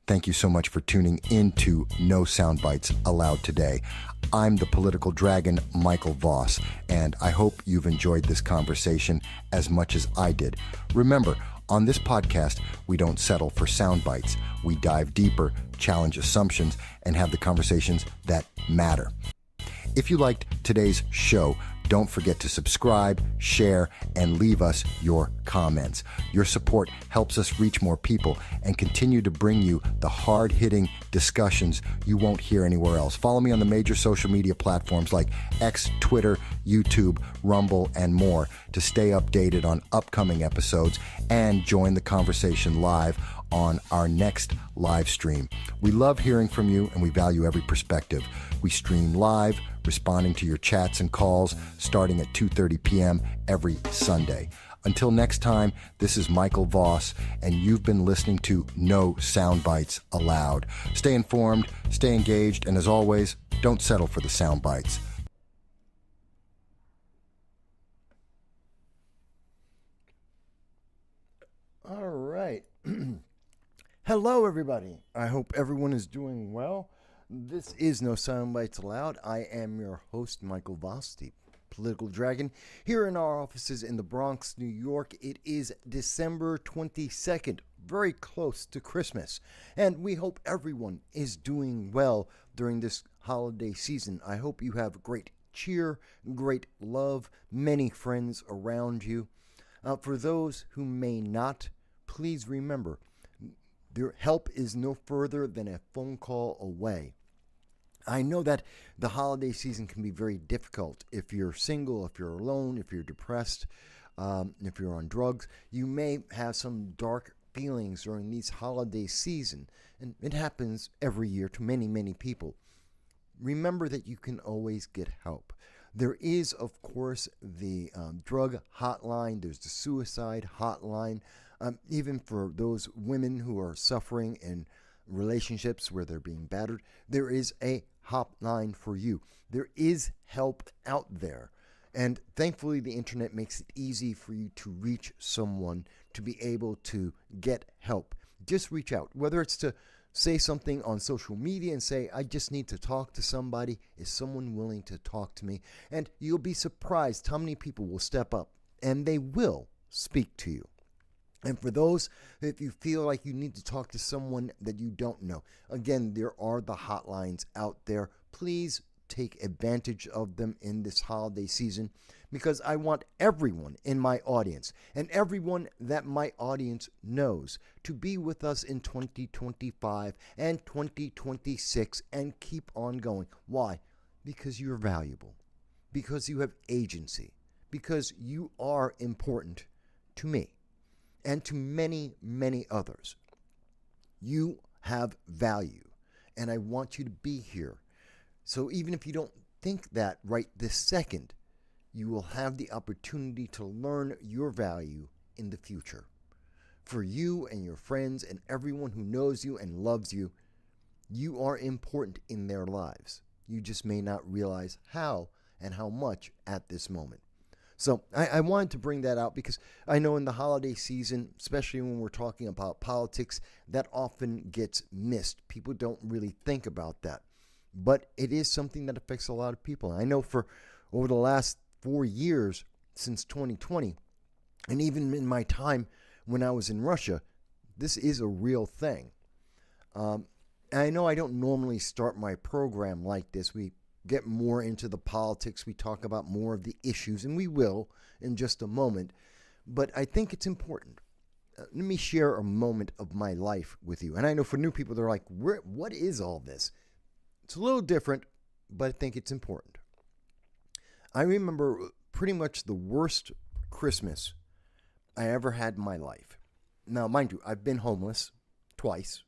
Thank you so much for tuning into No Soundbites Allowed today. I'm the political dragon, Michael Voss, and I hope you've enjoyed this conversation as much as I did. Remember, on this podcast, we don't settle for sound bites. We dive deeper, challenge assumptions, and have the conversations that matter. If you liked today's show, don't forget to subscribe, share, and leave us your comments. Your support helps us reach more people and continue to bring you the hard-hitting discussions you won't hear anywhere else. Follow me on the major social media platforms like X, Twitter, YouTube, Rumble, and more to stay updated on upcoming episodes and join the conversation live on our next live stream. We love hearing from you and we value every perspective. We stream live, responding to your chats and calls starting at 2:30 p.m. every Sunday. Until next time, this is Michael Voss, and you've been listening to No Soundbites Allowed. Stay informed, stay engaged, and as always, don't settle for the sound bites. All right. Hello, everybody. I hope everyone is doing well. This is No Soundbites Allowed. I am your host, Michael Voss, the political dragon, here in our offices in the Bronx, New York. It is December 22nd, very close to Christmas, and we hope everyone is doing well during this holiday season. I hope you have great cheer, great love, many friends around you. For those who may not, please remember, their help is no further than a phone call away. I know that the holiday season can be very difficult. If you're single, if you're alone, if you're depressed, if you're on drugs, you may have some dark feelings during these holiday season. And it happens every year to many, many people. Remember that you can always get help. There is, of course, the drug hotline. There's the suicide hotline. Even for those women who are suffering in relationships where they're being battered, there is a hotline for you. There is help out there. And thankfully, the internet makes it easy for you to reach someone to be able to get help. Just reach out, whether it's to say something on social media and say, I just need to talk to somebody. Is someone willing to talk to me? And you'll be surprised how many people will step up, and they will speak to you. And for those, if you feel like you need to talk to someone that you don't know, again, there are the hotlines out there. Please take advantage of them in this holiday season, because I want everyone in my audience and everyone that my audience knows to be with us in 2025 and 2026 and keep on going. Why? Because you're valuable, because you have agency, because you are important to me and to many, many others. You have value, and I want you to be here. So even if you don't think that right this second, you will have the opportunity to learn your value in the future. For you and your friends and everyone who knows you and loves you, you are important in their lives. You just may not realize how and how much at this moment. So I wanted to bring that out because I know in the holiday season, especially when we're talking about politics, that often gets missed. People don't really think about that. But it is something that affects a lot of people. I know for over the last 4 years, since 2020, and even in my time when I was in Russia, this is a real thing. I know I don't normally start my program like this. We get more into the politics. We talk about more of the issues, and we will in just a moment. But I think it's important. Let me share a moment of my life with you. And I know for new people, they're like, what is all this? It's a little different, but I think it's important. I remember pretty much the worst Christmas I ever had in my life. Now, mind you, I've been homeless twice.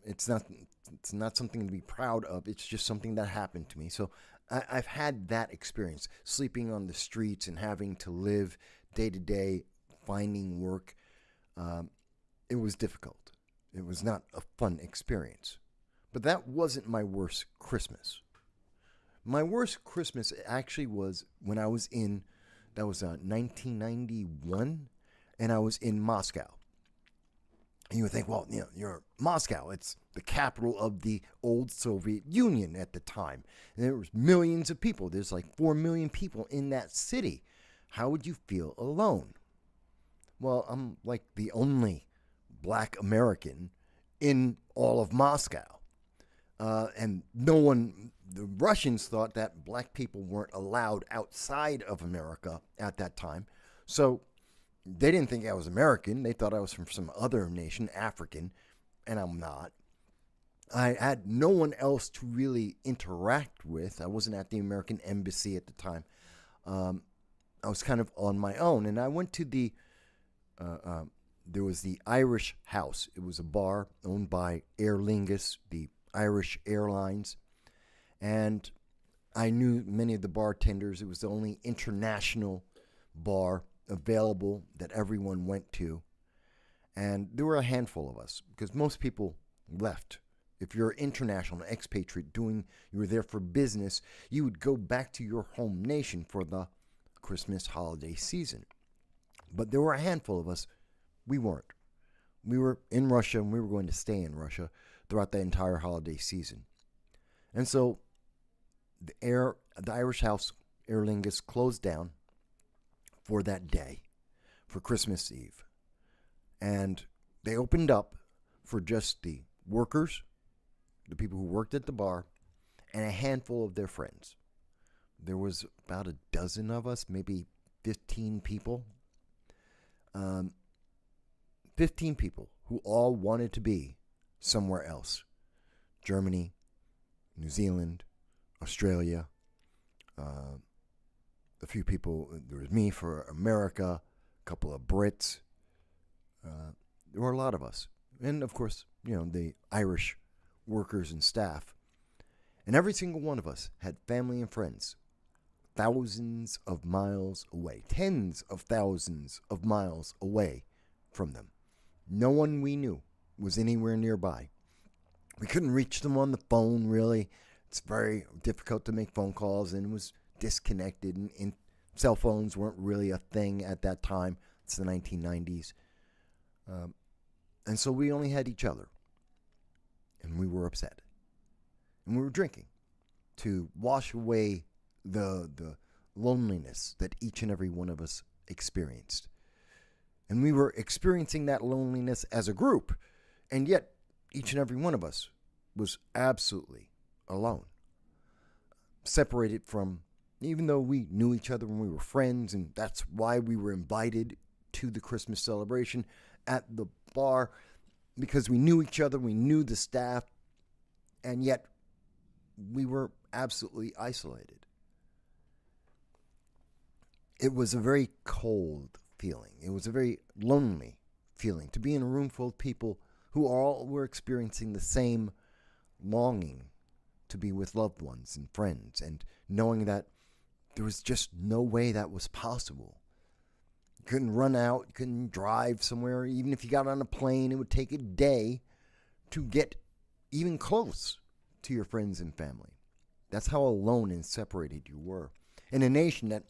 It's not something to be proud of. It's just something that happened to me. So I've had that experience, sleeping on the streets and having to live day to day, finding work. It was difficult. It was not a fun experience. But that wasn't my worst Christmas. My worst Christmas actually was when I was in, that was 1991, and I was in Moscow. And you would think, well, you're Moscow. It's the capital of the old Soviet Union at the time. And there was millions of people. There's like 4 million people in that city. How would you feel alone? Well, I'm like the only black American in all of Moscow. And the Russians thought that black people weren't allowed outside of America at that time. So they didn't think I was American. They thought I was from some other nation, African, and I'm not. I had no one else to really interact with. I wasn't at the American Embassy at the time. I was kind of on my own, and I went to there was the Irish House. It was a bar owned by Aer Lingus, the Irish Airlines, and I knew many of the bartenders. It was the only international bar available that everyone went to, and there were a handful of us because most people left. If you're international, an expatriate, you were there for business, you would go back to your home nation for the Christmas holiday season. But there were a handful of us. We weren't. We were in Russia, and we were going to stay in Russia throughout the entire holiday season. And so the Irish House, Aer Lingus, closed down for that day, for Christmas Eve. And they opened up for just the workers, the people who worked at the bar, and a handful of their friends. There was about a dozen of us, maybe 15 people. 15 people who all wanted to be somewhere else. Germany, New Zealand, Australia, a few people. There was me for America, a couple of Brits. There were a lot of us. And, of course, the Irish workers and staff. And every single one of us had family and friends thousands of miles away, tens of thousands of miles away from them. No one we knew was anywhere nearby. We couldn't reach them on the phone, really. It's very difficult to make phone calls, and it was disconnected, and cell phones weren't really a thing at that time. It's the 1990s. And so we only had each other, and we were upset. And we were drinking to wash away the loneliness that each and every one of us experienced. And we were experiencing that loneliness as a group, and yet each and every one of us was absolutely alone. Separated from, even though we knew each other when we were friends, and that's why we were invited to the Christmas celebration at the bar, because we knew each other, we knew the staff, and yet we were absolutely isolated. It was a very cold feeling. It was a very lonely feeling to be in a room full of people who all were experiencing the same longing to be with loved ones and friends, and knowing that there was just no way that was possible. You couldn't run out, you couldn't drive somewhere. Even if you got on a plane, it would take a day to get even close to your friends and family. That's how alone and separated you were. In a nation that,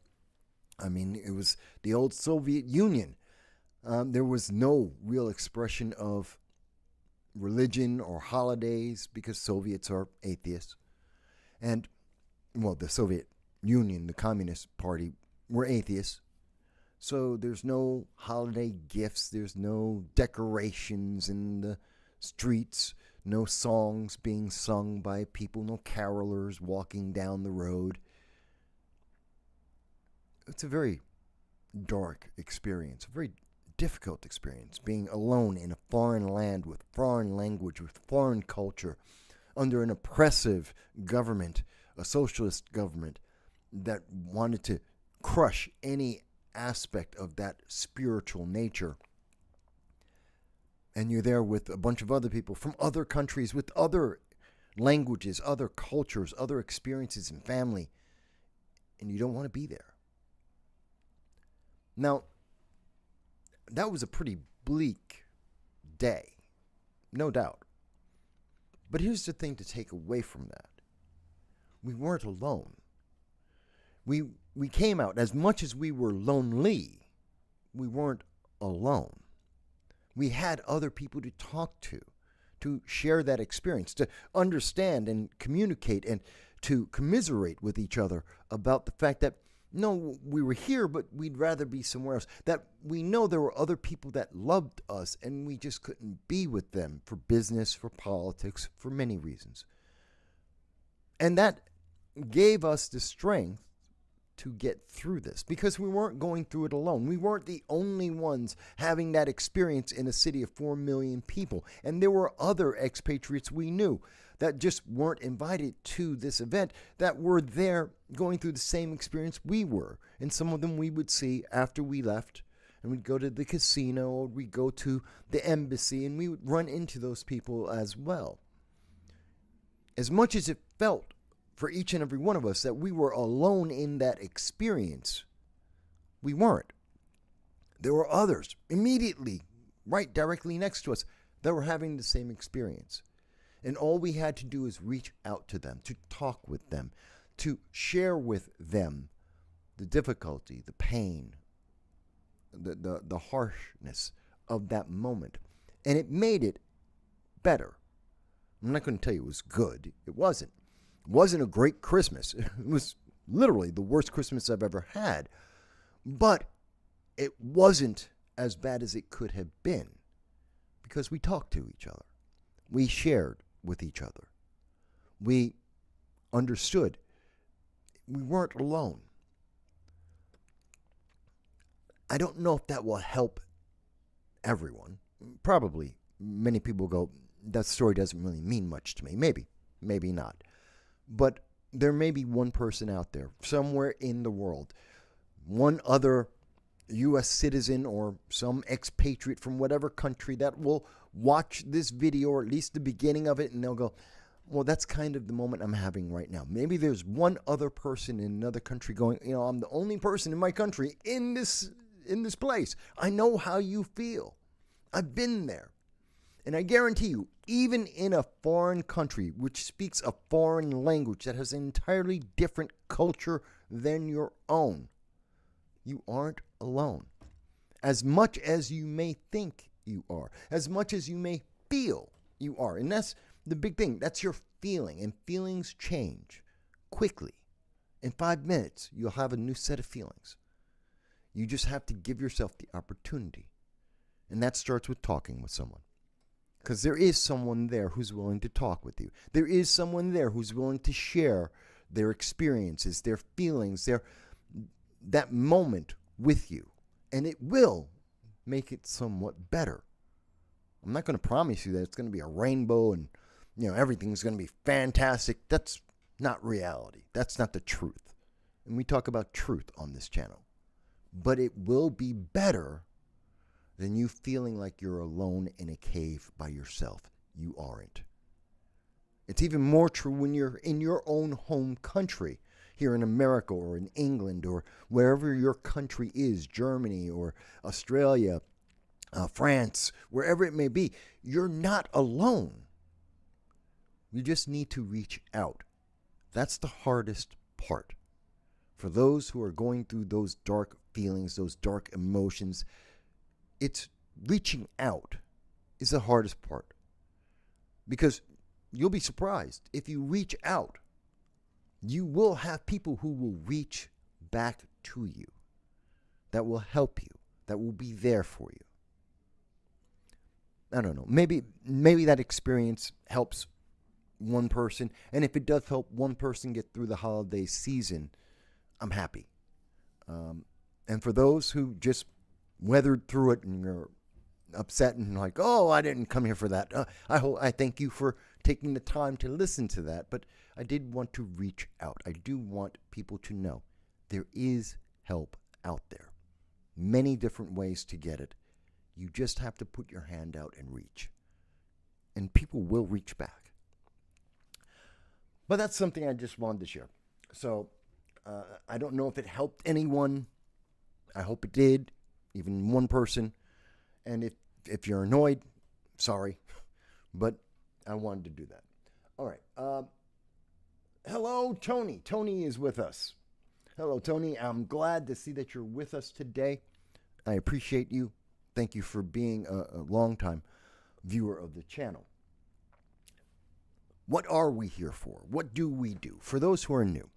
it was the old Soviet Union. There was no real expression of religion or holidays because Soviets are atheists. And, the Soviet Union, the Communist Party, were atheists. So there's no holiday gifts. There's no decorations in the streets. No songs being sung by people. No carolers walking down the road. It's a very dark experience, a very difficult experience, being alone in a foreign land with foreign language, with foreign culture, under an oppressive government, a socialist government that wanted to crush any aspect of that spiritual nature. And you're there with a bunch of other people from other countries, with other languages, other cultures, other experiences and family, and you don't want to be there. Now, that was a pretty bleak day, no doubt. But here's the thing to take away from that. We weren't alone. We came out, as much as we were lonely, we weren't alone. We had other people to talk to share that experience, to understand and communicate and to commiserate with each other about the fact that, no, we were here, but we'd rather be somewhere else. That we know there were other people that loved us and we just couldn't be with them for business, for politics, for many reasons. And that gave us the strength to get through this because we weren't going through it alone. We weren't the only ones having that experience in a city of 4 million people. And there were other expatriates we knew that just weren't invited to this event that were there going through the same experience we were. And some of them we would see after we left, and we'd go to the casino or we'd go to the embassy and we would run into those people as well. As much as it felt for each and every one of us that we were alone in that experience, we weren't. There were others immediately, right directly next to us, that were having the same experience. And all we had to do is reach out to them, to talk with them, to share with them the difficulty, the pain, the harshness of that moment. And it made it better. I'm not going to tell you it was good. It wasn't. It wasn't a great Christmas. It was literally the worst Christmas I've ever had. But it wasn't as bad as it could have been because we talked to each other. We shared with each other. We understood. We weren't alone. I don't know if that will help everyone. Probably many people go, that story doesn't really mean much to me. Maybe, maybe not. But there may be one person out there somewhere in the world, one other U.S. citizen or some expatriate from whatever country that will watch this video, or at least the beginning of it, and they'll go, well, that's kind of the moment I'm having right now. Maybe there's one other person in another country going, I'm the only person in my country in this place. I know how you feel. I've been there. And I guarantee you, even in a foreign country which speaks a foreign language that has an entirely different culture than your own, you aren't alone. As much as you may think you are, as much as you may feel you are. And that's the big thing. That's your feeling. And feelings change quickly. In 5 minutes, you'll have a new set of feelings. You just have to give yourself the opportunity. And that starts with talking with someone. Because there is someone there who's willing to talk with you. There is someone there who's willing to share their experiences, their feelings, that moment with you. And it will make it somewhat better. I'm not going to promise you that it's going to be a rainbow and everything's going to be fantastic. That's not reality. That's not the truth. And we talk about truth on this channel. But it will be better than you feeling like you're alone in a cave by yourself. You aren't. It's even more true when you're in your own home country, here in America or in England or wherever your country is, Germany or Australia, France, wherever it may be. You're not alone. You just need to reach out. That's the hardest part. For those who are going through those dark feelings, those dark emotions, it's reaching out is the hardest part. Because you'll be surprised. If you reach out, you will have people who will reach back to you, that will help you, that will be there for you. I don't know. Maybe that experience helps one person. And if it does help one person get through the holiday season, I'm happy. And for those who just weathered through it and you're upset and like, oh, I didn't come here for that. I thank you for taking the time to listen to that. But I did want to reach out. I do want people to know there is help out there. Many different ways to get it. You just have to put your hand out and reach. And people will reach back. But that's something I just wanted to share. So I don't know if it helped anyone. I hope it did. Even one person. And if you're annoyed, sorry. But I wanted to do that. All right. Hello, Tony. Tony is with us. Hello, Tony. I'm glad to see that you're with us today. I appreciate you. thank you for being a longtime viewer of the channel. What are we here for? What do we do? For those who are new,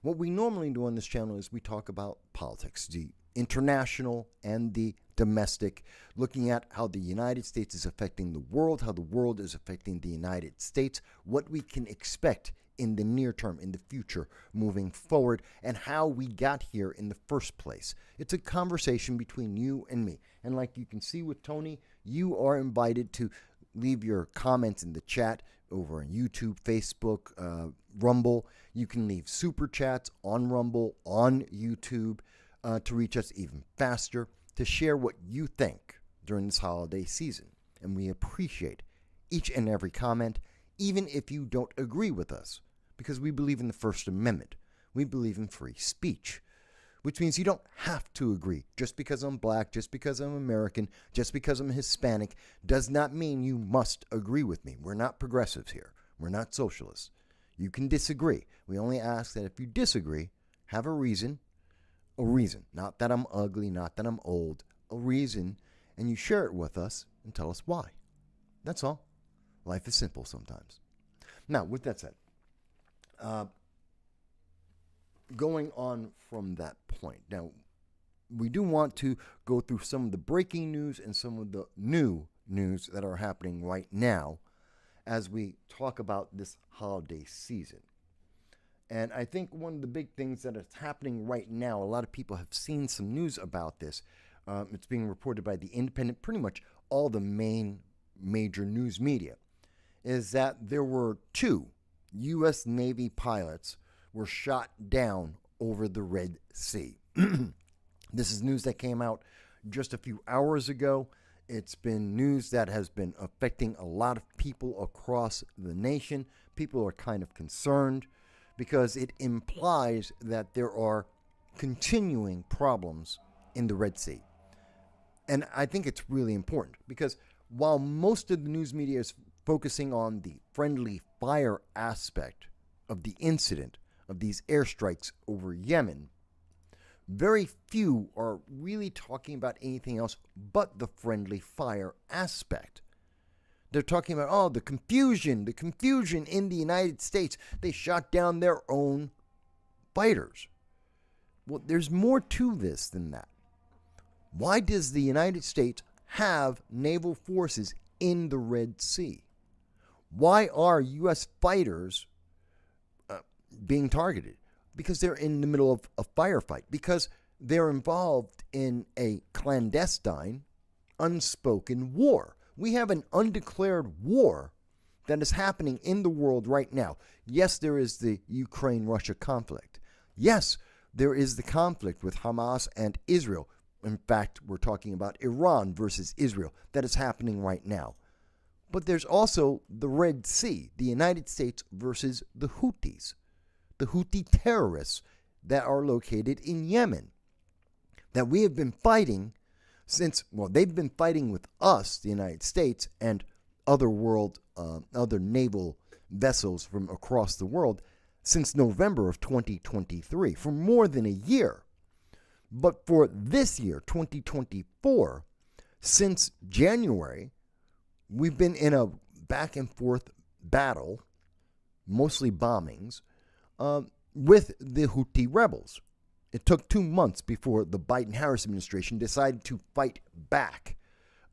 what we normally do on this channel is we talk about politics, the international and the domestic, looking at how the United States is affecting the world, how the world is affecting the United States, what we can expect in the near term, in the future, moving forward, and how we got here in the first place. It's a conversation between you and me. And like you can see with Tony, you are invited to leave your comments in the chat over on YouTube, Facebook, Rumble. You can leave super chats on Rumble, on YouTube, to reach us even faster, to share what you think during this holiday season. And we appreciate each and every comment, even if you don't agree with us, because we believe in the First Amendment. We believe in free speech, which means you don't have to agree. Just because I'm black, just because I'm American, just because I'm Hispanic, does not mean you must agree with me. We're not progressives here. We're not socialists. You can disagree. We only ask that if you disagree, have a reason. A reason. Not that I'm ugly, not that I'm old. A reason, and you share it with us and tell us why. That's all. Life is simple sometimes. Now, with that said, going on from that point. Now, we do want to go through some of the breaking news and some of the new news that are happening right now as we talk about this holiday season. And I think one of the big things that is happening right now, a lot of people have seen some news about this. It's being reported by The Independent, pretty much all the major news media, is that there were 2 U.S. Navy pilots were shot down over the Red Sea. This is news that came out just a few hours ago. It's been news that has been affecting a lot of people across the nation. People are kind of concerned because it implies that there are continuing problems in the Red Sea. And I think it's really important because while most of the news media is focusing on the friendly fire aspect of the incident, of these airstrikes over Yemen, very few are really talking about anything else but the friendly fire aspect. They're talking about, the confusion in the United States. They shot down their own fighters. Well, there's more to this than that. Why does the United States have naval forces in the Red Sea? Why are U.S. fighters being targeted? Because they're in the middle of a firefight. Because they're involved in a clandestine, unspoken war. We have an undeclared war that is happening in the world right now. Yes, there is the Ukraine-Russia conflict. Yes, there is the conflict with Hamas and Israel. In fact, we're talking about Iran versus Israel that is happening right now. But there's also the Red Sea, the United States versus the Houthis, the Houthi terrorists that are located in Yemen, that we have been fighting since, they've been fighting with us, the United States, and other naval vessels from across the world since November of 2023, for more than a year. But for this year, 2024, since January, we've been in a back and forth battle, mostly bombings, with the Houthi rebels. It took 2 months before the Biden-Harris administration decided to fight back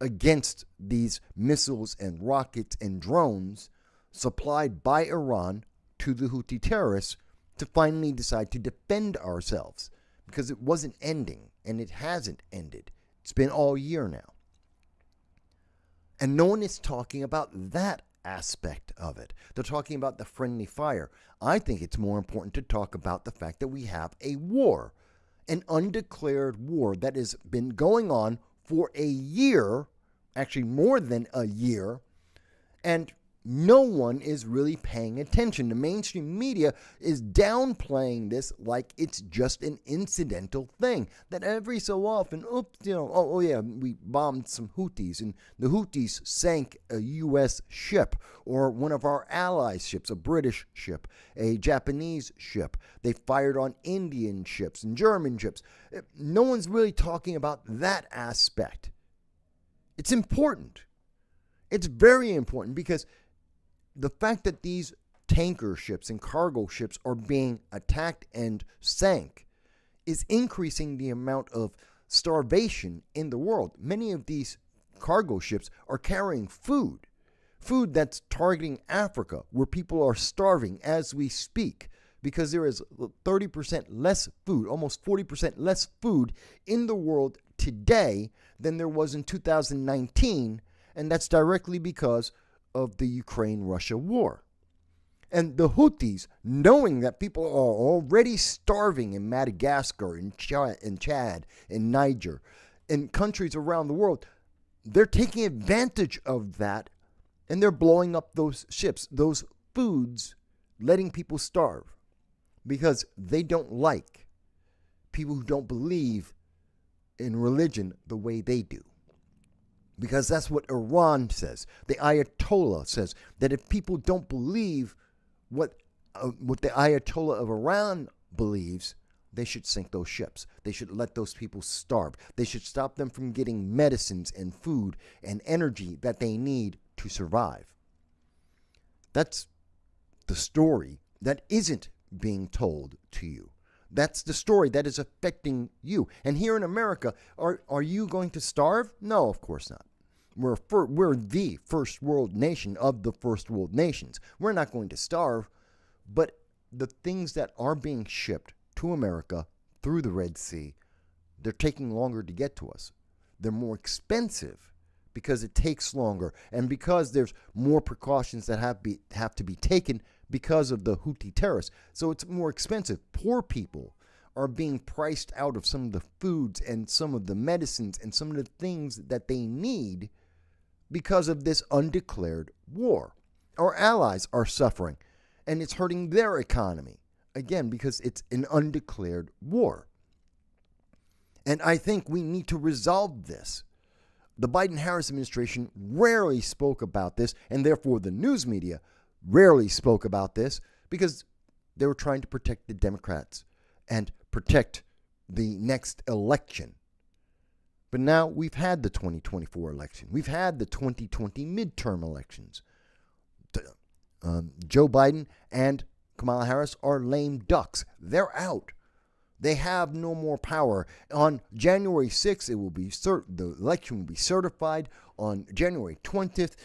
against these missiles and rockets and drones supplied by Iran to the Houthi terrorists to finally decide to defend ourselves, because it wasn't ending, and it hasn't ended. It's been all year now. And no one is talking about that aspect of it. They're talking about the friendly fire. I think it's more important to talk about the fact that we have a war, an undeclared war that has been going on for a year, actually more than a year, and no one is really paying attention. The mainstream media is downplaying this like it's just an incidental thing. That every so often, we bombed some Houthis, and the Houthis sank a U.S. ship, or one of our allies' ships, a British ship, a Japanese ship. They fired on Indian ships and German ships. No one's really talking about that aspect. It's important. It's very important because the fact that these tanker ships and cargo ships are being attacked and sank is increasing the amount of starvation in the world. Many of these cargo ships are carrying food that's targeting Africa, where people are starving as we speak, because there is 30% less food, almost 40% less food in the world today than there was in 2019, and that's directly because of the Ukraine-Russia war. And the Houthis, knowing that people are already starving in Madagascar, in Chad, in Niger, in countries around the world, they're taking advantage of that, and they're blowing up those ships, those foods, letting people starve, because they don't like people who don't believe in religion the way they do. Because that's what Iran says. The Ayatollah says that if people don't believe what the Ayatollah of Iran believes, they should sink those ships. They should let those people starve. They should stop them from getting medicines and food and energy that they need to survive. That's the story that isn't being told to you. That's the story that is affecting you. And here in America, are you going to starve? No, of course not. We're the first world nation of the first world nations. We're not going to starve, but the things that are being shipped to America through the Red Sea, they're taking longer to get to us. They're more expensive because it takes longer, and because there's more precautions that have to be taken because of the Houthi terrorists. So it's more expensive. Poor people are being priced out of some of the foods and some of the medicines and some of the things that they need because of this undeclared war. Our allies are suffering, and it's hurting their economy, again, because it's an undeclared war. And I think we need to resolve this. The Biden-Harris administration rarely spoke about this, and therefore the news media rarely spoke about this, because they were trying to protect the Democrats and protect the next election. But now we've had the 2024 election. We've had the 2020 midterm elections. Joe Biden and Kamala Harris are lame ducks. They're out. They have no more power. On January 6th, the election will be certified. On January 20th,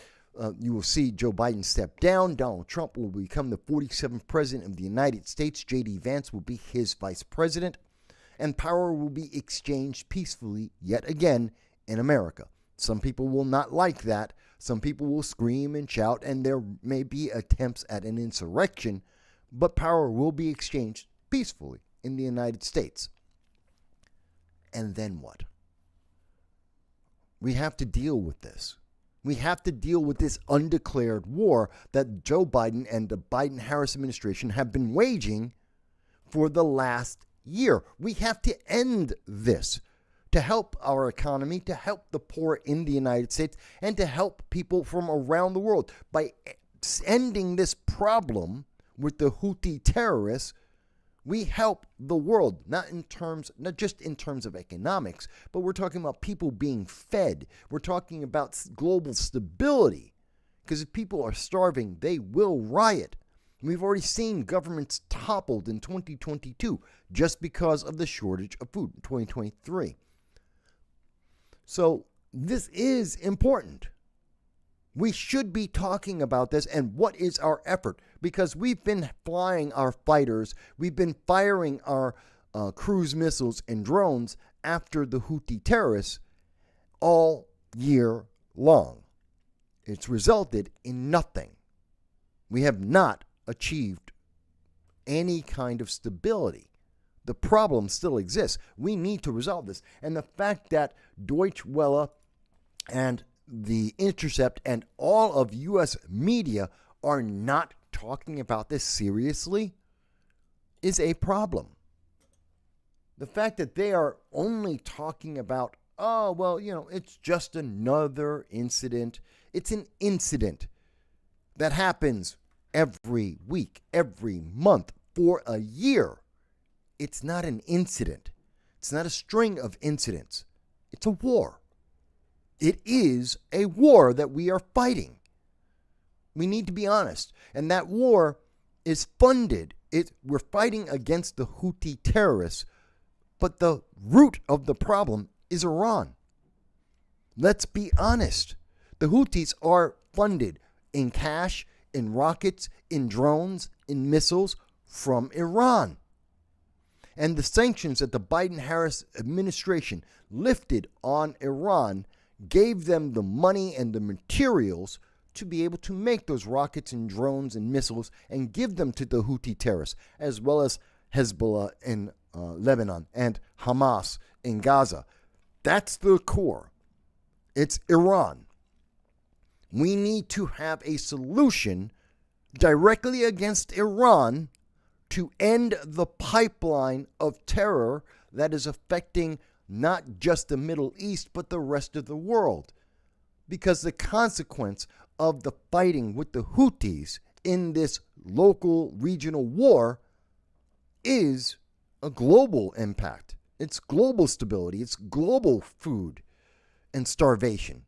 you will see Joe Biden step down. Donald Trump will become the 47th president of the United States. J.D. Vance will be his vice president. And power will be exchanged peacefully yet again in America. Some people will not like that. Some people will scream and shout, and there may be attempts at an insurrection, but power will be exchanged peacefully in the United States. And then what? We have to deal with this. We have to deal with this undeclared war that Joe Biden and the Biden-Harris administration have been waging for the last year. We have to end this to help our economy, to help the poor in the United States, and to help people from around the world. By ending this problem with the Houthi terrorists, we help the world, not just in terms of economics, but we're talking about people being fed. We're talking about global stability, because if people are starving, they will riot. We've already seen governments toppled in 2022 just because of the shortage of food in 2023. So this is important. We should be talking about this and what is our effort, because we've been flying our fighters, we've been firing our cruise missiles and drones after the Houthi terrorists all year long. It's resulted in nothing. We have not achieved any kind of stability. The problem still exists. We need to resolve this. And the fact that Deutsche Welle and The Intercept and all of U.S. media are not talking about this seriously is a problem. The fact that they are only talking about, oh, well, it's just another incident. It's an incident that happens every week, every month, for a year. It's not an incident. It's not a string of incidents. It's a war. It is a war that we are fighting. We need to be honest. And that war is funded. We're fighting against the Houthi terrorists, but the root of the problem is Iran. Let's be honest. The Houthis are funded in cash, in rockets, in drones, in missiles from Iran. And the sanctions that the Biden-Harris administration lifted on Iran gave them the money and the materials to be able to make those rockets and drones and missiles and give them to the Houthi terrorists, as well as Hezbollah in Lebanon and Hamas in Gaza. That's the core. It's Iran. We need to have a solution directly against Iran to end the pipeline of terror that is affecting not just the Middle East, but the rest of the world. Because the consequence of the fighting with the Houthis in this local regional war is a global impact. It's global stability. It's global food and starvation.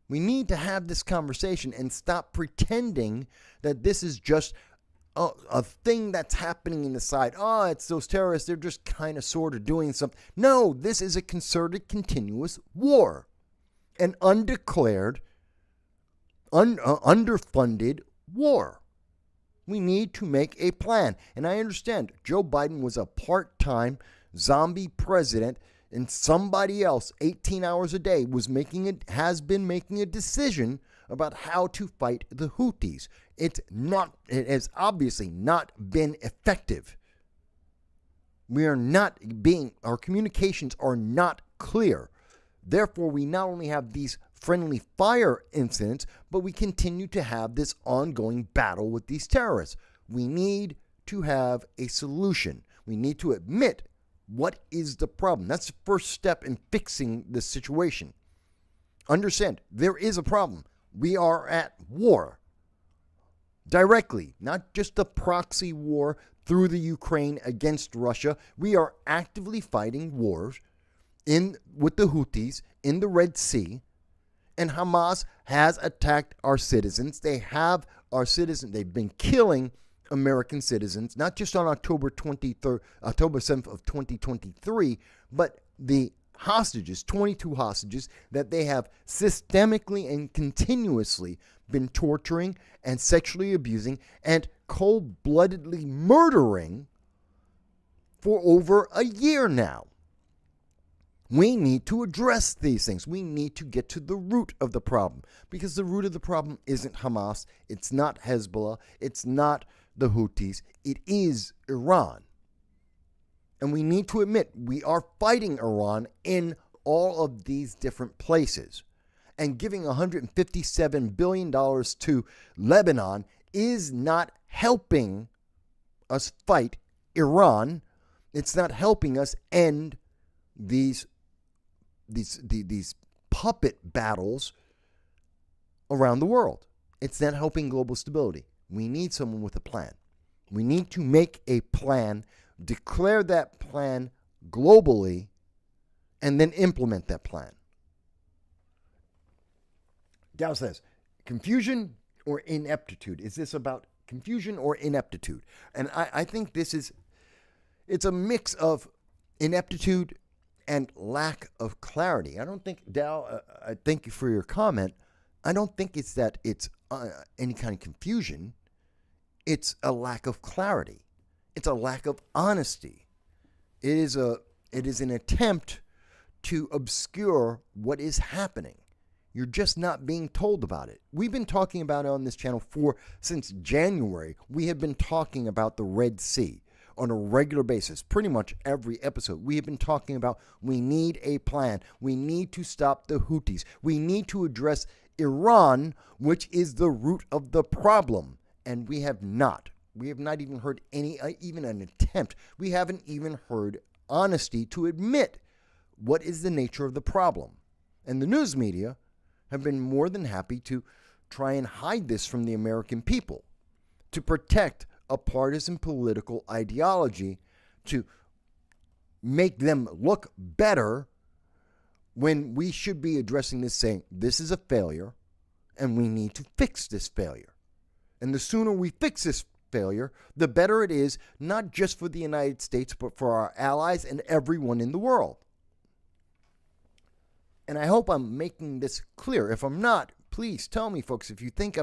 We need to have this conversation and stop pretending that this is just a thing that's happening in the side. Oh, it's those terrorists. They're just kind of sort of doing something. No, this is a concerted, continuous war. An undeclared, underfunded war. We need to make a plan. And I understand Joe Biden was a part-time zombie president, and somebody else 18 hours a day has been making a decision about how to fight the Houthis. It has obviously not been effective. Our communications are not clear. Therefore, we not only have these friendly fire incidents, but we continue to have this ongoing battle with these terrorists. We need to have a solution. We need to admit what is the problem. That's the first step in fixing this situation. Understand, there is a problem. We are at war. Directly, not just a proxy war through the Ukraine against Russia. We are actively fighting wars with the Houthis in the Red Sea, and Hamas has attacked our citizens. They've been killing American citizens, not just on October 7th of 2023, but the hostages, 22 hostages that they have systemically and continuously been torturing and sexually abusing and cold-bloodedly murdering for over a year now. We need to address these things. We need to get to the root of the problem, because the root of the problem isn't Hamas. It's not Hezbollah. It's not the Houthis. It is Iran. And we need to admit we are fighting Iran in all of these different places. And giving $157 billion to Lebanon is not helping us fight Iran. It's not helping us end these puppet battles around the world. It's not helping global stability. We need someone with a plan. We need to make a plan, declare that plan globally, and then implement that plan. Dow says, confusion or ineptitude? Is this about confusion or ineptitude? And I think it's a mix of ineptitude and lack of clarity. I don't think, Dow, I thank you for your comment. I don't think it's that it's any kind of confusion. It's a lack of clarity. It's a lack of honesty. It is an attempt to obscure what is happening. You're just not being told about it. We've been talking about it on this channel since January. We have been talking about the Red Sea on a regular basis. Pretty much every episode we have been talking about we need a plan. We need to stop the Houthis. We need to address Iran, which is the root of the problem. And we have not. We have not even heard even an attempt. We haven't even heard honesty to admit what is the nature of the problem. And the news media have been more than happy to try and hide this from the American people, to protect a partisan political ideology, to make them look better when we should be addressing this, saying this is a failure and we need to fix this failure. And the sooner we fix this failure, the better it is, not just for the United States, but for our allies and everyone in the world. And I hope I'm making this clear. If I'm not, please tell me, folks, if you think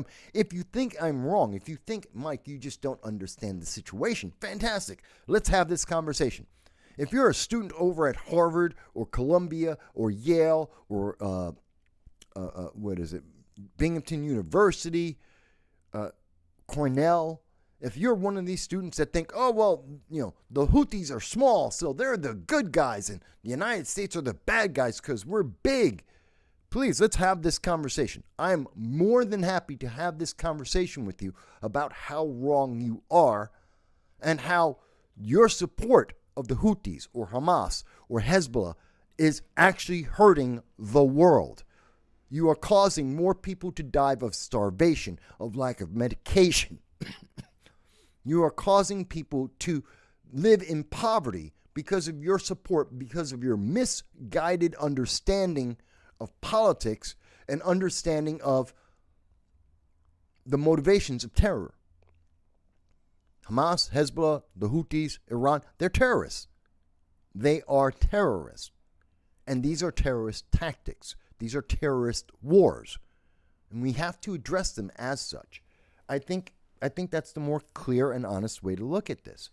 I'm wrong, if you think, Mike, you just don't understand the situation, fantastic. Let's have this conversation. If you're a student over at Harvard or Columbia or Yale or Binghamton University, Cornell, if you're one of these students that think, oh, well, the Houthis are small, so they're the good guys, and the United States are the bad guys because we're big, please, let's have this conversation. I'm more than happy to have this conversation with you about how wrong you are and how your support of the Houthis or Hamas or Hezbollah is actually hurting the world. You are causing more people to die of starvation, of lack of medication. You are causing people to live in poverty because of your support, because of your misguided understanding of politics and understanding of the motivations of terror. Hamas, Hezbollah, the Houthis, Iran, they're terrorists. They are terrorists. And these are terrorist tactics. These are terrorist wars. And we have to address them as such. I think that's the more clear and honest way to look at this.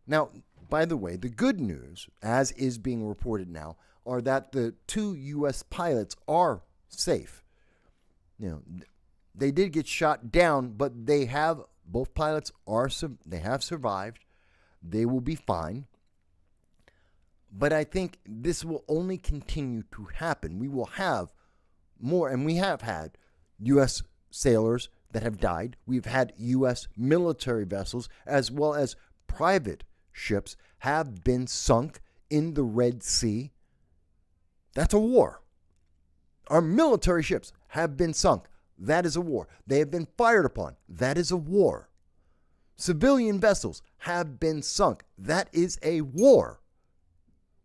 Now, by the way, the good news, as is being reported now, are that the 2 U.S. pilots are safe. They did get shot down, but both pilots have survived. They will be fine. But I think this will only continue to happen. We will have more, and we have had U.S. sailors that have died. We've had U.S. military vessels as well as private ships have been sunk in the Red Sea. That's a war. Our military ships have been sunk. That is a war. They have been fired upon. That is a war. Civilian vessels have been sunk. That is a war.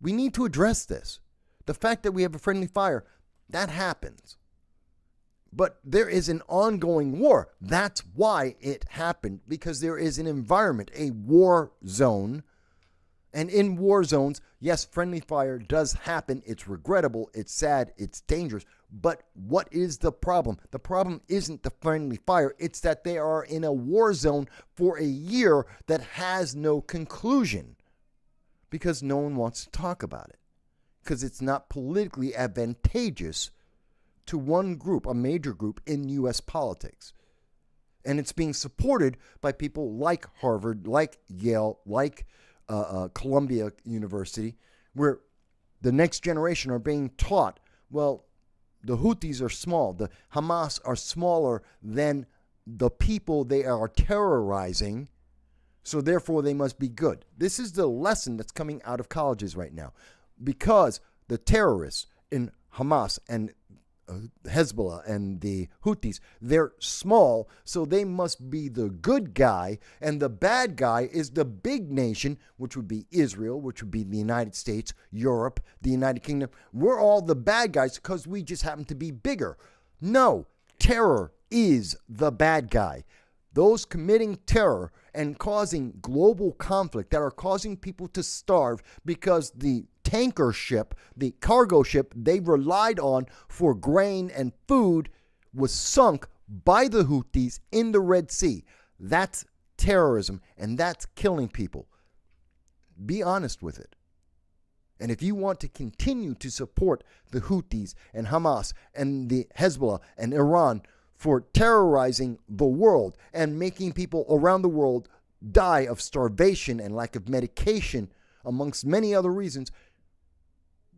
We need to address this. The fact that we have a friendly fire, that happens. But there is an ongoing war. That's why it happened, because there is an environment, a war zone. And in war zones, yes, friendly fire does happen. It's regrettable. It's sad. It's dangerous. But what is the problem? The problem isn't the friendly fire. It's that they are in a war zone for a year that has no conclusion because no one wants to talk about it, because it's not politically advantageous to one group, a major group in U.S. politics. And it's being supported by people like Harvard, like Yale, like Columbia University, where the next generation are being taught, well, the Houthis are small, the Hamas are smaller than the people they are terrorizing, so therefore they must be good. This is the lesson that's coming out of colleges right now, because the terrorists in Hamas and Hezbollah and the Houthis, they're small, so they must be the good guy, and the bad guy is the big nation, which would be Israel, which would be the United States, Europe, the United Kingdom. We're all the bad guys because we just happen to be bigger. No, terror is the bad guy. Those committing terror and causing global conflict that are causing people to starve because the tanker ship, the cargo ship they relied on for grain and food was sunk by the Houthis in the Red Sea. That's terrorism, and that's killing people. Be honest with it. And if you want to continue to support the Houthis and Hamas and the Hezbollah and Iran for terrorizing the world and making people around the world die of starvation and lack of medication, amongst many other reasons,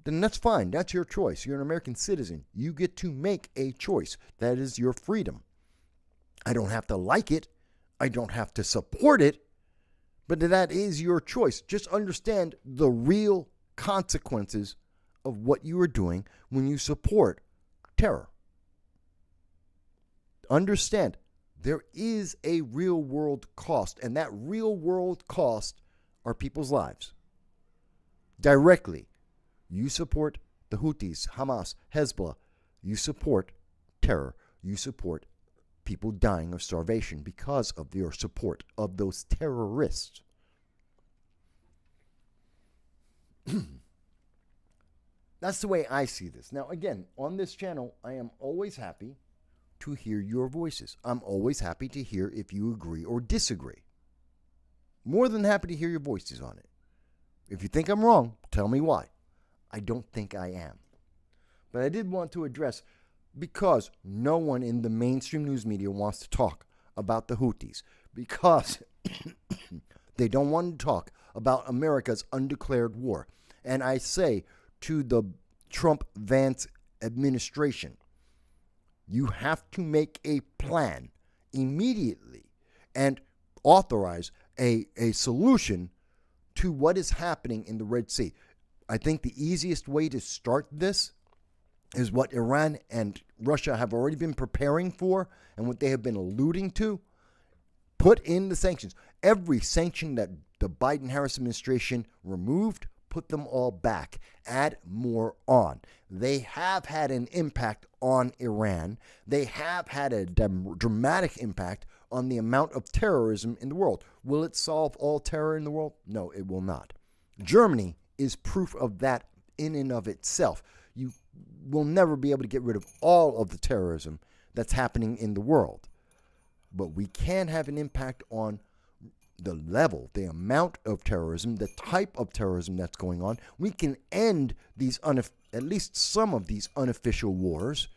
then that's fine. That's your choice. You're an American citizen. You get to make a choice. That is your freedom. I don't have to like it. I don't have to support it. But that is your choice. Just understand the real consequences of what you are doing when you support terror. Understand, there is a real world cost, and that real world cost are people's lives. Directly, you support the Houthis, Hamas, Hezbollah, you support terror. You support people dying of starvation because of your support of those terrorists. That's the way I see this. Now, again, on this channel, I am always happy to hear your voices. I'm always happy to hear if you agree or disagree. More than happy to hear your voices on it. If you think I'm wrong, tell me why. I don't think I am. But I did want to address, because no one in the mainstream news media wants to talk about the Houthis, because they don't want to talk about America's undeclared war. And I say to the Trump-Vance administration, you have to make a plan immediately and authorize a solution to what is happening in the Red Sea. I think the easiest way to start this is what Iran and Russia have already been preparing for and what they have been alluding to. Put in the sanctions. Every sanction that the Biden-Harris administration removed, put them all back. Add more on. They have had an impact on Iran. They have had a dramatic impact on the amount of terrorism in the world. Will it solve all terror in the world? No, it will not. Germany is proof of that in and of itself. You will never be able to get rid of all of the terrorism that's happening in the world. But we can have an impact on the level, the amount of terrorism, the type of terrorism that's going on. We can end these, at least some of these unofficial wars.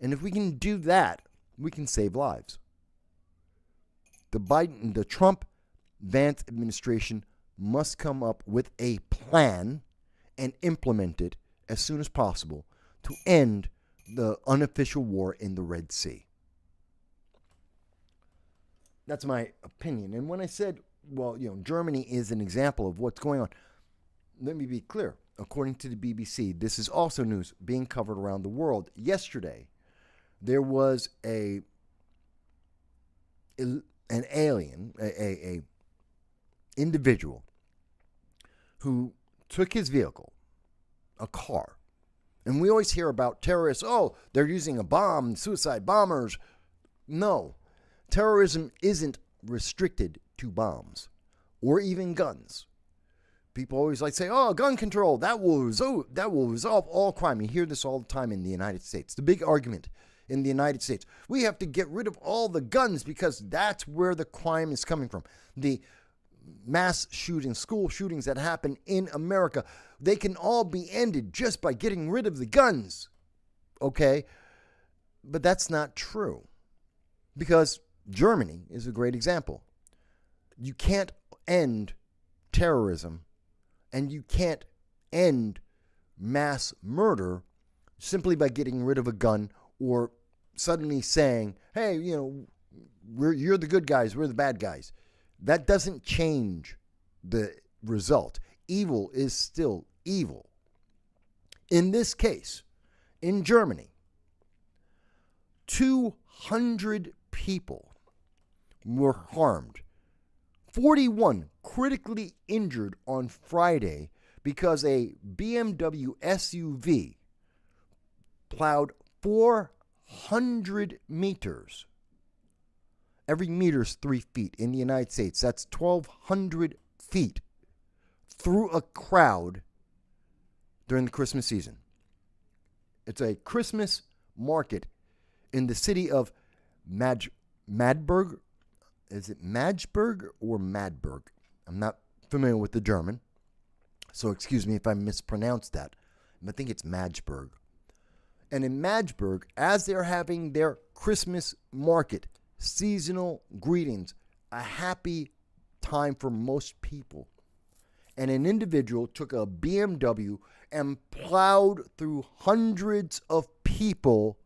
And if we can do that, we can save lives. The Trump-Vance administration must come up with a plan and implement it as soon as possible to end the unofficial war in the Red Sea. That's my opinion. And when I said, well, Germany is an example of what's going on, let me be clear. According to the BBC, this is also news being covered around the world. Yesterday, there was an alien, a individual who took his vehicle, a car. And we always hear about terrorists, oh, they're using a bomb, suicide bombers. No. Terrorism isn't restricted to bombs or even guns. People always like to say, oh, gun control, that will resolve all crime. You hear this all the time in the United States. The big argument in the United States. We have to get rid of all the guns because that's where the crime is coming from. The mass shootings, school shootings that happen in America, they can all be ended just by getting rid of the guns. Okay? But that's not true. Because Germany is a great example. You can't end terrorism and you can't end mass murder simply by getting rid of a gun or suddenly saying, hey, you're the good guys, we're the bad guys. That doesn't change the result. Evil is still evil. In this case, in Germany, 200 people were harmed. 41 critically injured on Friday because a BMW SUV plowed 400 meters. Every meter is 3 feet. In the United States, that's 1,200 feet through a crowd during the Christmas season. It's a Christmas market in the city of Madberg. Is it Magdeburg or Madberg? I'm not familiar with the German, so excuse me if I mispronounced that. I think it's Magdeburg. And in Magdeburg, as they're having their Christmas market, seasonal greetings, a happy time for most people, and an individual took a BMW and plowed through hundreds of people,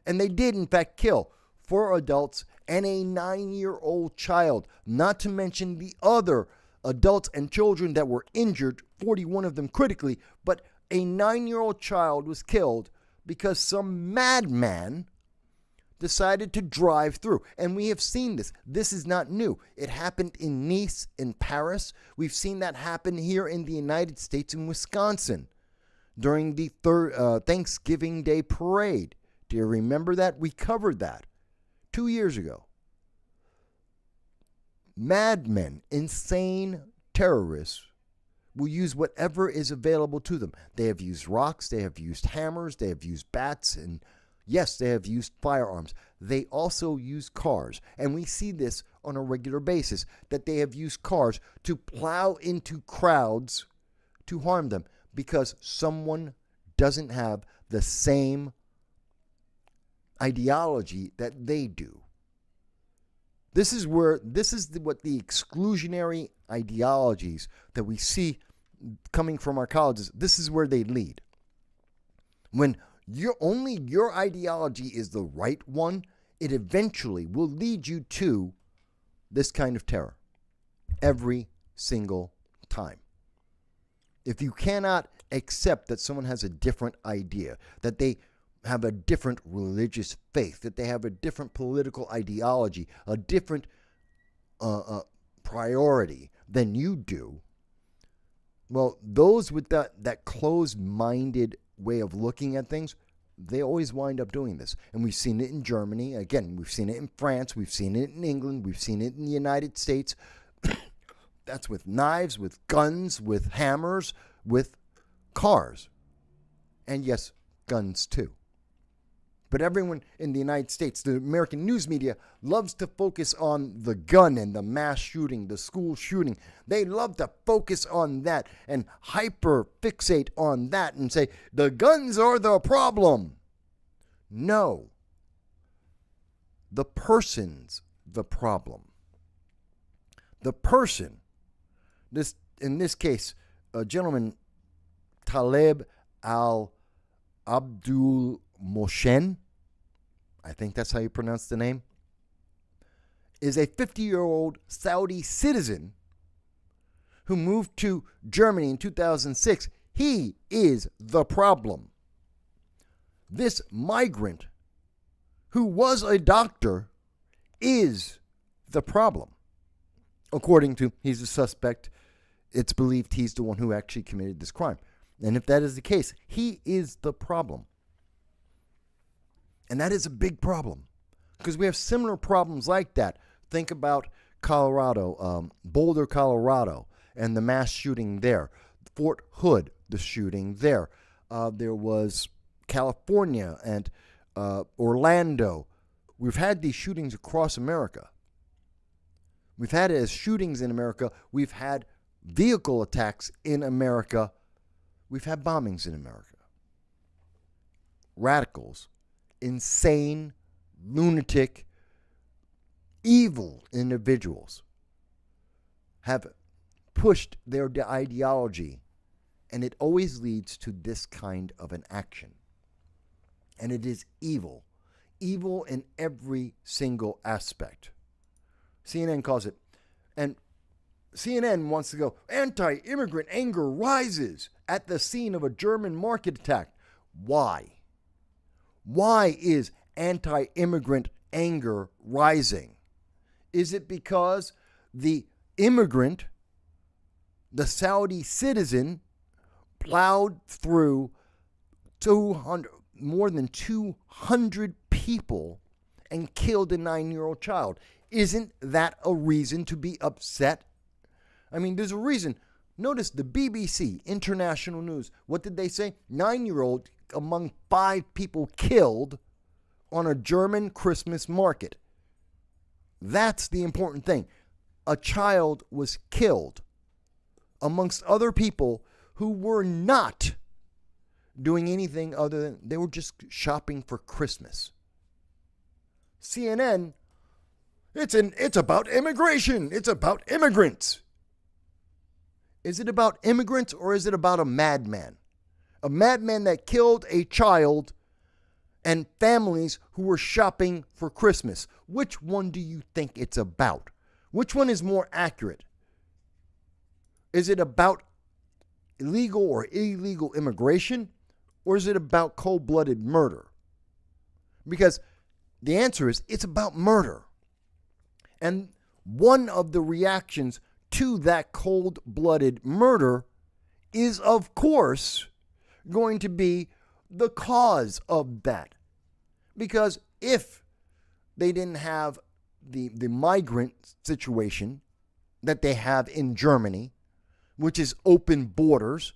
and they did in fact kill 4 adults and a 9-year-old child, not to mention the other adults and children that were injured, 41 of them critically, but a 9-year-old child was killed because some madman decided to drive through. And we have seen this. This is not new. It happened in Nice, in Paris. We've seen that happen here in the United States, in Wisconsin. during the Thanksgiving Day parade. Do you remember that? We covered that 2 years ago. Madmen, insane terrorists, will use whatever is available to them. They have used rocks, they have used hammers, they have used bats, and yes, they have used firearms. They also use cars, and we see this on a regular basis, that they have used cars to plow into crowds to harm them because someone doesn't have the same ideology that they do. This is what the exclusionary ideologies that we see coming from our colleges, this is where they lead. When your ideology is the right one, it eventually will lead you to this kind of terror every single time. If you cannot accept that someone has a different idea, that they have a different religious faith, that they have a different political ideology, a different priority than you do, well, those with that closed-minded way of looking at things, they always wind up doing this. And we've seen it in Germany. Again, we've seen it in France. We've seen it in England. We've seen it in the United States. That's with knives, with guns, with hammers, with cars. And yes, guns too. But everyone in the United States, the American news media, loves to focus on the gun and the mass shooting, the school shooting. They love to focus on that and hyper fixate on that and say, the guns are the problem. No. The person's the problem. The person, in this case, a gentleman, Taleb al-Abdul Mohsen, I think that's how you pronounce the name, is a 50-year-old Saudi citizen who moved to Germany in 2006. He is the problem. This migrant who was a doctor is the problem. According to, he's a suspect. It's believed he's the one who actually committed this crime. And if that is the case, he is the problem. And that is a big problem because we have similar problems like that. Think about Colorado, Boulder, Colorado, and the mass shooting there. Fort Hood, the shooting there. There was California and Orlando. We've had these shootings across America. We've had it as shootings in America. We've had vehicle attacks in America. We've had bombings in America. Radicals, insane, lunatic, evil individuals have pushed their ideology, and it always leads to this kind of an action. And it is evil. Evil in every single aspect. CNN calls it. And CNN wants to go, anti-immigrant anger rises at the scene of a German market attack. Why? Why is anti-immigrant anger rising? Is it because the immigrant, the Saudi citizen, plowed through more than 200 people and killed a 9-year-old child? Isn't that a reason to be upset? I mean, there's a reason. Notice the BBC, international news. What did they say? 9-year-old among 5 people killed on a German Christmas market. That's the important thing. A child was killed amongst other people who were not doing anything other than they were just shopping for Christmas. CNN, it's about immigration. It's about immigrants. Is it about immigrants or is it about a madman? A madman that killed a child and families who were shopping for Christmas. Which one do you think it's about? Which one is more accurate? Is it about illegal or illegal immigration? Or is it about cold-blooded murder? Because the answer is it's about murder. And one of the reactions to that cold-blooded murder is, of course, going to be the cause of that. Because if they didn't have the migrant situation that they have in Germany, which is open borders,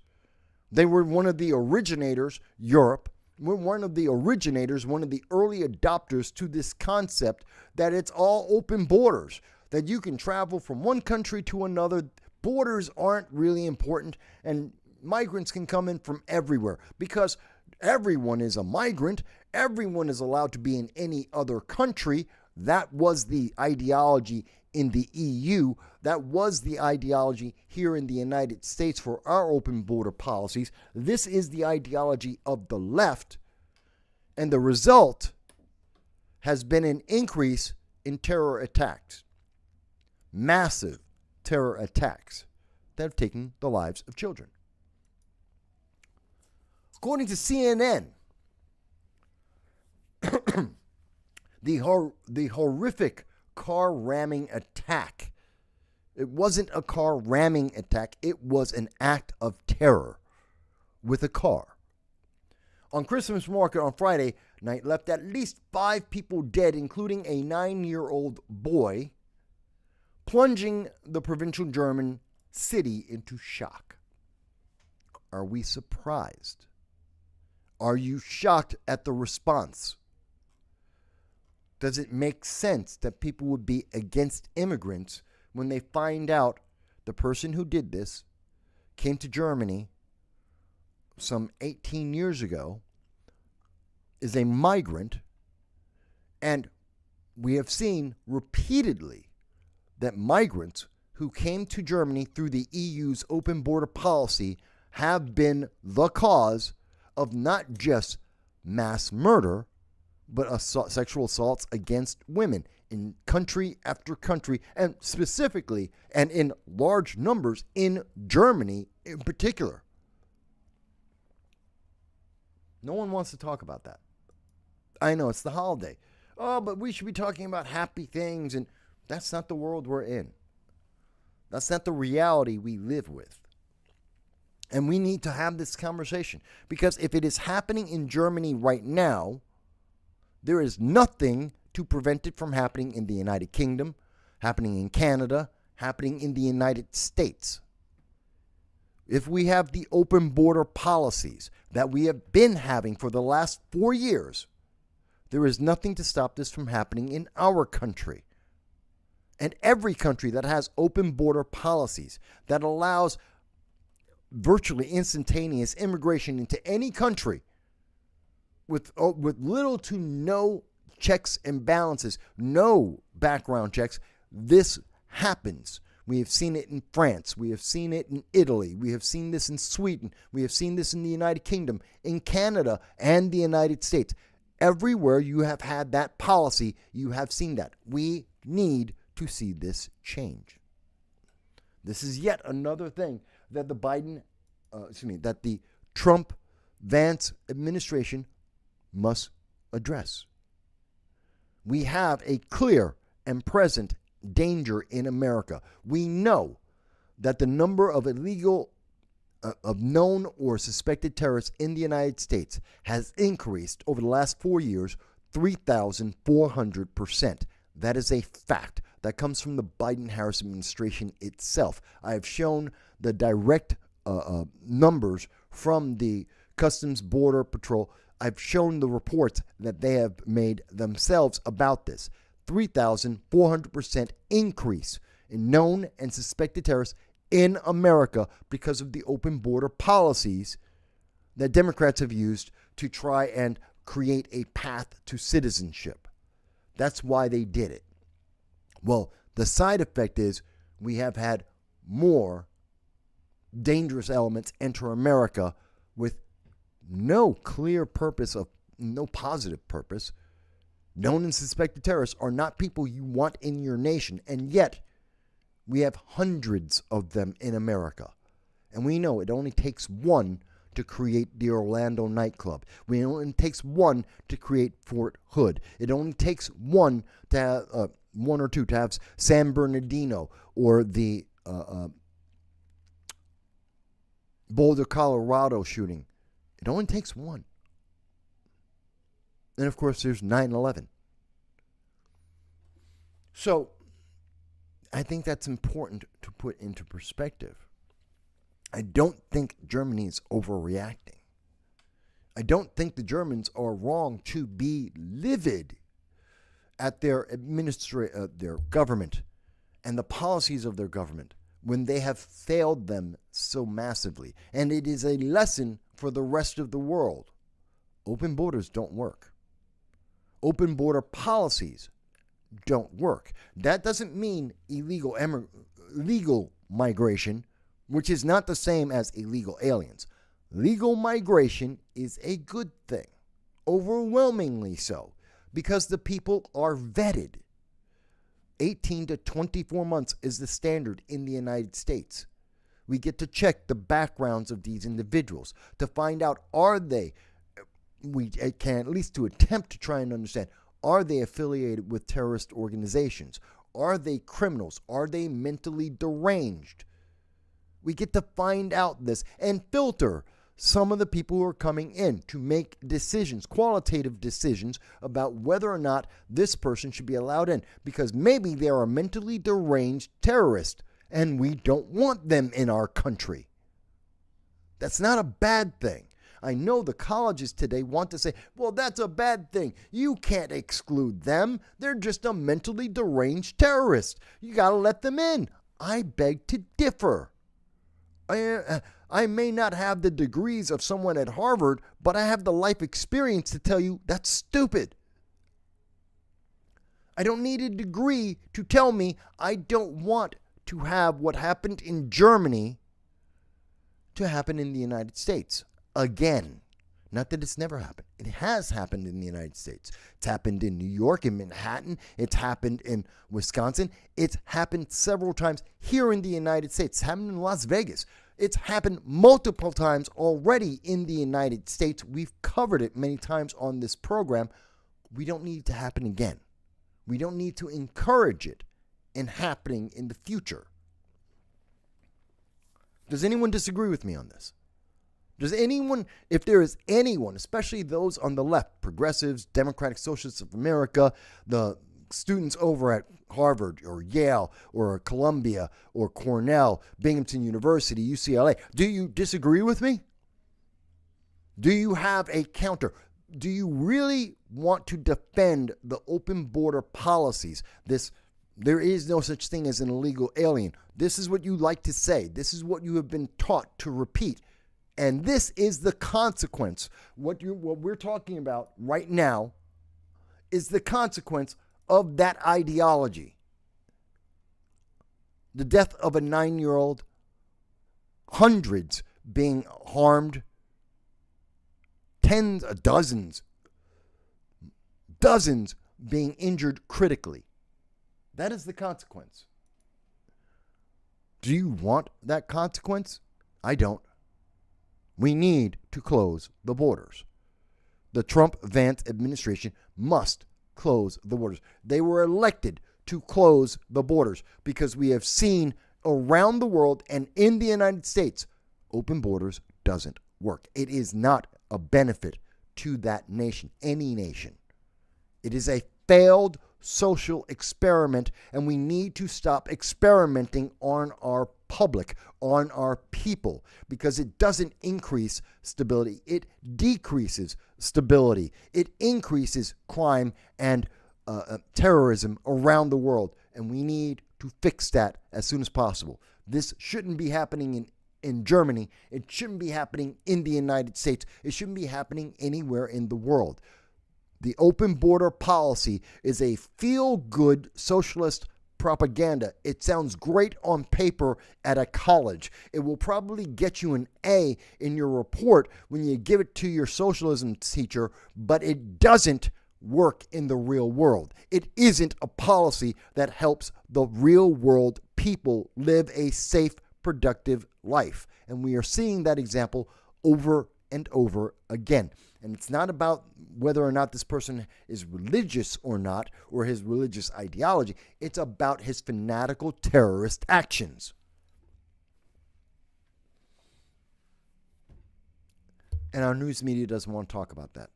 they were one of the originators, Europe, were one of the originators, one of the early adopters to this concept that it's all open borders, that you can travel from one country to another. Borders aren't really important, and migrants can come in from everywhere because everyone is a migrant. Everyone is allowed to be in any other country. That was the ideology in the EU. That was the ideology here in the United States for our open border policies. This is the ideology of the left, and the result has been an increase in terror attacks. Massive terror attacks that have taken the lives of children. According to CNN, the horrific car ramming attack, it wasn't a car ramming attack, it was an act of terror with a car. On Christmas market on Friday night left at least 5 people dead, including a 9-year-old boy, plunging the provincial German city into shock. Are we surprised? Are you shocked at the response? Does it make sense that people would be against immigrants when they find out the person who did this came to Germany some 18 years ago, is a migrant, and we have seen repeatedly that migrants who came to Germany through the EU's open border policy have been the cause of not just mass murder, but sexual assaults against women in country after country, and specifically and in large numbers in Germany in particular. No one wants to talk about that. I know it's the holiday. Oh, but we should be talking about happy things, and that's not the world we're in. That's not the reality we live with. And we need to have this conversation, because if it is happening in Germany right now, there is nothing to prevent it from happening in the United Kingdom, happening in Canada, happening in the United States. If we have the open border policies that we have been having for the last 4 years, there is nothing to stop this from happening in our country. And every country that has open border policies that allows virtually instantaneous immigration into any country with little to no checks and balances, no background checks, this happens. We have seen it in France. We have seen it in Italy. We have seen this in Sweden. We have seen this in the United Kingdom, in Canada, and the United States. Everywhere you have had that policy, you have seen that. We need to see this change. This is yet another thing that that the Trump-Vance administration must address. We have a clear and present danger in America. We know that the number of known or suspected terrorists in the United States has increased over the last 4 years 3,400%. That is a fact. That comes from the Biden-Harris administration itself. I have shown the direct numbers from the Customs Border Patrol. I've shown the reports that they have made themselves about this. 3,400% increase in known and suspected terrorists in America because of the open border policies that Democrats have used to try and create a path to citizenship. That's why they did it. Well, the side effect is we have had more dangerous elements enter America with no clear purpose, no positive purpose. Known and suspected terrorists are not people you want in your nation, and yet we have hundreds of them in America. And we know it only takes one to create the Orlando nightclub. It only takes one to create Fort Hood. It only takes one to have, one or two to have San Bernardino or the Boulder, Colorado shooting It only takes one. And of course, there's 9/11. So I think that's important to put into perspective. I don't think Germany is overreacting. I don't think the Germans are wrong to be livid at their government and the policies of their government when they have failed them so massively. And it is a lesson for the rest of the world. Open borders don't work. Open border policies don't work. That doesn't mean legal migration, which is not the same as illegal aliens. Legal migration is a good thing, overwhelmingly so, because the people are vetted. 18 to 24 months is the standard in the United States. We get to check the backgrounds of these individuals to find out, we can at least to attempt to try and understand, are they affiliated with terrorist organizations? Are they criminals? Are they mentally deranged? We get to find out this and filter some of the people who are coming in to make decisions, qualitative decisions about whether or not this person should be allowed in, because maybe they are a mentally deranged terrorist and we don't want them in our country. That's not a bad thing. I know the colleges today want to say, well, that's a bad thing. You can't exclude them. They're just a mentally deranged terrorist. You got to let them in. I beg to differ. I may not have the degrees of someone at Harvard, but I have the life experience to tell you that's stupid. I don't need a degree to tell me I don't want to have what happened in Germany to happen in the United States again. Not that it's never happened. It has happened in the United States. It's happened in New York, in Manhattan. It's happened in Wisconsin. It's happened several times here in the United States. It's happened in Las Vegas. It's happened multiple times already in the United States. We've covered it many times on this program. We don't need it to happen again. We don't need to encourage it in happening in the future. Does anyone disagree with me on this? Does anyone, if there is anyone, especially those on the left, progressives, Democratic Socialists of America, the students over at Harvard or Yale or Columbia or Cornell, Binghamton University, UCLA, do you disagree with me? Do you have a counter? Do you really want to defend the open border policies? There is no such thing as an illegal alien. This is what you like to say. This is what you have been taught to repeat. And this is the consequence. What we're talking about right now is the consequence of that ideology. The death of a 9-year-old, hundreds being harmed, dozens being injured critically. That is the consequence. Do you want that consequence? I don't. We need to close the borders. The Trump-Vance administration must close the borders. They were elected to close the borders because we have seen around the world and in the United States, open borders doesn't work. It is not a benefit to that nation, any nation. It is a failed social experiment, and we need to stop experimenting on our public, on our people, because it doesn't increase stability. It decreases stability. It increases crime and terrorism around the world, and we need to fix that as soon as possible. This shouldn't be happening in Germany. It shouldn't be happening in the United States. It shouldn't be happening anywhere in the world. The open border policy is a feel-good socialist propaganda. It sounds great on paper at a college. It will probably get you an A in your report when you give it to your socialism teacher, but it doesn't work in the real world. It isn't a policy that helps the real world people live a safe, productive life. And we are seeing that example over and over again. And it's not about whether or not this person is religious or not, or his religious ideology. It's about his fanatical terrorist actions. And our news media doesn't want to talk about that.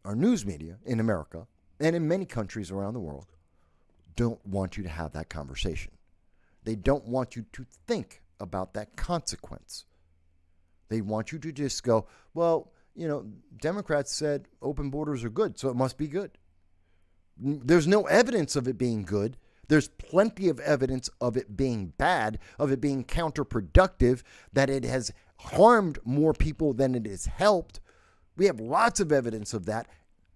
Our news media in America and in many countries around the world don't want you to have that conversation. They don't want you to think about that consequence. They want you to just go, well, Democrats said open borders are good, so it must be good. There's no evidence of it being good. There's plenty of evidence of it being bad, of it being counterproductive, that it has harmed more people than it has helped. We have lots of evidence of that,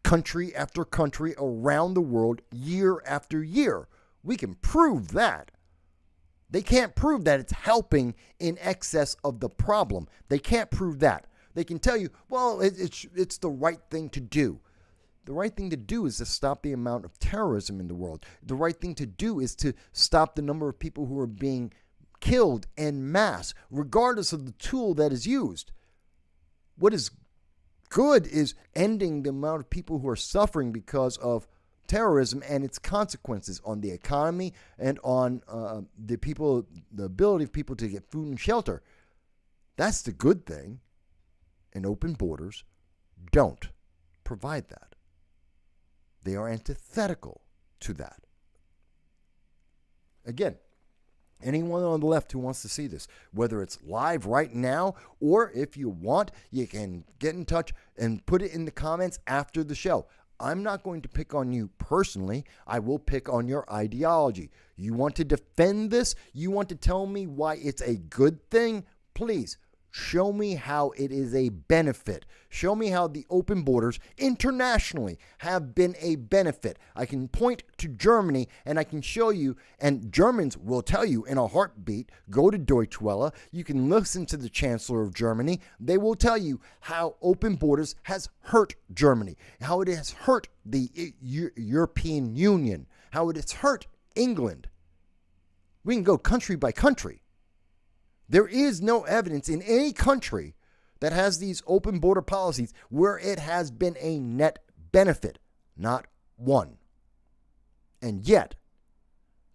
country after country around the world, year after year. We can prove that. They can't prove that it's helping in excess of the problem. They can't prove that. They can tell you, well, it's the right thing to do. The right thing to do is to stop the amount of terrorism in the world. The right thing to do is to stop the number of people who are being killed en masse, regardless of the tool that is used. What is good is ending the amount of people who are suffering because of terrorism and its consequences on the economy and on the ability of people to get food and shelter. That's the good thing. And open borders don't provide that. They are antithetical to that. Again, anyone on the left who wants to see this, whether it's live right now or if you want, you can get in touch and put it in the comments after the show. I'm not going to pick on you personally. I will pick on your ideology. You want to defend this? You want to tell me why it's a good thing? Please show me how it is a benefit. Show me how the open borders internationally have been a benefit. I can point to Germany and I can show you, and Germans will tell you in a heartbeat, go to Deutsche Welle. You can listen to the Chancellor of Germany. They will tell you how open borders has hurt Germany, how it has hurt the European Union, how it has hurt England. We can go country by country. There is no evidence in any country that has these open border policies where it has been a net benefit. Not one. And yet,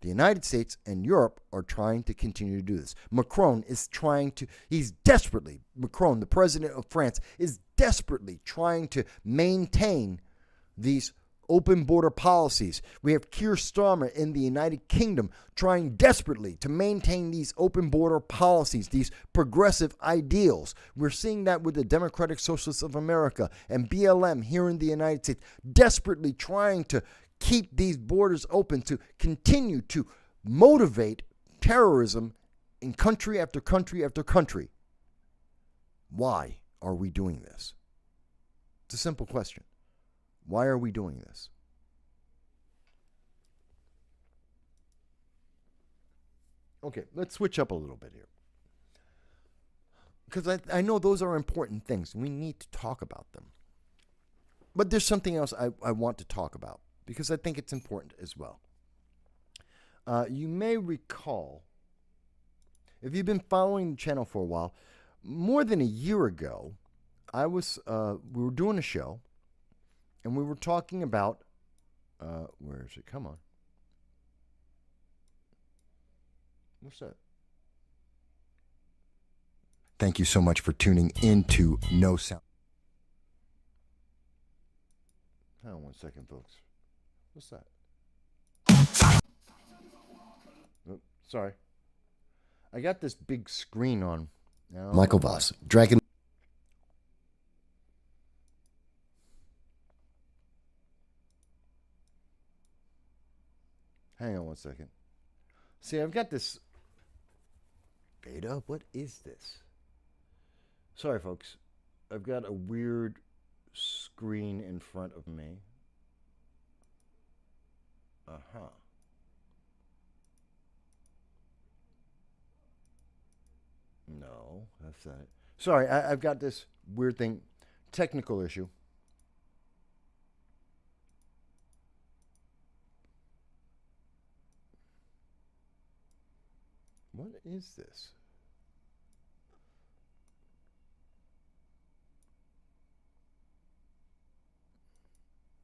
the United States and Europe are trying to continue to do this. Macron, the president of France, is desperately trying to maintain these open border policies. We have Keir Starmer in the United Kingdom trying desperately to maintain these open border policies, these progressive ideals. We're seeing that with the Democratic Socialists of America and BLM here in the United States, desperately trying to keep these borders open to continue to motivate terrorism in country after country after country. Why are we doing this? It's a simple question. Why are we doing this? Okay, let's switch up a little bit here. Because I know those are important things. We need to talk about them. But there's something else I want to talk about because I think it's important as well. You may recall, if you've been following the channel for a while, more than a year ago, we were doing a show. And we were talking about, where is it? Come on. What's that? Thank you so much for tuning into No Sound. Hang on 1 second, folks. What's that? Oh, sorry. I got this big screen on. Now, Michael Voss, Dragon. Hang on 1 second. See, I've got this beta. What is this? Sorry, folks. I've got a weird screen in front of me. Uh-huh. No, that's not it. Sorry, I've got this weird thing. Technical issue. What is this?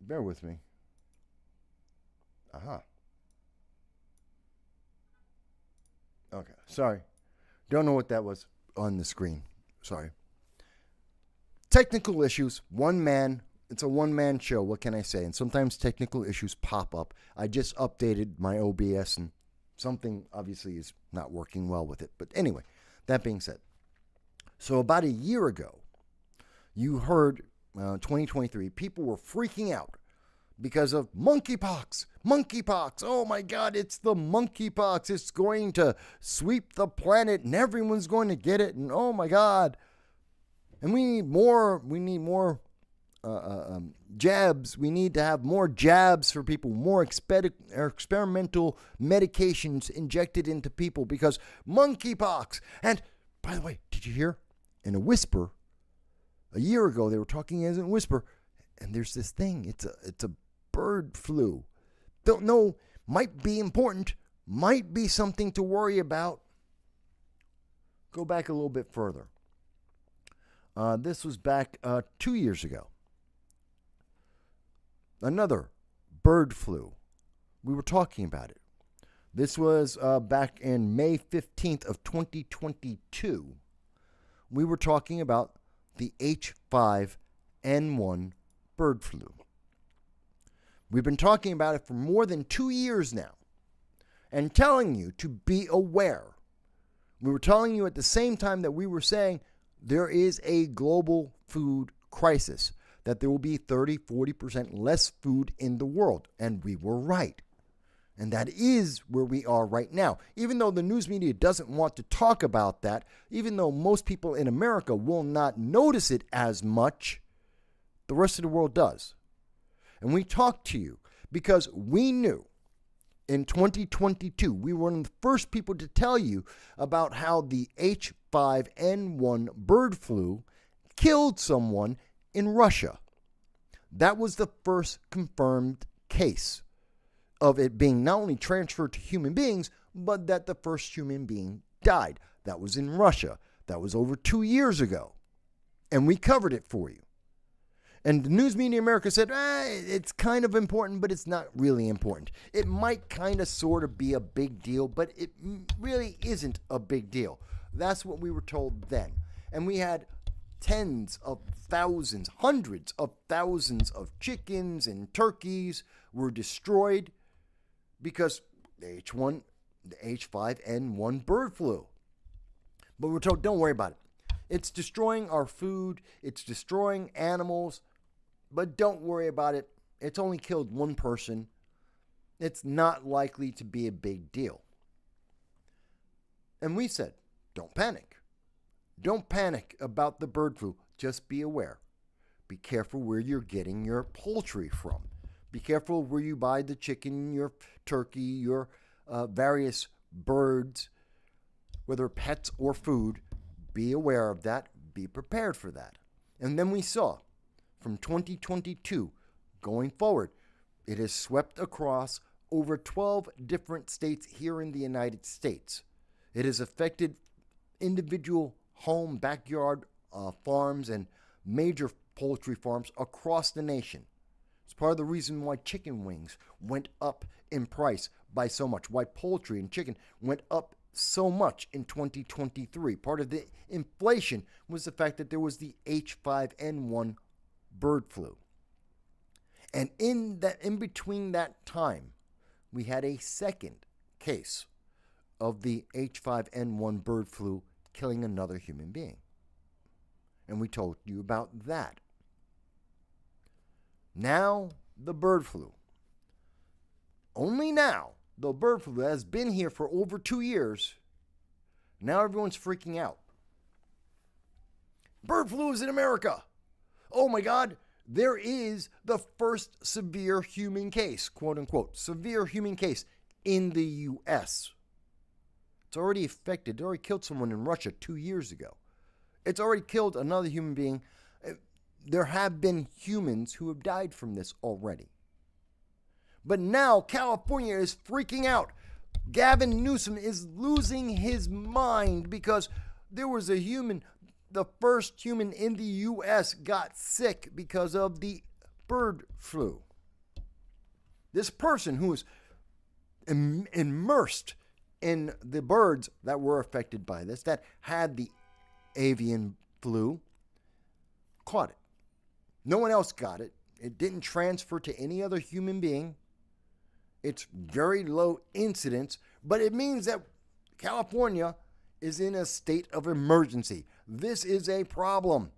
Bear with me. Aha. Okay, sorry. Don't know what that was on the screen. Sorry. Technical issues, one man. It's a one-man show. What can I say? And sometimes technical issues pop up. I just updated my OBS and something obviously is not working well with it. But anyway, that being said. So about a year ago, you heard 2023, people were freaking out because of monkeypox. Monkeypox. Oh my God, it's the monkeypox. It's going to sweep the planet and everyone's going to get it. And oh my God. And we need more jabs. We need to have more jabs for people, more experimental medications injected into people because monkeypox. And by the way, did you hear? In a whisper, a year ago they were talking as in a whisper, and there's this thing. It's a bird flu. Don't know. Might be important. Might be something to worry about. Go back a little bit further. This was back 2 years ago. Another bird flu. We were talking about it. This was back in May 15th of 2022. We were talking about the H5N1 bird flu. We've been talking about it for more than 2 years now and telling you to be aware. We were telling you at the same time that we were saying there is a global food crisis, that there will be 30-40% less food in the world. And we were right. And that is where we are right now. Even though the news media doesn't want to talk about that, even though most people in America will not notice it as much, the rest of the world does. And we talked to you because we knew in 2022, we were one of the first people to tell you about how the H5N1 bird flu killed someone in Russia. That was the first confirmed case of it being not only transferred to human beings, but that the first human being died. That was in Russia. That was over 2 years ago. And we covered it for you. And the news media in America said, it's kind of important, but it's not really important. It might kind of sort of be a big deal, but it really isn't a big deal. That's what we were told then. And we had tens of thousands, hundreds of thousands of chickens and turkeys were destroyed because the H5N1 bird flu. But we're told, don't worry about it. It's destroying our food. It's destroying animals. But don't worry about it. It's only killed one person. It's not likely to be a big deal. And we said, don't panic. Don't panic about the bird flu. Just be aware. Be careful where you're getting your poultry from. Be careful where you buy the chicken, your turkey, your various birds, whether pets or food. Be aware of that. Be prepared for that. And then we saw from 2022 going forward, it has swept across over 12 different states here in the United States. It has affected individual home, backyard farms and major poultry farms across the nation. It's part of the reason why chicken wings went up in price by so much, why poultry and chicken went up so much in 2023. Part of the inflation was the fact that there was the H5N1 bird flu. And in between that time, we had a second case of the H5N1 bird flu killing another human being. And we told you about that. Now, the bird flu. Only now, the bird flu has been here for over 2 years. Now everyone's freaking out. Bird flu is in America. Oh my God, there is the first severe human case, quote unquote, severe human case in the U.S. It's already affected, it already killed someone in Russia 2 years ago. It's already killed another human being. There have been humans who have died from this already. But now California is freaking out. Gavin Newsom is losing his mind because there was a human, the first human in the U.S. got sick because of the bird flu. This person who was immersed in the birds that were affected by this, that had the avian flu, caught it. No one else got it. It didn't transfer to any other human being. It's very low incidence, but it means that California is in a state of emergency. This is a problem.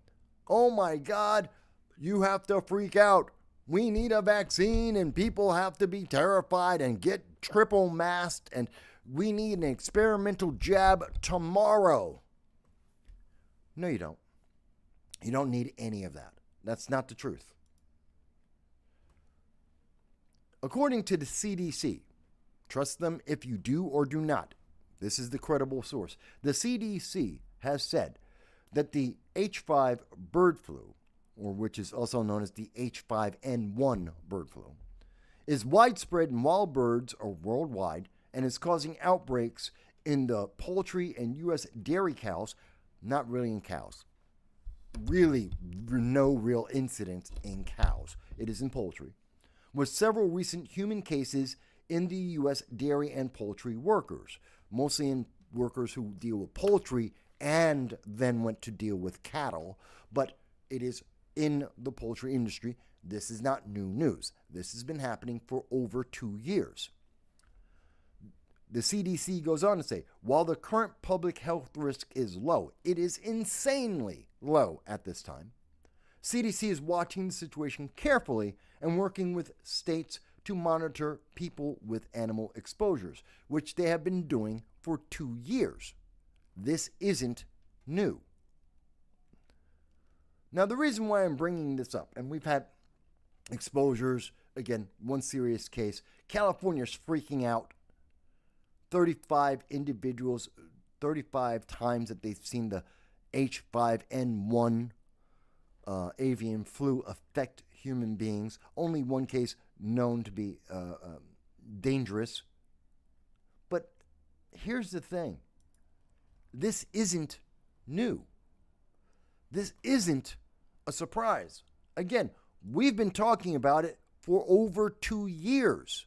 Oh my God, you have to freak out. We need a vaccine and people have to be terrified and get triple masked and we need an experimental jab tomorrow. No, you don't. You don't need any of that. That's not the truth. According to the CDC, trust them if you do or do not. This is the credible source. The CDC has said that the H5 bird flu, or which is also known as the H5N1 bird flu, is widespread in wild birds or worldwide and is causing outbreaks in the poultry and U.S. dairy cows, not really in cows. Really, no real incidence in cows. It is in poultry, with several recent human cases in the U.S. dairy and poultry workers, mostly in workers who deal with poultry and then went to deal with cattle, but it is in the poultry industry. This is not new news. This has been happening for over 2 years. The CDC goes on to say, while the current public health risk is low, it is insanely low at this time. CDC is watching the situation carefully and working with states to monitor people with animal exposures, which they have been doing for 2 years. This isn't new. Now, the reason why I'm bringing this up, and we've had exposures, again, one serious case, California's freaking out. 35 individuals, 35 times that they've seen the H5N1 avian flu affect human beings. Only one case known to be dangerous. But here's the thing. This isn't new. This isn't a surprise. Again, we've been talking about it for over 2 years.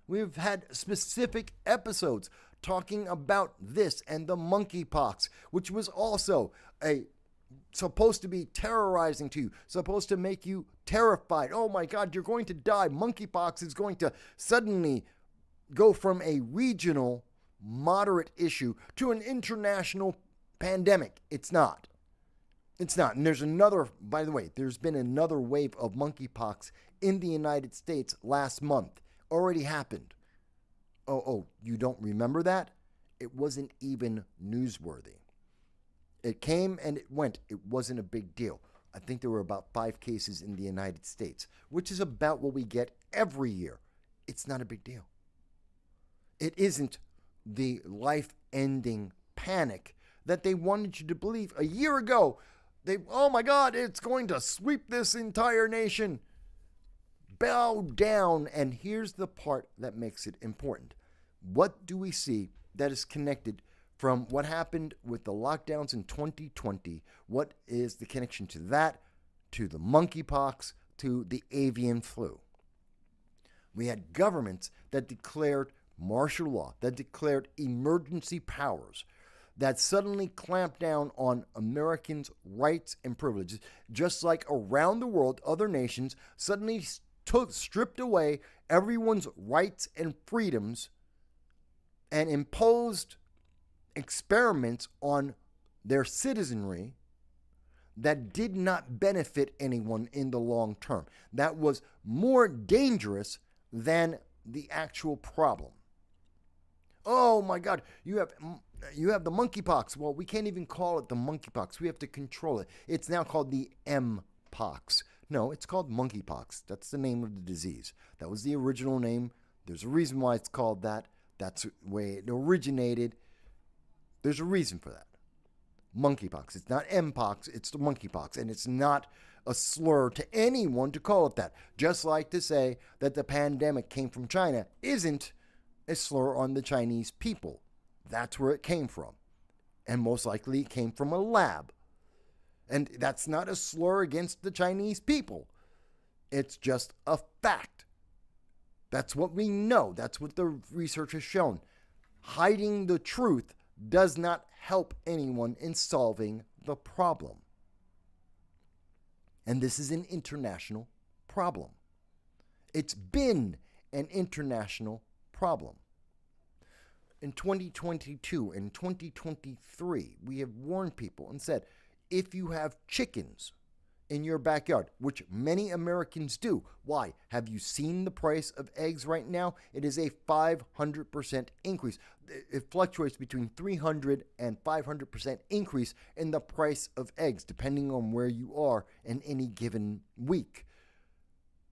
We've had specific episodes talking about this and the monkeypox, which was also supposed to be terrorizing to you, supposed to make you terrified. Oh my God, you're going to die. Monkeypox is going to suddenly go from a regional, moderate issue to an international pandemic. It's not. It's not. And there's another, by the way, there's been another wave of monkeypox in the United States last month. Already happened. Oh, you don't remember that? It wasn't even newsworthy. It came and it went. It wasn't a big deal. I think there were about 5 cases in the United States, which is about what we get every year. It's not a big deal. It isn't the life-ending panic that they wanted you to believe a year ago. Oh my God, it's going to sweep this entire nation. Bow down. And here's the part that makes it important. What do we see that is connected from what happened with the lockdowns in 2020? What is the connection to that, to the monkeypox, to the avian flu? We had governments that declared martial law, that declared emergency powers, that suddenly clamped down on Americans' rights and privileges, just like around the world, other nations suddenly stripped away everyone's rights and freedoms and imposed experiments on their citizenry that did not benefit anyone in the long term. That was more dangerous than the actual problem. Oh my God, you have the monkeypox. Well, we can't even call it the monkeypox. We have to control it. It's now called the M-pox. No, it's called monkeypox. That's the name of the disease. That was the original name. There's a reason why it's called that. That's the way it originated. There's a reason for that. Monkeypox. It's not M-pox, it's the monkeypox. And it's not a slur to anyone to call it that. Just like to say that the pandemic came from China isn't a slur on the Chinese people. That's where it came from. And most likely it came from a lab. And that's not a slur against the Chinese people. It's just a fact. That's what we know. That's what the research has shown. Hiding the truth does not help anyone in solving the problem. And this is an international problem. It's been an international problem. In 2022 and 2023, we have warned people and said, if you have chickens in your backyard, which many Americans do. Why? Have you seen the price of eggs right now? It is a 500% increase. It fluctuates between 300 and 500% increase in the price of eggs, depending on where you are in any given week.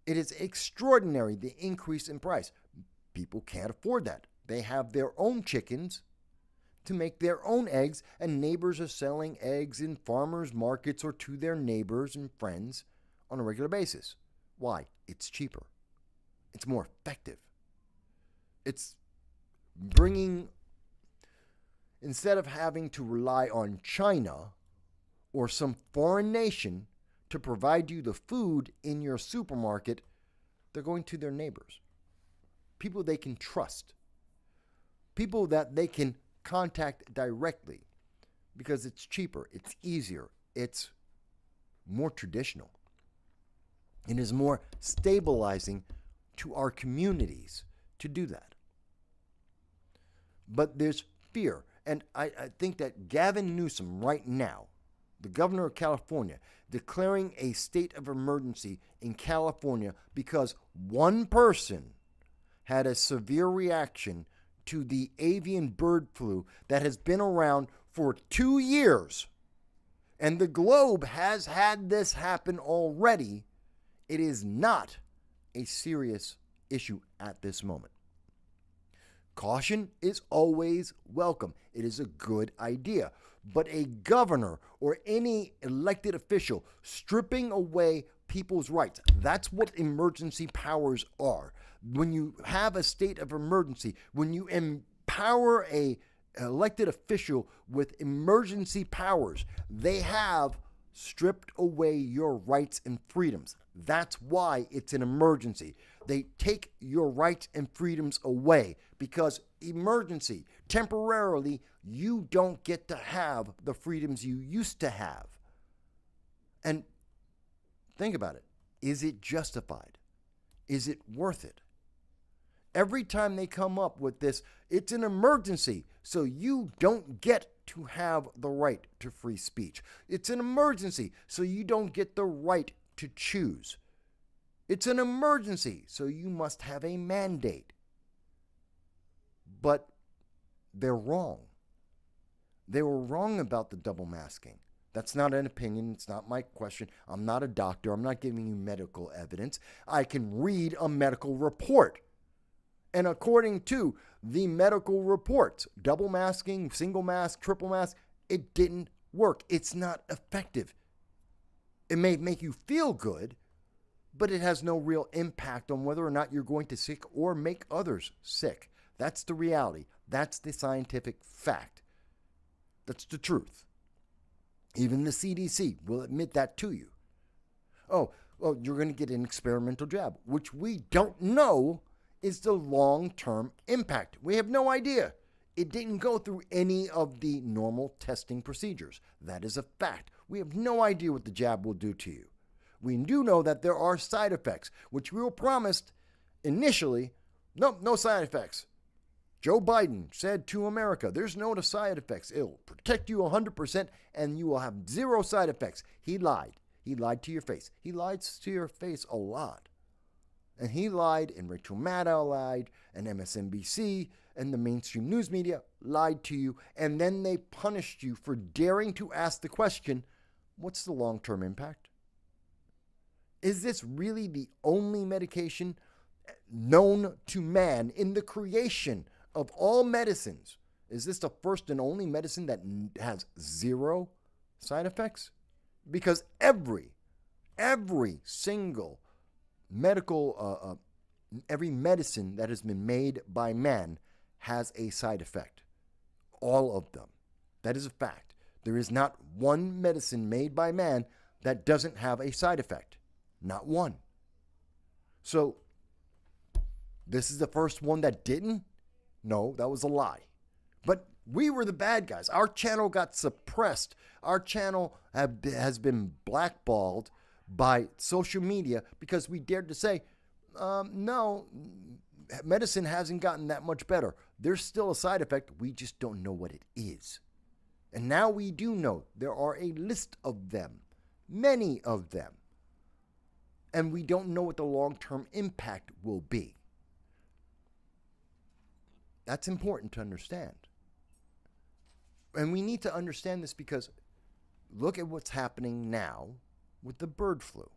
It is extraordinary, the increase in price. People can't afford that. They have their own chickens to make their own eggs, and neighbors are selling eggs in farmers markets or to their neighbors and friends on a regular basis. Why? It's cheaper. It's more effective. It's bringing, instead of having to rely on China or some foreign nation to provide you the food in your supermarket, they're going to their neighbors. People they can trust. People that they can contact directly because it's cheaper, it's easier, it's more traditional. It is more stabilizing to our communities to do that. But there's fear. And I think that Gavin Newsom right now, the governor of California, declaring a state of emergency in California because one person had a severe reaction to the avian bird flu that has been around for 2 years. And the globe has had this happen already. It is not a serious issue at this moment. Caution is always welcome. It is a good idea. But a governor or any elected official stripping away people's rights, that's what emergency powers are. When you have a state of emergency, when you empower an elected official with emergency powers, they have stripped away your rights and freedoms. That's why it's an emergency. They take your rights and freedoms away because emergency, temporarily, you don't get to have the freedoms you used to have. And think about it. Is it justified? Is it worth it? Every time they come up with this, it's an emergency, so you don't get to have the right to free speech. It's an emergency, so you don't get the right to choose. It's an emergency, so you must have a mandate. But they're wrong. They were wrong about the double masking. That's not an opinion. It's not my question. I'm not a doctor. I'm not giving you medical evidence. I can read a medical report. And according to the medical reports, double masking, single mask, triple mask, it didn't work. It's not effective. It may make you feel good, but it has no real impact on whether or not you're going to sick or make others sick. That's the reality. That's the scientific fact. That's the truth. Even the CDC will admit that to you. Oh, well, you're going to get an experimental jab, which we don't know is the long-term impact. We have no idea. It didn't go through any of the normal testing procedures. That is a fact. We have no idea what the jab will do to you. We do know that there are side effects, which we were promised initially. No side effects. Joe Biden said to America, there's no side effects. It'll protect you 100% and you will have zero side effects. He lied. He lied to your face. He lied to your face a lot. And he lied, and Rachel Maddow lied, and MSNBC and the mainstream news media lied to you, and then they punished you for daring to ask the question, what's the long-term impact? Is this really the only medication known to man in the creation of all medicines? Is this the first and only medicine that has zero side effects? Because every single every medicine that has been made by man has a side effect. All of them. That is a fact. There is not one medicine made by man that doesn't have a side effect. Not one. So, this is the first one that didn't? No, that was a lie. But we were the bad guys. Our channel got suppressed. Our channel has been blackballed by social media because we dared to say, no, medicine hasn't gotten that much better. There's still a side effect. We just don't know what it is. And now we do know. There are a list of them, many of them. And we don't know what the long-term impact will be. That's important to understand. And we need to understand this because look at what's happening now with the bird flu,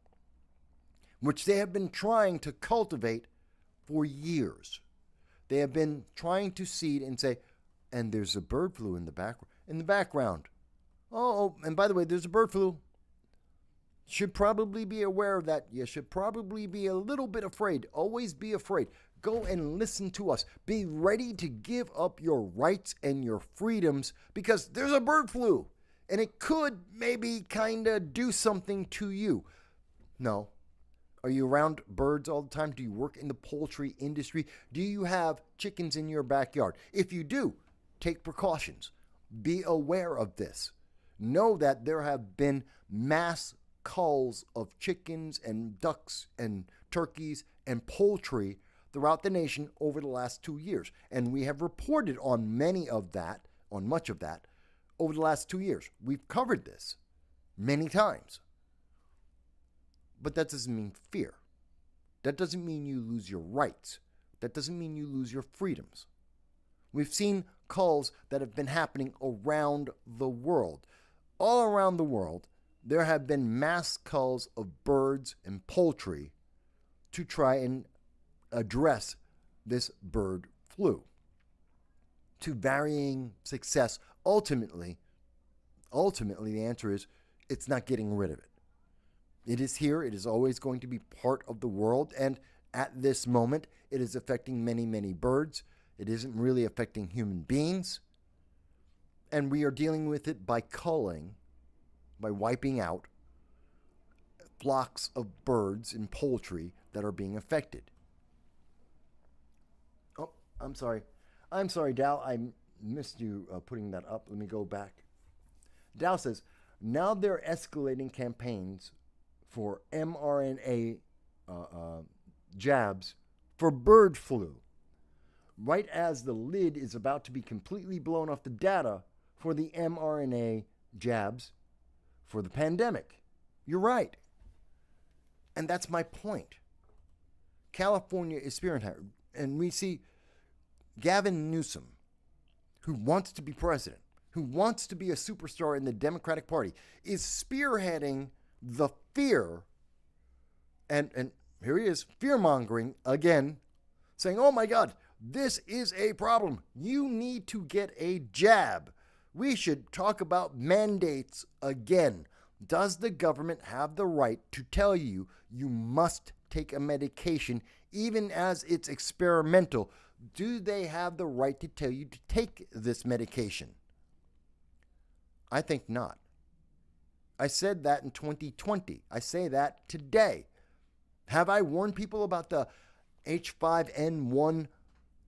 which they have been trying to cultivate for years. They have been trying to seed and say, and there's a bird flu in the background. Oh, and by the way, there's a bird flu. Should probably be aware of that. You should probably be a little bit afraid. Always be afraid. Go and listen to us. Be ready to give up your rights and your freedoms because there's a bird flu and it could maybe kind of do something to you. No. Are you around birds all the time? Do you work in the poultry industry? Do you have chickens in your backyard? If you do, take precautions. Be aware of this. Know that there have been mass culls of chickens and ducks and turkeys and poultry throughout the nation over the last 2 years. And we have reported on much of that, over the last 2 years. We've covered this many times. But that doesn't mean fear. That doesn't mean you lose your rights. That doesn't mean you lose your freedoms. We've seen culls that have been happening around the world. All around the world, there have been mass culls of birds and poultry to try and address this bird flu. To varying success, ultimately, the answer is it's not getting rid of it. It is here. It is always going to be part of the world. And at this moment, it is affecting many, many birds. It isn't really affecting human beings. And we are dealing with it by culling, by wiping out flocks of birds and poultry that are being affected. Oh, I'm sorry. I'm sorry, Dal. I missed you putting that up. Let me go back. Dal says, now they're escalating campaigns for mRNA jabs for bird flu, right as the lid is about to be completely blown off the data for the mRNA jabs for the pandemic. You're right. And that's my point. California is spearheading, and we see Gavin Newsom, who wants to be president, who wants to be a superstar in the Democratic Party, is spearheading the fear, and here he is, fear-mongering again, saying, oh my God, this is a problem. You need to get a jab. We should talk about mandates again. Does the government have the right to tell you you must take a medication even as it's experimental? Do they have the right to tell you to take this medication? I think not. I said that in 2020. I say that today. Have I warned people about the H5N1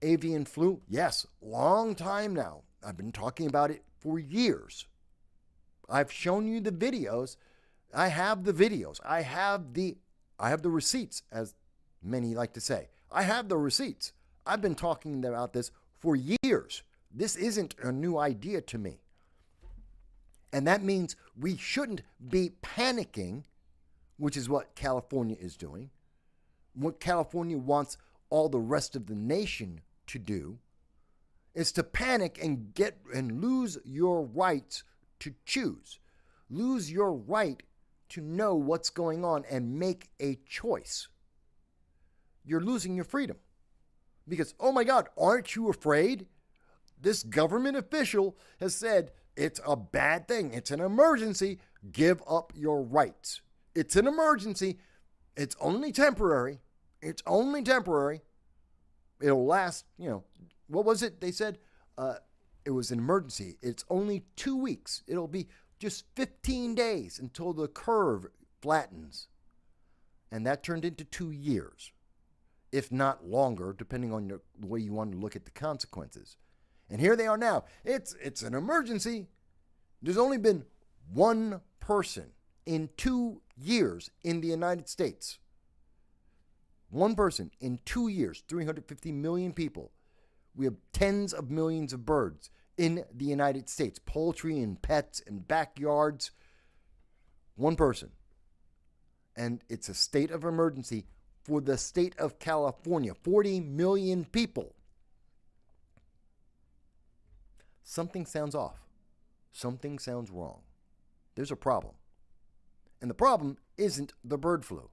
avian flu? Yes, long time now. I've been talking about it for years. I've shown you the videos. I have the videos. I have the receipts, as many like to say. I have the receipts. I've been talking about this for years. This isn't a new idea to me. And that means we shouldn't be panicking, which is what California is doing. What California wants all the rest of the nation to do is to panic and lose your rights to choose. Lose your right to know what's going on and make a choice. You're losing your freedom. Because, oh my God, aren't you afraid? This government official has said it's a bad thing. It's an emergency. Give up your rights. It's an emergency. It's only temporary. It's only temporary. It'll last, what was it they said? It was an emergency. It's only 2 weeks. It'll be just 15 days until the curve flattens. And that turned into 2 years, if not longer, depending on the way you want to look at the consequences. And here they are now. It's an emergency. There's only been one person in 2 years in the United States. One person in 2 years, 350 million people. We have tens of millions of birds in the United States, poultry and pets and backyards. One person. And it's a state of emergency for the state of California, 40 million people. Something sounds off. Something sounds wrong. There's a problem. And the problem isn't the bird flu.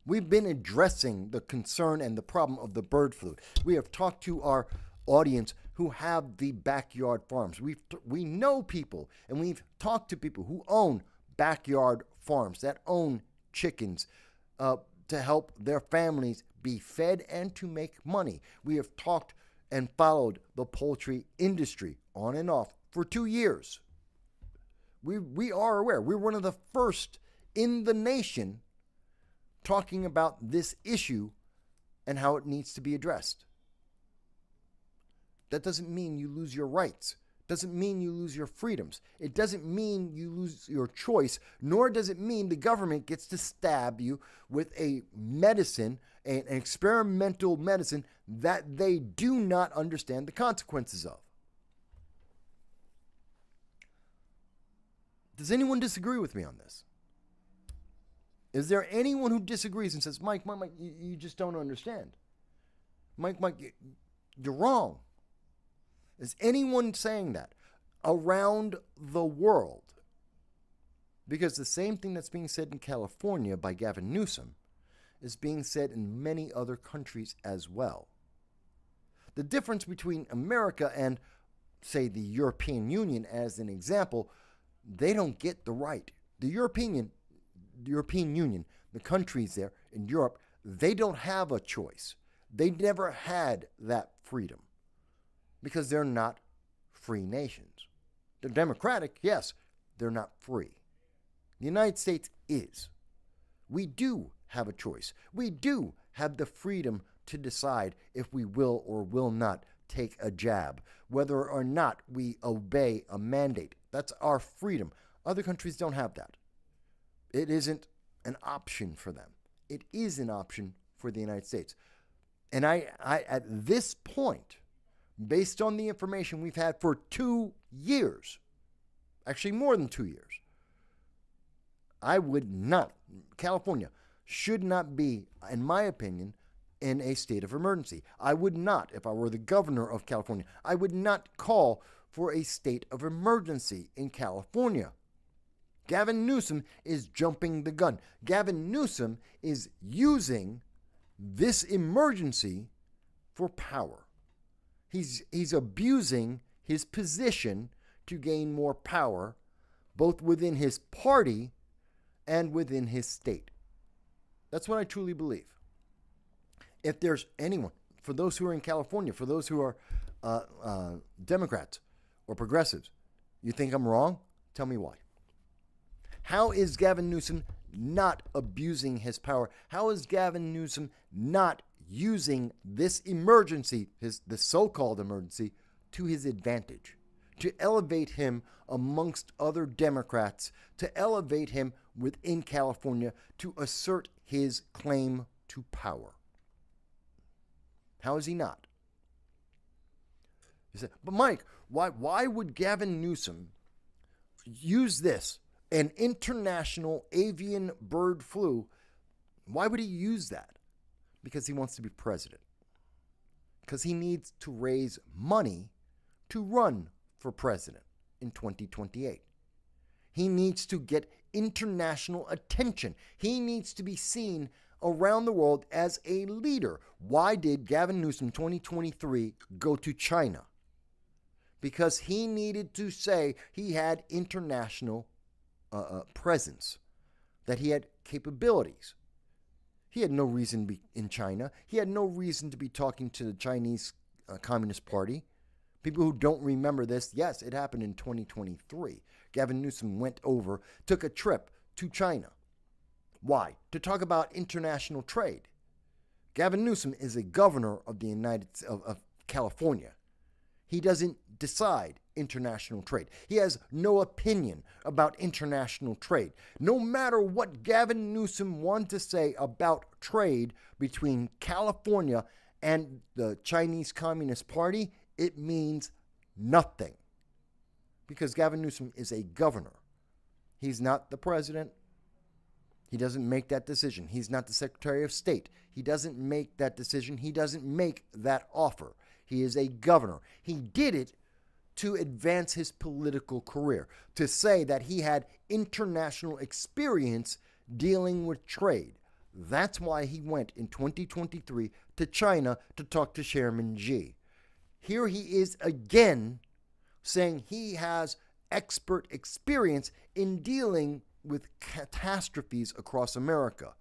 We've been addressing the concern and the problem of the bird flu. We have talked to our audience who have the backyard farms. We know people, and we've talked to people who own backyard farms, that own chickens, to help their families be fed and to make money. We have talked and followed the poultry industry on and off for 2 years. We are aware. We're one of the first in the nation talking about this issue and how it needs to be addressed. That doesn't mean you lose your rights. Doesn't mean you lose your freedoms. It doesn't mean you lose your choice, nor does it mean the government gets to stab you with a medicine, an experimental medicine that they do not understand the consequences of. Does anyone disagree with me on this? Is there anyone who disagrees and says, Mike, you just don't understand? Mike, you're wrong. Is anyone saying that around the world? Because the same thing that's being said in California by Gavin Newsom is being said in many other countries as well. The difference between America and, say, the European Union, as an example, they don't get the right. The European Union, the countries there in Europe, they don't have a choice. They never had that freedom because they're not free nations. They're democratic, yes, they're not free. The United States is. We do have a choice. We do have the freedom to decide if we will or will not take a jab, whether or not we obey a mandate. That's our freedom. Other countries don't have that. It isn't an option for them. It is an option for the United States. And I at this point, based on the information we've had for 2 years, actually more than 2 years, California should not be, in my opinion, in a state of emergency. I would not, if I were the governor of California, I would not call for a state of emergency in California. Gavin Newsom is jumping the gun. Gavin Newsom is using this emergency for power. He's abusing his position to gain more power, both within his party and within his state. That's what I truly believe. If there's anyone, for those who are in California, for those who are Democrats or progressives, you think I'm wrong? Tell me why. How is Gavin Newsom not abusing his power? How is Gavin Newsom not using this emergency, the so-called emergency, to his advantage, to elevate him amongst other Democrats, to elevate him within California, to assert his claim to power? How is he not? You say, but Mike, why would Gavin Newsom use this, an international avian bird flu? Why would he use that? Because he wants to be president. Because he needs to raise money to run for president in 2028. He needs to get international attention. He needs to be seen around the world as a leader. Why did Gavin Newsom 2023 go to China? Because he needed to say he had international presence, that he had capabilities. He had no reason to be in China. He had no reason to be talking to the Chinese Communist Party. People who don't remember this, yes, it happened in 2023. Gavin Newsom went over, took a trip to China. Why? To talk about international trade. Gavin Newsom is a governor of the of California. He doesn't decide international trade. He has no opinion about international trade. No matter what Gavin Newsom wants to say about trade between California and the Chinese Communist Party, it means nothing. Because Gavin Newsom is a governor. He's not the president. He doesn't make that decision. He's not the Secretary of State. He doesn't make that decision. He doesn't make that offer. He is a governor. He did it to advance his political career, to say that he had international experience dealing with trade. That's why he went in 2023 to China to talk to Chairman Xi. Here he is again saying he has expert experience in dealing with catastrophes across America.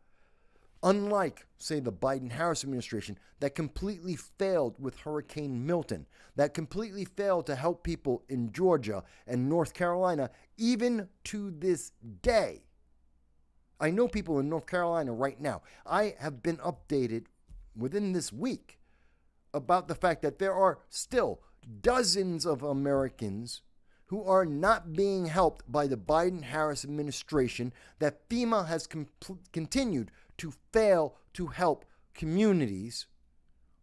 Unlike, say, the Biden-Harris administration that completely failed with Hurricane Milton, that completely failed to help people in Georgia and North Carolina, even to this day. I know people in North Carolina right now. I have been updated within this week about the fact that there are still dozens of Americans who are not being helped by the Biden-Harris administration, that FEMA has continued to fail to help communities,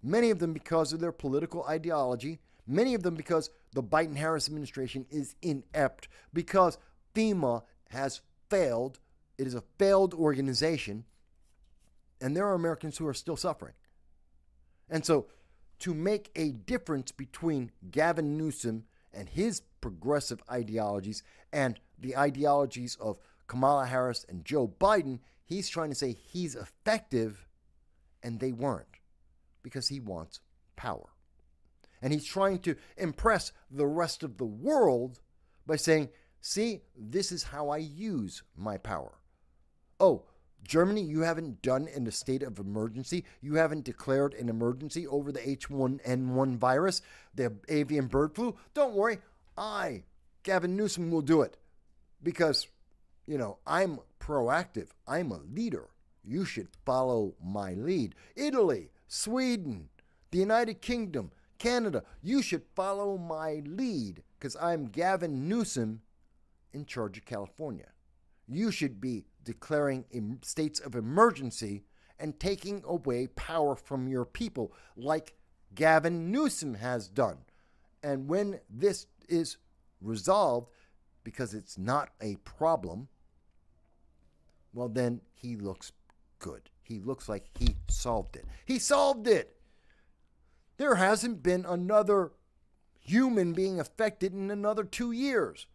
many of them because of their political ideology, many of them because the Biden-Harris administration is inept, because FEMA has failed. It is a failed organization, and there are Americans who are still suffering. And so to make a difference between Gavin Newsom and his progressive ideologies and the ideologies of Kamala Harris and Joe Biden, he's trying to say he's effective, and they weren't, because he wants power. And he's trying to impress the rest of the world by saying, see, this is how I use my power. Oh, Germany, you haven't done in a state of emergency. You haven't declared an emergency over the H1N1 virus, the avian bird flu. Don't worry. I, Gavin Newsom, will do it because, I'm proactive. I'm a leader. You should follow my lead. Italy, Sweden, the United Kingdom, Canada, you should follow my lead because I'm Gavin Newsom in charge of California. You should be declaring states of emergency and taking away power from your people like Gavin Newsom has done. And when this is resolved, because it's not a problem, well, then he looks good. He looks like he solved it. He solved it. There hasn't been another human being affected in another 2 years.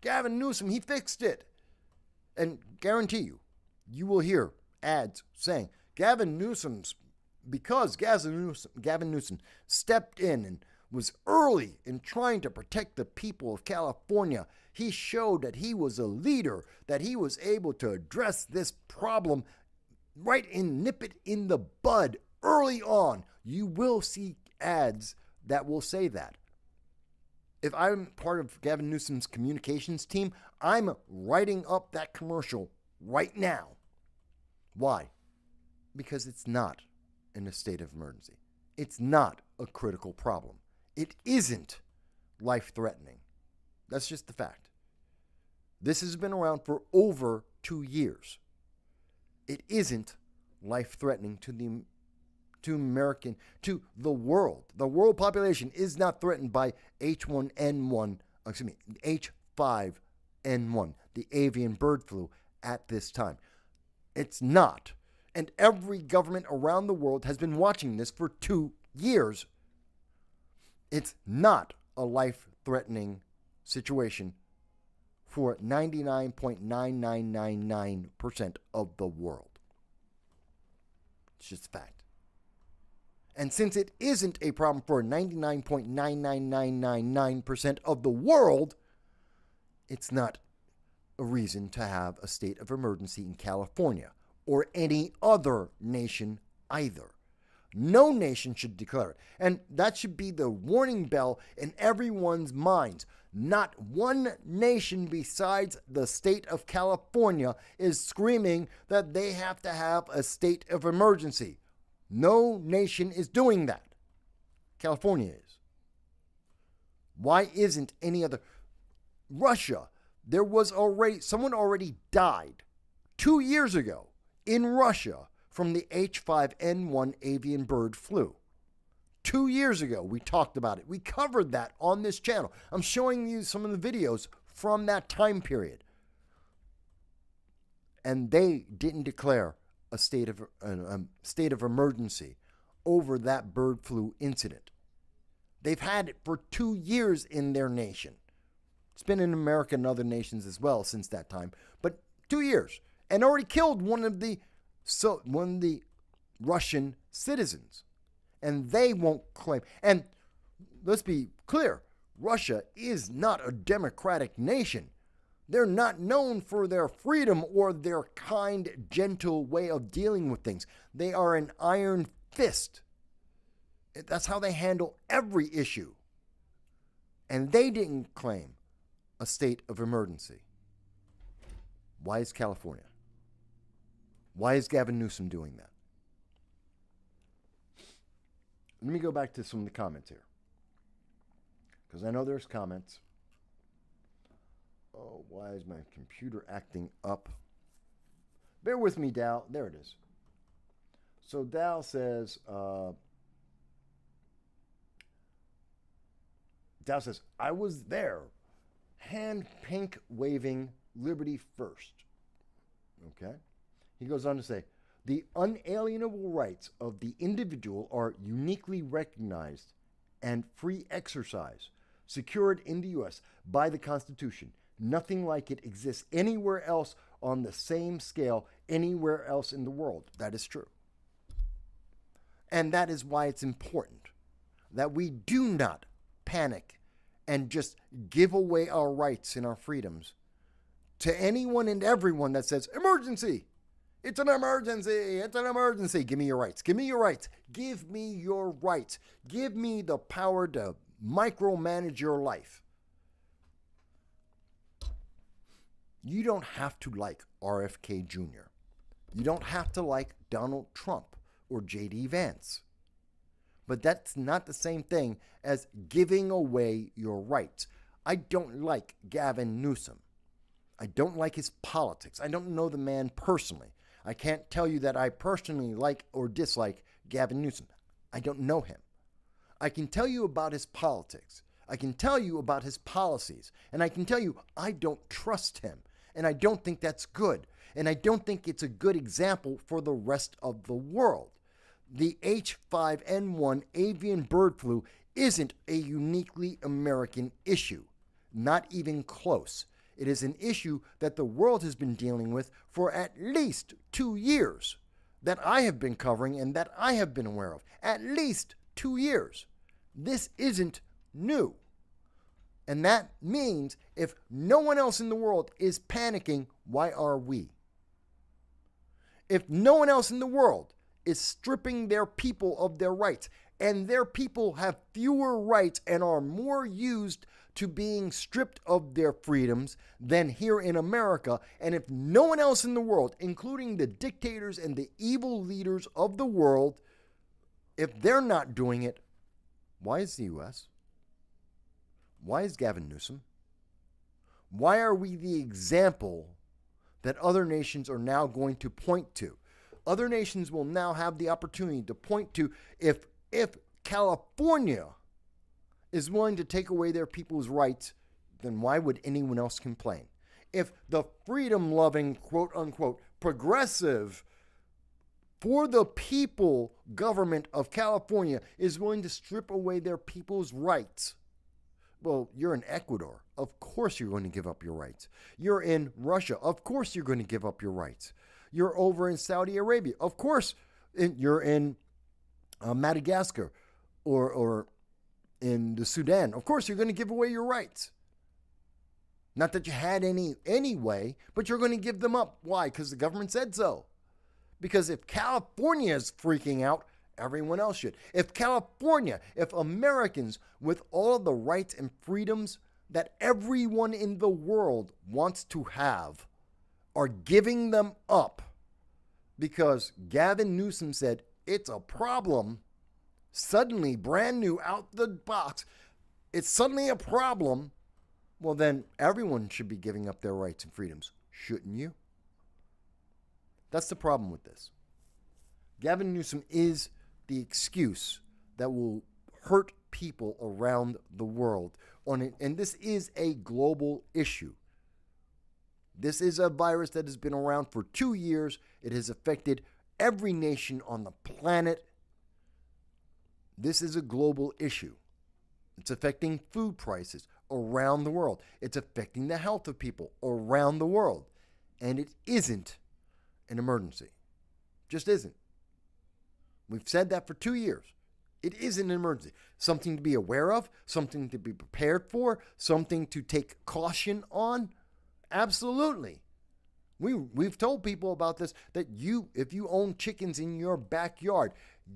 Gavin Newsom, he fixed it. And guarantee you, you will hear ads saying, Gavin Newsom stepped in and was early in trying to protect the people of California. He showed that he was a leader, that he was able to address this problem nip it in the bud early on. You will see ads that will say that. If I'm part of Gavin Newsom's communications team, I'm writing up that commercial right now. Why? Because it's not in a state of emergency. It's not a critical problem. It isn't life-threatening. That's just the fact. This has been around for over 2 years. It isn't life-threatening to the world. The world population is not threatened by H5N1, the avian bird flu, at this time. It's not. And every government around the world has been watching this for 2 years. It's not a life-threatening situation for 99.9999% of the world. It's just a fact. And since it isn't a problem for 99.99999% of the world, it's not a reason to have a state of emergency in California or any other nation either. No nation should declare it. And that should be the warning bell in everyone's minds. Not one nation besides the state of California is screaming that they have to have a state of emergency. No nation is doing that. California is. Why isn't any other? Russia, someone already died 2 years ago in Russia from the H5N1 avian bird flu. 2 years ago, we talked about it. We covered that on this channel. I'm showing you some of the videos from that time period. And they didn't declare a state of emergency over that bird flu incident. They've had it for 2 years in their nation. It's been in America and other nations as well since that time, but 2 years, and already killed one of the Russian citizens. And they won't claim. And let's be clear, Russia is not a democratic nation. They're not known for their freedom or their kind, gentle way of dealing with things. They are an iron fist. That's how they handle every issue. And they didn't claim a state of emergency. Why is California? Why is Gavin Newsom doing that? Let me go back to some of the comments here, because I know there's comments. Oh, why is my computer acting up? Bear with me, Dal. There it is. So Dal says, I was there, hand pink waving liberty first. Okay. He goes on to say, the unalienable rights of the individual are uniquely recognized and free exercise, secured in the U.S. by the Constitution. Nothing like it exists anywhere else on the same scale, anywhere else in the world. That is true. And that is why it's important that we do not panic and just give away our rights and our freedoms to anyone and everyone that says, emergency! It's an emergency. It's an emergency. Give me your rights. Give me your rights. Give me your rights. Give me the power to micromanage your life. You don't have to like RFK Jr. You don't have to like Donald Trump or J.D. Vance. But that's not the same thing as giving away your rights. I don't like Gavin Newsom. I don't like his politics. I don't know the man personally. I can't tell you that I personally like or dislike Gavin Newsom. I don't know him. I can tell you about his politics. I can tell you about his policies. And I can tell you I don't trust him. And I don't think that's good. And I don't think it's a good example for the rest of the world. The H5N1 avian bird flu isn't a uniquely American issue. Not even close. It is an issue that the world has been dealing with for at least 2 years, that I have been covering and that I have been aware of. At least 2 years. This isn't new. And that means if no one else in the world is panicking, why are we? If no one else in the world is stripping their people of their rights, and their people have fewer rights and are more used to being stripped of their freedoms than here in America, and if no one else in the world, including the dictators and the evil leaders of the world, if they're not doing it, why is the U.S.? Why is Gavin Newsom? Why are we the example that other nations are now going to point to? Other nations will now have the opportunity to point to if California is willing to take away their people's rights, then why would anyone else complain? If the freedom-loving, quote-unquote, progressive, for the people government of California is willing to strip away their people's rights, well, you're in Ecuador. Of course you're going to give up your rights. You're in Russia. Of course you're going to give up your rights. You're over in Saudi Arabia. Of course you're in Madagascar or in the Sudan. Of course you're going to give away your rights. Not that you had any anyway, but you're going to give them up. Why? Because the government said so. Because if California is freaking out, everyone else should. If California, if Americans with all of the rights and freedoms that everyone in the world wants to have are giving them up because Gavin Newsom said it's a problem, suddenly brand new out the box, it's suddenly a problem, well, then everyone should be giving up their rights and freedoms, shouldn't you? That's the problem with this. Gavin Newsom is the excuse that will hurt people around the world on it, and this is a global issue. This is a virus that has been around for 2 years. It has affected every nation on the planet. This is a global issue. It's affecting food prices around the world. It's affecting the health of people around the world. And it isn't an emergency. Just isn't. We've said that for 2 years. It isn't an emergency. Something to be aware of, something to be prepared for, something to take caution on. Absolutely. We've told people about this, that if you own chickens in your backyard,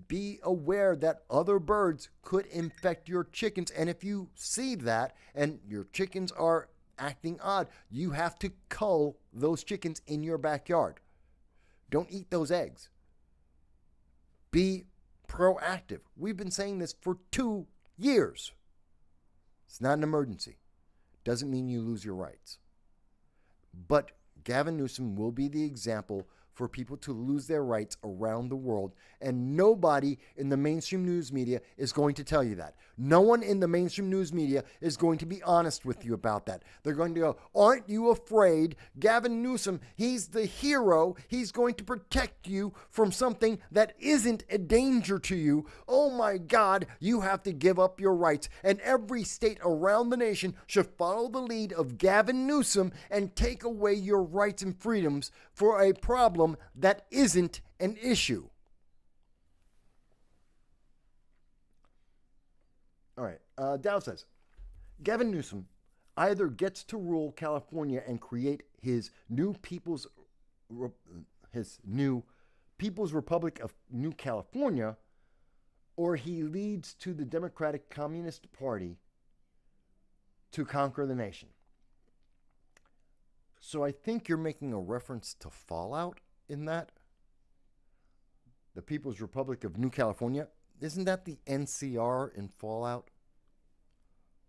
be aware that other birds could infect your chickens. And if you see that and your chickens are acting odd, you have to cull those chickens in your backyard. Don't eat those eggs. Be proactive. We've been saying this for 2 years. It's not an emergency. Doesn't mean you lose your rights. But Gavin Newsom will be the example for people to lose their rights around the world, and nobody in the mainstream news media is going to tell you that. No one in the mainstream news media is going to be honest with you about that. They're going to go, aren't you afraid? Gavin Newsom, he's the hero. He's going to protect you from something that isn't a danger to you. Oh my God, you have to give up your rights. And every state around the nation should follow the lead of Gavin Newsom and take away your rights and freedoms for a problem that isn't an issue. All right. Dow says, Gavin Newsom either gets to rule California and create his new People's Republic of New California, or he leads to the Democratic Communist Party to conquer the nation. So I think you're making a reference to Fallout in that. The People's Republic of New California. Isn't that the NCR in Fallout?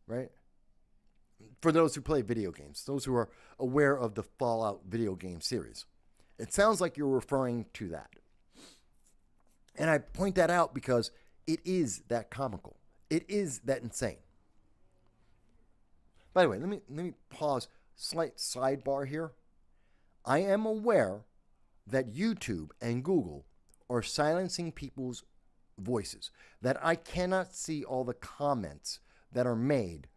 Right? For those who play video games, those who are aware of the Fallout video game series. It sounds like you're referring to that. And I point that out because it is that comical. It is that insane. By the way, let me pause. Slight sidebar here. I am aware that YouTube and Google are silencing people's voices, that I cannot see all the comments that are made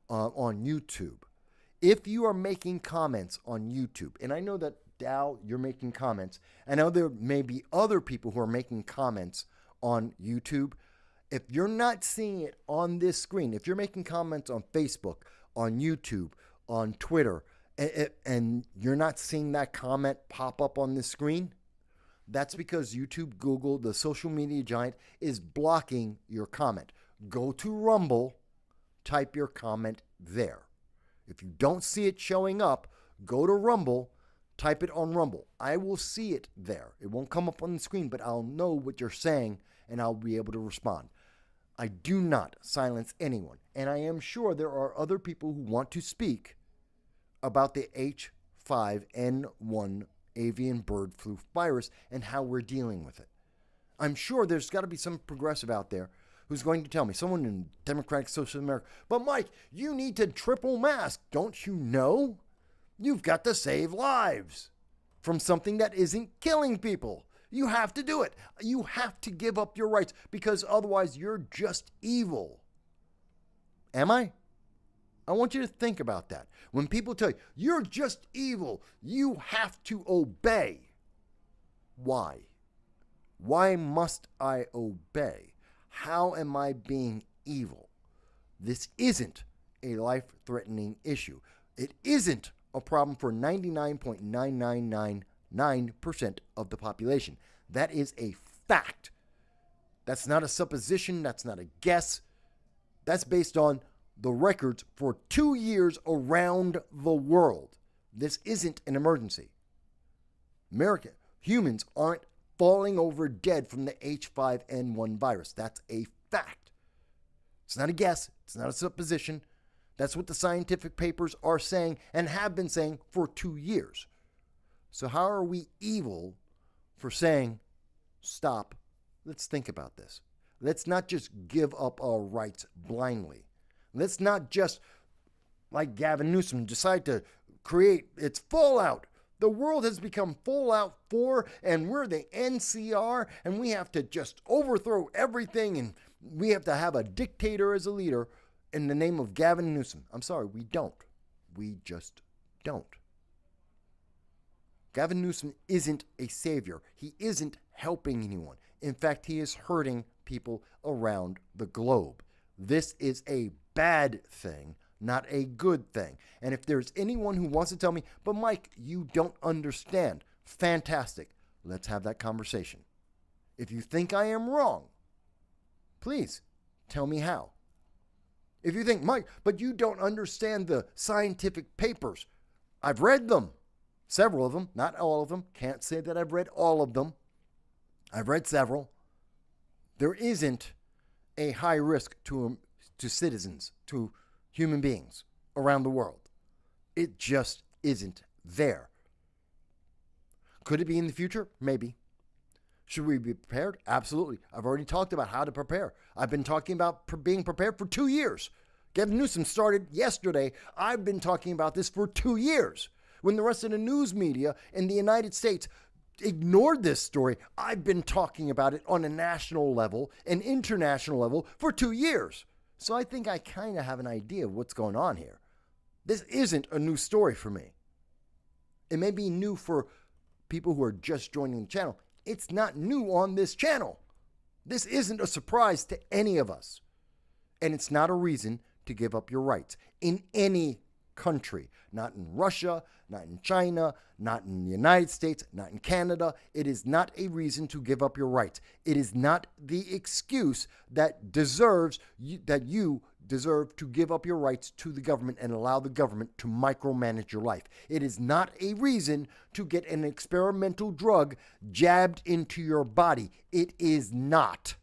on YouTube. If you are making comments on YouTube, and I know that Dow, you're making comments, I know there may be other people who are making comments on YouTube. If you're not seeing it on this screen, if you're making comments on Facebook, on YouTube, on Twitter, and you're not seeing that comment pop up on the screen, that's because YouTube, Google, the social media giant, is blocking your comment. Go to Rumble, type your comment there. If you don't see it showing up, go to Rumble, type it on Rumble. I will see it there. It won't come up on the screen, but I'll know what you're saying, and I'll be able to respond. I do not silence anyone, and I am sure there are other people who want to speak about the H5N1 avian bird flu virus and how we're dealing with it. I'm sure there's got to be some progressive out there who's going to tell me, someone in Democratic Social America, but Mike, you need to triple mask. Don't you know? You've got to save lives from something that isn't killing people. You have to do it. You have to give up your rights because otherwise you're just evil. Am I? I want you to think about that. When people tell you, you're just evil, you have to obey. Why? Why must I obey? How am I being evil? This isn't a life-threatening issue. It isn't a problem for 99.9999% of the population. That is a fact. That's not a supposition. That's not a guess. That's based on the records for 2 years around the world. This isn't an emergency. Humans aren't falling over dead from the H5N1 virus. That's a fact. It's not a guess. It's not a supposition. That's what the scientific papers are saying and have been saying for 2 years. So how are we evil for saying, stop, let's think about this. Let's not just give up our rights blindly. Let's not just, like Gavin Newsom, decide to create its fallout. The world has become Fallout 4, and we're the NCR, and we have to just overthrow everything, and we have to have a dictator as a leader in the name of Gavin Newsom. I'm sorry, we don't. We just don't. Gavin Newsom isn't a savior. He isn't helping anyone. In fact, he is hurting people around the globe. This is a bad thing, not a good thing. And if there's anyone who wants to tell me, but Mike, you don't understand, fantastic. Let's have that conversation. If you think I am wrong, please tell me how. If you think, Mike, but you don't understand the scientific papers, I've read them. Several of them, not all of them. Can't say that I've read all of them. I've read several. There isn't a high risk to citizens, to human beings around the world. It just isn't there. Could it be in the future? Maybe. Should we be prepared? Absolutely. I've already talked about how to prepare. I've been talking about being prepared for 2 years. Gavin Newsom started yesterday. I've been talking about this for 2 years. When the rest of the news media in the United States ignored this story, I've been talking about it on a national level and international level for 2 years. So I think I kind of have an idea of what's going on here. This isn't a new story for me. It may be new for people who are just joining the channel. It's not new on this channel. This isn't a surprise to any of us. And it's not a reason to give up your rights in any country. Not in Russia, not in China, not in the United States, not in Canada. It is not a reason to give up your rights. It is not the excuse that you deserve to give up your rights to the government and allow the government to micromanage your life. It is not a reason to get an experimental drug jabbed into your body. It is not.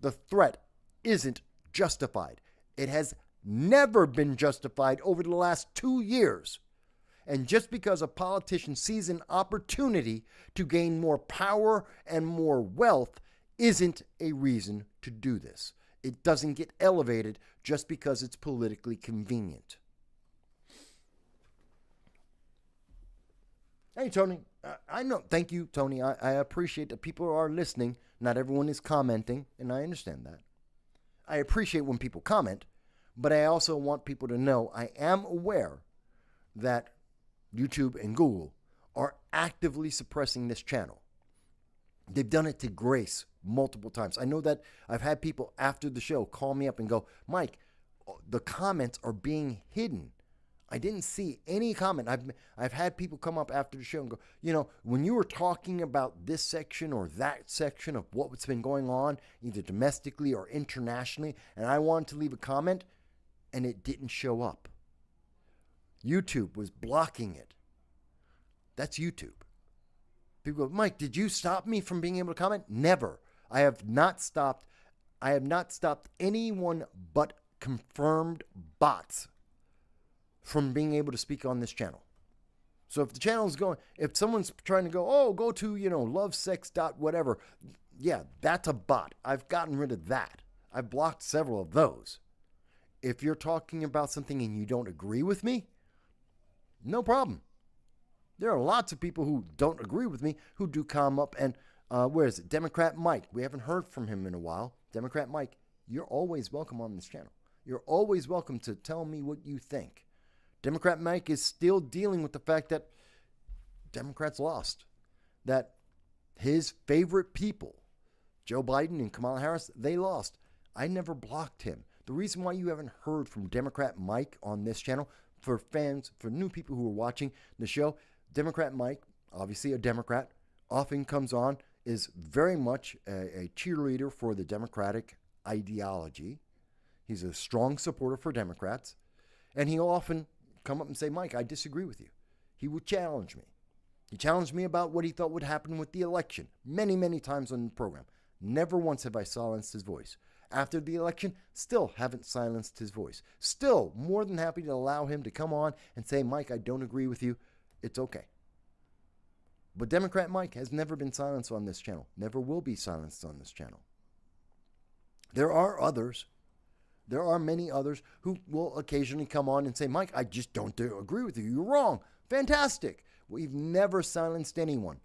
The threat isn't justified. It has never been justified over the last 2 years. And just because a politician sees an opportunity to gain more power and more wealth isn't a reason to do this. It doesn't get elevated just because it's politically convenient. Hey, Tony. I know. Thank you, Tony. I appreciate that people are listening. Not everyone is commenting, and I understand that. I appreciate when people comment. But I also want people to know I am aware that YouTube and Google are actively suppressing this channel. They've done it to Grace multiple times. I know that I've had people after the show call me up and go, Mike, the comments are being hidden. I didn't see any comment. I've had people come up after the show and go, when you were talking about this section or that section of what's been going on, either domestically or internationally, and I wanted to leave a comment, and it didn't show up. YouTube was blocking it. That's YouTube. People go, Mike, did you stop me from being able to comment? Never. I have not stopped anyone but confirmed bots from being able to speak on this channel. So if the channel is going, if someone's trying to go, go to, lovesex dot whatever, yeah, that's a bot. I've gotten rid of that. I've blocked several of those. If you're talking about something and you don't agree with me, no problem. There are lots of people who don't agree with me who do come up and, where is it? Democrat Mike. We haven't heard from him in a while. Democrat Mike, you're always welcome on this channel. You're always welcome to tell me what you think. Democrat Mike is still dealing with the fact that Democrats lost. That his favorite people, Joe Biden and Kamala Harris, they lost. I never blocked him. The reason why you haven't heard from Democrat Mike on this channel, for fans, for new people who are watching the show, Democrat Mike, obviously a Democrat, often comes on, is very much a cheerleader for the Democratic ideology. He's a strong supporter for Democrats. And he'll often come up and say, Mike, I disagree with you. He would challenge me. He challenged me about what he thought would happen with the election many, many times on the program. Never once have I silenced his voice. after the election, still haven't silenced his voice. Still more than happy to allow him to come on and say, Mike, I don't agree with you. It's okay. But Democrat Mike has never been silenced on this channel, never will be silenced on this channel. There are others. There are many others who will occasionally come on and say, Mike, I just don't agree with you. You're wrong. Fantastic. We've never silenced anyone,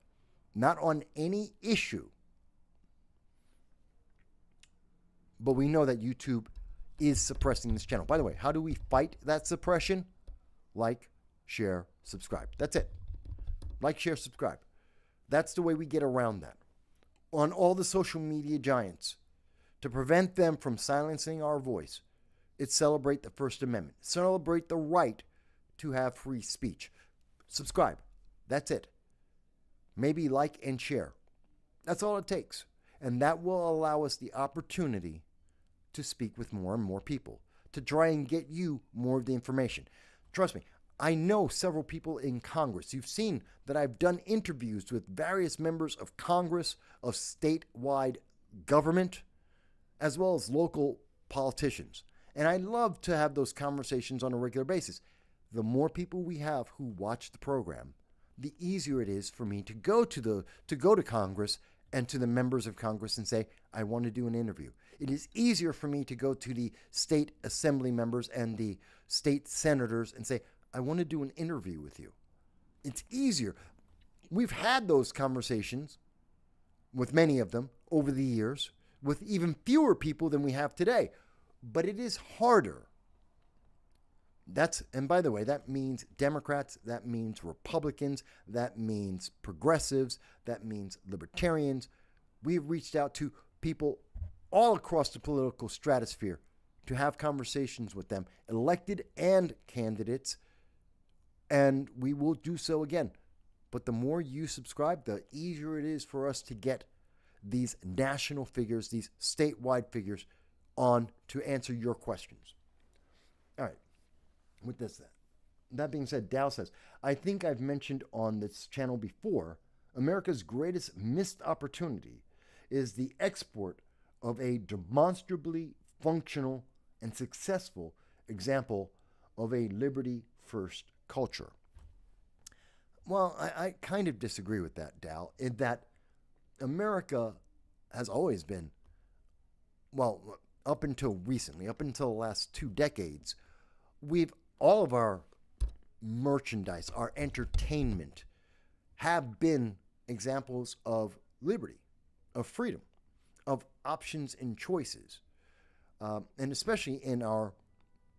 not on any issue. But we know that YouTube is suppressing this channel. By the way, how do we fight that suppression? Like, share, subscribe. That's it. Like, share, subscribe. That's the way we get around that. On all the social media giants, to prevent them from silencing our voice, it's celebrate the First Amendment. Celebrate the right to have free speech. Subscribe. That's it. Maybe like and share. That's all it takes. And that will allow us the opportunity to speak with more and more people, to try and get you more of the information. Trust me, I know several people in Congress. You've seen that I've done interviews with various members of Congress, of statewide government, as well as local politicians. And I love to have those conversations on a regular basis. The more people we have who watch the program, the easier it is for me to go to Congress and to the members of Congress and say, I want to do an interview. It is easier for me to go to the state assembly members and the state senators and say, I want to do an interview with you. It's easier. We've had those conversations with many of them over the years, with even fewer people than we have today. But it is harder. And by the way, that means Democrats, that means Republicans, that means progressives, that means libertarians. We've reached out to people all across the political stratosphere to have conversations with them, elected and candidates, and we will do so again. But the more you subscribe, the easier it is for us to get these national figures, these statewide figures, on to answer your questions. All right. With that being said, Dow says, I think I've mentioned on this channel before, America's greatest missed opportunity is the export of a demonstrably functional and successful example of a liberty-first culture. Well, I kind of disagree with that, Dow, in that America has always been, well, up until recently, up until the last 2 decades, all of our merchandise, our entertainment, have been examples of liberty, of freedom, of options and choices. And especially in our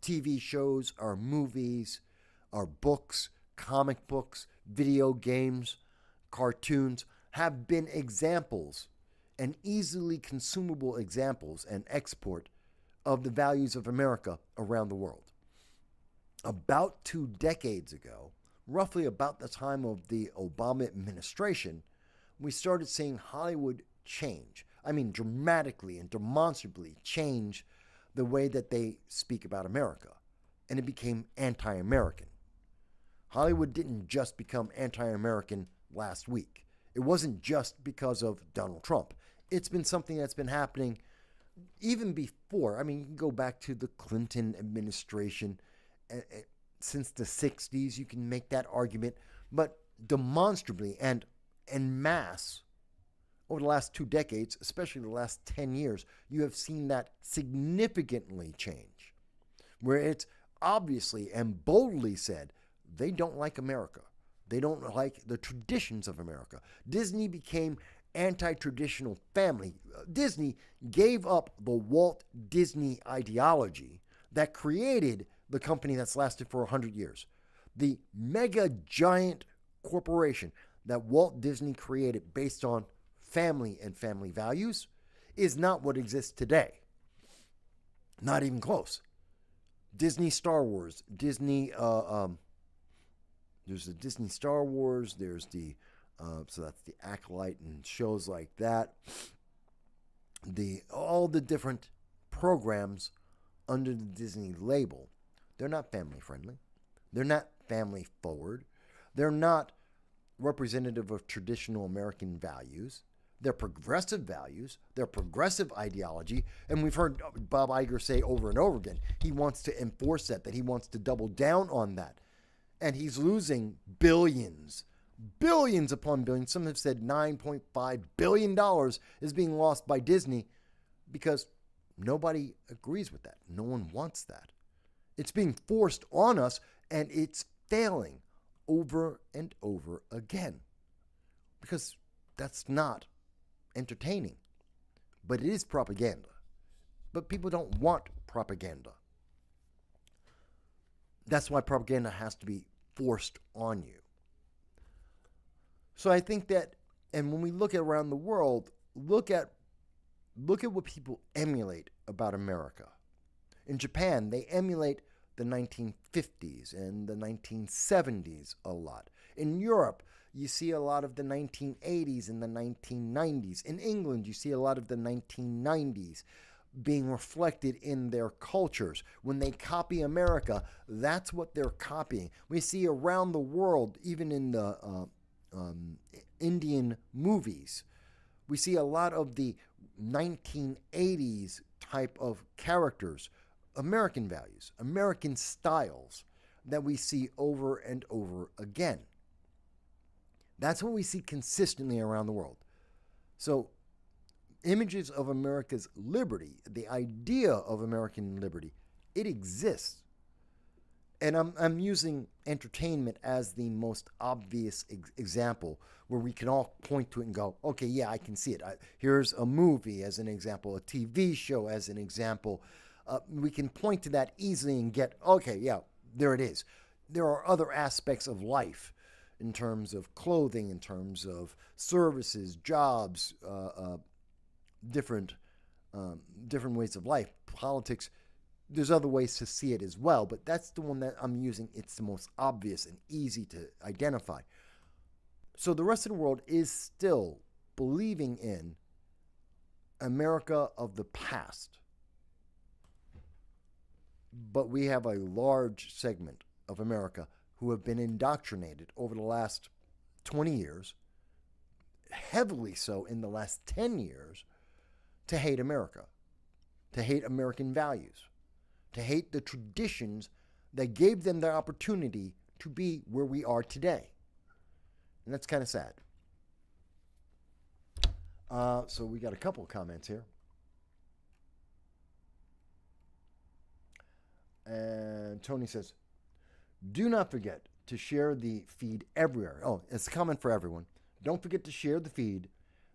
TV shows, our movies, our books, comic books, video games, cartoons, have been examples and easily consumable examples and export of the values of America around the world. About 2 decades ago, roughly about the time of the Obama administration, we started seeing Hollywood change. I mean, dramatically and demonstrably change the way that they speak about America. And it became anti-American. Hollywood didn't just become anti-American last week. It wasn't just because of Donald Trump. It's been something that's been happening even before. I mean, you can go back to the Clinton administration. Since the 60s, you can make that argument. But demonstrably and en masse, over the last 2 decades, especially the last 10 years, you have seen that significantly change. Where it's obviously and boldly said, they don't like America. They don't like the traditions of America. Disney became anti-traditional family. Disney gave up the Walt Disney ideology that created the company that's lasted for 100 years. The mega giant corporation that Walt Disney created based on family and family values is not what exists today. Not even close. Disney Star Wars, there's the Disney Star Wars, there's the, so that's the Acolyte and shows like that. All the different programs under the Disney label, they're not family friendly. They're not family forward. They're not representative of traditional American values. their progressive values, their progressive ideology. And we've heard Bob Iger say over and over again, he wants to enforce that he wants to double down on that. And he's losing billions upon billions. Some have said $9.5 billion is being lost by Disney because nobody agrees with that. No one wants that. It's being forced on us, and it's failing over and over again because that's not entertaining, but it is propaganda. But people don't want propaganda. That's why propaganda has to be forced on you. So I think that, and when we look around the world, look at what people emulate about America. In Japan, they emulate the 1950s and the 1970s a lot. In Europe, you see a lot of the 1980s and the 1990s. In England, you see a lot of the 1990s being reflected in their cultures. When they copy America, that's what they're copying. We see around the world, even in the Indian movies, we see a lot of the 1980s type of characters, American values, American styles that we see over and over again. That's what we see consistently around the world. So images of America's liberty, the idea of American liberty, it exists. And I'm using entertainment as the most obvious example where we can all point to it and go, okay, yeah, I can see it. Here's a movie as an example, a TV show as an example. We can point to that easily and get, okay, yeah, there it is. There are other aspects of life in terms of clothing, in terms of services, jobs, different ways of life, politics. There's other ways to see it as well, but that's the one that I'm using. It's the most obvious and easy to identify. So the rest of the world is still believing in America of the past. But we have a large segment of America who have been indoctrinated over the last 20 years, heavily so in the last 10 years, to hate America, to hate American values, to hate the traditions that gave them the opportunity to be where we are today. And that's kind of sad. So we got a couple of comments here. And Tony says, do not forget to share the feed everywhere. Oh, it's a comment for everyone. Don't forget to share the feed.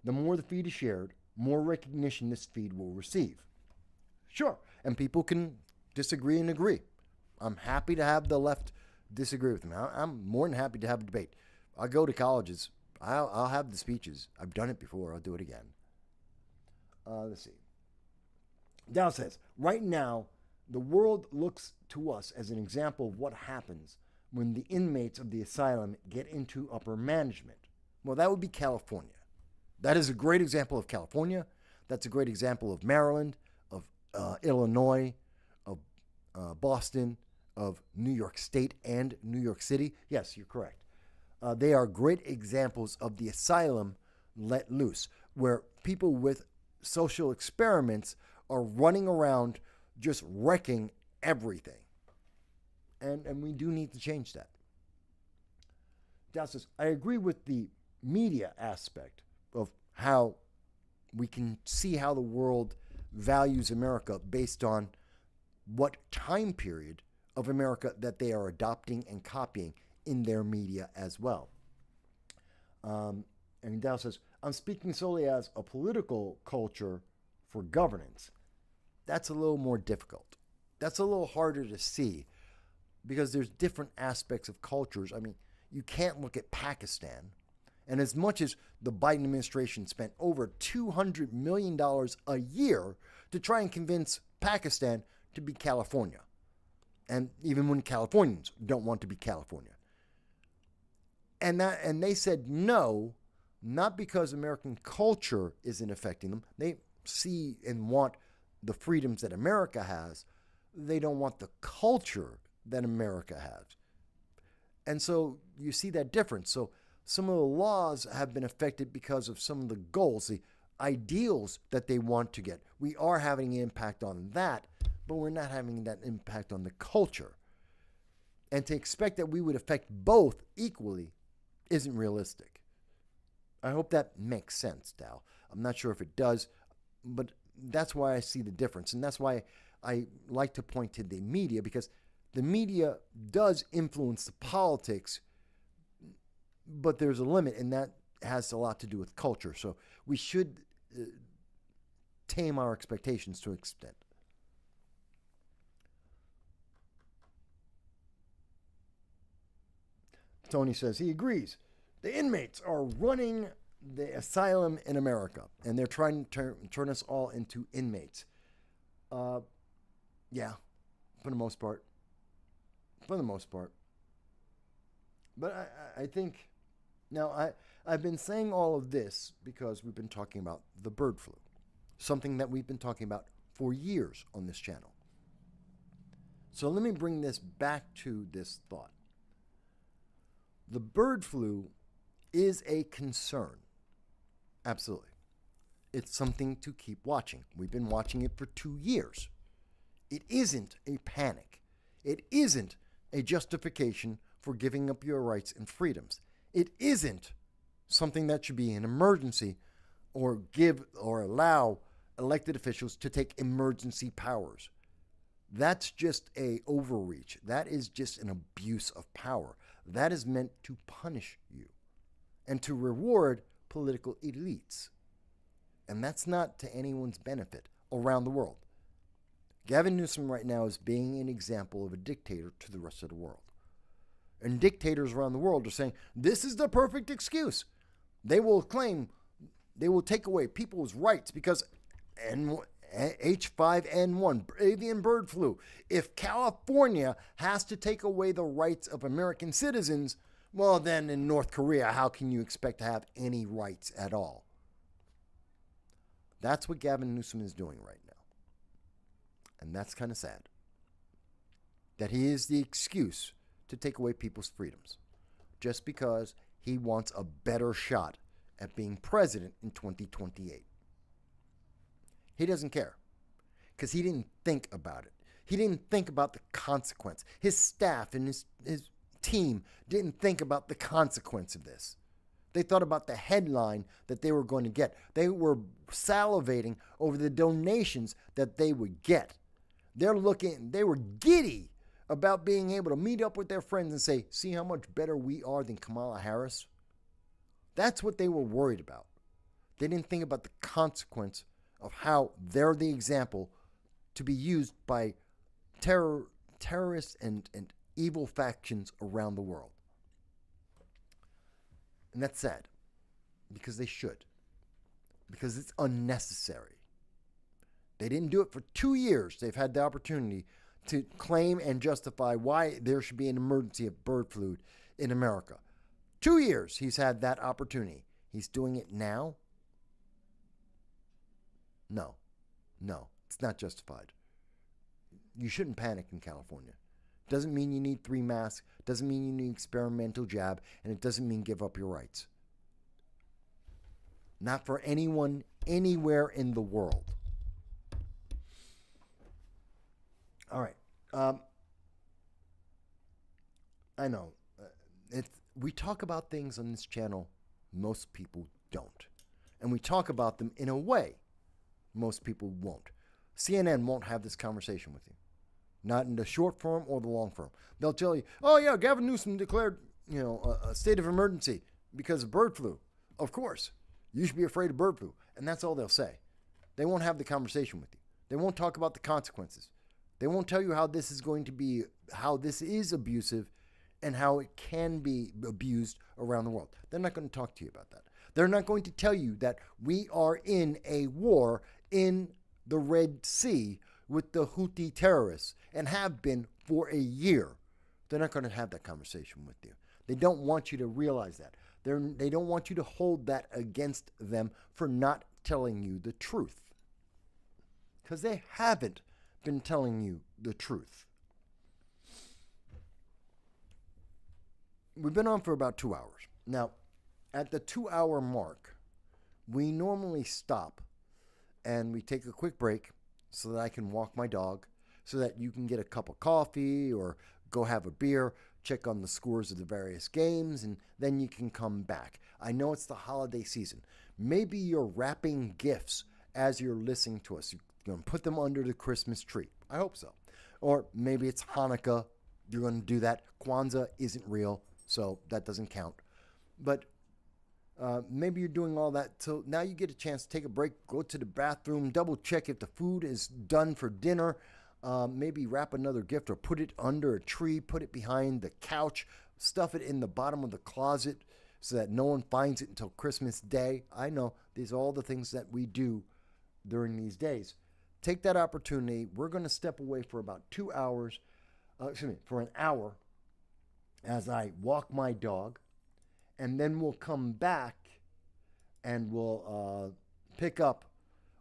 The more the feed is shared, more recognition this feed will receive. Sure. And people can disagree and agree. I'm happy to have the left disagree with me. I'm more than happy to have a debate. I'll go to colleges. I'll have the speeches. I've done it before. I'll do it again. Let's see. Dow says, right now, the world looks to us as an example of what happens when the inmates of the asylum get into upper management. Well, that would be California. That is a great example of California. That's a great example of Maryland, of Illinois, of Boston, of New York State and New York City. Yes, you're correct. They are great examples of the asylum let loose, where people with social experiments are running around just wrecking everything. And we do need to change that. Dow says, I agree with the media aspect of how we can see how the world values America based on what time period of America that they are adopting and copying in their media as well. And Dow says, I'm speaking solely as a political culture for governance. That's a little more difficult. That's a little harder to see because there's different aspects of cultures. I mean, you can't look at Pakistan. And as much as the Biden administration spent over $200 million a year to try and convince Pakistan to be California, and even when Californians don't want to be California. And they said no, not because American culture isn't affecting them. They see and want the freedoms that America has. They don't want the culture that America has. And so you see that difference. So some of the laws have been affected because of some of the goals, the ideals that they want to get. We are having an impact on that, but we're not having that impact on the culture. And to expect that we would affect both equally isn't realistic. I hope that makes sense, Dal. I'm not sure if it does, but that's why I see the difference. And that's why I like to point to the media, because the media does influence the politics, but there's a limit, and that has a lot to do with culture. So we should tame our expectations to an extent. Tony says he agrees. The inmates are running the asylum in America, and they're trying to turn us all into inmates. Yeah, for the most part. For the most part. But I think, now I've been saying all of this because we've been talking about the bird flu, something that we've been talking about for years on this channel. So let me bring this back to this thought. The bird flu is a concern. Absolutely. It's something to keep watching. We've been watching it for 2 years. It isn't a panic. It isn't a justification for giving up your rights and freedoms. It isn't something that should be an emergency or give or allow elected officials to take emergency powers. That's just a overreach. That is just an abuse of power. That is meant to punish you and to reward political elites. And that's not to anyone's benefit around the world. Gavin Newsom right now is being an example of a dictator to the rest of the world. And dictators around the world are saying, this is the perfect excuse. They will claim, they will take away people's rights because H5N1, avian bird flu. If California has to take away the rights of American citizens, well, then in North Korea, how can you expect to have any rights at all? That's what Gavin Newsom is doing right now. And that's kind of sad. That he is the excuse to take away people's freedoms just because he wants a better shot at being president in 2028. He doesn't care because he didn't think about it. He didn't think about the consequence. His staff and his team didn't think about the consequence of this. They thought about the headline that they were going to get. They were salivating over the donations that they would get. They were giddy about being able to meet up with their friends and say, see how much better we are than Kamala Harris? That's what they were worried about. They didn't think about the consequence of how they're the example to be used by terrorists and evil factions around the world. And that's sad, because they should, because it's unnecessary. They didn't do it for 2 years. They've had the opportunity to claim and justify why there should be an emergency of bird flu in America. 2 years he's had that opportunity. He's doing it now? No, it's not justified. You shouldn't panic in California. Doesn't mean you need 3 masks, doesn't mean you need experimental jab, and it doesn't mean give up your rights. Not for anyone, anywhere in the world. All right. I know. We talk about things on this channel most people don't. And we talk about them in a way most people won't. CNN won't have this conversation with you. Not in the short form or the long form. They'll tell you, oh yeah, Gavin Newsom declared, a state of emergency because of bird flu. Of course. You should be afraid of bird flu. And that's all they'll say. They won't have the conversation with you. They won't talk about the consequences. They won't tell you how this is going to be, how this is abusive and how it can be abused around the world. They're not going to talk to you about that. They're not going to tell you that we are in a war in the Red Sea with the Houthi terrorists and have been for a year. They're not going to have that conversation with you. They don't want you to realize that. They don't want you to hold that against them for not telling you the truth. Because they haven't been telling you the truth. We've been on for about 2 hours. Now, at the 2-hour mark, we normally stop and we take a quick break so that I can walk my dog, so that you can get a cup of coffee or go have a beer, check on the scores of the various games, and then you can come back. I know it's the holiday season. Maybe you're wrapping gifts as you're listening to us. You're going to put them under the Christmas tree. I hope so. Or maybe it's Hanukkah. You're going to do that. Kwanzaa isn't real, so that doesn't count. But maybe you're doing all that. So now you get a chance to take a break, go to the bathroom, double check if the food is done for dinner. Maybe wrap another gift or put it under a tree, put it behind the couch, stuff it in the bottom of the closet so that no one finds it until Christmas Day. I know these are all the things that we do during these days. Take that opportunity. We're going to step away for about 2 hours, for an hour as I walk my dog. And then we'll come back and we'll pick up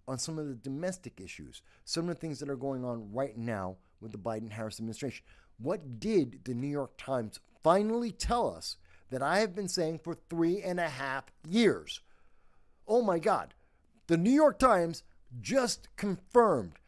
on some of the domestic issues, some of the things that are going on right now with the Biden-Harris administration. What did the New York Times finally tell us that I have been saying for 3.5 years? Oh my God. The New York Times just confirmed,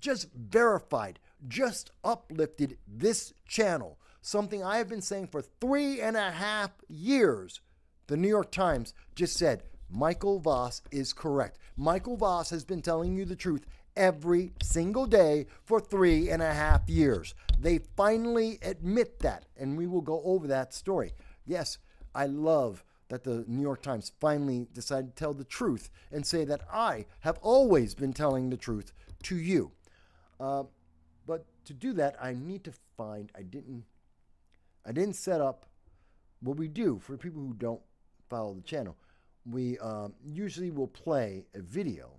just verified, just uplifted this channel. Something I have been saying for 3.5 years. The New York Times just said, Michael Voss is correct. Michael Voss has been telling you the truth every single day for 3.5 years. They finally admit that, and we will go over that story. Yes, I love that the New York Times finally decided to tell the truth and say that I have always been telling the truth to you. But to do that, I need to find, I didn't set up what we do for people who don't follow the channel. We usually will play a video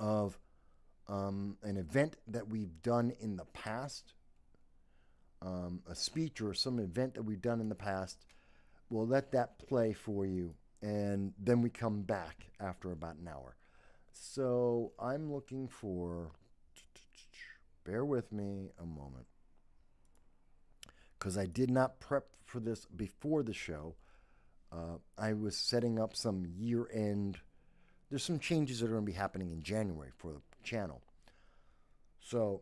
of an event that we've done in the past, a speech or some event that we've done in the past. We'll let that play for you, and then we come back after about an hour. So I'm looking for, bear with me a moment, because I did not prep for this before the show. I was setting up some year-end. There's some changes that are going to be happening in January for the channel. So,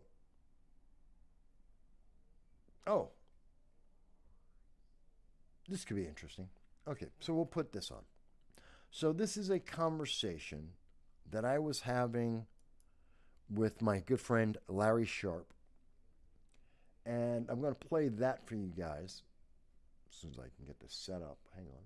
this could be interesting. Okay, so we'll put this on. So this is a conversation that I was having with my good friend Larry Sharp. And I'm going to play that for you guys as soon as I can get this set up. Hang on.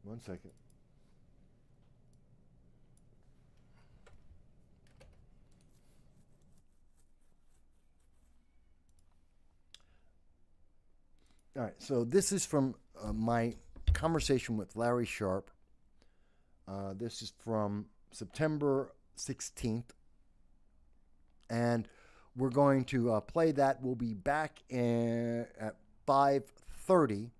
One second. All right, so this is from my conversation with Larry Sharp. This is from September 16th. And we're going to play that. We'll be back at 5:30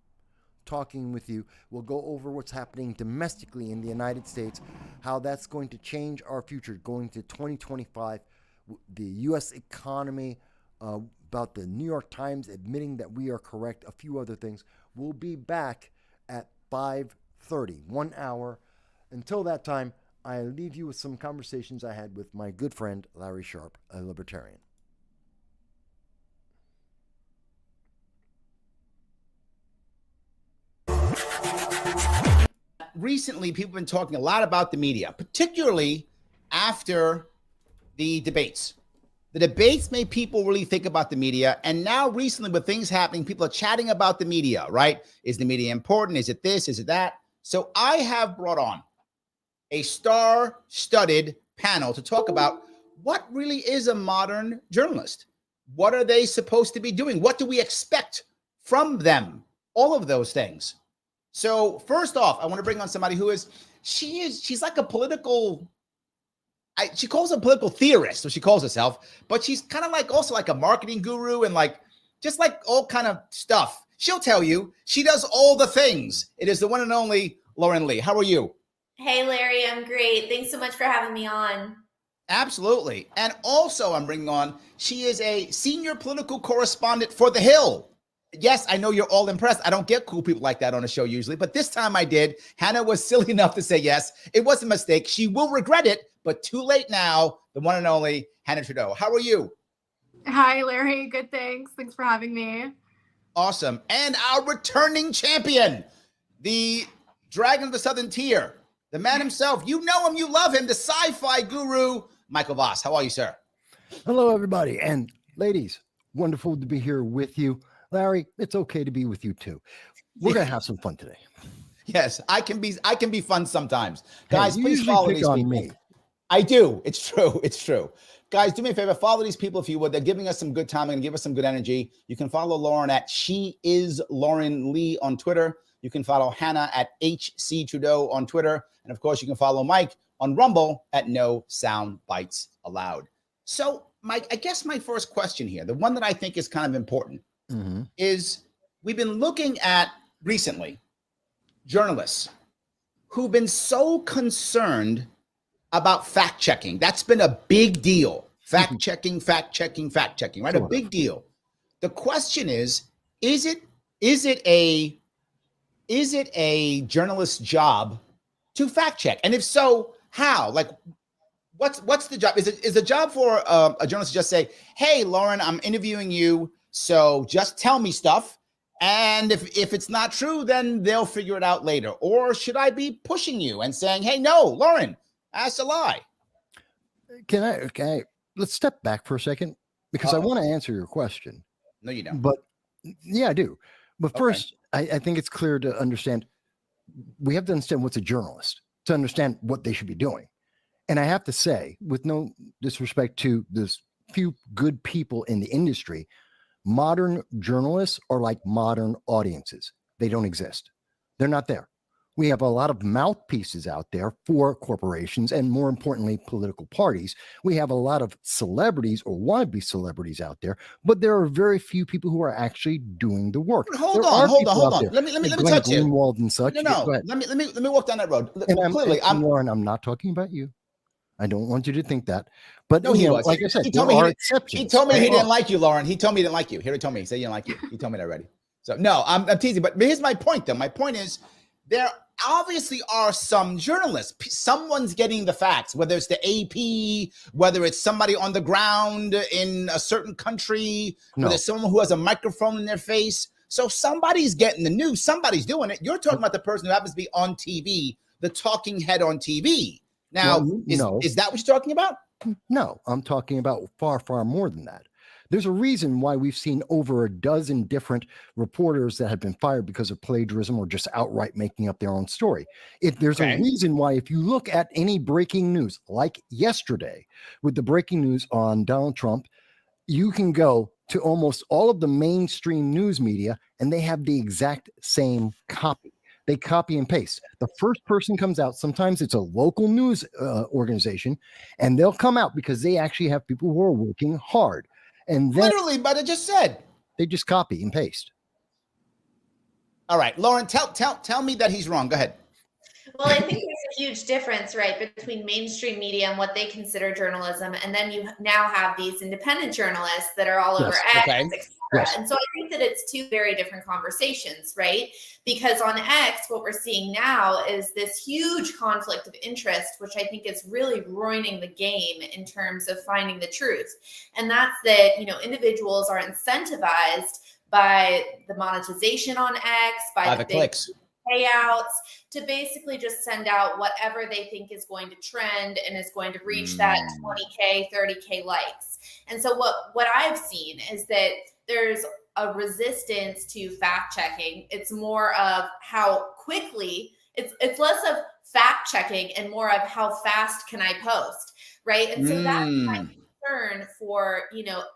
talking with you. We'll go over what's happening domestically in the United States, how that's going to change our future going to 2025, the U.S. economy, about the New York Times admitting that we are correct, a few other things. We'll be back at 5:30, 1 hour. Until that time, I leave you with some conversations I had with my good friend Larry Sharp, a libertarian. Recently, people have been talking a lot about the media, particularly after the debates. The debates made people really think about the media. And now recently with things happening, people are chatting about the media, right? Is the media important? Is it this? Is it that? So I have brought on a star-studded panel to talk about what really is a modern journalist. What are they supposed to be doing? What do we expect from them? All of those things. So first off, I want to bring on somebody who she's like a political, she calls a political theorist, so she calls herself, but she's kind of like also like a marketing guru and like, just like all kind of stuff. She'll tell you, she does all the things. It is the one and only Lauren Lee. How are you? Hey, Larry, I'm great. Thanks so much for having me on. Absolutely. And also, I'm bringing on, she is a senior political correspondent for The Hill. Yes, I know you're all impressed. I don't get cool people like that on a show usually, but this time I did. Hannah was silly enough to say yes. It was a mistake. She will regret it, but too late now. The one and only Hannah Trudeau. How are you? Hi, Larry. Good, thanks. Thanks for having me. Awesome. And our returning champion, the Dragon of the Southern Tier, the man himself. You know him, you love him, the sci-fi guru, Michael Voss. How are you, sir? Hello, everybody. And ladies, wonderful to be here with you. Larry, it's okay to be with you too. We're going to have some fun today. Yes, I can be fun sometimes. Guys, you please usually follow pick these on people. me. I do. It's true. It's true. Guys, do me a favor. Follow these people if you would. They're giving us some good time and give us some good energy. You can follow Lauren at She Is Lauren Lee on Twitter. You can follow Hannah at HC Trudeau on Twitter. And of course, you can follow Mike on Rumble at No Soundbites Allowed. So, Mike, I guess my first question here, the one that I think is kind of important, is we've been looking at recently journalists who've been so concerned about fact checking. That's been a big deal. Fact checking, right? Sure. A big deal. The question is it a journalist's job to fact check? And if so, how? Like, what's the job? Is the job for a journalist to just say, "Hey, Lauren, I'm interviewing you, so just tell me stuff, and if it's not true, then they'll figure it out later"? Or should I be pushing you and saying, "Hey, no, Lauren, that's a lie"? Can I let's step back for a second because I want to answer your question. No, you don't. But yeah, I do. But first, I think it's clear to understand, we have to understand what's a journalist to understand what they should be doing. And I have to say, with no disrespect to this few good people in the industry, modern journalists are like modern audiences. They don't exist. They're not there. We have a lot of mouthpieces out there for corporations and, more importantly, political parties. We have a lot of celebrities or wannabe celebrities out there, but there are very few people who are actually doing the work. Hold on. Let me touch you. Greenwald and such. No. Let me walk down that road. Lauren, I'm not talking about you. I don't want you to think that. But no, he was. Like I said, he told me exceptions. He told me he didn't like you, Lauren. He told me he didn't like you. Here he told me. He said he didn't like you. He told me that already. So no, I'm teasing. But here's my point, though. My point is, there obviously are some journalists. Someone's getting the facts, whether it's the AP, whether it's somebody on the ground in a certain country, whether it's someone who has a microphone in their face. So somebody's getting the news. Somebody's doing it. You're talking about the person who happens to be on TV, the talking head on TV. Now, is that what you're talking about? No, I'm talking about far, far more than that. There's a reason why we've seen over a dozen different reporters that have been fired because of plagiarism or just outright making up their own story. There's a reason why, if you look at any breaking news, like yesterday with the breaking news on Donald Trump, you can go to almost all of the mainstream news media and they have the exact same copy. They copy and paste. The first person comes out. Sometimes it's a local news organization, and they'll come out because they actually have people who are working hard. And then literally, but I just said they just copy and paste. All right, Lauren, tell me that he's wrong. Go ahead. Well, I think there's a huge difference, right, between mainstream media and what they consider journalism, and then you now have these independent journalists that are all over X, etc. And so I think that it's two very different conversations, right? Because on X, what we're seeing now is this huge conflict of interest, which I think is really ruining the game in terms of finding the truth. And that's that, individuals are incentivized by the monetization on X, by the clicks, payouts, to basically just send out whatever they think is going to trend and is going to reach that 20K, 30K likes. And so what I've seen is that there's a resistance to fact checking. It's more of how quickly, it's less of fact checking and more of how fast can I post, right? And so that's my concern for,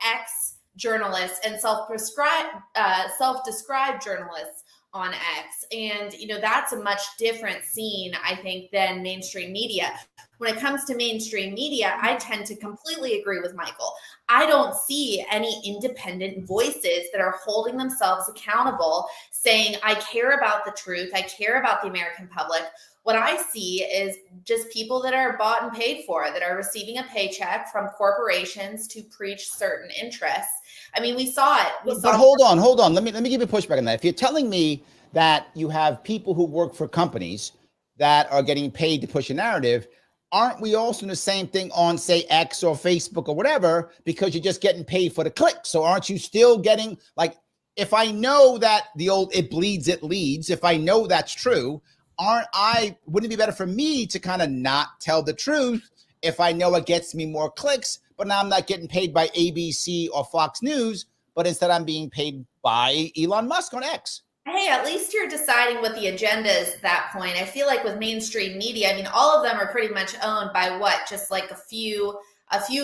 X journalists and self-described journalists on X. And, that's a much different scene, I think, than mainstream media. When it comes to mainstream media, I tend to completely agree with Michael. I don't see any independent voices that are holding themselves accountable, saying, I care about the truth. I care about the American public. what I see is just people that are bought and paid for, that are receiving a paycheck from corporations to preach certain interests. I mean, we saw it. But hold on. Let me give you a pushback on that. If you're telling me that you have people who work for companies that are getting paid to push a narrative, aren't we also doing the same thing on, say, X or Facebook or whatever, because you're just getting paid for the click? So aren't you still getting, like, if I know that the old "it bleeds, it leads," if I know that's true, wouldn't it be better for me to kind of not tell the truth if I know it gets me more clicks, but now I'm not getting paid by ABC or Fox News, but instead I'm being paid by Elon Musk on X? Hey, at least you're deciding what the agenda is at that point. I feel like with mainstream media, I mean, all of them are pretty much owned by what? Just like a few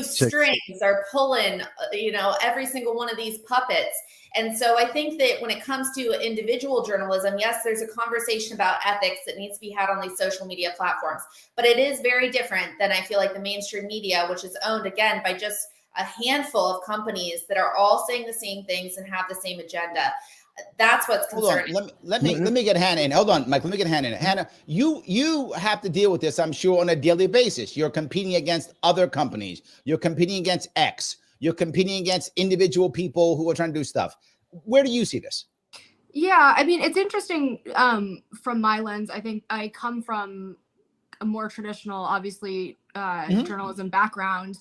strings are pulling, every single one of these puppets. And so I think that when it comes to individual journalism, yes, there's a conversation about ethics that needs to be had on these social media platforms, but it is very different than I feel like the mainstream media, which is owned again by just a handful of companies that are all saying the same things and have the same agenda. That's what's concerning. Hold on. Let me get Hannah in. Hold on, Mike. Let me get Hannah in. Hannah, you have to deal with this, I'm sure, on a daily basis. You're competing against other companies. You're competing against X. You're competing against individual people who are trying to do stuff. Where do you see this? Yeah, I mean, it's interesting from my lens. I think I come from a more traditional, obviously, journalism background.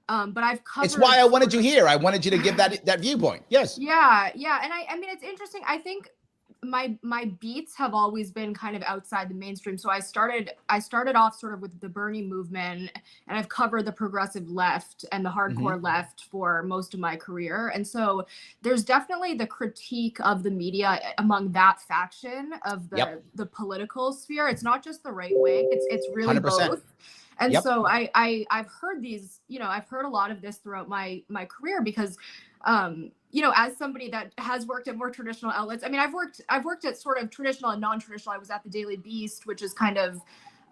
But I've covered. It's why I wanted you here. I wanted you to give that viewpoint. Yes. Yeah. And I mean, it's interesting. I think my beats have always been kind of outside the mainstream. So I started off sort of with the Bernie movement, and I've covered the progressive left and the hardcore left for most of my career. And so there's definitely the critique of the media among that faction of the political sphere. It's not just the right wing. It's really 100%. Both. And so I've heard these, I've heard a lot of this throughout my career because, as somebody that has worked at more traditional outlets, I mean, I've worked at sort of traditional and non-traditional. I was at the Daily Beast, which is kind of,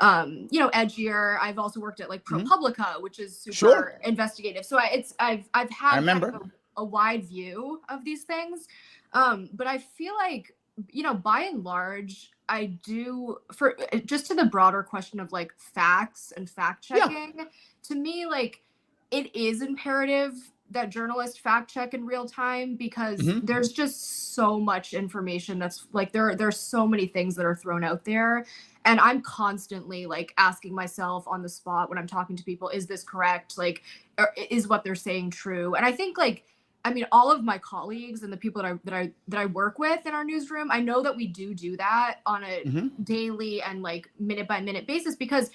edgier. I've also worked at like ProPublica, which is super investigative. So I've had kind of a wide view of these things. But I feel like, by and large, I do, for just to the broader question of like facts and fact checking, to me, like, it is imperative that journalists fact check in real time because there's just so much information that's like, there's so many things that are thrown out there. And I'm constantly like asking myself on the spot when I'm talking to people, is this correct? Like, is what they're saying true? And I think like, I mean, all of my colleagues and the people that I work with in our newsroom, I know that we do that on a daily and like minute by minute basis because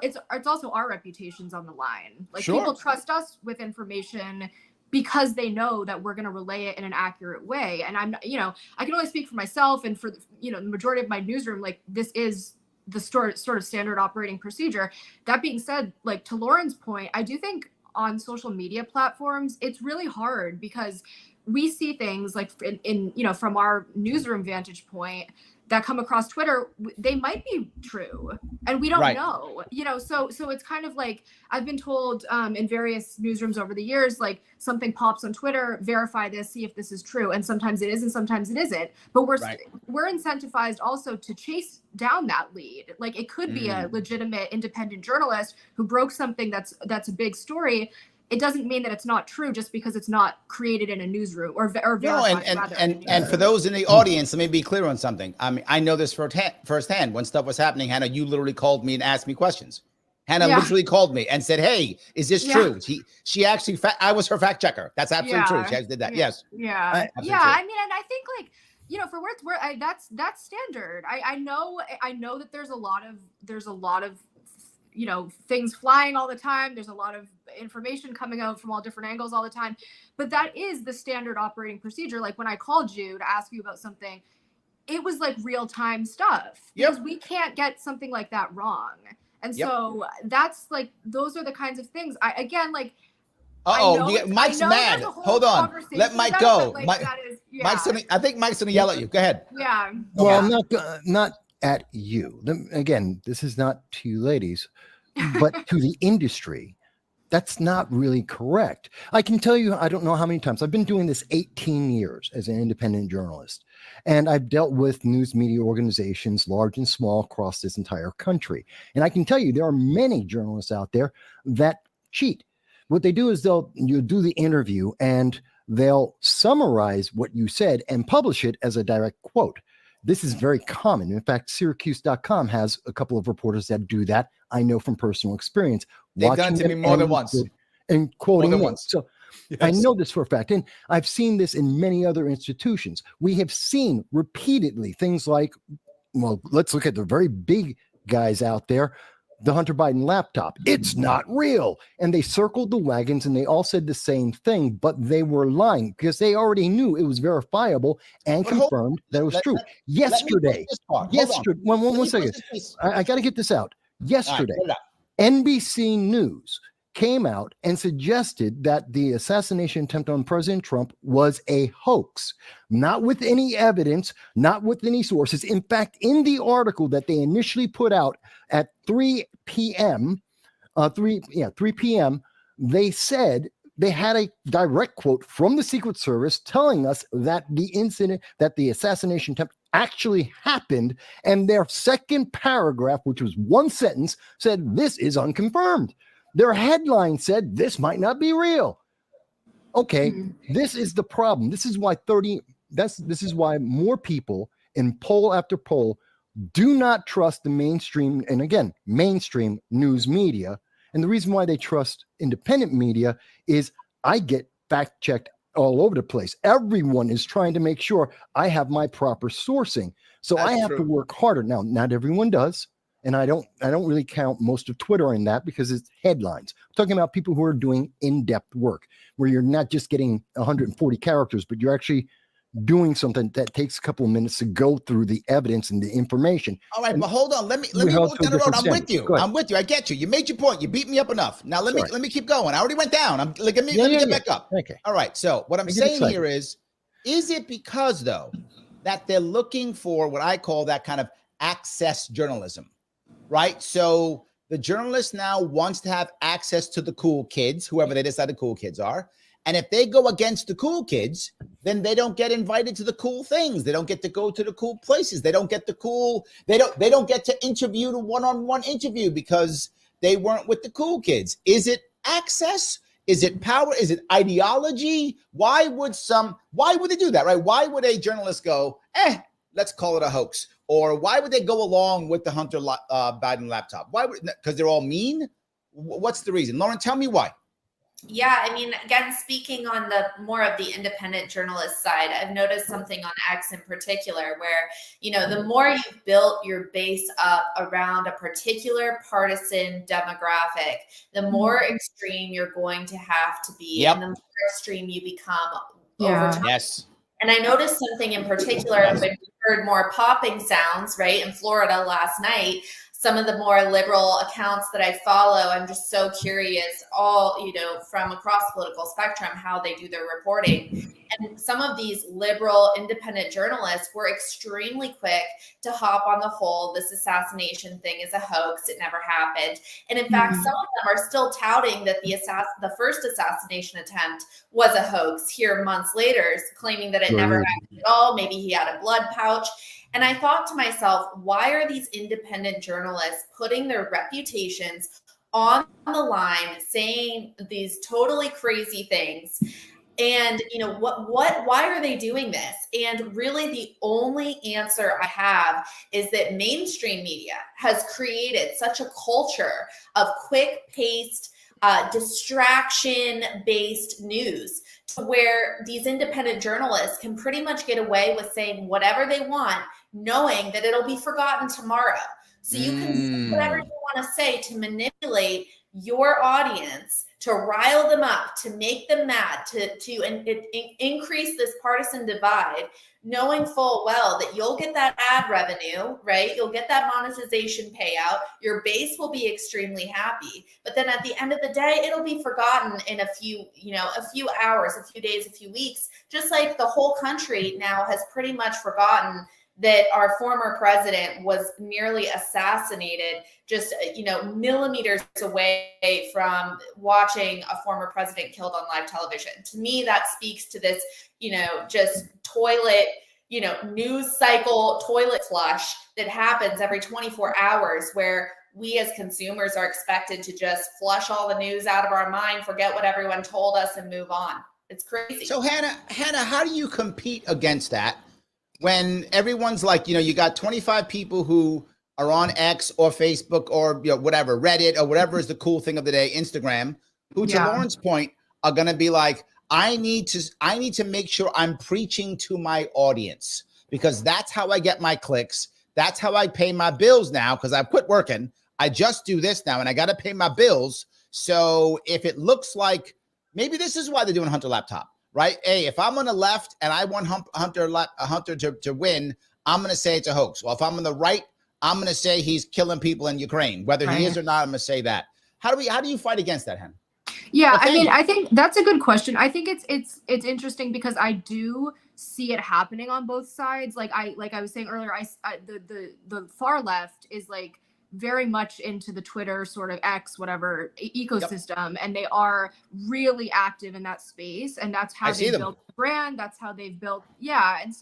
it's also our reputation's on the line. Like people trust us with information because they know that we're going to relay it in an accurate way. And I'm, I can only speak for myself and for the majority of my newsroom. Like this is the sort of standard operating procedure. That being said, like to Lauren's point, I do think on social media platforms, it's really hard because we see things like in from our newsroom vantage point that come across Twitter, they might be true and we don't know, so it's kind of like I've been told in various newsrooms over the years, like something pops on Twitter, verify this, see if this is true. And sometimes it is and sometimes it isn't, but we're incentivized also to chase down that lead. Like it could be a legitimate independent journalist who broke something that's a big story. It doesn't mean that it's not true just because it's not created in a newsroom or verified. And for those in the audience, let me be clear on something. I mean, I know this firsthand. When stuff was happening, Hannah, you literally called me and asked me questions. Hannah literally called me and said, "Hey, is this true?" She actually, I was her fact checker. That's absolutely true. She actually did that. Yes. Yeah. I mean, and I think like, for where it's that's standard. I know that there's a lot of things flying all the time. There's a lot of information coming out from all different angles all the time. But that is the standard operating procedure. Like when I called you to ask you about something, it was like real time stuff. Because we can't get something like that wrong. And so that's like, those are the kinds of things. Mike's mad. Hold on. Let Mike go. I think Mike's going to yell at you. Go ahead. Yeah. Well, not at you. Again, this is not to you ladies, but to the industry. That's not really correct. I can tell you, I don't know how many times I've been doing this 18 years as an independent journalist, and I've dealt with news media organizations, large and small, across this entire country. And I can tell you, there are many journalists out there that cheat. What they do is you do the interview and they'll summarize what you said and publish it as a direct quote. This is very common. In fact, Syracuse.com has a couple of reporters that do that. I know from personal experience. They've done it to me more than once. And quoting more than me. once. So yes. I know this for a fact. And I've seen this in many other institutions. We have seen repeatedly things like, well, let's look at the very big guys out there. The Hunter Biden laptop, it's not real. And they circled the wagons and they all said the same thing, but they were lying because they already knew it was verifiable and confirmed that it was true. Yesterday, one second. I got to get this out. Yesterday, NBC News came out and suggested that the assassination attempt on President Trump was a hoax, not with any evidence, not with any sources. In fact, in the article that they initially put out at 3 p.m., they said they had a direct quote from the Secret Service telling us that the incident, that the assassination attempt actually happened. And their second paragraph, which was one sentence, said, "This is unconfirmed." Their headline said, "This might not be real." Okay, this is the problem. This is why this is why more people in poll after poll do not trust the mainstream, and again, mainstream news media. And the reason why they trust independent media is I get fact checked all over the place. Everyone is trying to make sure I have my proper sourcing. So that's I have to work harder. Now, not everyone does. And I don't really count most of Twitter in that because it's headlines. I'm talking about people who are doing in-depth work where you're not just getting 140 characters, but you're actually doing something that takes a couple of minutes to go through the evidence and the information. All right, but hold on. Let me walk down the road. I'm with you. I'm with you. I get you. You made your point. You beat me up enough. Now let me keep going. I already went down. Let me get back up. Okay. All right. So what I'm saying here is it because though that they're looking for what I call that kind of access journalism, right? So the journalist now wants to have access to the cool kids, whoever they decide the cool kids are. And if they go against the cool kids, then they don't get invited to the cool things. They don't get to go to the cool places. They don't get the cool, they don't get to interview the one-on-one interview because they weren't with the cool kids. Is it access? Is it power? Is it ideology? Why would they do that, right? Why would a journalist go, let's call it a hoax? Or why would they go along with the Hunter Biden laptop? Why would, because they're all mean? What's the reason? Lauren, tell me why. Yeah, I mean, again, speaking on the more of the independent journalist side, I've noticed something on X in particular where, the more you've built your base up around a particular partisan demographic, the more extreme you're going to have to be, and the more extreme you become over time. Yes. And I noticed something in particular when we heard more popping sounds, right, in Florida last night. Some of the more liberal accounts that I follow, I'm just so curious, all, from across the political spectrum, how they do their reporting. And some of these liberal independent journalists were extremely quick to hop on the whole, this assassination thing is a hoax, it never happened. And in fact, some of them are still touting that the first assassination attempt was a hoax here months later, claiming that it never happened at all. Maybe he had a blood pouch. And I thought to myself, why are these independent journalists putting their reputations on the line, saying these totally crazy things? And, why are they doing this? And really the only answer I have is that mainstream media has created such a culture of quick-paced, distraction-based news where these independent journalists can pretty much get away with saying whatever they want, knowing that it'll be forgotten tomorrow. So you can say whatever you want to say to manipulate your audience, to rile them up, to make them mad, to increase this partisan divide, knowing full well that you'll get that ad revenue, right? You'll get that monetization payout. Your base will be extremely happy. But then at the end of the day, it'll be forgotten in a few hours, a few days, a few weeks, just like the whole country now has pretty much forgotten that our former president was nearly assassinated just, millimeters away from watching a former president killed on live television. To me, that speaks to this, just toilet, news cycle, toilet flush that happens every 24 hours where we as consumers are expected to just flush all the news out of our mind, forget what everyone told us, and move on. It's crazy. So Hannah, how do you compete against that when everyone's like, you got 25 people who are on X or Facebook or whatever, Reddit or whatever is the cool thing of the day, Instagram, who to Lauren's point are going to be like, I need to make sure I'm preaching to my audience because that's how I get my clicks. That's how I pay my bills now because I've quit working. I just do this now and I got to pay my bills. So if it looks like maybe this is why they're doing Hunter laptop, right? Hey, if I'm on the left and I want Hunter to win, I'm going to say it's a hoax. Well, if I'm on the right, I'm going to say he's killing people in Ukraine, whether he is or not. I'm going to say that. How do you fight against that, Hen? Yeah, I think that's a good question. I think it's interesting because I do see it happening on both sides. Like I was saying earlier, the far left is like very much into the Twitter sort of X whatever ecosystem, and they are really active in that space, and that's how they built the brand. That's how they've built, and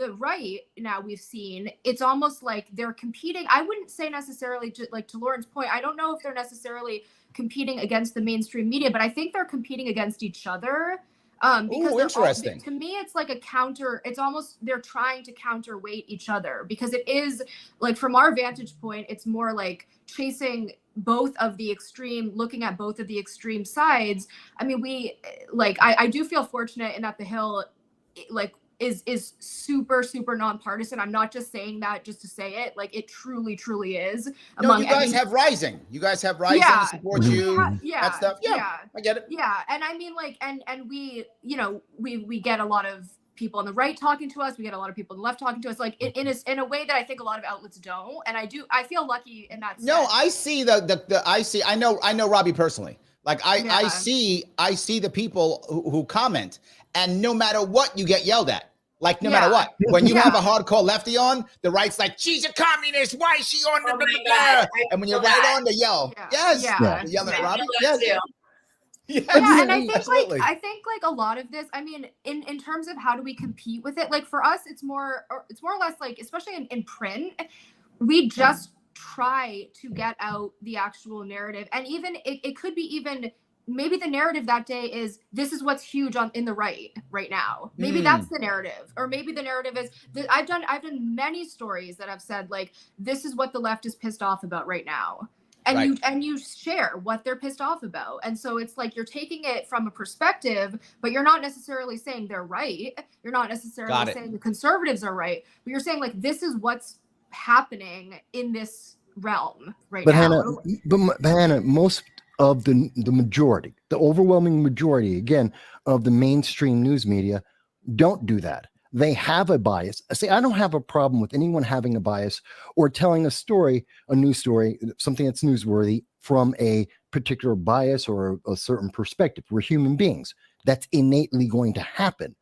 the right now we've seen it's almost like they're competing. I wouldn't say necessarily to Lauren's point. I don't know if they're necessarily competing against the mainstream media, but I think they're competing against each other. Because interesting. To me, it's like a counter. It's almost they're trying to counterweight each other because it is like from our vantage point, it's more like chasing both of the extreme, looking at both of the extreme sides. I mean, I do feel fortunate in that the Hill, is super, super nonpartisan. I'm not just saying that just to say it. Like it truly, truly is. No, you guys have Rising. You guys have Rising to support you. That stuff. Yeah, I get it. Yeah, and I mean, and we, we get a lot of people on the right talking to us. We get a lot of people on the left talking to us. Like in a way that I think a lot of outlets don't. And I feel lucky in that sense. No, I see I know Robbie personally. Like I see the people who comment, and no matter what, you get yelled at. Like no matter what, when you have a hardcore lefty on, the right's like, she's a communist. Why is she on the blah? And when you're right on, they yell. Yes. Yeah. Yelling at Robbie. Yes. Yeah, and I think a lot of this, I mean, in terms of how do we compete with it, like for us, it's more or less like, especially in print, we just try to get out the actual narrative. And even it could be even maybe the narrative that day is this is what's huge in the right now. Maybe that's the narrative, or maybe the narrative is that I've done many stories that have said like this is what the left is pissed off about right now, and you share what they're pissed off about, and so it's like you're taking it from a perspective, but you're not necessarily saying they're right. You're not necessarily saying the conservatives are right, but you're saying like this is what's happening in this realm right now. Hannah, most of the majority, the overwhelming majority, again, of the mainstream news media don't do that. They have a bias. See, I don't have a problem with anyone having a bias or telling a story, a news story, something that's newsworthy from a particular bias or a certain perspective. We're human beings. That's innately going to happen.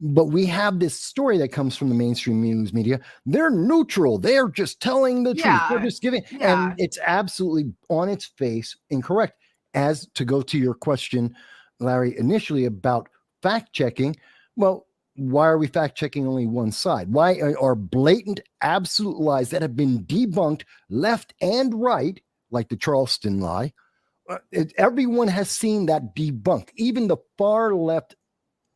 But we have this story that comes from the mainstream news media. They're neutral. They're just telling the truth. They're just giving. And it's absolutely on its face incorrect. As to go to your question, Larry, initially about fact checking. Well, why are we fact checking only one side? Why are blatant, absolute lies that have been debunked left and right, like the Charleston lie? Everyone has seen that debunked. Even the far left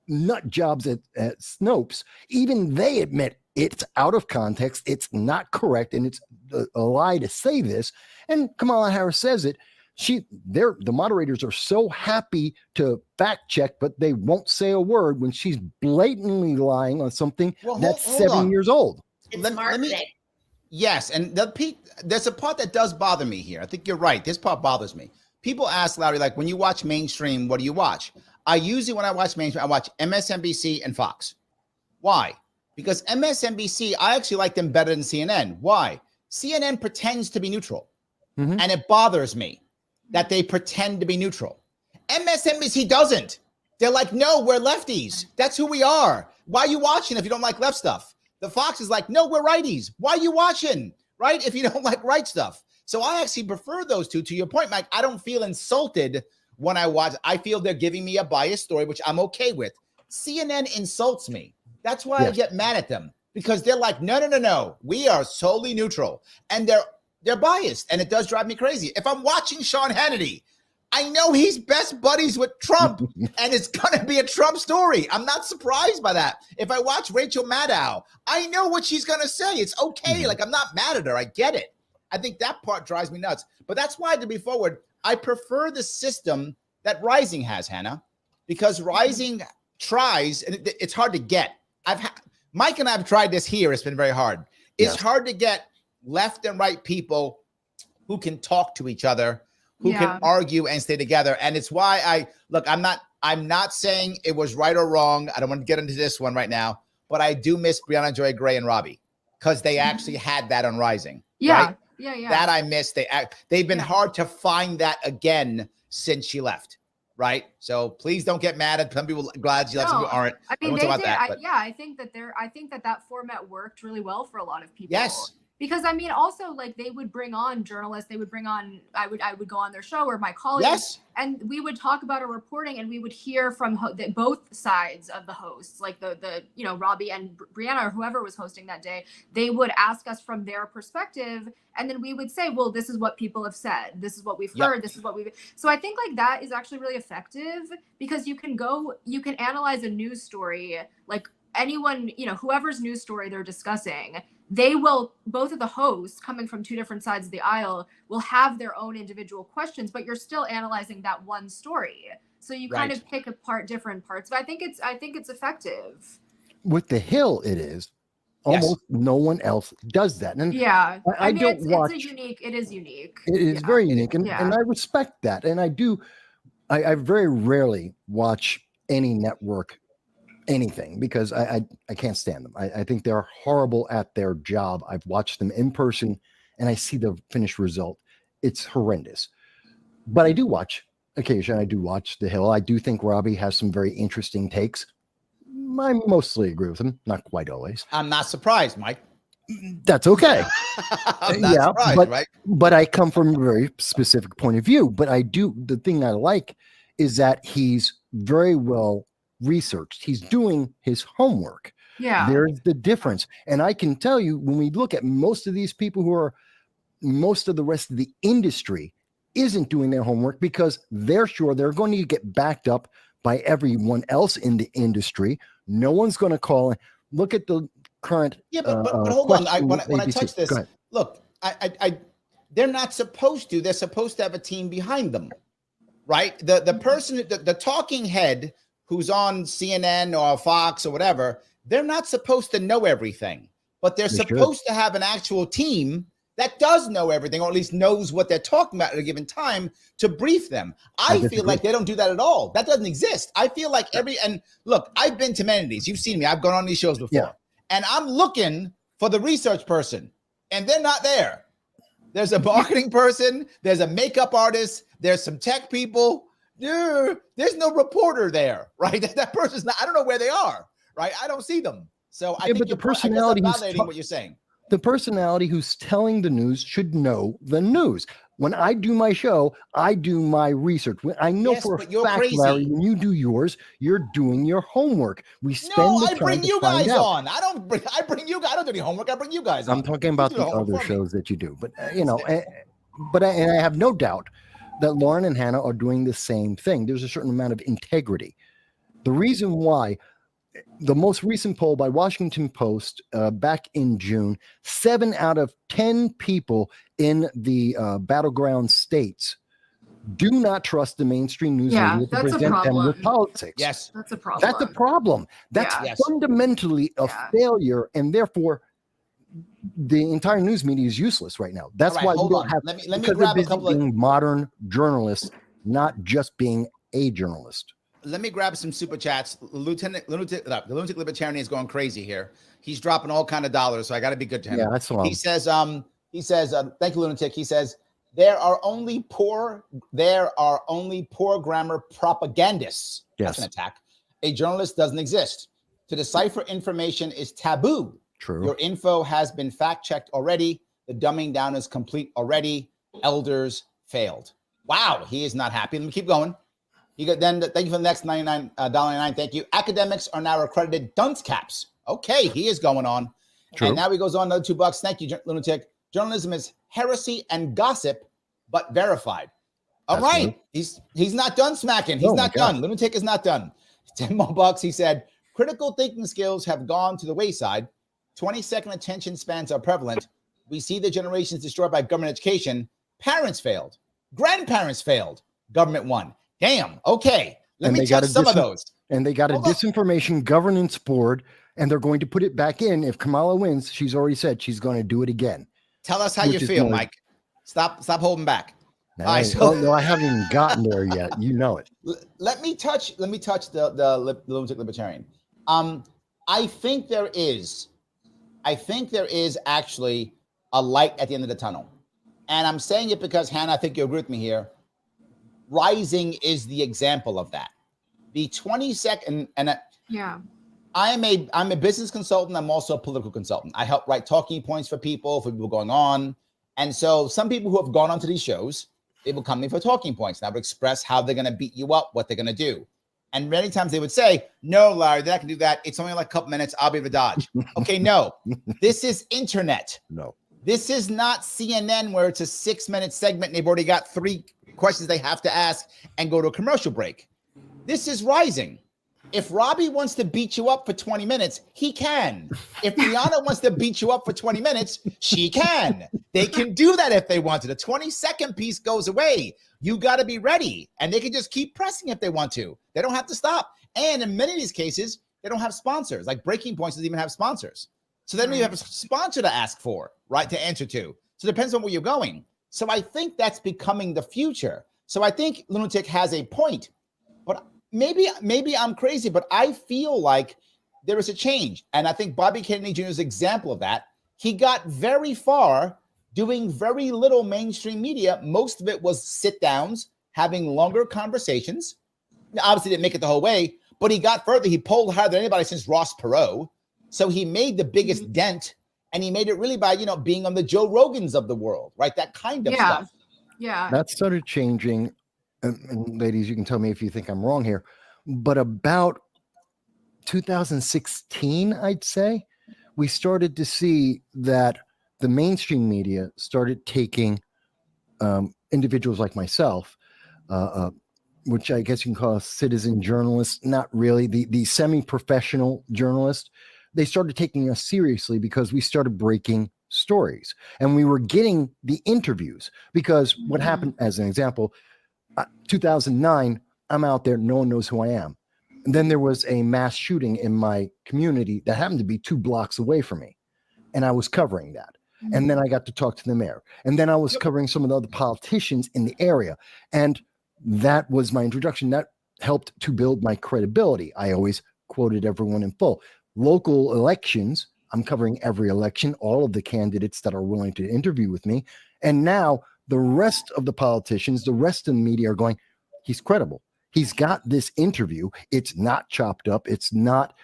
nut jobs at Snopes, even they admit it's out of context, it's not correct, and it's a lie to say this. And Kamala Harris says it. The moderators are so happy to fact check, but they won't say a word when she's blatantly lying on something that's 7 years old. It's marketing. Yes, and there's a part that does bother me here. I think you're right. This part bothers me. People ask Larry, like, when you watch mainstream, what do you watch? I usually, when I watch mainstream, I watch MSNBC and Fox. Why? Because MSNBC, I actually like them better than CNN. Why? CNN pretends to be neutral. And it bothers me that they pretend to be neutral. MSNBC doesn't. They're like, no, we're lefties. That's who we are. Why are you watching if you don't like left stuff? The Fox is like, no, we're righties. Why are you watching? Right? If you don't like right stuff. So I actually prefer those two. To your point, Mike, I don't feel insulted when I watch. I feel they're giving me a biased story, which I'm okay with. CNN insults me. That's why I get mad at them, because they're like, no. We are solely neutral. And they're biased. And it does drive me crazy. If I'm watching Sean Hannity, I know he's best buddies with Trump, and it's going to be a Trump story. I'm not surprised by that. If I watch Rachel Maddow, I know what she's going to say. It's okay. Like, I'm not mad at her. I get it. I think that part drives me nuts. But that's why, to be forward, I prefer the system that Rising has, Hannah, because Rising tries, and it's hard to get. Mike and I have tried this here. It's been very hard. It's hard to get left and right people who can talk to each other, who can argue and stay together. And it's why I'm not saying it was right or wrong. I don't want to get into this one right now, but I do miss Brianna Joy Gray and Robbie, because they actually had that on Rising. Right? Yeah. That I missed. They've been hard to find that again since she left. Right. So please don't get mad at some people. Glad you left, some people aren't. I mean, they did. I think that format worked really well for a lot of people. Yes. Because I mean, also, like, they would bring on journalists. They would bring on. I would go on their show, or my colleagues, and we would talk about our reporting, and we would hear from both sides of the hosts, like the Robbie and Brianna, or whoever was hosting that day. They would ask us from their perspective, and then we would say, well, this is what people have said. This is what we've heard. This is what we've. So I think, like, that is actually really effective, because you can analyze a news story, like anyone, whoever's news story they're discussing. They will, both of the hosts coming from two different sides of the aisle, will have their own individual questions, but you're still analyzing that one story. So you kind of pick apart different parts. But I think it's effective. With The Hill, it is. Almost no one else does that. And I mean, don't watch. It is unique. It is very unique. And I respect that. And I very rarely watch any network anything, because I can't stand them. I think they're horrible at their job. I've watched them in person and I see the finished result. It's horrendous. But I do watch occasionally. I do watch The Hill. I do think Robbie has some very interesting takes. I mostly agree with him. Not quite always. I'm not surprised, Mike. That's okay. I'm not surprised, but I come from a very specific point of view. But the thing I like is that he's very well researched. He's doing his homework. There's the difference. And I can tell you, when we look at most of these people most of the rest of the industry isn't doing their homework, because they're sure they're going to get backed up by everyone else in the industry. No one's going to call. Look at the current. But hold on. When I touch this, look, they're not supposed to. They're supposed to have a team behind them, right? The person, the talking head, who's on CNN or Fox or whatever, they're not supposed to know everything, but they're supposed to have an actual team that does know everything, or at least knows what they're talking about at a given time, to brief them. I feel like they don't do that at all. That doesn't exist. I feel like and look, I've been to many of these. You've seen me. I've gone on these shows before, and I'm looking for the research person, and they're not there. There's a marketing person. There's a makeup artist. There's some tech people. There's no reporter there, right? That person's not. I don't know where they are, right? I don't see them. So I think the personality validating what you're saying. The personality who's telling the news should know the news. When I do my show, I do my research. I know for a fact, Larry, when you do yours, you're doing your homework. We spend the time to find out. I bring you guys on. I bring you guys. I don't do any homework. I bring you guys on. I'm talking about the other shows that you do. But I have no doubt that Lauren and Hannah are doing the same thing. There's a certain amount of integrity. The reason why, the most recent poll by Washington Post back in June, 7 out of 10 people in the battleground states do not trust the mainstream news media to present them with politics. Yes, that's a problem. That's a problem. That's fundamentally a failure, and therefore the entire news media is useless right now. That's why we don't have. Let me grab a couple of modern journalists, not just being a journalist. Let me grab some super chats. The lunatic libertarian is going crazy here. He's dropping all kind of dollars, so I got to be good to him. Yeah, that's all. He says, thank you, lunatic. He says, there are only poor grammar propagandists. Yes. That's an attack. A journalist doesn't exist. To decipher information is taboo. True. Your info has been fact-checked already. The dumbing down is complete already. Elders failed. Wow, he is not happy. Let me keep going. Then thank you for the next $99. Thank you. Academics are now accredited dunce caps. Okay, he is going on. True. And now he goes on another $2. Thank you, Lunatic. Journalism is heresy and gossip, but verified. All right. Right. He's not done smacking. He's not done. Lunatic is not done. 10 more bucks. He said, critical thinking skills have gone to the wayside. 20-second attention spans are prevalent. We see the generations destroyed by government education. Parents failed. Grandparents failed. Government won. Damn. Okay. Let me touch some of those. And they got a disinformation governance board, and they're going to put it back in. If Kamala wins, she's already said she's going to do it again. Tell us how you feel, Mike. Stop holding back. No, I haven't even gotten there yet. You know it. Let me touch the lunatic libertarian. I think there is actually a light at the end of the tunnel. And I'm saying it because, Hannah, I think you agree with me here. Rising is the example of that. The 22nd, I'm a business consultant. I'm also a political consultant. I help write talking points for people going on. And so some people who have gone onto these shows, they will come in for talking points. And I would express how they're going to beat you up, what they're going to do. And many times they would say, no, Larry, they're not going to do that. It's only like a couple minutes. I'll be able to dodge. Okay, no. This is internet. No. This is not CNN where it's a 6-minute segment and they've already got 3 questions they have to ask and go to a commercial break. This is Rising. If Robbie wants to beat you up for 20 minutes, he can. If Brianna wants to beat you up for 20 minutes, she can. They can do that if they want to. The 20-second piece goes away. You got to be ready. And they can just keep pressing if they want to. They don't have to stop. And in many of these cases, they don't have sponsors. Like Breaking Points doesn't even have sponsors. So then you have a sponsor to ask for, right, to answer to. So it depends on where you're going. So I think that's becoming the future. So I think Lunatic has a point. But maybe I'm crazy, but I feel like there is a change. And I think Bobby Kennedy Jr. is an example of that. He got very far doing very little mainstream media. Most of it was sit downs, having longer conversations. Obviously didn't make it the whole way, but he got further. He polled higher than anybody since Ross Perot. So he made the biggest dent, and he made it really by, being on the Joe Rogans of the world, right? That kind of stuff. Yeah. That started changing. And ladies, you can tell me if you think I'm wrong here, but about 2016, I'd say, we started to see that the mainstream media started taking individuals like myself, which I guess you can call a citizen journalist, not really, the semi-professional journalist. They started taking us seriously because we started breaking stories and we were getting the interviews. Because what happened, as an example, 2009, I'm out there, no one knows who I am. And then there was a mass shooting in my community that happened to be 2 blocks away from me. And I was covering that. And then I got to talk to the mayor. And then I was covering some of the other politicians in the area. And that was my introduction. That helped to build my credibility. I always quoted everyone in full. Local elections, I'm covering every election, all of the candidates that are willing to interview with me. And now the rest of the politicians, the rest of the media are going, he's credible. He's got this interview. It's not chopped up. It's not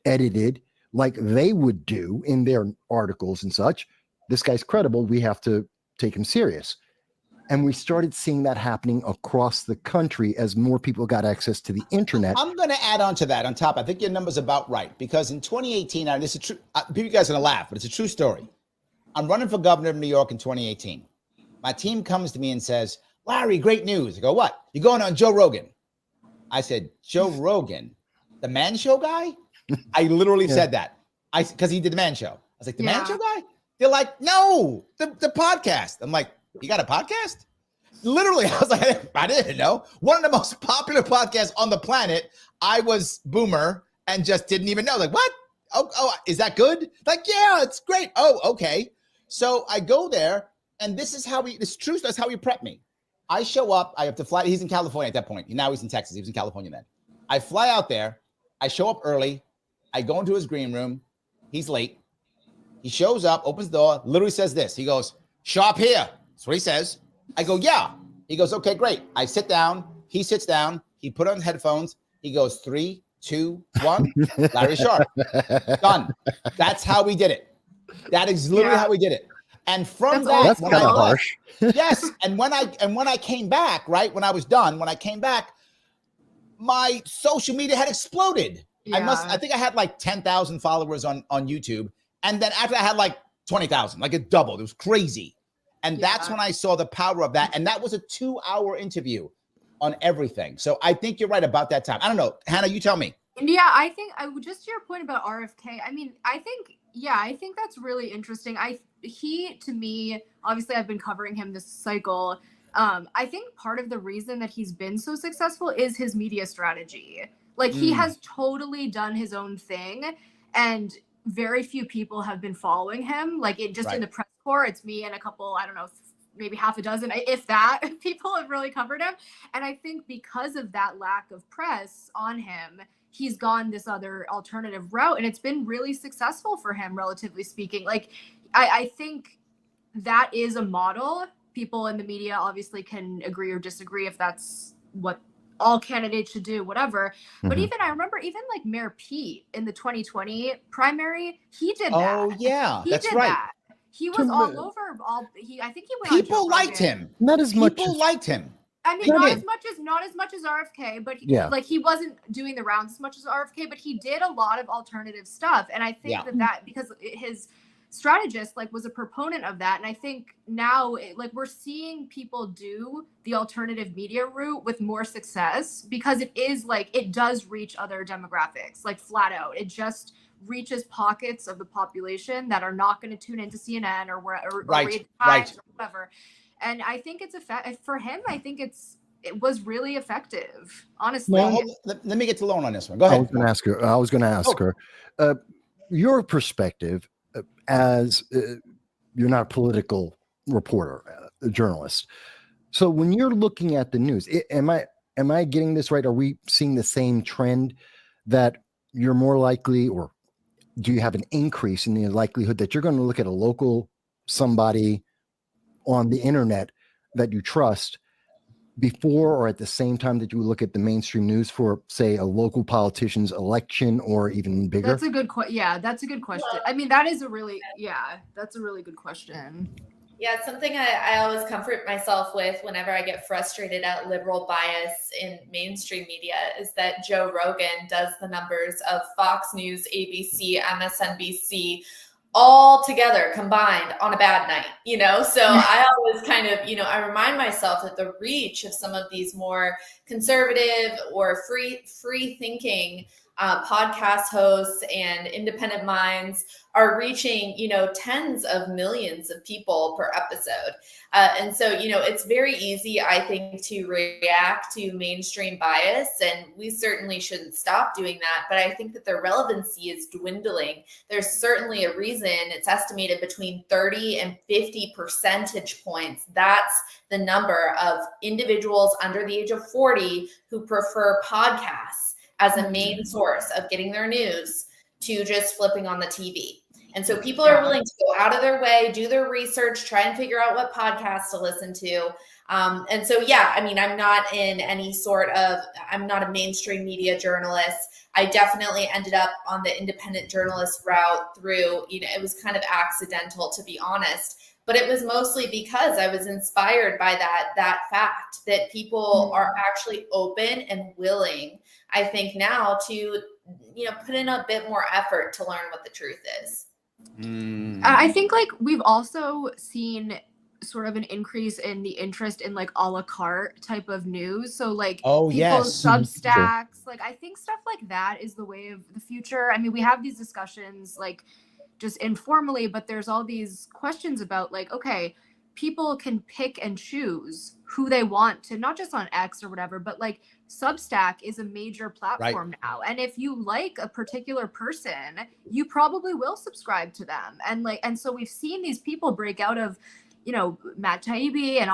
edited like they would do in their articles and such. This guy's credible. We have to take him serious. And we started seeing that happening across the country as more people got access to the internet. I'm going to add on to that on top. I think your number's about right, because in 2018, now this is true. People guys are going to laugh, but it's a true story. I'm running for governor of New York in 2018. My team comes to me and says, Larry, great news. I go, what? You're going on Joe Rogan. I said, Joe Rogan, the Man Show guy? I literally said that. Because he did the Man Show. I was like, the Man Show guy? They're like, no, the podcast. I'm like, you got a podcast? Literally, I was like, I didn't know. One of the most popular podcasts on the planet. I was boomer and just didn't even know. Like, what? Oh, is that good? Like, yeah, it's great. Oh, okay. So I go there, and this is how it's true. That's how he prepped me. I show up. I have to fly. He's in California at that point. Now he's in Texas. He was in California then. I fly out there. I show up early. I go into his green room. He's late. He shows up, opens the door, literally says this. He goes, show up here. That's what he says. I go, yeah. He goes, okay, great. I sit down. He sits down. He put on headphones. He goes, 3, 2, 1. Larry Sharp. Done. That's how we did it. That is literally how we did it. And from that's kind of harsh. Yes. And when I came back, right, when I was done, when I came back, my social media had exploded. I think I had like 10,000 followers on YouTube. And then after I had like 20,000, like it doubled. It was crazy. And that's when I saw the power of that. And that was a 2-hour interview on everything. So I think you're right about that time. I don't know. Hannah, you tell me. Yeah, I think just to your point about RFK, I mean, I think that's really interesting. He, to me, obviously I've been covering him this cycle. I think part of the reason that he's been so successful is his media strategy. Like he has totally done his own thing, and very few people have been following him. Like in the press corps, it's me and a couple, I don't know, maybe half a dozen, if that, people have really covered him. And I think because of that lack of press on him, he's gone this other alternative route, and it's been really successful for him, relatively speaking. Like, I think that is a model. People in the media obviously can agree or disagree if that's what all candidates should do, whatever. But even I remember like Mayor Pete in the 2020 primary, he did that. Oh yeah, that's right. That. He was all over. I think he went. People liked him. Not as much. People liked him. I mean, not as much as RFK, but he wasn't doing the rounds as much as RFK, but he did a lot of alternative stuff. And I think that because his strategist was a proponent of that. And I think now we're seeing people do the alternative media route with more success, because it does reach other demographics, flat out. It just reaches pockets of the population that are not going to tune into CNN or read the Times or whatever. And I think it's for him. I think it was really effective, honestly. Well, let me get to Lauren on this one. Go ahead. I was going to ask her your perspective as you're not a political reporter, a journalist. So when you're looking at the news, am I getting this right? Are we seeing the same trend that you're more likely, or do you have an increase in the likelihood that you're going to look at a local somebody on the internet that you trust before or at the same time that you look at the mainstream news for, say, a local politician's election or even bigger? That's a good question. Yeah, that's a good question. I mean, that's a really good question. Yeah, it's something I always comfort myself with whenever I get frustrated at liberal bias in mainstream media is that Joe Rogan does the numbers of Fox News, ABC, MSNBC, all together combined on a bad night, so I always kind of, I remind myself that the reach of some of these more conservative or free thinking podcast hosts and independent minds are reaching, tens of millions of people per episode. And so, it's very easy, I think, to react to mainstream bias, and we certainly shouldn't stop doing that. But I think that their relevancy is dwindling. There's certainly a reason. It's estimated between 30 and 50 percentage points. That's the number of individuals under the age of 40 who prefer podcasts as a main source of getting their news to just flipping on the TV. And so people are willing to go out of their way, do their research, try and figure out what podcasts to listen to. And so, I'm not in I'm not a mainstream media journalist. I definitely ended up on the independent journalist route through, it was kind of accidental, to be honest. But it was mostly because I was inspired by that fact that people are actually open and willing, I think, now to, put in a bit more effort to learn what the truth is. I think we've also seen sort of an increase in the interest in a la carte type of news. So people's Substacks, I think stuff like that is the way of the future. I mean, we have these discussions just informally, but there's all these questions about okay, people can pick and choose who they want to, not just on X or whatever, but Substack is a major platform now. And if you like a particular person, you probably will subscribe to them. And so we've seen these people break out of, Matt Taibbi and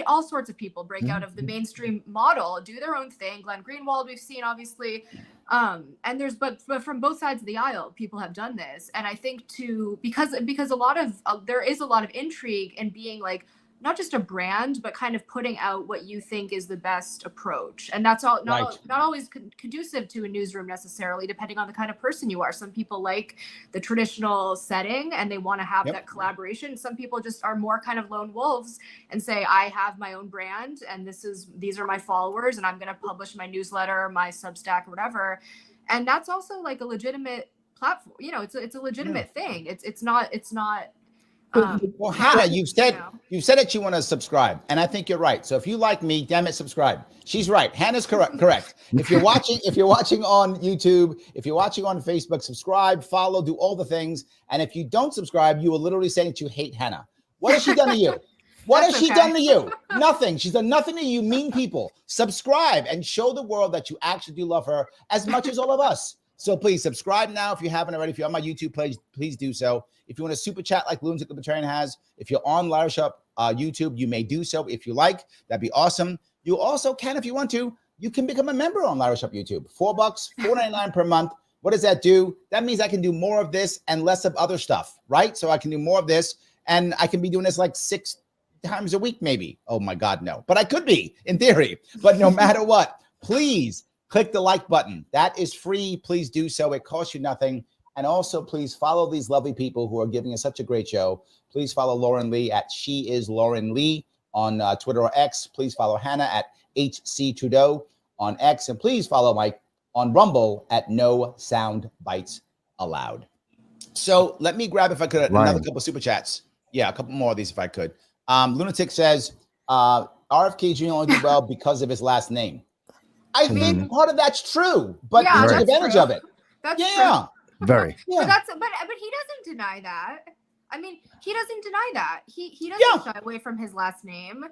all sorts of people break out of the mainstream model, do their own thing. Glenn Greenwald, we've seen, obviously. And there's, but from both sides of the aisle, people have done this. And I think because a lot of, there is a lot of intrigue in being not just a brand, but kind of putting out what you think is the best approach. And that's all not always conducive to a newsroom necessarily, depending on the kind of person you are. Some people like the traditional setting and they want to have that collaboration. Some people just are more kind of lone wolves and say, I have my own brand and these are my followers and I'm going to publish my newsletter, my Substack, or whatever. And that's also like a legitimate platform. You know, it's a legitimate thing. It's not well, Hannah, you've said that you want to subscribe, and I think you're right. So if you like me, damn it, subscribe. She's right. Hannah's correct. If you're watching on YouTube, if you're watching on Facebook, subscribe, follow, do all the things. And if you don't subscribe, you are literally saying that you hate Hannah. What has she done to you? What has she done to you? Nothing. She's done nothing to you, mean people. Subscribe and show the world that you actually do love her as much as all of us. So please subscribe now if you haven't already. If you're on my YouTube page, please do so. If you want to super chat like Lunatic Libertarian has, if you're on Liars Shop YouTube, you may do so if you like. That'd be awesome. You also can, if you want to, you can become a member on Liars Shop YouTube. $4, $4.99 per month. What does that do? That means I can do more of this and less of other stuff, right? So I can do more of this, and I can be doing this like 6 times a week, maybe. Oh my God, no. But I could be, in theory. But no matter what, please click the like button. That is free. Please do so. It costs you nothing. And also, please follow these lovely people who are giving us such a great show. Please follow Lauren Lee at She Is Lauren Lee on Twitter or X. Please follow Hannah at HC Trudeau on X. And please follow Mike on Rumble at No Sound Bites Allowed. So let me grab, if I could, another couple of super chats. Yeah, a couple more of these if I could. Lunatic says, RFK Jr. only did well because of his last name. I think part of that's true, but he took advantage of it. That's true. Very. Yeah. But he doesn't deny that. I mean, he doesn't deny that. He doesn't shy away from his last name.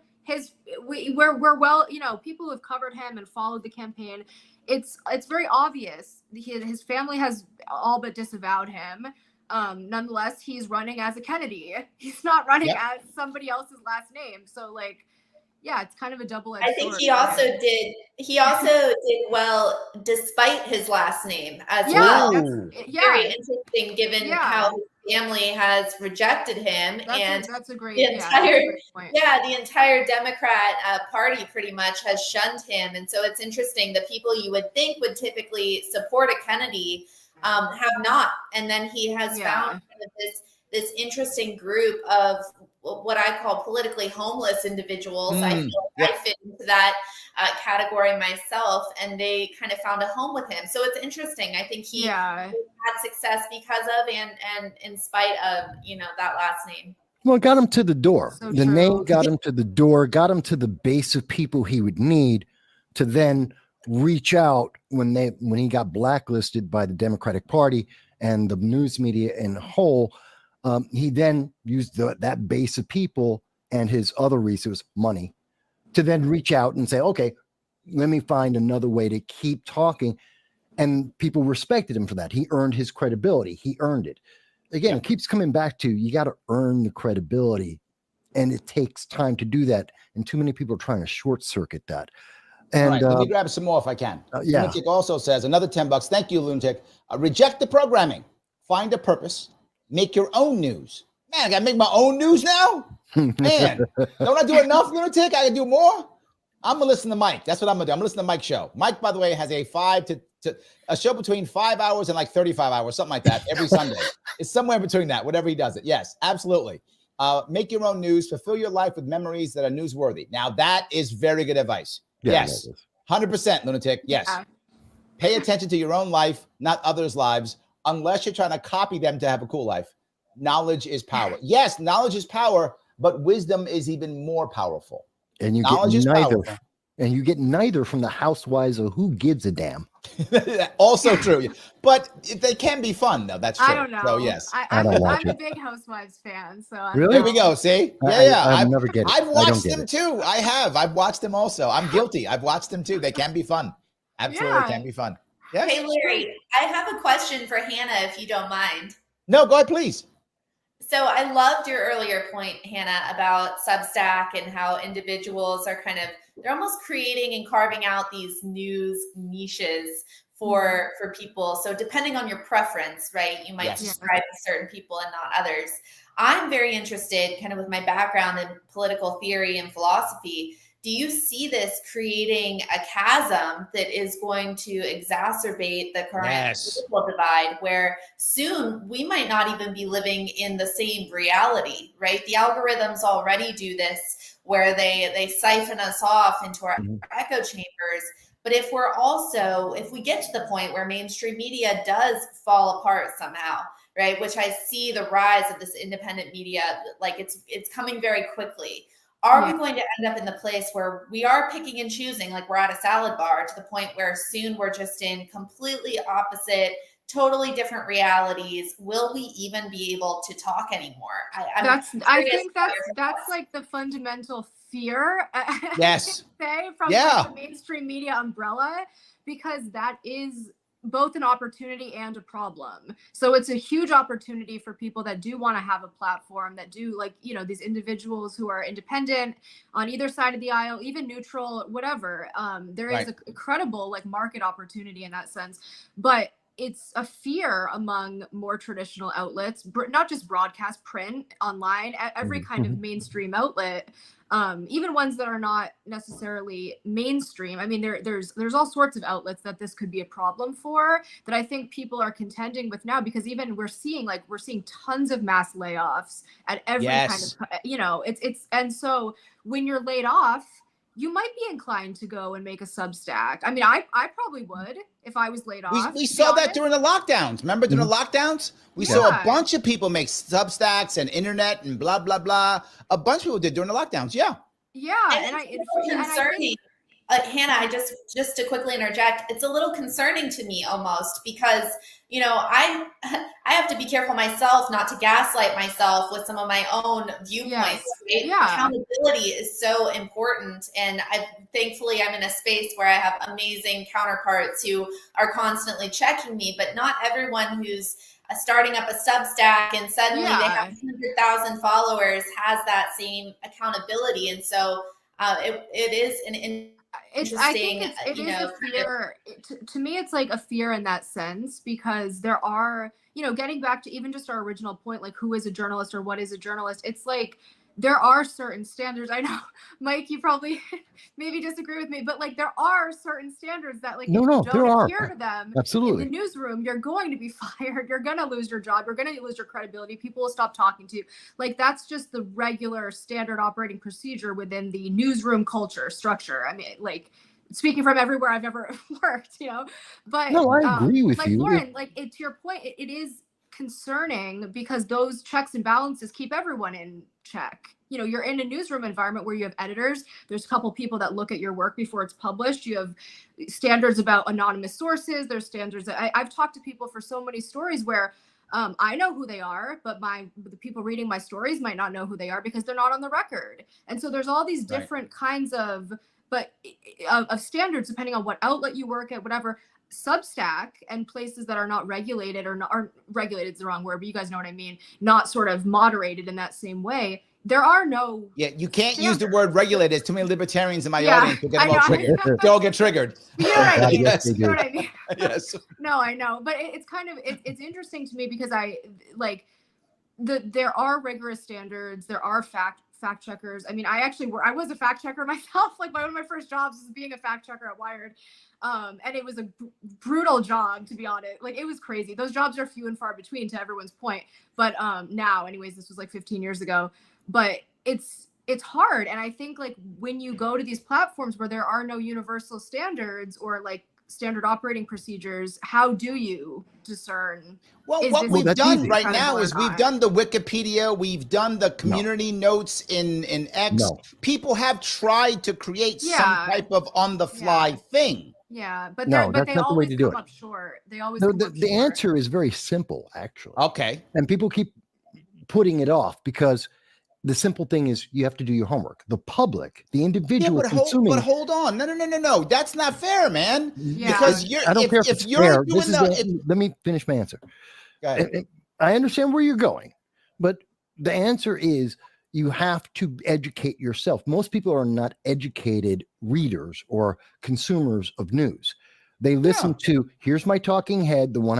We're well, you know, people who have covered him and followed the campaign. It's very obvious. His family has all but disavowed him. Nonetheless, he's running as a Kennedy. He's not running as somebody else's last name. So like, yeah, it's kind of a double-edged sword. I think he also did well despite his last name as well. Very interesting given how his family has rejected him. That's a great point. The entire Democrat party pretty much has shunned him. And so it's interesting that people you would think would typically support a Kennedy have not. And then he has found kind of this interesting group of what I call politically homeless individuals. I feel like I fit into that category myself, and they kind of found a home with him. So it's interesting. I think he had success because of and in spite of, you know, that last name. Well, it got him to the door. So the name got him to the door, got him to the base of people he would need to then reach out when he got blacklisted by the Democratic Party and the news media in whole. He then used that base of people and his other resource, money, to then reach out and say, okay, let me find another way to keep talking. And people respected him for that. He earned his credibility. He earned it. Again, it keeps coming back to, you got to earn the credibility. And it takes time to do that. And too many people are trying to short circuit that. And let me grab some more if I can. Lunatic also says, another $10. Thank you, Lunatic. Reject the programming. Find a purpose. Make your own news. Man, I got to make my own news now? Man, don't I do enough, Lunatic? I can do more? I'm going to listen to Mike. That's what I'm going to do. I'm going to listen to Mike's show. Mike, by the way, has a a show between 5 hours and like 35 hours, something like that, every Sunday. It's somewhere between that, whatever he does it. Yes, absolutely. Make your own news. Fulfill your life with memories that are newsworthy. Now, that is very good advice. Yes, 100%, Lunatic. Yes. Pay attention to your own life, not others' lives, unless you're trying to copy them to have a cool life. Knowledge is power. Yes, knowledge is power, but wisdom is even more powerful. And you get neither from the housewives of Who Gives a Damn. Also true. But they can be fun, though. That's true. I don't know. So, yes. I'm a big Housewives fan. So really? There we go. See? I've never get it. I've watched them too. I have. I've watched them also. I'm guilty. I've watched them too. They can be fun. Absolutely can be fun. Yes. Hey, Larry, I have a question for Hannah, if you don't mind. No, go ahead, please. So I loved your earlier point, Hannah, about Substack and how individuals are they're almost creating and carving out these news niches for people. So depending on your preference, right, you might subscribe to certain people and not others. I'm very interested, kind of with my background in political theory and philosophy. Do you see this creating a chasm that is going to exacerbate the current political divide, where soon we might not even be living in the same reality, right? The algorithms already do this, where they siphon us off into our echo chambers. But if we get to the point where mainstream media does fall apart somehow, right, which I see the rise of this independent media, like it's coming very quickly. Are we going to end up in the place where we are picking and choosing, like we're at a salad bar, to the point where soon we're just in completely opposite, totally different realities? Will we even be able to talk anymore? I think that's like the fundamental fear. Yes. Say from like, the mainstream media umbrella, because that is both an opportunity and a problem. So it's a huge opportunity for people that do want to have a platform, that do, like, you know, these individuals who are independent on either side of the aisle, even neutral, whatever. There is a credible like market opportunity in that sense, but it's a fear among more traditional outlets, not just broadcast, print, online, every kind of mainstream outlet, even ones that are not necessarily mainstream. I mean, there's all sorts of outlets that this could be a problem for, that I think people are contending with now, because even we're seeing tons of mass layoffs at every kind of, you know, it's and so when you're laid off, you might be inclined to go and make a Substack. I mean, I probably would if I was laid off. We saw that during the lockdowns. Remember during the lockdowns? We saw a bunch of people make Substacks and internet and blah, blah, blah. A bunch of people did during the lockdowns. Yeah. Yeah. And it's concerning. Hannah, just to quickly interject, it's a little concerning to me almost, because, you know, I have to be careful myself not to gaslight myself with some of my own viewpoints. Right? Yeah. Accountability is so important. And thankfully I'm in a space where I have amazing counterparts who are constantly checking me, but not everyone who's starting up a Substack and suddenly they have 100,000 followers has that same accountability. And so it is I think it is a fear. To me, it's like a fear in that sense, because there are, you know, getting back to even just our original point, like who is a journalist or what is a journalist? It's like there are certain standards. I know, Mike, you probably maybe disagree with me, but like there are certain standards that, like, if you don't adhere to them in the newsroom, you're going to be fired. You're going to lose your job. You're going to lose your credibility. People will stop talking to you. Like, that's just the regular standard operating procedure within the newsroom culture structure. I mean, like, speaking from everywhere I've ever worked, you know, but no, I agree with you. Lauren, like, to your point, it is concerning, because those checks and balances keep everyone in check. You know, you're in a newsroom environment where you have editors. There's a couple people that look at your work before it's published. You have standards about anonymous sources. There's standards that I've talked to people for so many stories where I know who they are, but the people reading my stories might not know who they are because they're not on the record. And so there's all these different kinds of standards depending on what outlet you work at, whatever. Substack and places that are not regulated, or aren't regulated is the wrong word, but you guys know what I mean, not sort of moderated in that same way. There are no you can't use the word regulated. There's too many libertarians in my audience who get all triggered. They'll get triggered. You know what I mean? Yes. You know what I mean? Yes. No, I know, but it's kind of it's interesting to me, because I like there are rigorous standards. There are fact checkers. I mean, I was a fact checker myself. Like, one of my first jobs was being a fact checker at Wired. And it was a brutal job, to be honest. Like, it was crazy. Those jobs are few and far between, to everyone's point. But now, anyways, this was like 15 years ago. But it's hard. And I think, like, when you go to these platforms where there are no universal standards or like standard operating procedures, how do you discern? Well, what we've done right now is we've done the Wikipedia, we've done the community notes in X. No. People have tried to create some type of on-the-fly thing. Yeah, but that's they not the way always to do come it. up short. They always the answer is very simple, actually. Okay. And people keep putting it off because the simple thing is you have to do your homework. The public, the individual consuming. But hold on. No. That's not fair, man. Yeah. Because I don't care if it's fair. Let me finish my answer. Go ahead. I understand where you're going, but the answer is you have to educate yourself. Most people are not educated readers or consumers of news. They listen to, here's my talking head, the one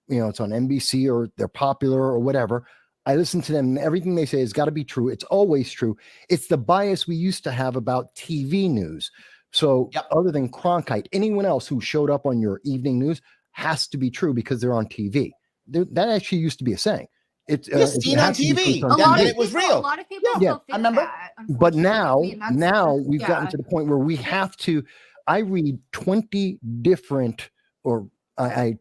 it's on NBC or they're popular or whatever. I listen to them and everything they say has got to be true. It's always true. It's the bias we used to have about TV news. So other than Cronkite, anyone else who showed up on your evening news has to be true because they're on TV. That actually used to be a saying. It's seen on TV. It was real. A lot of people still think I remember. that. But now we've gotten to the point where we have to. I read 20 different, or I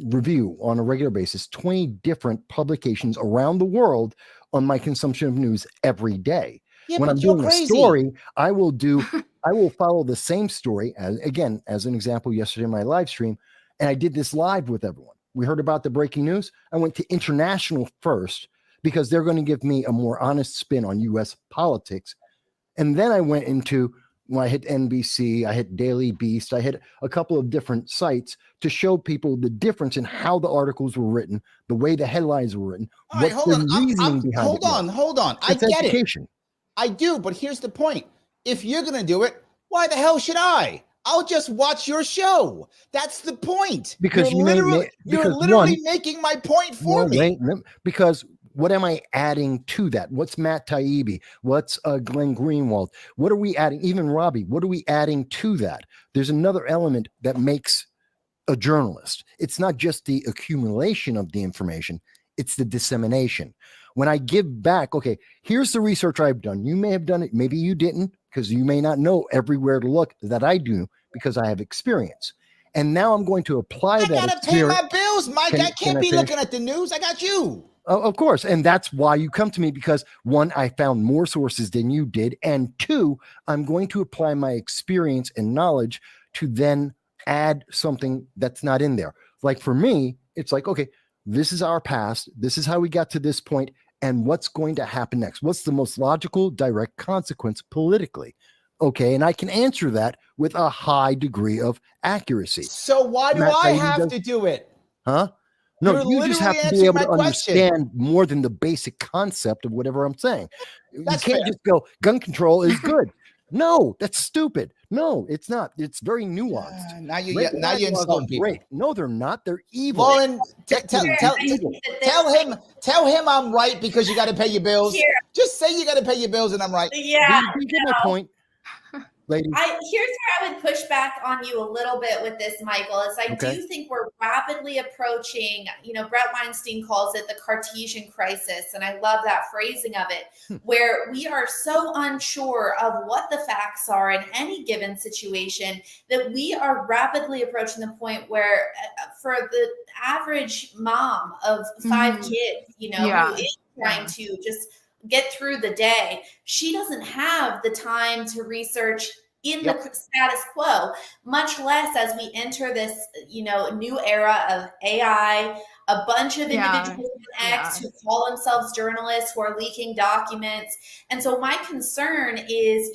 review on a regular basis 20 different publications around the world on my consumption of news every day. When I'm doing a story, I will follow the same story as an example yesterday in my live stream, and I did this live with everyone. We heard about the breaking news. I went to international first because they're going to give me a more honest spin on U.S. politics. And then I went into, when I hit NBC, I hit Daily Beast, I hit a couple of different sites to show people the difference in how the articles were written, the way the headlines were written. All right, hold on. Hold on. I get education. It. I do, but here's the point. If you're going to do it, why the hell should I? I'll just watch your show. That's the point. Because you're literally making my point for me. Because what am I adding to that? What's Matt Taibbi? What's Glenn Greenwald? What are we adding? Even Robbie, what are we adding to that? There's another element that makes a journalist. It's not just the accumulation of the information. It's the dissemination. When I give back, okay, here's the research I've done. You may have done it. Maybe you didn't, because you may not know everywhere to look that I do, because I have experience. And now I'm going to apply that. I got to pay my bills, Mike. I can't be looking at the news. I got you. Of course. And that's why you come to me, because one, I found more sources than you did. And two, I'm going to apply my experience and knowledge to then add something that's not in there. Like for me, it's like, okay, this is our past. This is how we got to this point. And what's going to happen next? What's the most logical, direct consequence politically? Okay. And I can answer that with a high degree of accuracy. So why do I have to do it? Huh? No, you just have to be able to understand more than the basic concept of whatever I'm saying. You can't just go, gun control is good. No, that's stupid. No, it's not. It's very nuanced. Now you insult people. Great. No, they're not. They're evil. Lauren, tell him I'm right because you got to pay your bills. Here. Just say you got to pay your bills and I'm right. Yeah. You get my point. Ladies. Here's where I would push back on you a little bit with this, Michael, is I do think we're rapidly approaching, Brett Weinstein calls it the Cartesian crisis. And I love that phrasing of it, where we are so unsure of what the facts are in any given situation that we are rapidly approaching the point where for the average mom of 5 kids, who is trying to just get through the day, she doesn't have the time to research in the status quo, much less as we enter this, new era of AI, a bunch of individuals on X who call themselves journalists who are leaking documents. And so my concern is,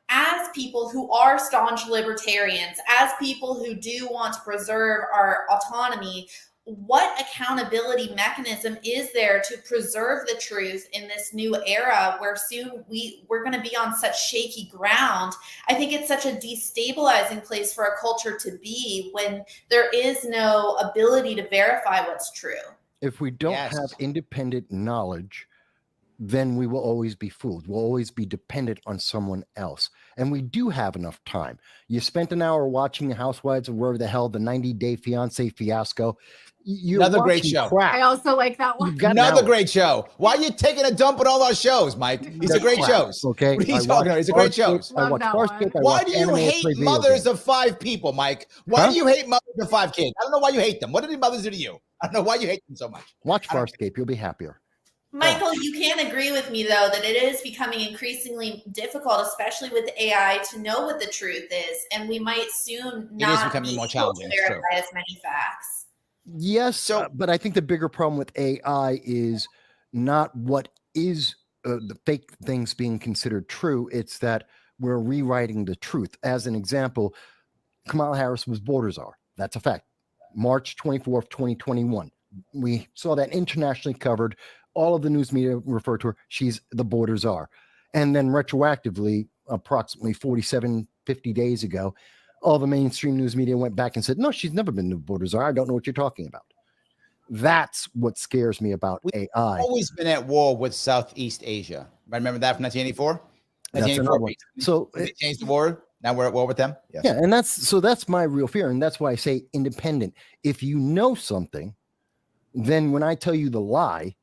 as people who are staunch libertarians, as people who do want to preserve our autonomy, what accountability mechanism is there to preserve the truth in this new era where soon we're going to be on such shaky ground? I think it's such a destabilizing place for a culture to be when there is no ability to verify what's true. If we don't have independent knowledge, then we will always be fooled. We'll always be dependent on someone else. And we do have enough time. You spent an hour watching the Housewives of wherever the hell, the 90-Day Fiance fiasco. Another great show. Crap. I also like that one. Another great show. Why are you taking a dump on all our shows, Mike? These are great shows. Okay. What are you talking about? These are great shows. Why do you hate mothers of 5 people, Mike? Why do you hate mothers of 5 kids? I don't know why you hate them. What did the mothers do to you? I don't know why you hate them so much. Watch Farscape. You'll be happier. Michael, you can agree with me, though, that it is becoming increasingly difficult, especially with AI, to know what the truth is. And we might soon not be able to verify as many facts. Yes, but I think the bigger problem with AI is not what is the fake things being considered true. It's that we're rewriting the truth. As an example, Kamala Harris was border czar. That's a fact. March 24th, 2021. We saw that internationally covered. All of the news media refer to her. She's the border czar. And then retroactively, approximately 50 days ago, all the mainstream news media went back and said, no, she's never been to Borders. I don't know what you're talking about. That's what scares me about AI. Always been at war with Southeast Asia. Remember that from 1984? That's another one. So they changed the war. Now we're at war with them. Yes. Yeah, and that's my real fear, and that's why I say independent. If you know something, then when I tell you the lie,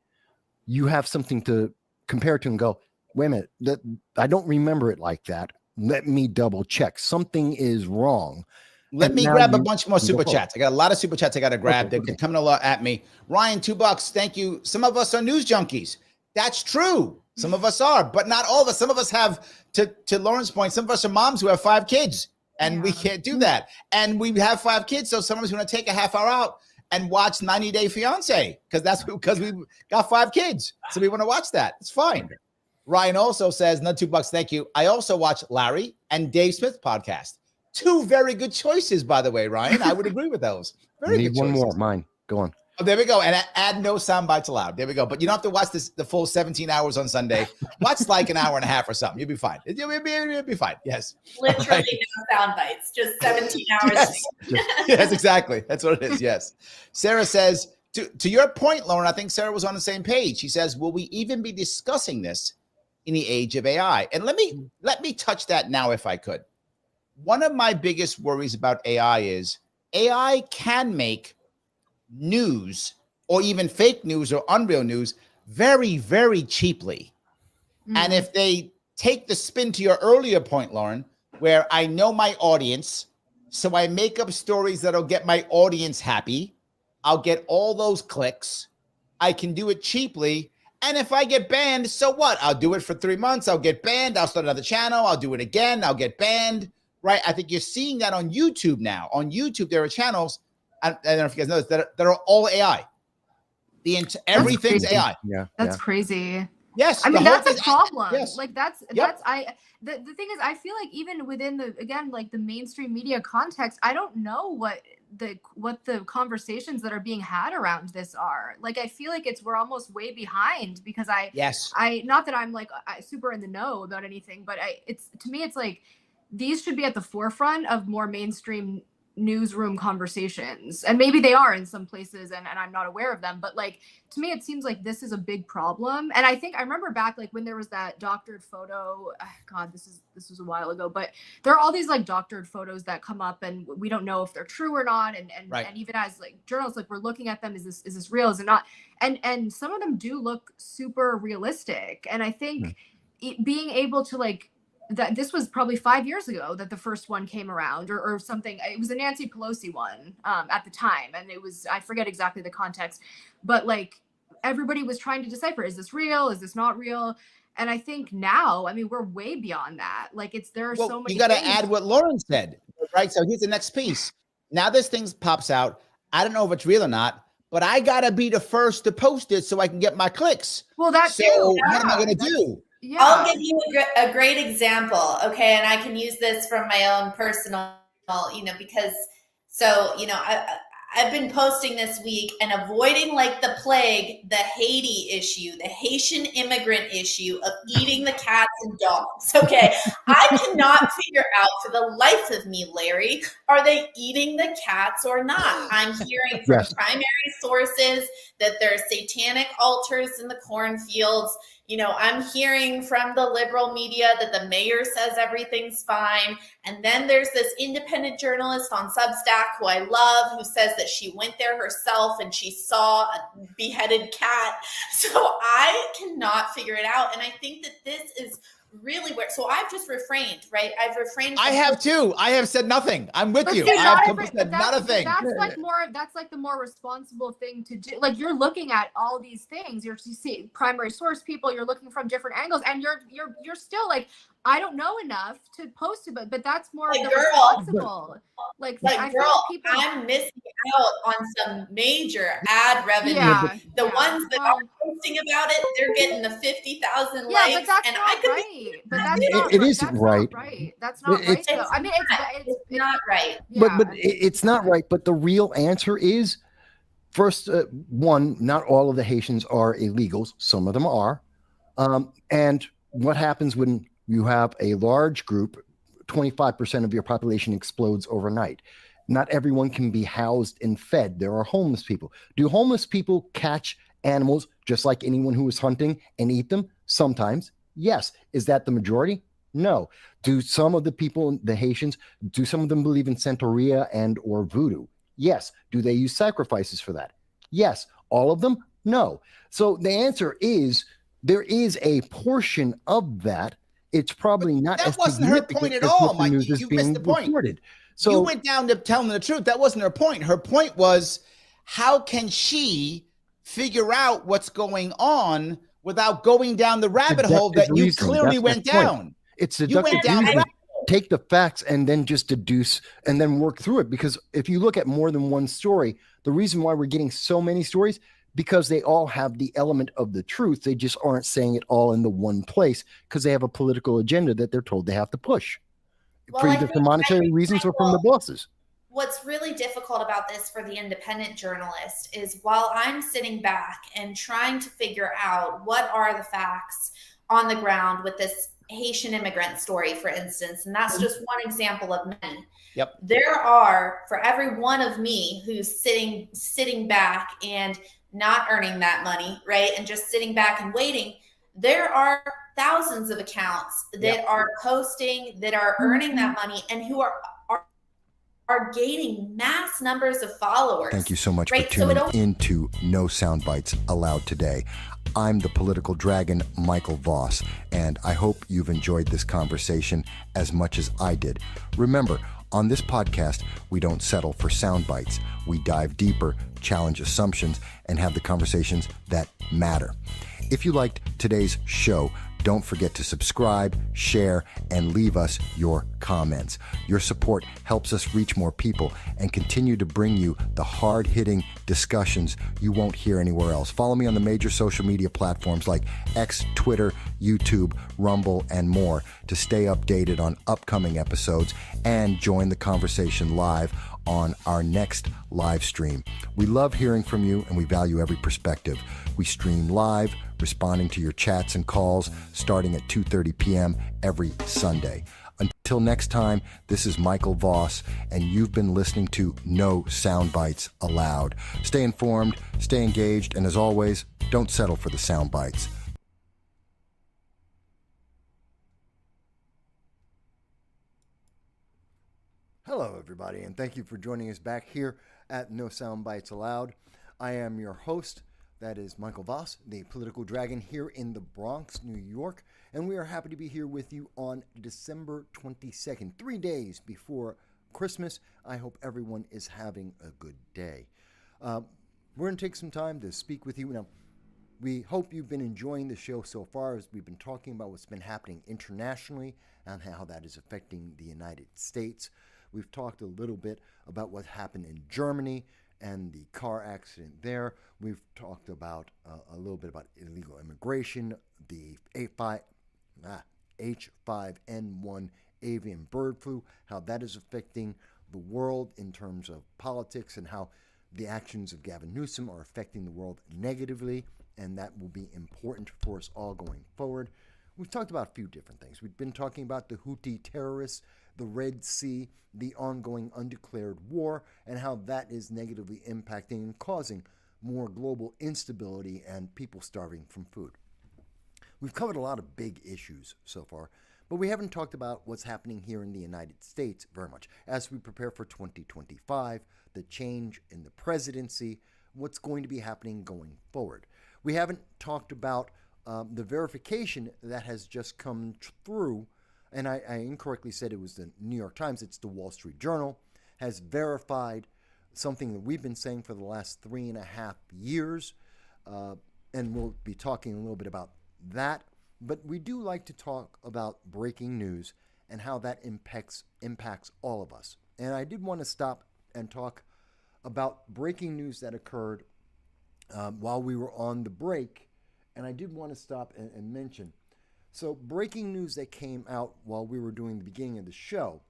you have something to compare to and go, wait a minute, I don't remember it like that. Let me double check. Something is wrong. Let me grab a bunch more super chats. I got a lot of super chats I got to grab. They're coming a lot at me. Ryan, $2. Thank you. Some of us are news junkies. That's true. Some of us are, but not all of us. Some of us have, to Lauren's point, some of us are moms who have 5 kids, and we can't do that. And we have 5 kids, so sometimes we want to take a half hour out and watch 90 Day Fiance because we got 5 kids, so we want to watch that. It's fine. Ryan also says, another $2. Thank you. I also watch Larry and Dave Smith podcast. 2 very good choices, by the way, Ryan. I would agree with those. Very good choices. One more. Mine. Go on. Oh, there we go. And add no sound bites allowed. There we go. But you don't have to watch the full 17 hours on Sunday. Watch like an hour and a half or something. You'll be fine. You'll be fine. Yes. Literally no sound bites. Just 17 hours. Yes, exactly. That's what it is. Yes. Sarah says, to your point, Lauren, I think Sarah was on the same page. She says, will we even be discussing this in the age of AI? And let me touch that now if I could. One of my biggest worries about AI is AI can make news or even fake news or unreal news very, very cheaply. And if they take the spin to your earlier point, Lauren, where I know my audience, so I make up stories that'll get my audience happy, I'll get all those clicks, I can do it cheaply. And if I get banned, so what? I'll do it for 3 months, I'll get banned, I'll start another channel, I'll do it again, I'll get banned. Right? I think you're seeing that on YouTube now. On YouTube, there are channels, I don't know if you guys know this, that are all AI. Everything's AI. Yeah, that's crazy. Yes, I mean that's a problem. Yes. Like the thing is, I feel like even within the mainstream media context, I don't know what the conversations that are being had around this are. Like I feel like we're almost way behind because I not that I'm like super in the know about anything, but to me it's like these should be at the forefront of more mainstream newsroom conversations, and maybe they are in some places and I'm not aware of them, but like to me it seems like this is a big problem. And I remember back like when there was that doctored photo, God, this was a while ago, but there are all these like doctored photos that come up and we don't know if they're true or not, and even as like journalists, like we're looking at them, is this real, is it not, and some of them do look super realistic. And I think being able to like that this was probably 5 years ago that the first one came around or something. It was a Nancy Pelosi one at the time. And it was, I forget exactly the context, but like everybody was trying to decipher, is this real? Is this not real? And I think now, I mean, we're way beyond that. Like there are so many. You got to add what Lauren said, right? So here's the next piece. Now this thing pops out. I don't know if it's real or not, but I got to be the first to post it so I can get my clicks. Well, that's so what am I going to do? Yeah. I'll give you a great example, okay? And I can use this from my own personal, because I've been posting this week and avoiding like the plague, the Haiti issue, the Haitian immigrant issue of eating the cats and dogs, okay? I cannot figure out for the life of me, Larry, are they eating the cats or not? I'm hearing from primary sources that there's satanic altars in the cornfields. I'm hearing from the liberal media that the mayor says everything's fine. And then there's this independent journalist on Substack who I love, who says that she went there herself and she saw a beheaded cat. So I cannot figure it out. And I think that this is really weird. So I've just refrained, right? I've refrained. I have too. I have said nothing. I'm with you. I have said not a thing. That's like the more responsible thing to do. Like you're looking at all these things. You see primary source people. You're looking from different angles, and you're still like, I don't know enough to post about, but that's more responsible. I'm missing out on some major ad revenue. The ones that are posting about it, they're getting the 50,000 likes, but that's and not I could right. But that's not it isn't right. That's not right. Though. I mean, it's not right. But it's not right. But the real answer is, first, one, not all of the Haitians are illegals. Some of them are. And what happens when you have a large group, 25% of your population explodes overnight. Not everyone can be housed and fed. There are homeless people. Do homeless people catch animals just like anyone who is hunting and eat them? Sometimes, yes. Is that the majority? No. Do some of the people, the Haitians, do some of them believe in Santeria and or voodoo? Yes. Do they use sacrifices for that? Yes. All of them? No. So the answer is there is a portion of that. It's probably not. That wasn't her point at all, Mike. You missed the point. Reported. So you went down to telling the truth. That wasn't her point. Her point was, how can she figure out what's going on without going down the rabbit hole that you clearly went down? It's deductive reasoning. Take the facts and then just deduce and then work through it. Because if you look at more than one story, the reason why we're getting so many stories, because they all have the element of the truth. They just aren't saying it all in the one place because they have a political agenda that they're told they have to push. For either for monetary reasons or from the bosses. What's really difficult about this for the independent journalist is while I'm sitting back and trying to figure out what are the facts on the ground with this Haitian immigrant story, for instance, and that's just one example of many. Yep. There are, for every one of me who's sitting back and not earning that money, right, and just sitting back and waiting, there are thousands of accounts that are posting, that are earning that money, and who are gaining mass numbers of followers. Thank you so much for tuning into No Soundbites Allowed today. I'm the political dragon, Michael Voss, and I hope you've enjoyed this conversation as much as I did. Remember, on this podcast, we don't settle for sound bites. We dive deeper, challenge assumptions, and have the conversations that matter. If you liked today's show, don't forget to subscribe, share, and leave us your comments. Your support helps us reach more people and continue to bring you the hard-hitting discussions you won't hear anywhere else. Follow me on the major social media platforms like X, Twitter, YouTube, Rumble, and more to stay updated on upcoming episodes and join the conversation live on our next live stream. We love hearing from you and we value every perspective. We stream live, responding to your chats and calls starting at 2:30 p.m. every Sunday. Until next time, this is Michael Voss, and you've been listening to No Soundbites Allowed. Stay informed, stay engaged, and as always, don't settle for the sound bites. Hello, everybody, and thank you for joining us back here at No Soundbites Allowed. I am your host. That is Michael Voss, the political dragon here in the Bronx, New York, and we are happy to be here with you on December 22nd, 3 days before Christmas. I hope everyone is having a good day. We're going to take some time to speak with you. Now, we hope you've been enjoying the show so far as we've been talking about what's been happening internationally and how that is affecting the United States. We've talked a little bit about what happened in Germany and the car accident there. We've talked about a little bit about illegal immigration, the H5N1 avian bird flu, how that is affecting the world in terms of politics and how the actions of Gavin Newsom are affecting the world negatively, and that will be important for us all going forward. We've talked about a few different things. We've been talking about the Houthi terrorists, the Red Sea, the ongoing undeclared war, and how that is negatively impacting and causing more global instability and people starving from food. We've covered a lot of big issues so far, but we haven't talked about what's happening here in the United States very much as we prepare for 2025, the change in the presidency, what's going to be happening going forward. We haven't talked about the verification that has just come through, and I incorrectly said it was the New York Times, it's the Wall Street Journal, has verified something that we've been saying for the last 3.5 years, and we'll be talking a little bit about that. But we do like to talk about breaking news and how that impacts all of us. And I did want to stop and talk about breaking news that occurred while we were on the break, and I did want to stop and mention. So breaking news that came out while we were doing the beginning of the show,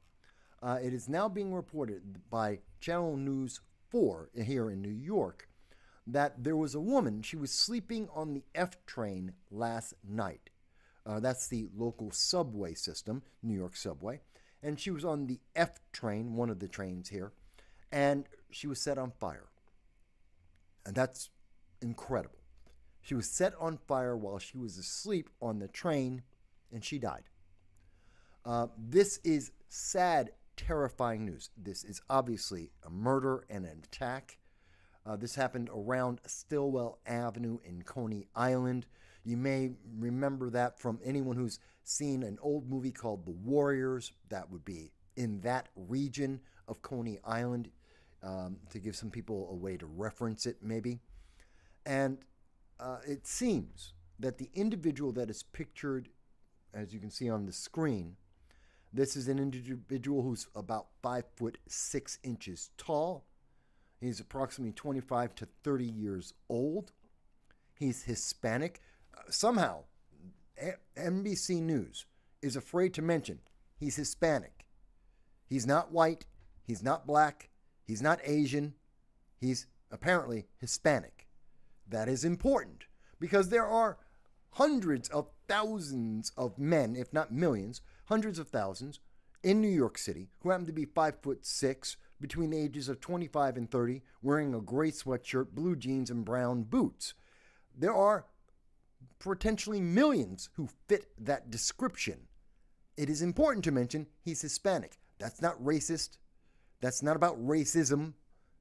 it is now being reported by Channel News 4 here in New York that there was a woman, she was sleeping on the F train last night. That's the local subway system, New York subway. and she was on the F train, one of the trains here, and she was set on fire. And that's incredible. She was set on fire while she was asleep on the train, and she died. This is sad, terrifying news. This is obviously a murder and an attack. This happened around Stillwell Avenue in Coney Island. You may remember that from anyone who's seen an old movie called The Warriors. That would be in that region of Coney Island, to give some people a way to reference it, maybe. And it seems that the individual that is pictured, as you can see on the screen, this is an individual who's about 5'6" tall. He's approximately 25 to 30 years old. He's Hispanic. Somehow, NBC News is afraid to mention he's Hispanic. He's not white. He's not black. He's not Asian. He's apparently Hispanic. That is important because there are hundreds of thousands of men, if not millions, hundreds of thousands in New York City who happen to be 5'6", between the ages of 25 and 30, wearing a gray sweatshirt, blue jeans, and brown boots. There are potentially millions who fit that description. It is important to mention he's Hispanic. That's not racist. That's not about racism.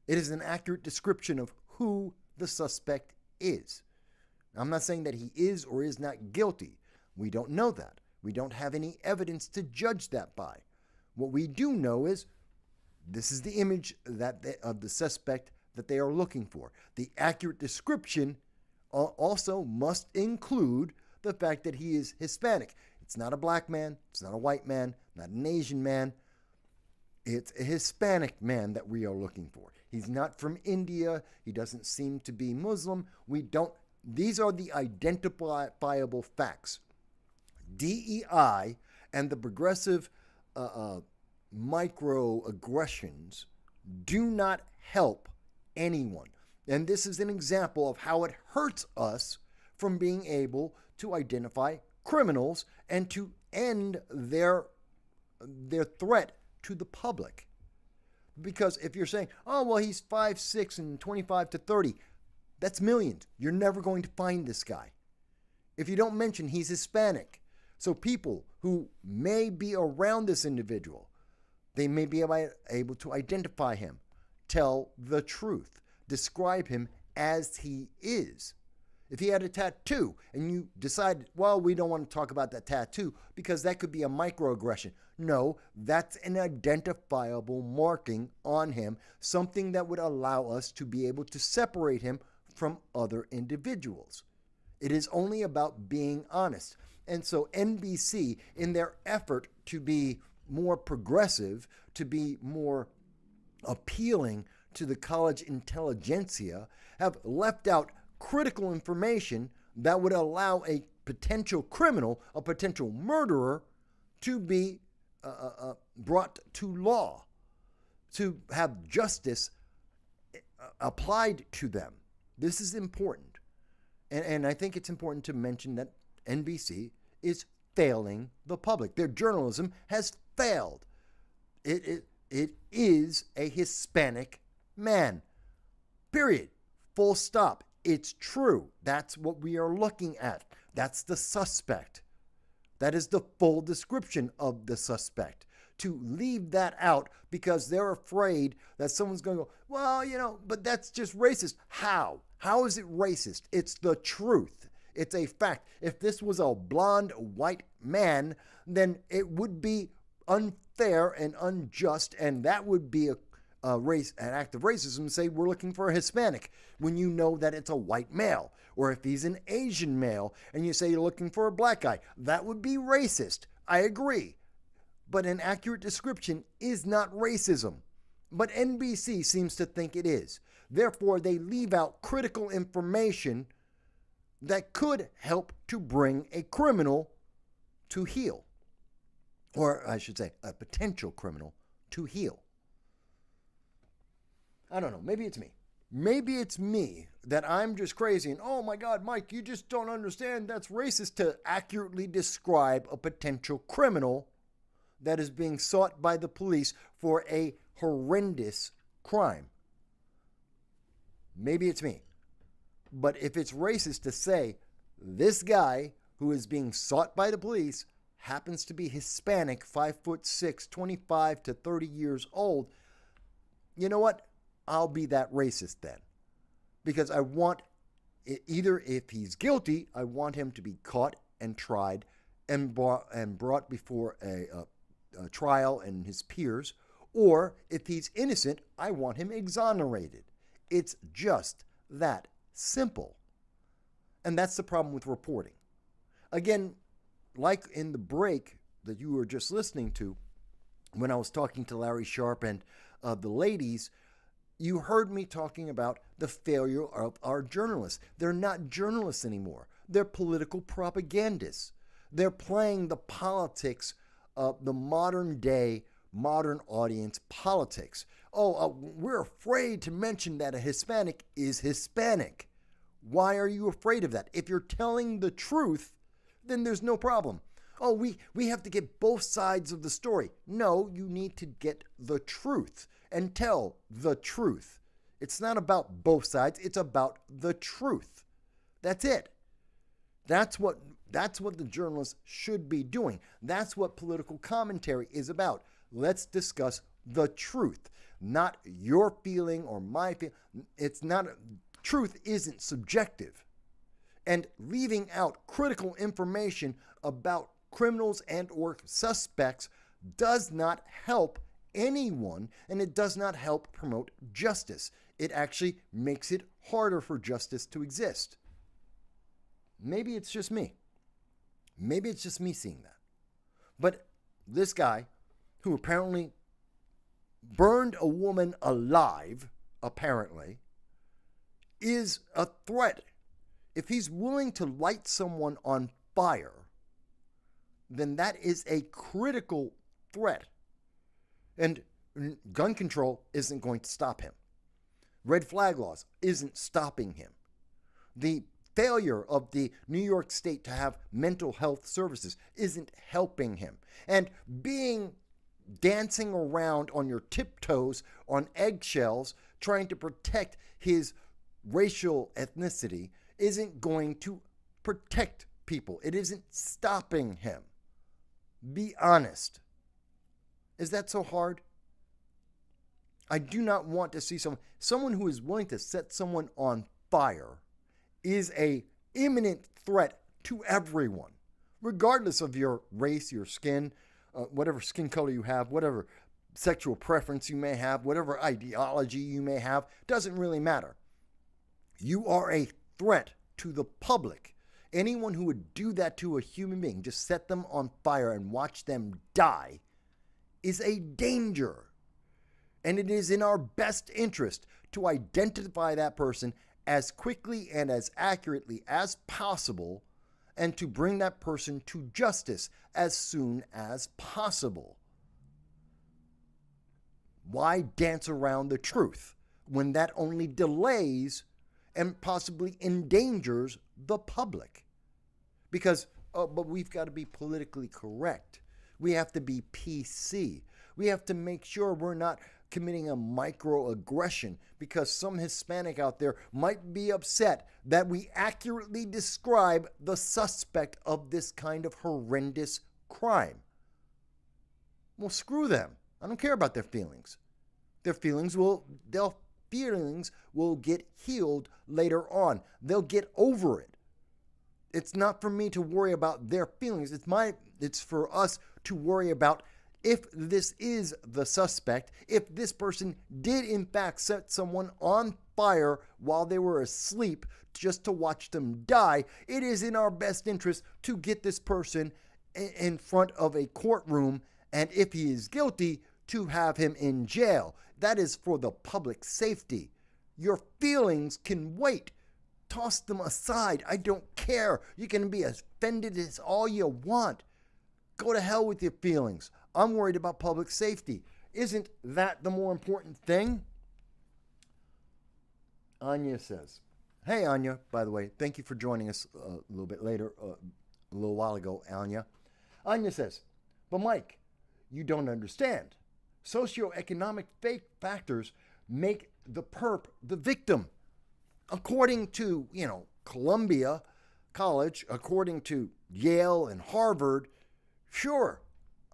It is an accurate description of who the suspect is. I'm not saying that he is or is not guilty. We don't know that. We don't have any evidence to judge that by. What we do know is this is the image of the suspect that they are looking for. The accurate description also must include the fact that he is Hispanic. It's not a black man. It's not a white man. Not an Asian man. It's a Hispanic man that we are looking for. He's not from India. He doesn't seem to be Muslim. These are the identifiable facts. DEI and the progressive microaggressions do not help anyone. And this is an example of how it hurts us from being able to identify criminals and to end their threat to the public. Because if you're saying, oh, well, he's 5'6" and 25 to 30, that's millions. You're never going to find this guy. If you don't mention he's Hispanic. So people who may be around this individual, they may be able to identify him, tell the truth, describe him as he is. If he had a tattoo and you decided, well, we don't want to talk about that tattoo because that could be a microaggression. No, that's an identifiable marking on him, something that would allow us to be able to separate him from other individuals. It is only about being honest. And so NBC, in their effort to be more progressive, to be more appealing to the college intelligentsia, have left out critical information that would allow a potential criminal, a potential murderer, to be brought to law, to have justice applied to them. This is important. And I think it's important to mention that NBC is failing the public. Their journalism has failed. It is a Hispanic man. Period. Full stop. It's true. That's what we are looking at. That's the suspect. That is the full description of the suspect. To leave that out because they're afraid that someone's going to go, well, but that's just racist. How? How is it racist? It's the truth. It's a fact. If this was a blonde white man, then it would be unfair and unjust, and that would be an act of racism. Say we're looking for a Hispanic when you know that it's a white male. Or if he's an Asian male and you say you're looking for a black guy, that would be racist. I agree. But an accurate description is not racism. But NBC seems to think it is. Therefore, they leave out critical information that could help to bring a criminal to heel. Or I should say, a potential criminal to heel. I don't know. Maybe it's me. Maybe it's me that I'm just crazy and, oh my God, Mike, you just don't understand. That's racist to accurately describe a potential criminal that is being sought by the police for a horrendous crime. Maybe it's me. But if it's racist to say this guy who is being sought by the police happens to be Hispanic, 5'6", 25 to 30 years old, you know what? I'll be that racist then. Because I want, either if he's guilty, I want him to be caught and tried and brought before a trial and his peers, or if he's innocent, I want him exonerated. It's just that simple. And that's the problem with reporting. Again, like in the break that you were just listening to, when I was talking to Larry Sharp and the ladies, you heard me talking about the failure of our journalists. They're not journalists anymore. They're political propagandists. They're playing the politics of the modern day, modern audience politics. We're afraid to mention that a Hispanic is Hispanic. Why are you afraid of that? If you're telling the truth, then there's no problem. We have to get both sides of the story. No, you need to get the truth and tell the truth. It's not about both sides. It's about the truth. That's it. That's what the journalists should be doing. That's what political commentary is about. Let's discuss the truth, not your feeling or my feeling. It's not, truth isn't subjective. And leaving out critical information about criminals and or suspects does not help anyone, and it does not help promote justice. It actually makes it harder for justice to exist. Maybe it's just me. Maybe it's just me seeing that. But this guy, who apparently burned a woman alive, apparently, is a threat. If he's willing to light someone on fire, then that is a critical threat. And gun control isn't going to stop him. Red flag laws isn't stopping him. The failure of the New York State to have mental health services isn't helping him. And dancing around on your tiptoes on eggshells, trying to protect his racial ethnicity, isn't going to protect people. It isn't stopping him. Be honest. Is that so hard? I do not want to see someone who is willing to set someone on fire is a imminent threat to everyone, regardless of your race, your skin, whatever skin color you have, whatever sexual preference you may have, whatever ideology you may have, doesn't really matter. You are a threat to the public. Anyone who would do that to a human being, just set them on fire and watch them die, is a danger. And it is in our best interest to identify that person as quickly and as accurately as possible, and to bring that person to justice as soon as possible. Why dance around the truth when that only delays and possibly endangers the public? Because, but we've got to be politically correct. We have to be PC. We have to make sure we're not committing a microaggression, because some Hispanic out there might be upset that we accurately describe the suspect of this kind of horrendous crime. Well, screw them. I don't care about their feelings. Their feelings will get healed later on. They'll get over it. It's not for me to worry about their feelings. It's for us to worry about if this is the suspect, if this person did in fact set someone on fire while they were asleep just to watch them die. It is in our best interest to get this person in front of a courtroom, and if he is guilty, to have him in jail. That is for the public safety. Your feelings can wait. Toss them aside. I don't care. You can be as offended as all you want. Go to hell with your feelings. I'm worried about public safety. Isn't that the more important thing? Anya says, hey, Anya, by the way, thank you for joining us a little bit later, a little while ago, Anya. Anya says, but Mike, you don't understand. Socioeconomic factors make the perp the victim. According to, Columbia College, according to Yale and Harvard, sure,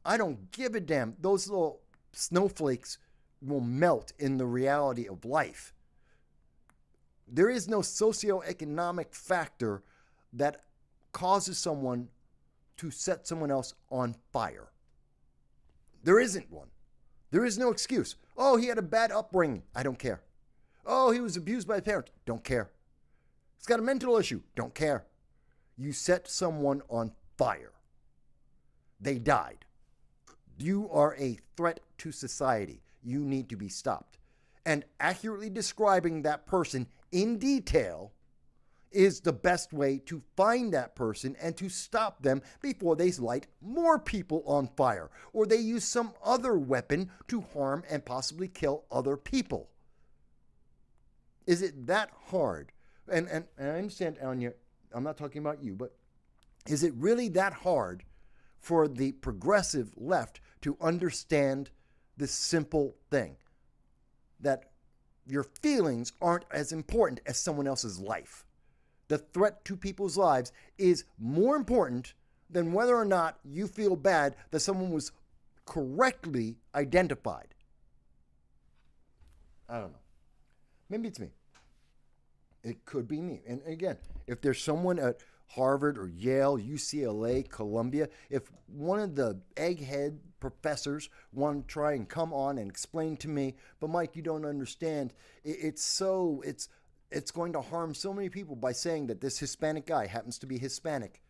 I don't give a damn. Those little snowflakes will melt in the reality of life. There is no socioeconomic factor that causes someone to set someone else on fire. There isn't one. There is no excuse. Oh, he had a bad upbringing. I don't care. Oh, he was abused by his parents. Don't care. He's got a mental issue. Don't care. You set someone on fire. They died. You are a threat to society. You need to be stopped. And accurately describing that person in detail is the best way to find that person and to stop them before they light more people on fire or they use some other weapon to harm and possibly kill other people. Is it that hard? And I understand, Anya, I'm not talking about you, but is it really that hard for the progressive left to understand this simple thing? That your feelings aren't as important as someone else's life. The threat to people's lives is more important than whether or not you feel bad that someone was correctly identified. I don't know. Maybe it's me. It could be me. And again, if there's someone at Harvard or Yale, UCLA, Columbia, if one of the egghead professors want to try and come on and explain to me, but Mike, you don't understand. It's going to harm so many people by saying that this Hispanic guy happens to be Hispanic.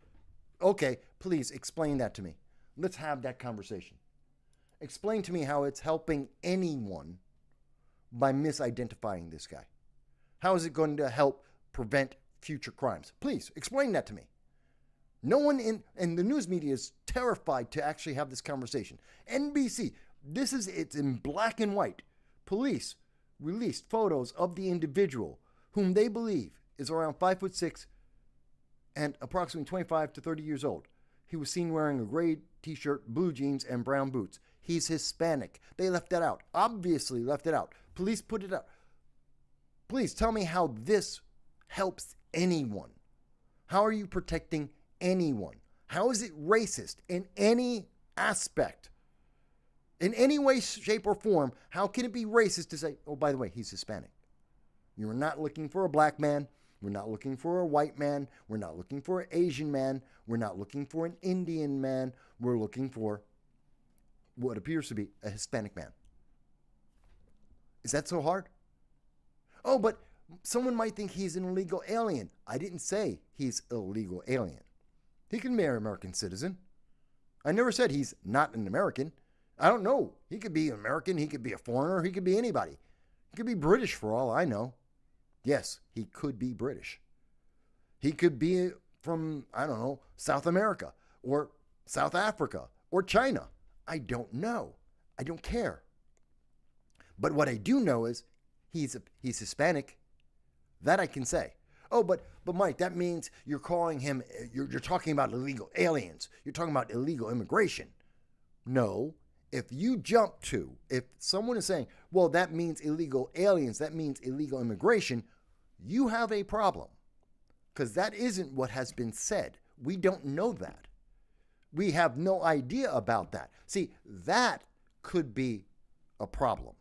Okay, please explain that to me. Let's have that conversation. Explain to me how it's helping anyone by misidentifying this guy. How is it going to help prevent future crimes? Please explain that to me. No one in the news media is terrified to actually have this conversation. NBC, it's in black and white. Police released photos of the individual whom they believe is around 5'6" and approximately 25 to 30 years old. He was seen wearing a gray t-shirt, blue jeans, and brown boots. He's Hispanic. They left that out. Obviously left it out. Police put it out. Please tell me how this helps anyone. How are you protecting anyone? How is it racist in any aspect? In any way, shape, or form, how can it be racist to say, oh, by the way, he's Hispanic? You're not looking for a black man. We're not looking for a white man. We're not looking for an Asian man. We're not looking for an Indian man. We're looking for what appears to be a Hispanic man. Is that so hard? Oh, but someone might think he's an illegal alien. I didn't say he's an illegal alien. He can marry an American citizen. I never said he's not an American. I don't know. He could be American. He could be a foreigner. He could be anybody. He could be British for all I know. Yes, he could be British. He could be from, I don't know, South America or South Africa or China. I don't know. I don't care. But what I do know is he's Hispanic. That I can say. Oh, but Mike, that means you're calling him, you're talking about illegal aliens. You're talking about illegal immigration. No. If someone is saying, well, that means illegal aliens, that means illegal immigration, you have a problem. Because that isn't what has been said. We don't know that. We have no idea about that. See, that could be a problem.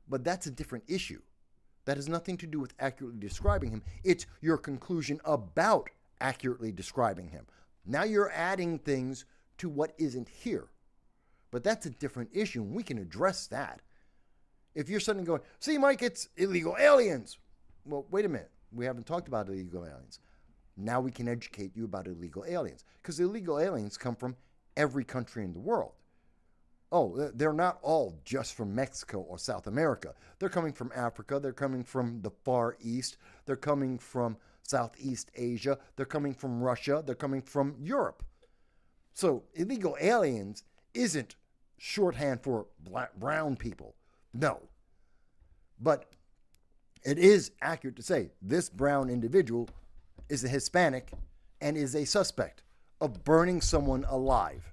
But that's a different issue. That has nothing to do with accurately describing him. It's your conclusion about accurately describing him. Now you're adding things to what isn't here. But that's a different issue, and we can address that. If you're suddenly going, see, Mike, it's illegal aliens. Well, wait a minute. We haven't talked about illegal aliens. Now we can educate you about illegal aliens. Because illegal aliens come from every country in the world. Oh, they're not all just from Mexico or South America. They're coming from Africa. They're coming from the Far East. They're coming from Southeast Asia. They're coming from Russia. They're coming from Europe. So illegal aliens isn't shorthand for brown people. No. But it is accurate to say this brown individual is a Hispanic and is a suspect of burning someone alive.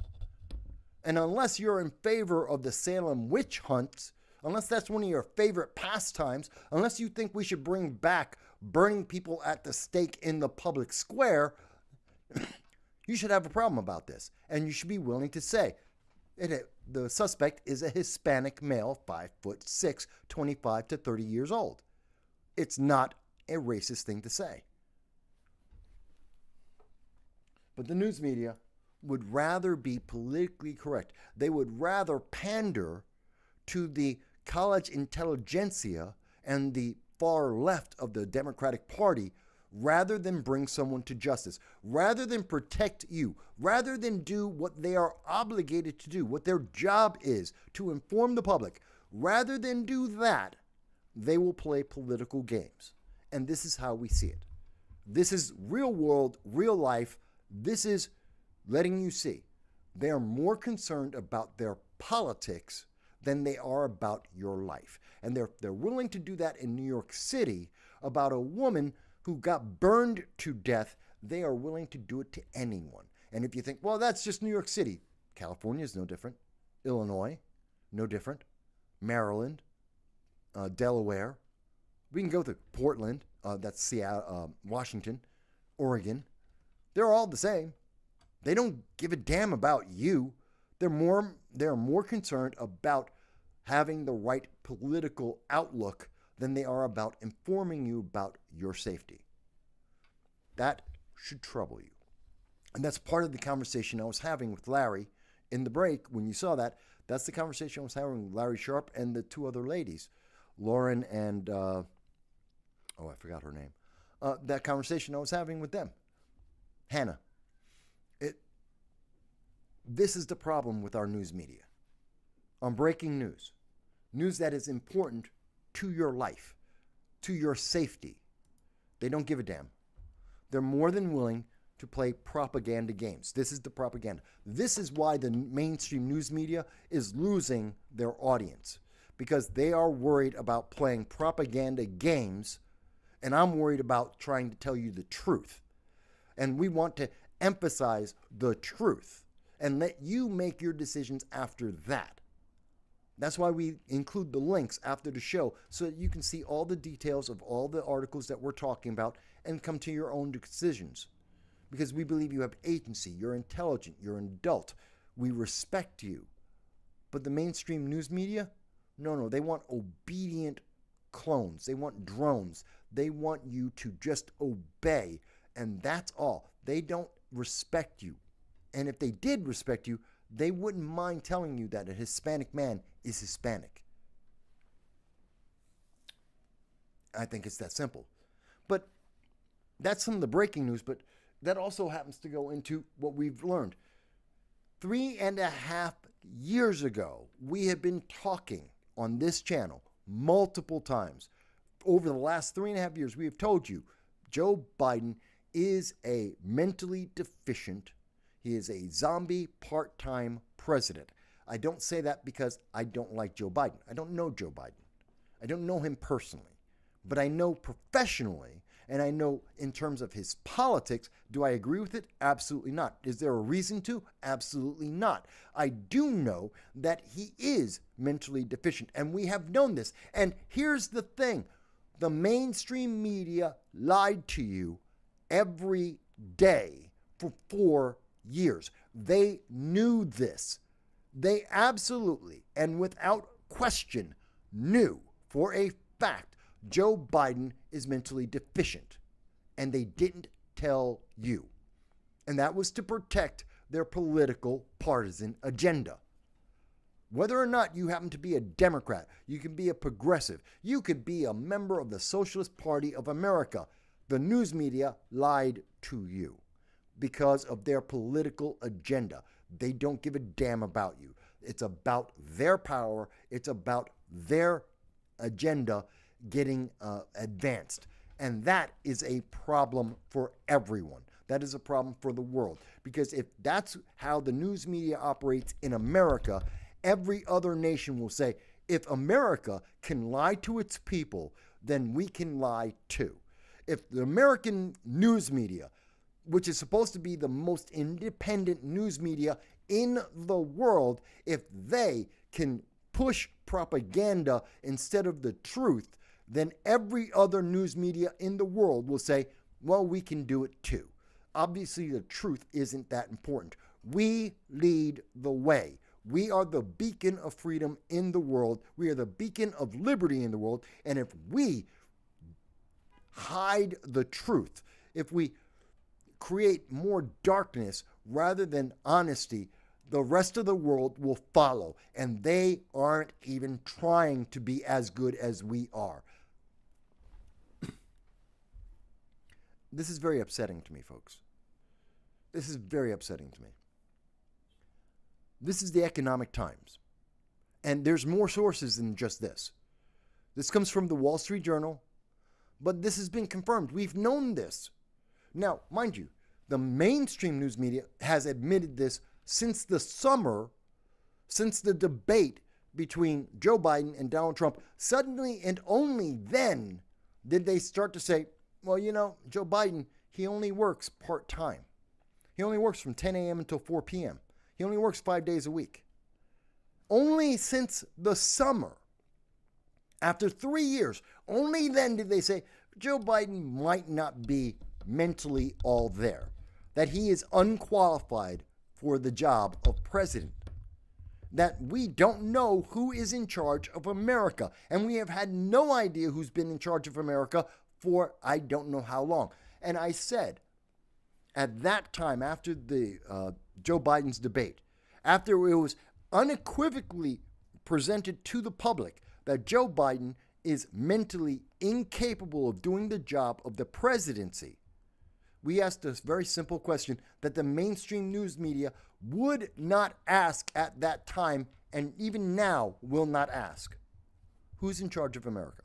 And unless you're in favor of the Salem witch hunts, unless that's one of your favorite pastimes, unless you think we should bring back burning people at the stake in the public square, you should have a problem about this. And you should be willing to say, the suspect is a Hispanic male, 5'6", 25 to 30 years old. It's not a racist thing to say. But the news media would rather be politically correct. They would rather pander to the college intelligentsia and the far left of the Democratic Party rather than bring someone to justice, rather than protect you, rather than do what they are obligated to do, what their job is, to inform the public. Rather than do that, they will play political games. And this is how we see it. This is real world, real life. This is letting you see they are more concerned about their politics than they are about your life. And they're willing to do that in New York City about a woman who got burned to death. They are willing to do it to anyone. And if you think, well, that's just New York City, California is no different. Illinois, no different. Maryland, Delaware. We can go to Portland, that's Seattle, Washington, Oregon. They're all the same. They don't give a damn about you. They're more concerned about having the right political outlook than they are about informing you about your safety. That should trouble you. And that's part of the conversation I was having with Larry in the break. When you saw that, that's the conversation I was having with Larry Sharp and the two other ladies, Lauren and, I forgot her name. That conversation I was having with them, Hannah. This is the problem with our news media. On breaking news, news that is important to your life, to your safety, they don't give a damn. They're more than willing to play propaganda games. This is the propaganda. This is why the mainstream news media is losing their audience, because they are worried about playing propaganda games, and I'm worried about trying to tell you the truth. And we want to emphasize the truth and let you make your decisions after that. That's why we include the links after the show, so that you can see all the details of all the articles that we're talking about and come to your own decisions. Because we believe you have agency, you're intelligent, you're an adult. We respect you. But the mainstream news media, no, they want obedient clones. They want drones. They want you to just obey, and that's all. They don't respect you. And if they did respect you, they wouldn't mind telling you that a Hispanic man is Hispanic. I think it's that simple. But that's some of the breaking news, but that also happens to go into what we've learned. 3.5 years ago, we have been talking on this channel multiple times. Over the last 3.5 years, we have told you Joe Biden is a mentally deficient. He is a zombie part-time president. I don't say that because I don't like Joe Biden. I don't know Joe Biden. I don't know him personally. But I know professionally, and I know in terms of his politics. Do I agree with it? Absolutely not. Is there a reason to? Absolutely not. I do know that he is mentally deficient, and we have known this. And here's the thing. The mainstream media lied to you every day for 4 years. They knew this. They absolutely and without question knew for a fact Joe Biden is mentally deficient. And they didn't tell you. And that was to protect their political partisan agenda. Whether or not you happen to be a Democrat, you can be a progressive, you could be a member of the Socialist Party of America, the news media lied to you because of their political agenda. They don't give a damn about you. It's about their power. It's about their agenda getting advanced. And that is a problem for everyone. That is a problem for the world. Because if that's how the news media operates in America, every other nation will say, if America can lie to its people, then we can lie too. If the American news media, which is supposed to be the most independent news media in the world if they can push propaganda instead of the truth, then every other news media in the world will say, well, we can do it too. Obviously, the truth isn't that important. We lead the way. We are the beacon of freedom in the world. We are the beacon of liberty in the world. And if we hide the truth, if we create more darkness rather than honesty, the rest of the world will follow. And they aren't even trying to be as good as we are. This is very upsetting to me, folks. This is very upsetting to me. This is the Economic Times. And there's more sources than just this. This comes from the Wall Street Journal, but this has been confirmed. We've known this. Now, mind you, the mainstream news media has admitted this since the summer, since the debate between Joe Biden and Donald Trump. Suddenly and only then did they start to say, well, you know, Joe Biden, he only works part-time. He only works from 10 a.m. until 4 p.m. He only works 5 days a week. Only since the summer, after 3 years, only then did they say Joe Biden might not be mentally all there, that he is unqualified for the job of president, that we don't know who is in charge of America, and we have had no idea who's been in charge of America for I don't know how long. And I said, at that time, after the Joe Biden's debate, after it was unequivocally presented to the public that Joe Biden is mentally incapable of doing the job of the presidency, we asked a very simple question that the mainstream news media would not ask at that time, and even now will not ask. Who's in charge of America?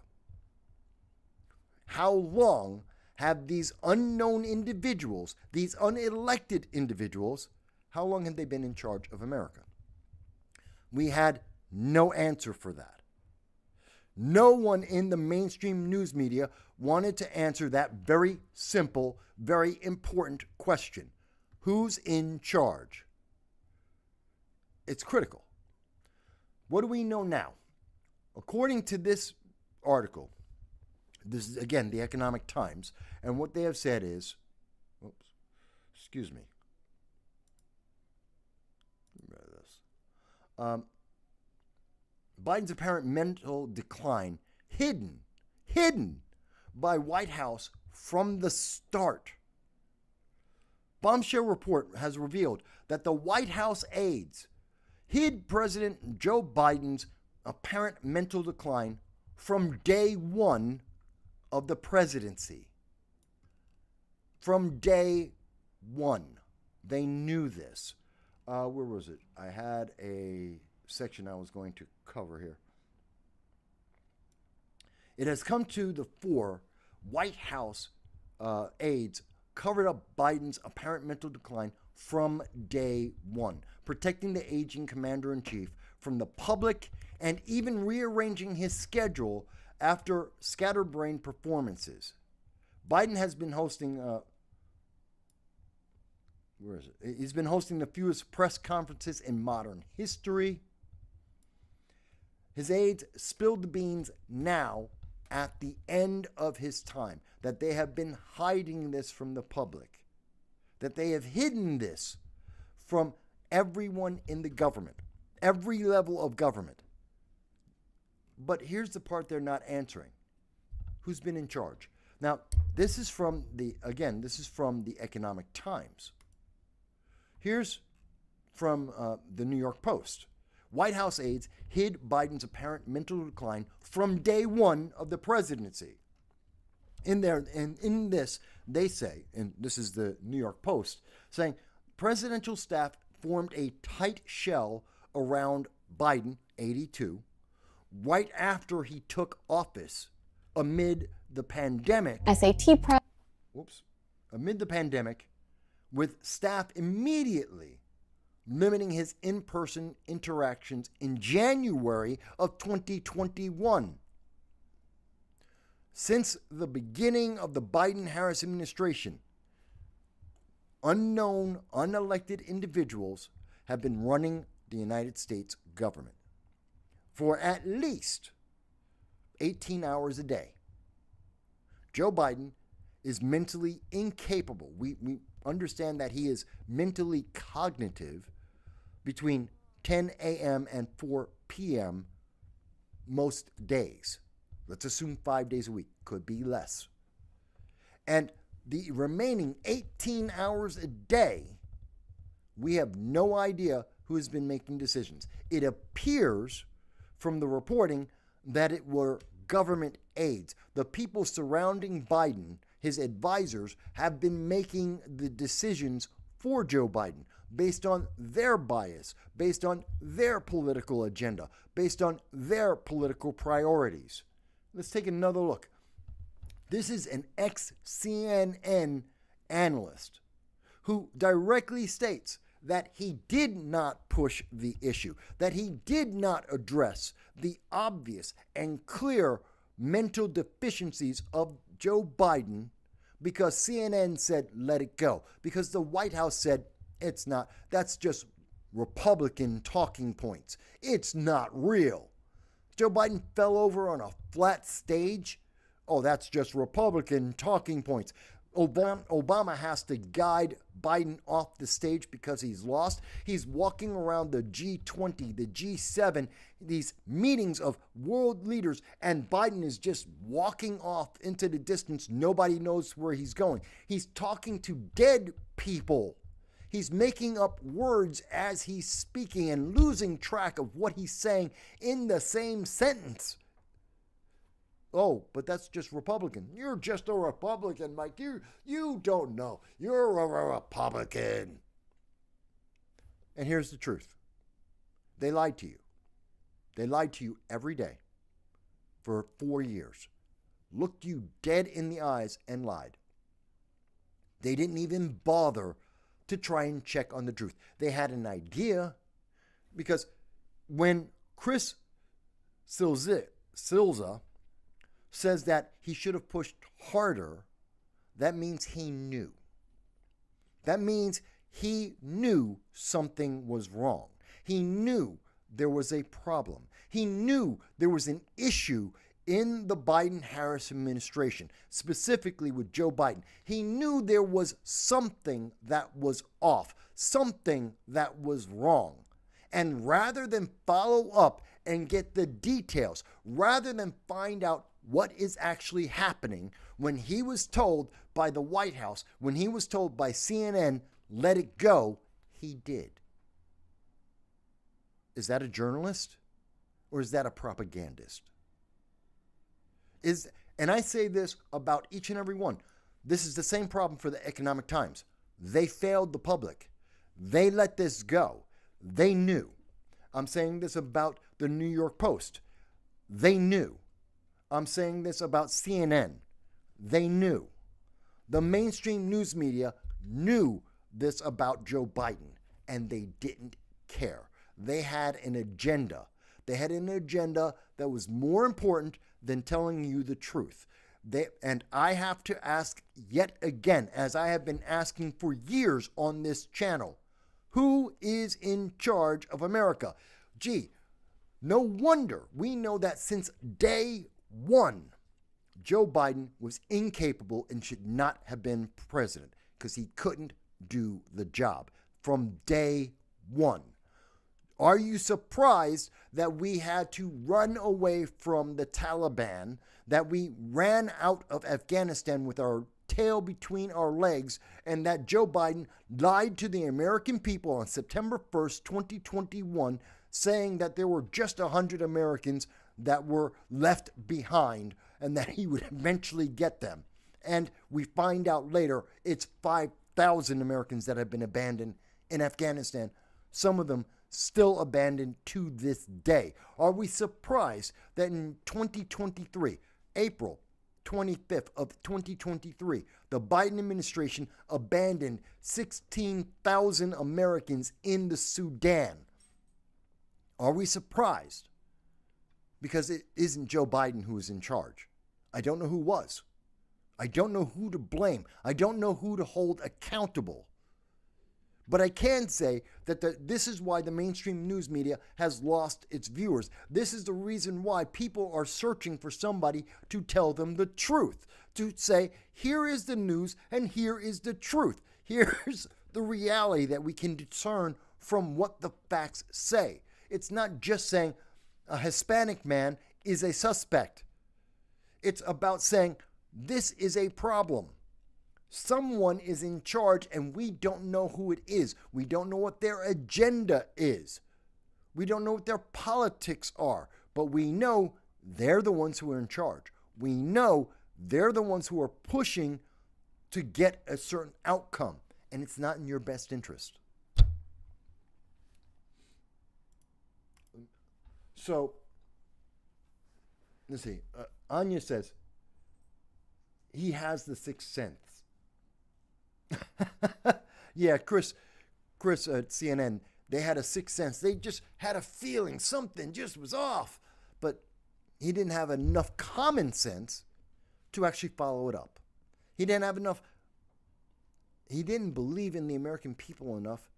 How long have these unknown individuals, these unelected individuals, how long have they been in charge of America? We had no answer for that. No one in the mainstream news media wanted to answer that very simple, very important question. Who's in charge? It's critical. What do we know now? According to this article, this is, again, the Economic Times, and what they have said is, Biden's apparent mental decline hidden by White House from the start. Bombshell report has revealed that the White House aides hid President Joe Biden's apparent mental decline from day one of the presidency. From day one. They knew this. Where was it? I had a section I was going to cover here. It has come to the fore. White House aides covered up Biden's apparent mental decline from day one, protecting the aging commander-in-chief from the public and even rearranging his schedule after scatterbrained performances. Biden has been hosting, He's been hosting the fewest press conferences in modern history. His aides spilled the beans now at the end of his time, that they have been hiding this from the public, that they have hidden this from everyone in the government, every level of government. But here's the part they're not answering. Who's been in charge? Now, this is from the Economic Times. Here's from the New York Post. White House aides hid Biden's apparent mental decline from day one of the presidency. In this, they say, and this is the New York Post, saying presidential staff formed a tight shell around Biden, 82, right after he took office amid the pandemic. SAT prep. Amid the pandemic, with staff immediately limiting his in-person interactions in January of 2021. Since the beginning of the Biden-Harris administration, unknown, unelected individuals have been running the United States government for at least 18 hours a day. Joe Biden is mentally incapable. We understand that he is mentally cognitive between 10 a.m. and 4 p.m. most days. Let's assume 5 days a week. Could be less. And the remaining 18 hours a day, we have no idea who has been making decisions. It appears from the reporting that it were government aides. The people surrounding Biden, his advisors, have been making the decisions for Joe Biden based on their bias, based on their political agenda, based on their political priorities. Let's take another look. This is an ex-CNN analyst who directly states that he did not push the issue, that he did not address the obvious and clear mental deficiencies of Joe Biden because CNN said, let it go. Because the White House said, it's not. That's just Republican talking points. It's not real. Joe Biden fell over on a flat stage. Oh, that's just Republican talking points. Obama has to guide Biden off the stage because he's lost. He's walking around the G20, the G7, these meetings of world leaders, and Biden is just walking off into the distance. Nobody knows where he's going. He's talking to dead people. He's making up words as he's speaking and losing track of what he's saying in the same sentence. Oh, but that's just Republican. You're just a Republican, Mike. You don't know. You're a Republican. And here's the truth. They lied to you. They lied to you every day for 4 years. Looked you dead in the eyes and lied. They didn't even bother to try and check on the truth. They had an idea because when Chris Silza says that he should have pushed harder, that means he knew. That means he knew something was wrong. He knew there was a problem. He knew there was an issue in the Biden-Harris administration, specifically with Joe Biden. He knew there was something that was off, something that was wrong. And rather than follow up and get the details, rather than find out what is actually happening, when he was told by the White House, when he was told by CNN, let it go, he did. Is that a journalist or is that a propagandist? And I say this about each and every one. This is the same problem for the Economic Times. They failed the public. They let this go. They knew. I'm saying this about the New York Post. They knew. I'm saying this about CNN. They knew. The mainstream news media knew this about Joe Biden, and they didn't care. They had an agenda. They had an agenda that was more important than telling you the truth. And I have to ask yet again, as I have been asking for years on this channel, who is in charge of America? Gee, no wonder we know that since day one, Joe Biden was incapable and should not have been president because he couldn't do the job from day one. Are you surprised that we had to run away from the Taliban, that we ran out of Afghanistan with our tail between our legs, and that Joe Biden lied to the American people on September 1st, 2021, saying that there were just 100 Americans that were left behind and that he would eventually get them? And we find out later it's 5,000 Americans that have been abandoned in Afghanistan, some of them still abandoned to this day. Are we surprised that in 2023, April 25th of 2023, the Biden administration abandoned 16,000 Americans in the Sudan? Are we surprised? Because it isn't Joe Biden who is in charge. I don't know who was. I don't know who to blame. I don't know who to hold accountable. But I can say that this is why the mainstream news media has lost its viewers. This is the reason why people are searching for somebody to tell them the truth, to say, here is the news and here is the truth. Here's the reality that we can discern from what the facts say. It's not just saying a Hispanic man is a suspect. It's about saying this is a problem. Someone is in charge and we don't know who it is. We don't know what their agenda is. We don't know what their politics are, but we know they're the ones who are in charge. We know they're the ones who are pushing to get a certain outcome, and it's not in your best interest. So, let's see. Anya says, he has the sixth sense. Yeah, Chris at CNN, they had a sixth sense. They just had a feeling something just was off. But he didn't have enough common sense to actually follow it up. He didn't have enough. He didn't believe in the American people enough.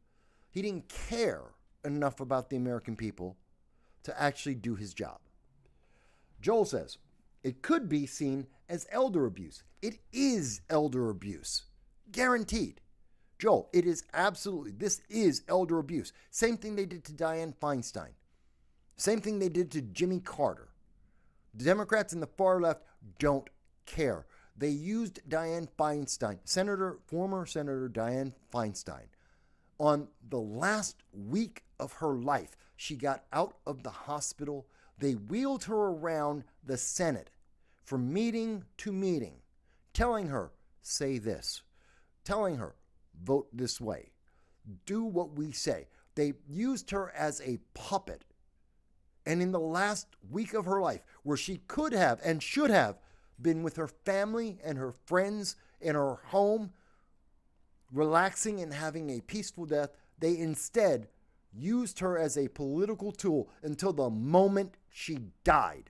He didn't care enough about the American people to actually do his job. Joel says, it could be seen as elder abuse. It is elder abuse. Guaranteed. Joel, it is absolutely, this is elder abuse. Same thing they did to Dianne Feinstein. Same thing they did to Jimmy Carter. The Democrats and the far left don't care. They used Dianne Feinstein, former Senator Dianne Feinstein, on the last week of her life. She got out of the hospital. They wheeled her around the Senate from meeting to meeting, telling her, say this, telling her, vote this way, do what we say. They used her as a puppet. And in the last week of her life, where she could have and should have been with her family and her friends in her home, relaxing and having a peaceful death, they instead used her as a political tool until the moment she died.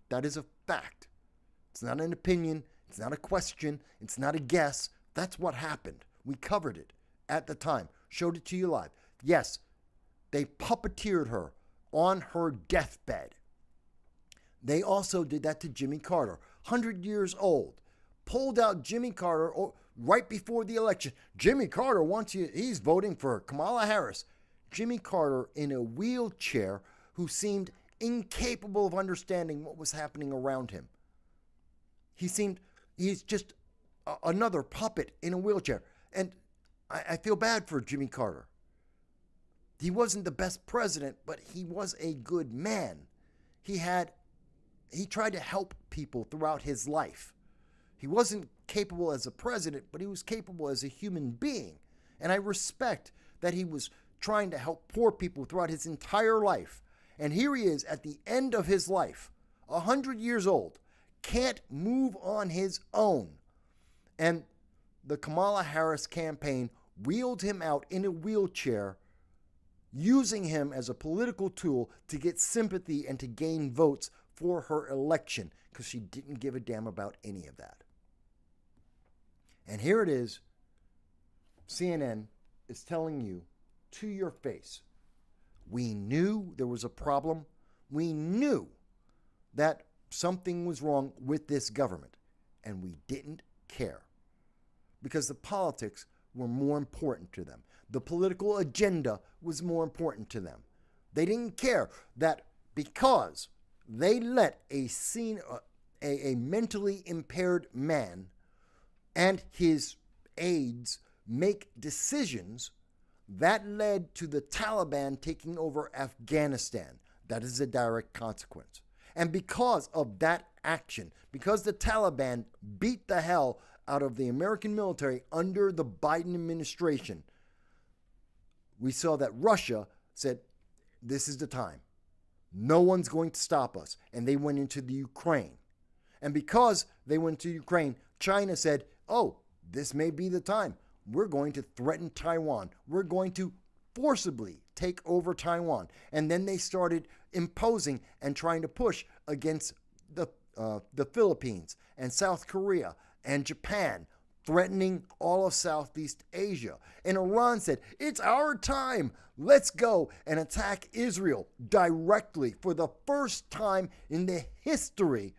That is a fact. It's not an opinion. It's not a question. It's not a guess. That's what happened. We covered it at the time. Showed it to you live. Yes, they puppeteered her on her deathbed. They also did that to Jimmy Carter, 100 years old. Pulled out Jimmy Carter right before the election. Jimmy Carter wants you, he's voting for Kamala Harris. Jimmy Carter in a wheelchair who seemed incapable of understanding what was happening around him. He's just another puppet in a wheelchair. And I feel bad for Jimmy Carter. He wasn't the best president, but he was a good man. He tried to help people throughout his life. He wasn't capable as a president, but he was capable as a human being. And I respect that he was trying to help poor people throughout his entire life. And here he is at the end of his life, 100 years old, can't move on his own. And the Kamala Harris campaign wheeled him out in a wheelchair, using him as a political tool to get sympathy and to gain votes for her election, because she didn't give a damn about any of that. And here it is, CNN is telling you to your face, we knew there was a problem. We knew that something was wrong with this government, and we didn't care. Because the politics were more important to them. The political agenda was more important to them. They didn't care that because they let a mentally impaired man and his aides make decisions, that led to the Taliban taking over Afghanistan. That is a direct consequence. And because of that action, because the Taliban beat the hell out of the American military under the Biden administration, we saw that Russia said, this is the time. No one's going to stop us. And they went into the Ukraine. And because they went to Ukraine, China said, oh, this may be the time. We're going to threaten Taiwan. We're going to forcibly take over Taiwan. And then they started imposing and trying to push against the Philippines and South Korea and Japan, threatening all of Southeast Asia. And Iran said, it's our time. Let's go and attack Israel directly for the first time in the history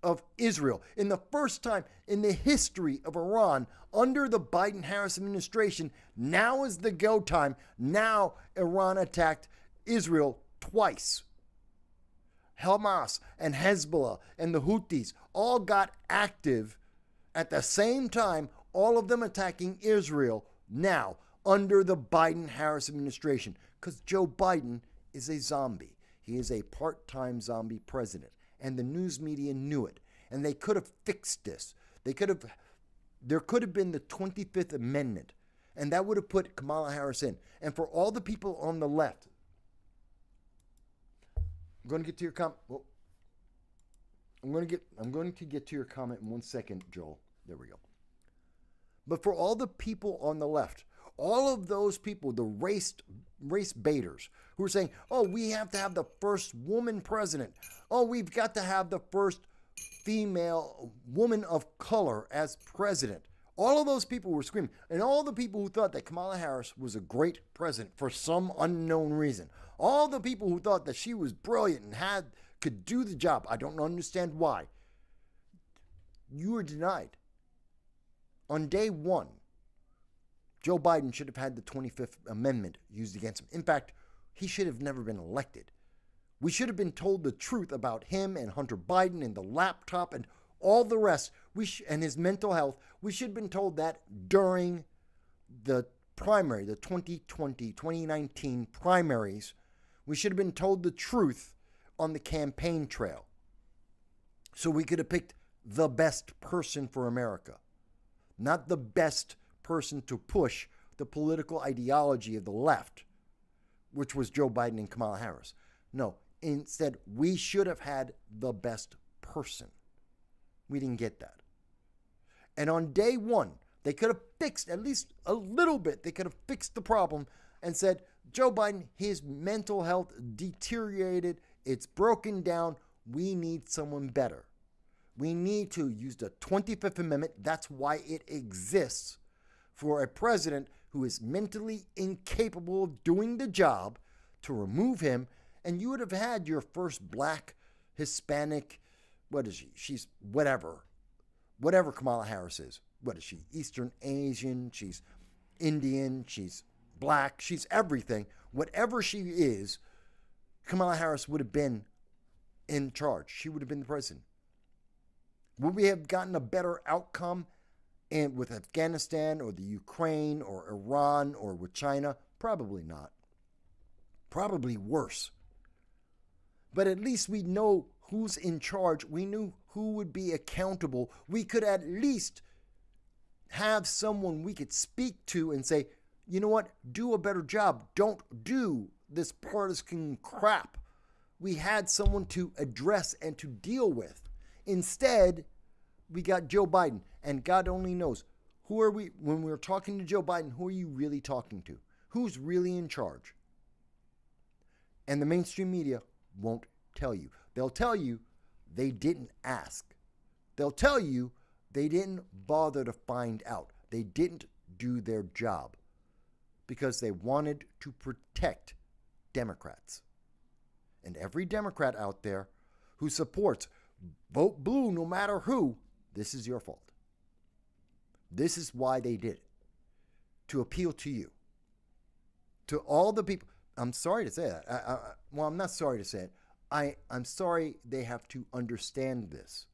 of Israel. In the first time in the history of Iran under the Biden-Harris administration, now is the go time. Now Iran attacked Israel twice. Hamas and Hezbollah and the Houthis all got active at the same time, all of them attacking Israel now under the Biden-Harris administration, because Joe Biden is a zombie. He is a part-time zombie president, and the news media knew it, and they could have fixed this. There could have been the 25th Amendment, and that would have put Kamala Harris in. And for all the people on the left, I'm going to get to your comment. Well, I'm going to get to your comment in 1 second, Joel. There we go. But for all the people on the left, all of those people, the race baiters who are saying, oh, we have to have the first woman president. Oh, we've got to have the first female woman of color as president. All of those people were screaming. And all the people who thought that Kamala Harris was a great president for some unknown reason. All the people who thought that she was brilliant and could do the job. I don't understand why. You were denied. On day one, Joe Biden should have had the 25th Amendment used against him. In fact, he should have never been elected. We should have been told the truth about him and Hunter Biden and the laptop and all the rest, and his mental health. We should have been told that during the primary, the 2019 primaries. We should have been told the truth on the campaign trail. So we could have picked the best person for America. Not the best person to push the political ideology of the left, which was Joe Biden and Kamala Harris. No, instead, we should have had the best person. We didn't get that. And on day one, they could have fixed, at least a little bit, they could have fixed the problem and said, Joe Biden, his mental health deteriorated, it's broken down, we need someone better. We need to use the 25th Amendment. That's why it exists, for a president who is mentally incapable of doing the job, to remove him, and you would have had your first black, Hispanic, what is she? She's whatever Kamala Harris is. What is she? Eastern Asian, she's Indian, she's black, she's everything. Whatever she is, Kamala Harris would have been in charge. She would have been the president. Would we have gotten a better outcome with Afghanistan or the Ukraine or Iran or with China? Probably not. Probably worse. But at least we know who's in charge. We knew who would be accountable. We could at least have someone we could speak to and say, you know what, do a better job. Don't do this partisan crap. We had someone to address and to deal with. Instead, we got Joe Biden, and God only knows, who are we, when we're talking to Joe Biden, who are you really talking to? Who's really in charge? And the mainstream media won't tell you. They'll tell you they didn't ask. They'll tell you they didn't bother to find out. They didn't do their job because they wanted to protect Democrats. And every Democrat out there who supports vote blue no matter who, this is your fault. This is why they did it. To appeal to you. To all the people. I'm sorry to say that. I'm not sorry to say it. I'm sorry they have to understand this.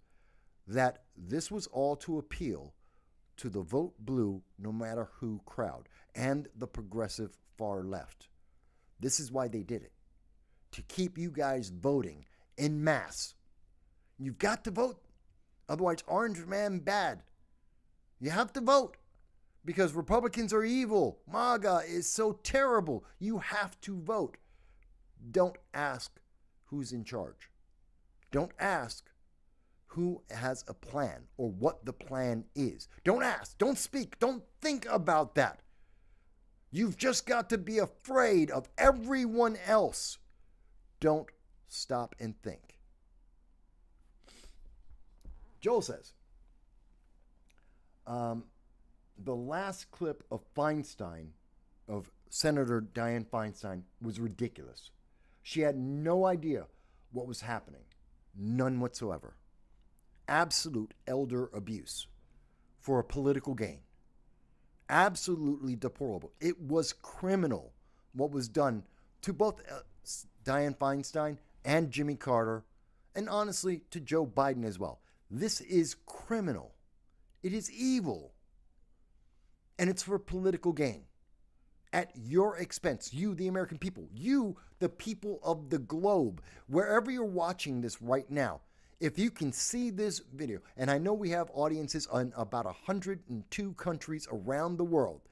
That this was all to appeal to the vote blue no matter who crowd and the progressive far left. This is why they did it. To keep you guys voting en masse. You've got to vote. Otherwise, Orange Man bad. You have to vote because Republicans are evil. MAGA is so terrible. You have to vote. Don't ask who's in charge. Don't ask who has a plan or what the plan is. Don't ask. Don't speak. Don't think about that. You've just got to be afraid of everyone else. Don't stop and think. Joel says, the last clip of Feinstein, of Senator Dianne Feinstein, was ridiculous. She had no idea what was happening. None whatsoever. Absolute elder abuse for a political gain. Absolutely deplorable. It was criminal what was done to both Dianne Feinstein and Jimmy Carter, and honestly to Joe Biden as well. This is criminal. It is evil. And it's for political gain. At your expense, you, the American people, you, the people of the globe, wherever you're watching this right now, if you can see this video, and I know we have audiences in about 102 countries around the world,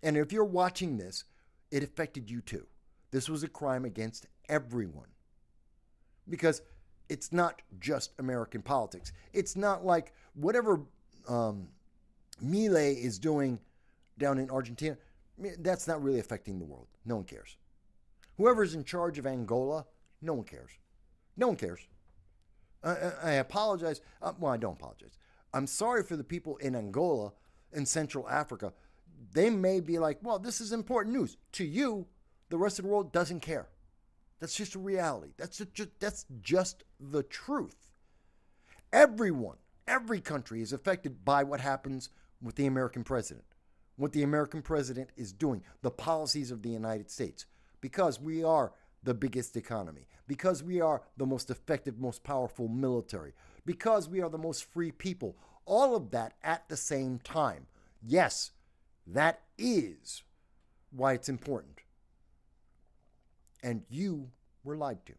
and if you're watching this, it affected you too. This was a crime against everyone. Because it's not just American politics. It's not like whatever Milei is doing down in Argentina, that's not really affecting the world. No one cares. Whoever's in charge of Angola, no one cares. No one cares. I apologize. Well, I don't apologize. I'm sorry for the people in Angola and Central Africa. They may be like, well, this is important news. To you, the rest of the world doesn't care. That's just a reality. That's just the truth. Everyone, every country is affected by what happens with the American president, what the American president is doing, the policies of the United States, because we are the biggest economy, because we are the most effective, most powerful military, because we are the most free people. All of that at the same time. Yes, that is why it's important. And you were lied to.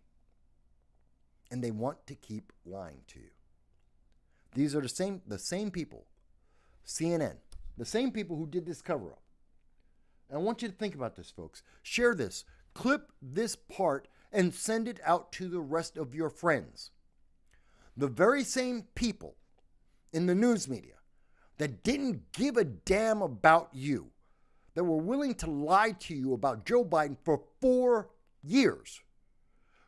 And they want to keep lying to you. These are the same people, CNN, the same people who did this cover-up. And I want you to think about this, folks. Share this. Clip this part and send it out to the rest of your friends. The very same people in the news media that didn't give a damn about you, that were willing to lie to you about Joe Biden for 4 years,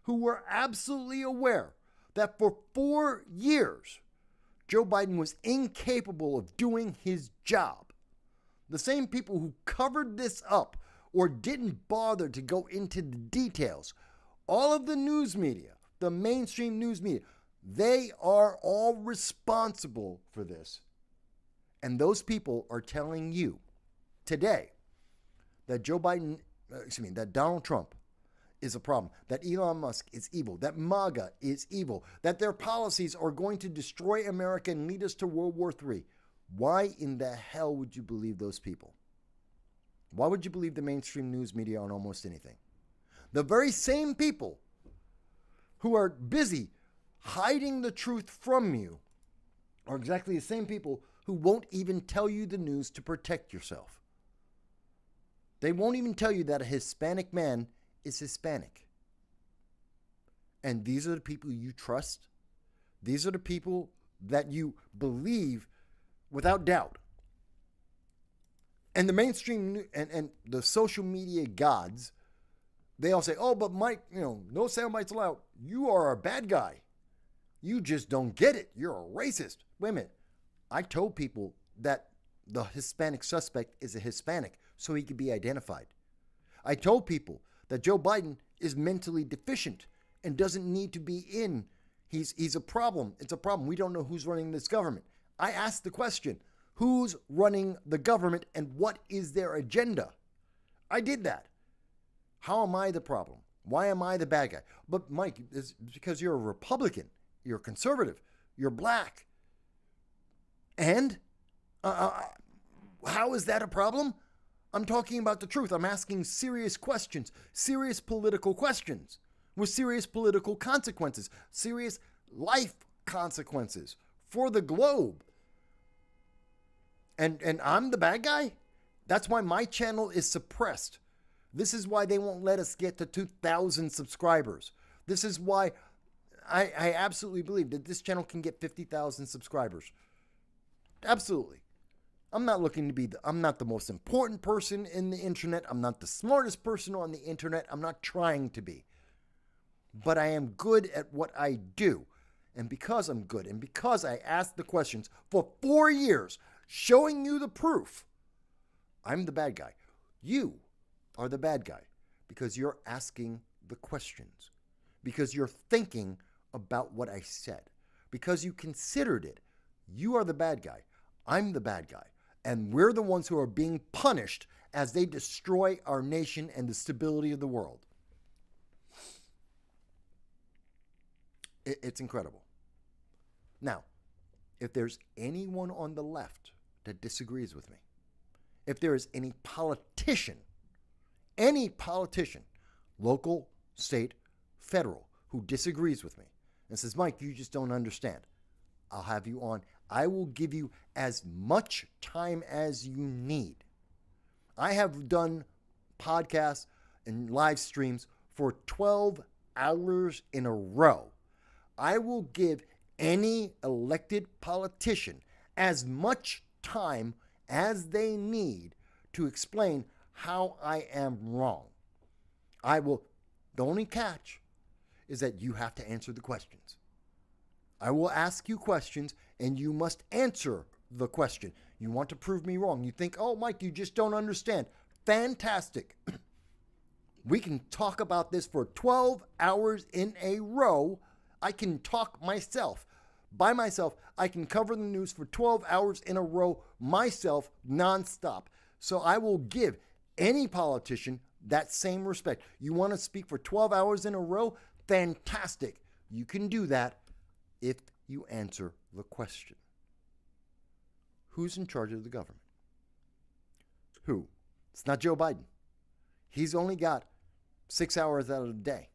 who were absolutely aware that for 4 years, Joe Biden was incapable of doing his job. The same people who covered this up or didn't bother to go into the details, all of the news media, the mainstream news media, they are all responsible for this. And those people are telling you today that that Donald Trump is a problem, that Elon Musk is evil, that MAGA is evil, that their policies are going to destroy America and lead us to World War III. Why in the hell would you believe those people? Why would you believe the mainstream news media on almost anything? The very same people who are busy hiding the truth from you are exactly the same people who won't even tell you the news to protect yourself. They won't even tell you that a Hispanic man is Hispanic. And these are the people you trust. These are the people that you believe without doubt. And the mainstream and the social media gods, they all say, oh, but Mike, no soundbites allowed. You are a bad guy. You just don't get it. You're a racist. Wait a minute. I told people that the Hispanic suspect is a Hispanic so he could be identified. I told people that Joe Biden is mentally deficient and doesn't need to be in. He's a problem. It's a problem. We don't know who's running this government. I asked the question, who's running the government and what is their agenda? I did that. How am I the problem? Why am I the bad guy? But Mike, it's because you're a Republican. You're conservative. You're black. And how is that a problem? I'm talking about the truth. I'm asking serious questions, serious political questions with serious political consequences, serious life consequences for the globe. And I'm the bad guy? That's why my channel is suppressed. This is why they won't let us get to 2,000 subscribers. This is why I absolutely believe that this channel can get 50,000 subscribers. Absolutely. I'm not looking to be I'm not the most important person in the internet. I'm not the smartest person on the internet. I'm not trying to be. But I am good at what I do. And because I'm good and because I asked the questions for 4 years, showing you the proof I'm the bad guy. You are the bad guy because you're asking the questions, because you're thinking about what I said, because you considered it. You are the bad guy. I'm the bad guy. And we're the ones who are being punished as they destroy our nation and the stability of the world. It's incredible. Now, if there's anyone on the left that disagrees with me, if there is any politician, local, state, federal, who disagrees with me and says, Mike, you just don't understand, I'll have you on. I will give you as much time as you need. I have done podcasts and live streams for 12 hours in a row. I will give any elected politician as much time as they need to explain how I am wrong. I will. The only catch is that you have to answer the questions. I will ask you questions and you must answer the question. You want to prove me wrong. You think, oh, Mike, you just don't understand. Fantastic. We can talk about this for 12 hours in a row. I can talk by myself. I can cover the news for 12 hours in a row myself, nonstop. So I will give any politician that same respect. You want to speak for 12 hours in a row? Fantastic. You can do that if you answer the question. Who's in charge of the government? Who? It's not Joe Biden. He's only got 6 hours out of the day.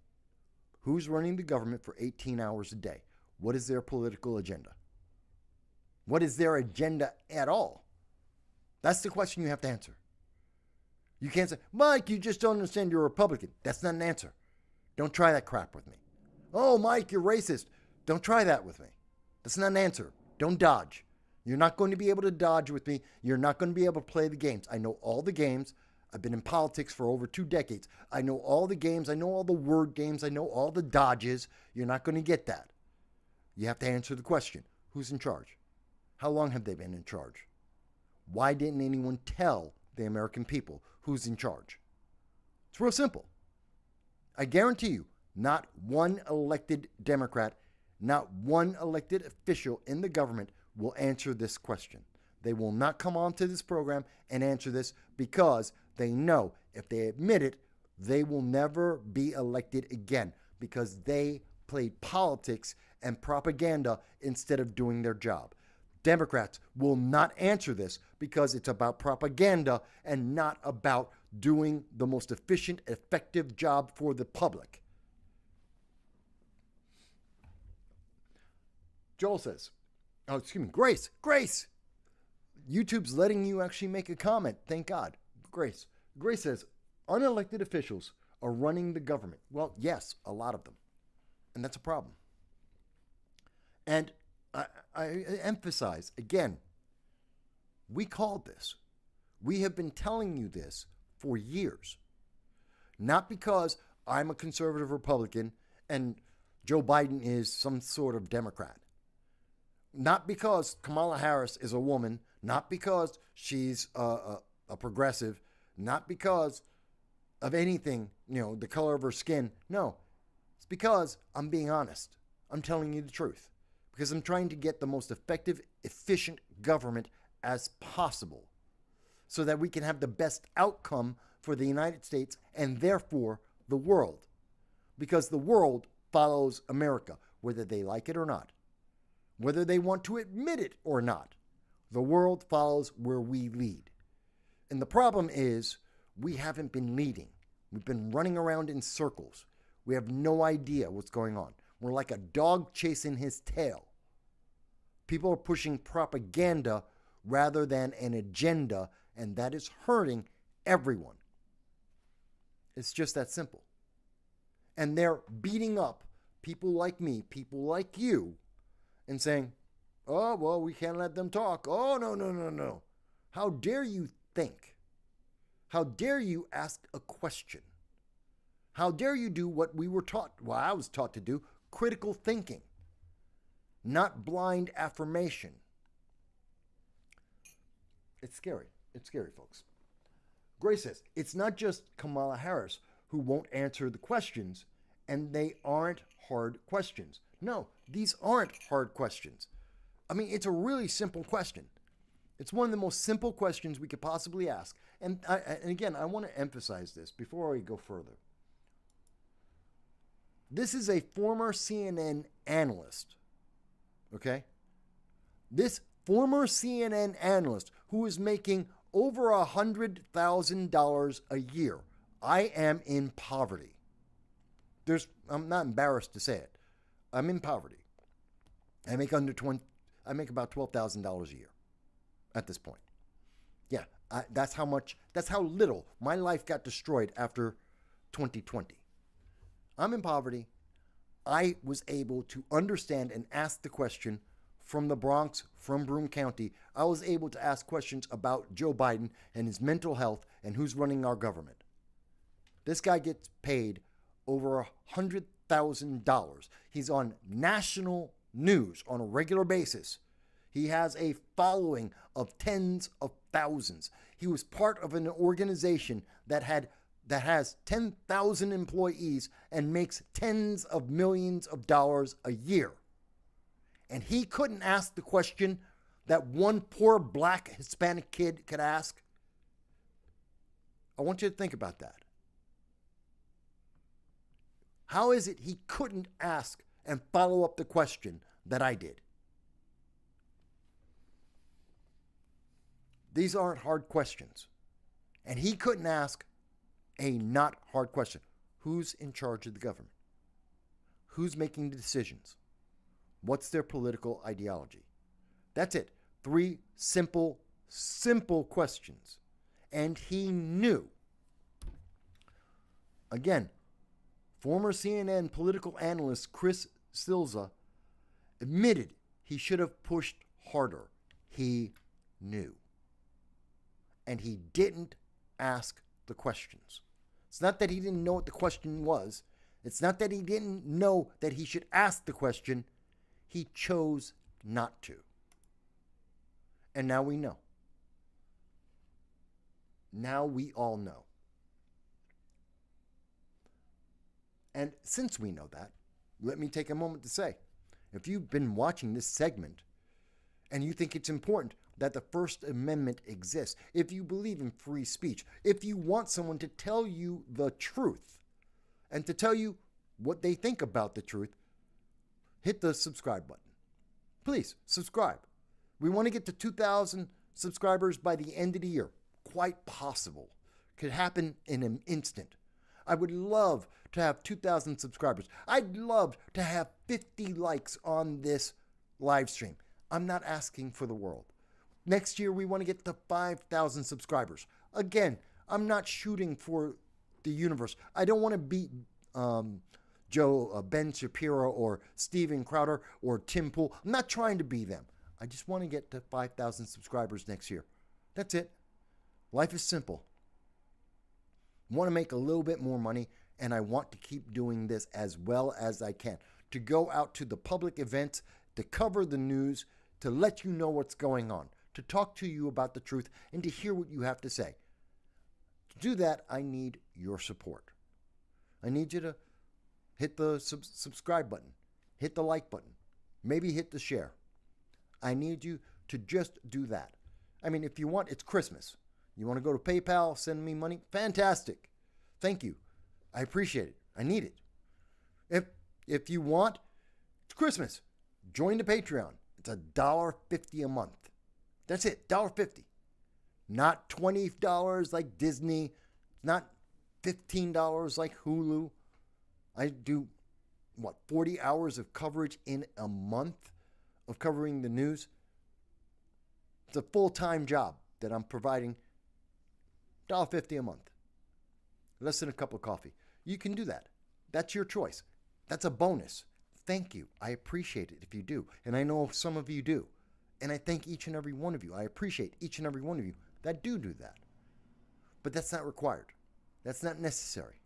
Who's running the government for 18 hours a day? What is their political agenda? What is their agenda at all? That's the question you have to answer. You can't say, Mike, you just don't understand, you're a Republican. That's not an answer. Don't try that crap with me. Oh, Mike, you're racist. Don't try that with me. That's not an answer. Don't dodge. You're not going to be able to dodge with me. You're not going to be able to play the games. I know all the games. I've been in politics for over 2 decades. I know all the games. I know all the word games. I know all the dodges. You're not going to get that. You have to answer the question. Who's in charge? How long have they been in charge? Why didn't anyone tell the American people who's in charge? It's real simple. I guarantee you, not one elected Democrat, not one elected official in the government will answer this question. They will not come onto this program and answer this because they know if they admit it, they will never be elected again because they played politics and propaganda instead of doing their job. Democrats will not answer this because it's about propaganda and not about doing the most efficient, effective job for the public. Joel says, Grace, YouTube's letting you actually make a comment. Thank God. Grace says, unelected officials are running the government. Well, yes, a lot of them. And that's a problem. And I emphasize, again, we called this. We have been telling you this for years. Not because I'm a conservative Republican and Joe Biden is some sort of Democrat. Not because Kamala Harris is a woman. Not because she's a progressive. Not because of anything, the color of her skin. No, it's because I'm being honest. I'm telling you the truth. Because I'm trying to get the most effective, efficient government as possible so that we can have the best outcome for the United States and therefore the world. Because the world follows America, whether they like it or not. Whether they want to admit it or not. The world follows where we lead. And the problem is we haven't been leading. We've been running around in circles. We have no idea what's going on. We're like a dog chasing his tail. People are pushing propaganda rather than an agenda, and that is hurting everyone. It's just that simple. And they're beating up people like me, people like you, and saying, oh, well, we can't let them talk. Oh, no. How dare you think? How dare you ask a question? How dare you do what we were taught, well, I was taught to do, critical thinking, not blind affirmation. It's scary. It's scary, folks. Grace says, it's not just Kamala Harris who won't answer the questions, and they aren't hard questions. No, these aren't hard questions. I mean, it's a really simple question. It's one of the most simple questions we could possibly ask. And again, I want to emphasize this before we go further. This is a former CNN analyst, okay? This former CNN analyst who is making over $100,000 a year. I am in poverty. I'm not embarrassed to say it. I'm in poverty. I make about $12,000 a year at this point. Yeah, that's how little my life got destroyed after 2020. I'm in poverty. I was able to understand and ask the question from the Bronx, from Broome County. I was able to ask questions about Joe Biden and his mental health and who's running our government. This guy gets paid over $100,000. He's on national news on a regular basis. He has a following of tens of thousands. He was part of an organization that has 10,000 employees and makes tens of millions of dollars a year. And he couldn't ask the question that one poor black Hispanic kid could ask. I want you to think about that. How is it he couldn't ask and follow up the question that I did? These aren't hard questions. And he couldn't ask a not hard question. Who's in charge of the government? Who's making the decisions? What's their political ideology? That's it. 3 simple questions. And he knew. Again, former CNN political analyst Chris Silza admitted he should have pushed harder. He knew. And he didn't ask the questions. It's not that he didn't know what the question was. It's not that he didn't know that he should ask the question. He chose not to. And now we know. Now we all know. And since we know that, let me take a moment to say, if you've been watching this segment and you think it's important that the First Amendment exists, if you believe in free speech, if you want someone to tell you the truth and to tell you what they think about the truth, hit the subscribe button. Please, subscribe. We want to get to 2,000 subscribers by the end of the year. Quite possible. Could happen in an instant. I would love to have 2,000 subscribers. I'd love to have 50 likes on this live stream. I'm not asking for the world. Next year, we want to get to 5,000 subscribers. Again, I'm not shooting for the universe. I don't want to beat Ben Shapiro or Steven Crowder or Tim Pool. I'm not trying to be them. I just want to get to 5,000 subscribers next year. That's it. Life is simple. I want to make a little bit more money, and I want to keep doing this as well as I can. To go out to the public events, to cover the news, to let you know what's going on, to talk to you about the truth, and to hear what you have to say. To do that, I need your support. I need you to hit the subscribe button, hit the like button, maybe hit the share. I need you to just do that. I mean, if you want, it's Christmas. You want to go to PayPal, send me money? Fantastic. Thank you. I appreciate it. I need it. If you want, it's Christmas. Join the Patreon. It's $1.50 a month. That's it, $1.50. Not $20 like Disney. Not $15 like Hulu. I do, 40 hours of coverage in a month of covering the news? It's a full-time job that I'm providing. $1.50 a month. Less than a cup of coffee. You can do that. That's your choice. That's a bonus. Thank you. I appreciate it if you do. And I know some of you do. And I thank each and every one of you. I appreciate each and every one of you that do that. But that's not required. That's not necessary.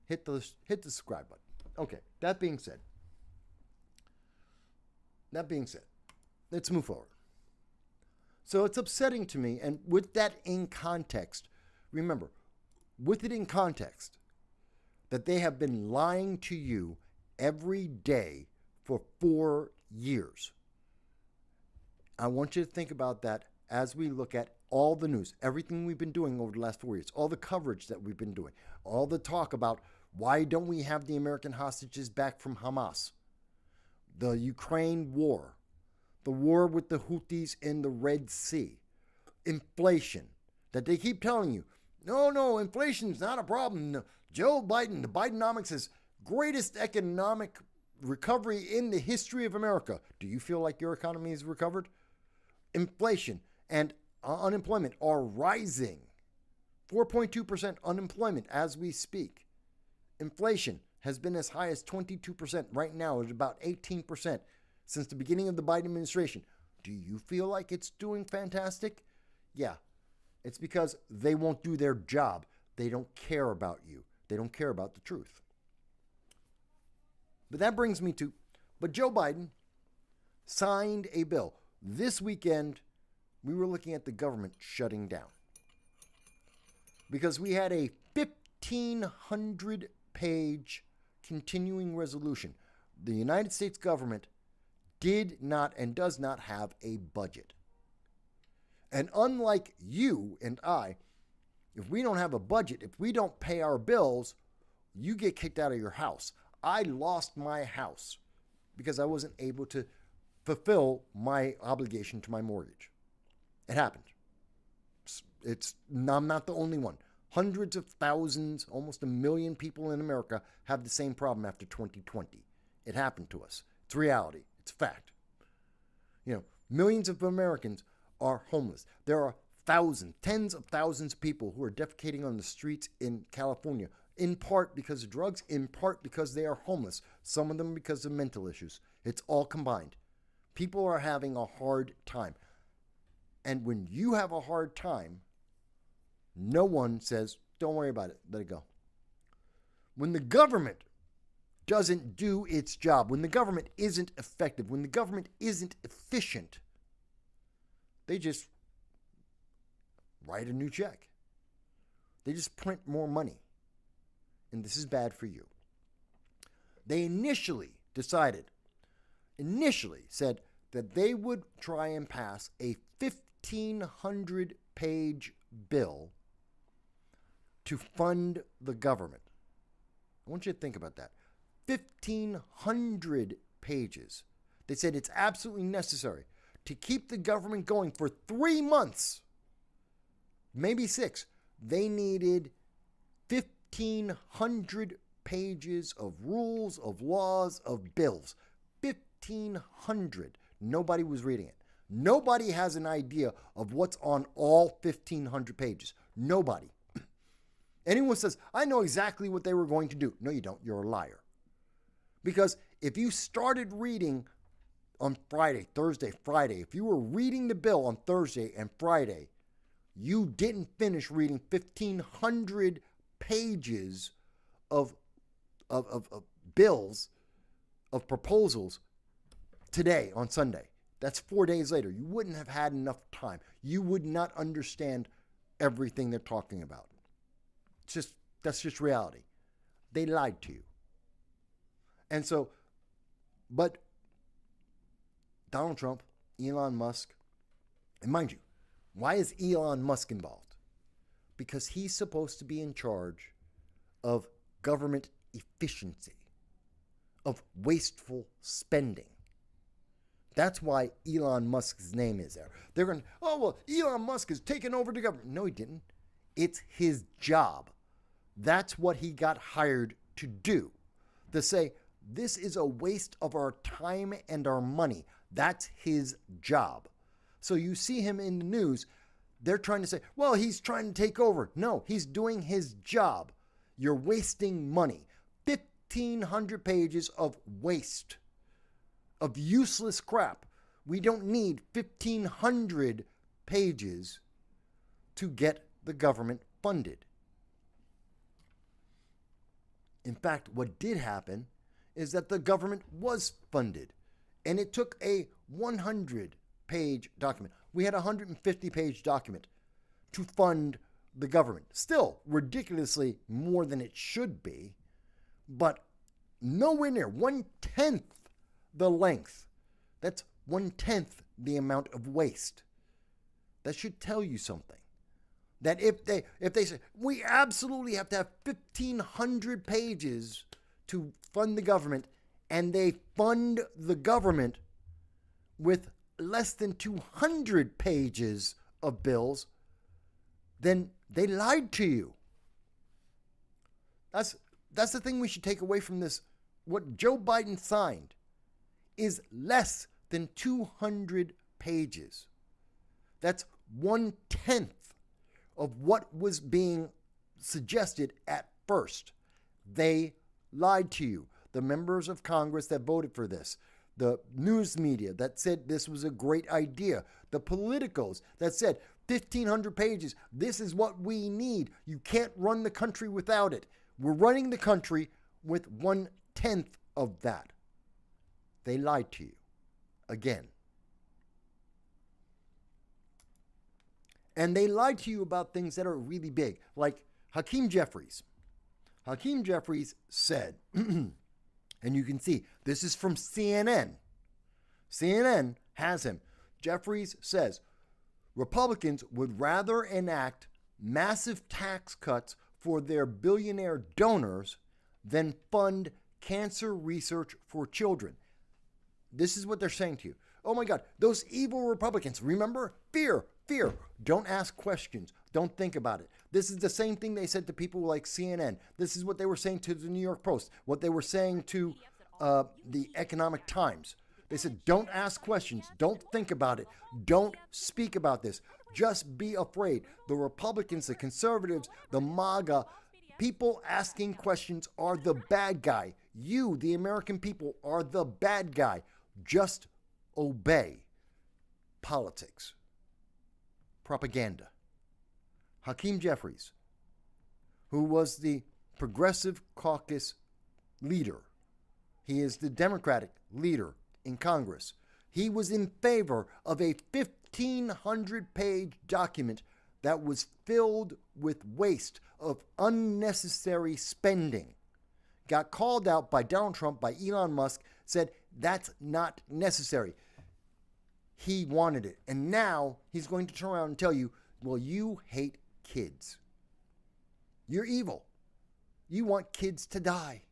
Hit the subscribe button. Okay, that being said, let's move forward. So it's upsetting to me. And with that in context, remember, with it in context, that they have been lying to you every day for 4 years. I want you to think about that as we look at all the news, everything we've been doing over the last 4 years, all the coverage that we've been doing, all the talk about why don't we have the American hostages back from Hamas, the Ukraine war, the war with the Houthis in the Red Sea, inflation, that they keep telling you, no, inflation's not a problem. No, Joe Biden, the Bidenomics is greatest economic recovery in the history of America. Do you feel like your economy is recovered? Inflation and unemployment are rising. 4.2% unemployment as we speak. Inflation has been as high as 22%. Right now, it's about 18% since the beginning of the Biden administration. Do you feel like it's doing fantastic? Yeah. It's because they won't do their job. They don't care about you. They don't care about the truth. But that brings me to, but Joe Biden signed a bill. This weekend, we were looking at the government shutting down. Because we had a 1,500-page continuing resolution. The United States government did not and does not have a budget. And unlike you and I, if we don't have a budget, if we don't pay our bills, you get kicked out of your house. I lost my house because I wasn't able to fulfill my obligation to my mortgage. It happened. I'm not the only one. Hundreds of thousands, almost 1 million people in America have the same problem after 2020. It happened to us. It's reality. It's fact. Millions of Americans are homeless. There are thousands, tens of thousands of people who are defecating on the streets in California, in part because of drugs, in part because they are homeless, some of them because of mental issues. It's all combined. People are having a hard time. And when you have a hard time, no one says, don't worry about it, let it go. When the government doesn't do its job, when the government isn't effective, when the government isn't efficient, they just write a new check. They just print more money. And this is bad for you. They initially said that they would try and pass a 1,500-page bill to fund the government. I want you to think about that. 1,500 pages. They said it's absolutely necessary to keep the government going for 3 months, maybe 6. They needed 1,500 pages of rules, of laws, of bills. 1,500. Nobody was reading it. Nobody has an idea of what's on all 1,500 pages. Nobody. Anyone says, I know exactly what they were going to do. No, you don't. You're a liar. Because if you started reading on Friday, Thursday, Friday, if you were reading the bill on Thursday and Friday, you didn't finish reading 1,500 pages of bills, of proposals today on Sunday. That's 4 days later. You wouldn't have had enough time. You would not understand everything they're talking about. That's just reality. They lied to you. And so, but Donald Trump, Elon Musk, and mind you, why is Elon Musk involved? Because he's supposed to be in charge of government efficiency, of wasteful spending. That's why Elon Musk's name is there. They're going, Elon Musk has taken over the government. No, he didn't. It's his job. That's what he got hired to do. To say, this is a waste of our time and our money. That's his job. So you see him in the news, they're trying to say, well, he's trying to take over. No, he's doing his job. You're wasting money. 1,500 pages of waste, of useless crap. We don't need 1,500 pages to get the government funded. In fact, what did happen is that the government was funded, and it took a 100-page document, We had a 150-page document to fund the government. Still ridiculously more than it should be, but nowhere near 1/10 the length. That's 1/10 the amount of waste. That should tell you something. That if they say we absolutely have to have 1,500 pages to fund the government, and they fund the government with less than 200 pages of bills, then they lied to you. That's the thing we should take away from this. What Joe Biden signed is less than 200 pages. That's 1/10 of what was being suggested at first. They lied to you. The members of Congress that voted for this, the news media that said this was a great idea, the politicos that said 1,500 pages, this is what we need. You can't run the country without it. We're running the country with 1/10 of that. They lied to you again. And they lied to you about things that are really big, like Hakeem Jeffries. Hakeem Jeffries said, and you can see, this is from CNN. CNN has him. Jeffries says, Republicans would rather enact massive tax cuts for their billionaire donors than fund cancer research for children. This is what they're saying to you. Oh my God, those evil Republicans, remember? Fear. Don't ask questions. Don't think about it. This is the same thing they said to people like CNN. This is what they were saying to the New York Post, what they were saying to the Economic Times. They said, don't ask questions. Don't think about it. Don't speak about this. Just be afraid. The Republicans, the conservatives, the MAGA, people asking questions are the bad guy. You, the American people, are the bad guy. Just obey. Politics. Propaganda. Hakeem Jeffries, who was the Progressive Caucus leader, he is the Democratic leader in Congress. He was in favor of a 1,500-page document that was filled with waste of unnecessary spending. Got called out by Donald Trump, by Elon Musk, said that's not necessary. He wanted it. And now he's going to turn around and tell you, well, you hate kids. You're evil. You want kids to die.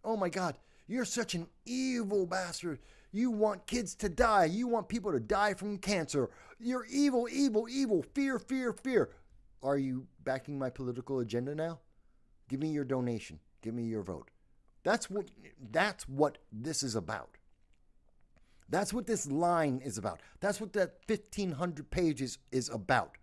Oh my God, you're such an evil bastard. You want kids to die. You want people to die from cancer. You're evil. Fear. Are you backing my political agenda now? Give me your donation. Give me your vote. That's what this is about. That's what this line is about. That's what that 1,500 pages is about.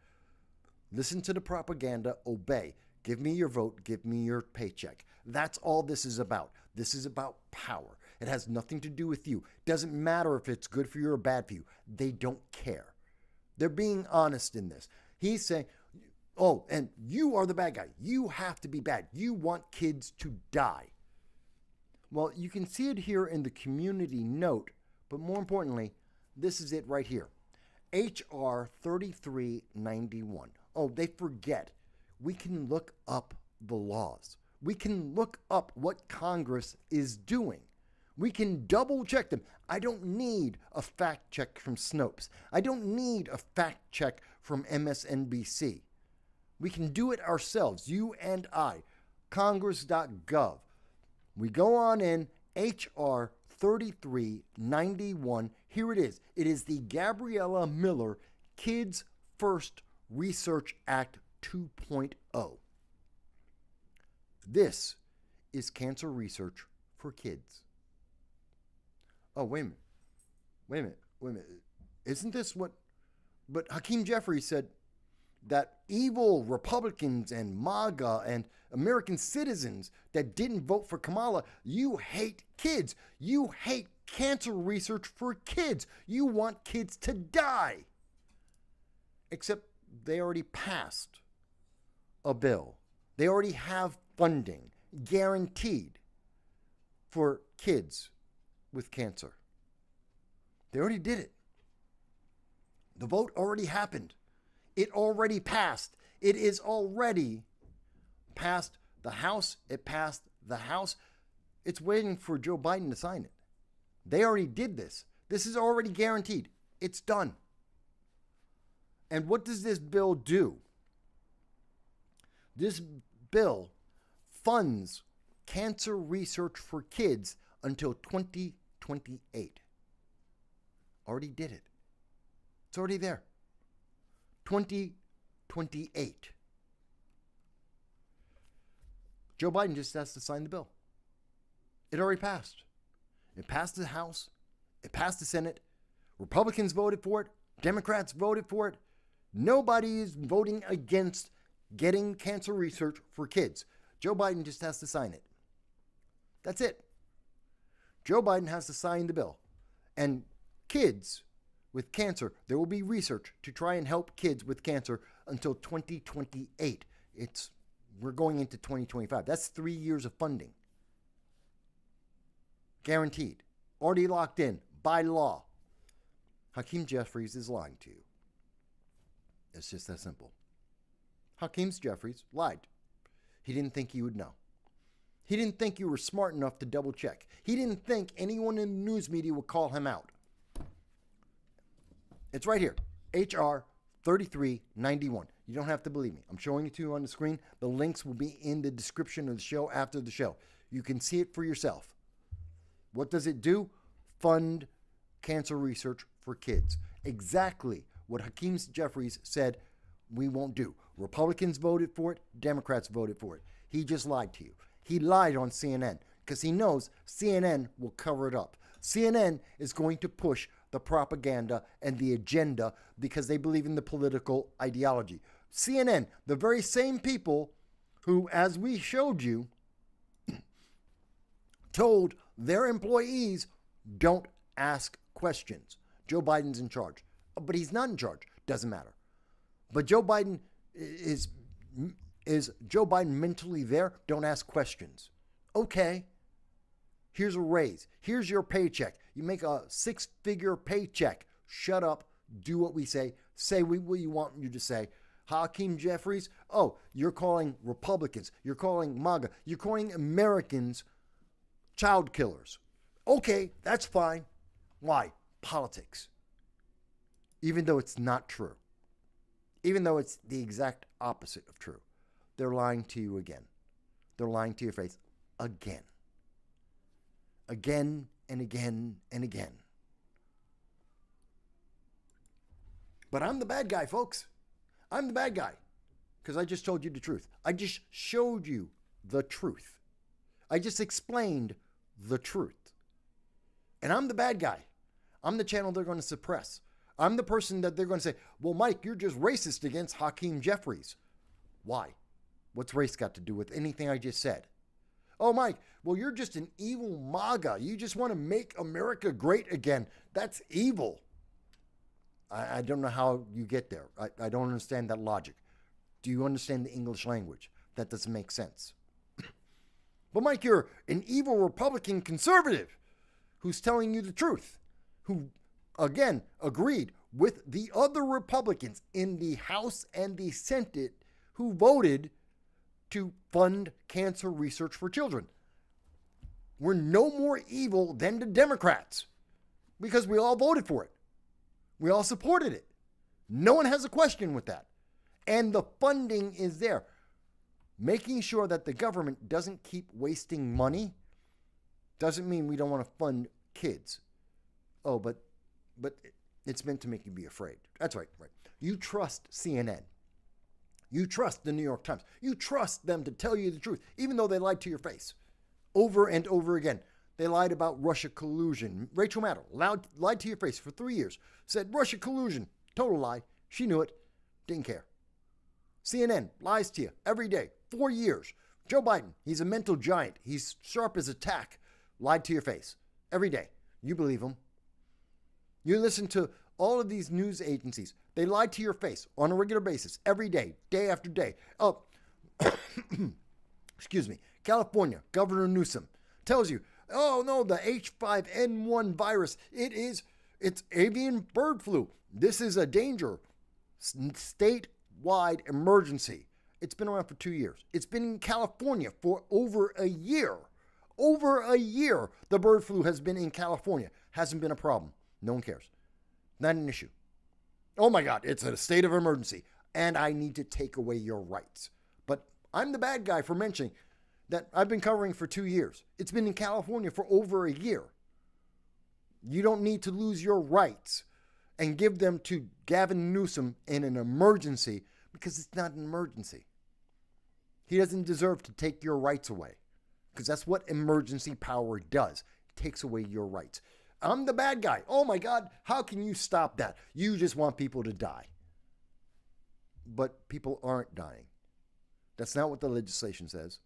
Listen to the propaganda, obey. Give me your vote, give me your paycheck. That's all this is about. This is about power. It has nothing to do with you. It doesn't matter if it's good for you or bad for you. They don't care. They're being honest in this. He's saying, oh, and you are the bad guy. You have to be bad. You want kids to die. Well, you can see it here in the community note, but more importantly, this is it right here. H.R. 3391. Oh, they forget. We can look up the laws. We can look up what Congress is doing. We can double check them. I don't need a fact check from Snopes. I don't need a fact check from MSNBC. We can do it ourselves, you and I. Congress.gov. We go on in, H.R. 3391. Here it is. It is the Gabriella Miller Kids First Research Act 2.0. This is cancer research for kids. Oh, wait a minute. Isn't this what... But Hakeem Jeffries said that evil Republicans and MAGA and American citizens that didn't vote for Kamala, you hate kids. You hate cancer research for kids. You want kids to die. Except they already passed a bill. They already have funding guaranteed for kids with cancer. They already did it. The vote already happened. It already passed. It is already past the House. It passed the House. It's waiting for Joe Biden to sign it. They already did this. This is already guaranteed. It's done. And what does this bill do? This bill funds cancer research for kids until 2028. Already did it. It's already there. 2028. Joe Biden just has to sign the bill. It already passed. It passed the House. It passed the Senate. Republicans voted for it. Democrats voted for it. Nobody is voting against getting cancer research for kids. Joe Biden just has to sign it. That's it. Joe Biden has to sign the bill. And kids with cancer, there will be research to try and help kids with cancer until 2028. We're going into 2025. That's 3 years of funding. Guaranteed. Already locked in by law. Hakeem Jeffries is lying to you. It's just that simple. Hakeem Jeffries lied. He didn't think you would know. He didn't think you were smart enough to double check. He didn't think anyone in the news media would call him out. It's right here. HR 3391. You don't have to believe me. I'm showing it to you on the screen. The links will be in the description of the show after the show. You can see it for yourself. What does it do? Fund cancer research for kids. Exactly what Hakeem Jeffries said we won't do. Republicans voted for it. Democrats voted for it. He just lied to you. He lied on CNN because he knows CNN will cover it up. CNN is going to push the propaganda and the agenda because they believe in the political ideology. CNN, the very same people who, as we showed you, told their employees, don't ask questions. Joe Biden's in charge. But he's not in charge. Doesn't matter. But Joe Biden is Joe Biden mentally there? Don't ask questions. Okay. Here's a raise. Here's your paycheck. You make a 6-figure paycheck. Shut up. Do what we say. Say what you want you to say. Hakeem Jeffries, oh, you're calling Republicans. You're calling MAGA. You're calling Americans child killers. Okay, that's fine. Why? Politics. Even though it's not true. Even though it's the exact opposite of true. They're lying to you again. They're lying to your face again. Again and again and again. But I'm the bad guy, folks. I'm the bad guy. Because I just told you the truth. I just showed you the truth. I just explained the truth. And I'm the bad guy. I'm the channel they're going to suppress. I'm the person that they're going to say, well, Mike, you're just racist against Hakeem Jeffries. Why? What's race got to do with anything I just said? Oh, Mike, well, you're just an evil MAGA. You just want to make America great again. That's evil. I don't know how you get there. I don't understand that logic. Do you understand the English language? That doesn't make sense. But Mike, you're an evil Republican conservative who's telling you the truth, who, again, agreed with the other Republicans in the House and the Senate who voted to fund cancer research for children. We're no more evil than the Democrats because we all voted for it. We all supported it. No one has a question with that. And the funding is there. Making sure that the government doesn't keep wasting money doesn't mean we don't want to fund kids. Oh, but it's meant to make you be afraid. That's right. You trust CNN. You trust the New York Times. You trust them to tell you the truth, even though they lied to your face over and over again. They lied about Russia collusion. Rachel Maddow lied to your face for 3 years. Said Russia collusion. Total lie. She knew it. Didn't care. CNN lies to you every day. 4 years. Joe Biden, he's a mental giant. He's sharp as a tack. Lied to your face every day. You believe him. You listen to all of these news agencies. They lied to your face on a regular basis every day, day after day. Oh, excuse me. California, Governor Newsom tells you, oh no, the H5N1 virus, it is It's avian bird flu. This is a danger. Statewide emergency. It's been around for 2 years. It's been in California for over a year. Over a year, the bird flu has been in California. Hasn't been a problem. No one cares. Not an issue. Oh my God, it's a state of emergency, and I need to take away your rights. But I'm the bad guy for mentioning that I've been covering for 2 years. It's been in California for over a year. You don't need to lose your rights and give them to Gavin Newsom in an emergency, because it's not an emergency. He doesn't deserve to take your rights away, because that's what emergency power does. It takes away your rights. I'm the bad guy. Oh my God, how can you stop that? You just want people to die. But people aren't dying. That's not what the legislation says.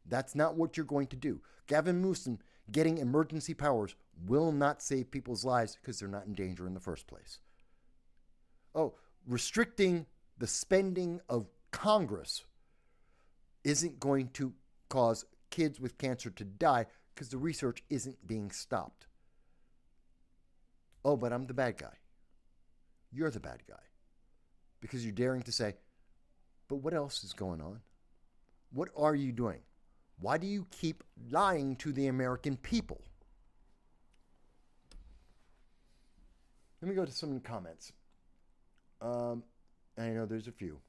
That's not what you're going to do. Gavin Newsom getting emergency powers will not save people's lives because they're not in danger in the first place. Oh, restricting the spending of Congress isn't going to cause kids with cancer to die because the research isn't being stopped. Oh, but I'm the bad guy. You're the bad guy. Because you're daring to say, but what else is going on? What are you doing? Why do you keep lying to the American people? Let me go to some comments. I know there's a few.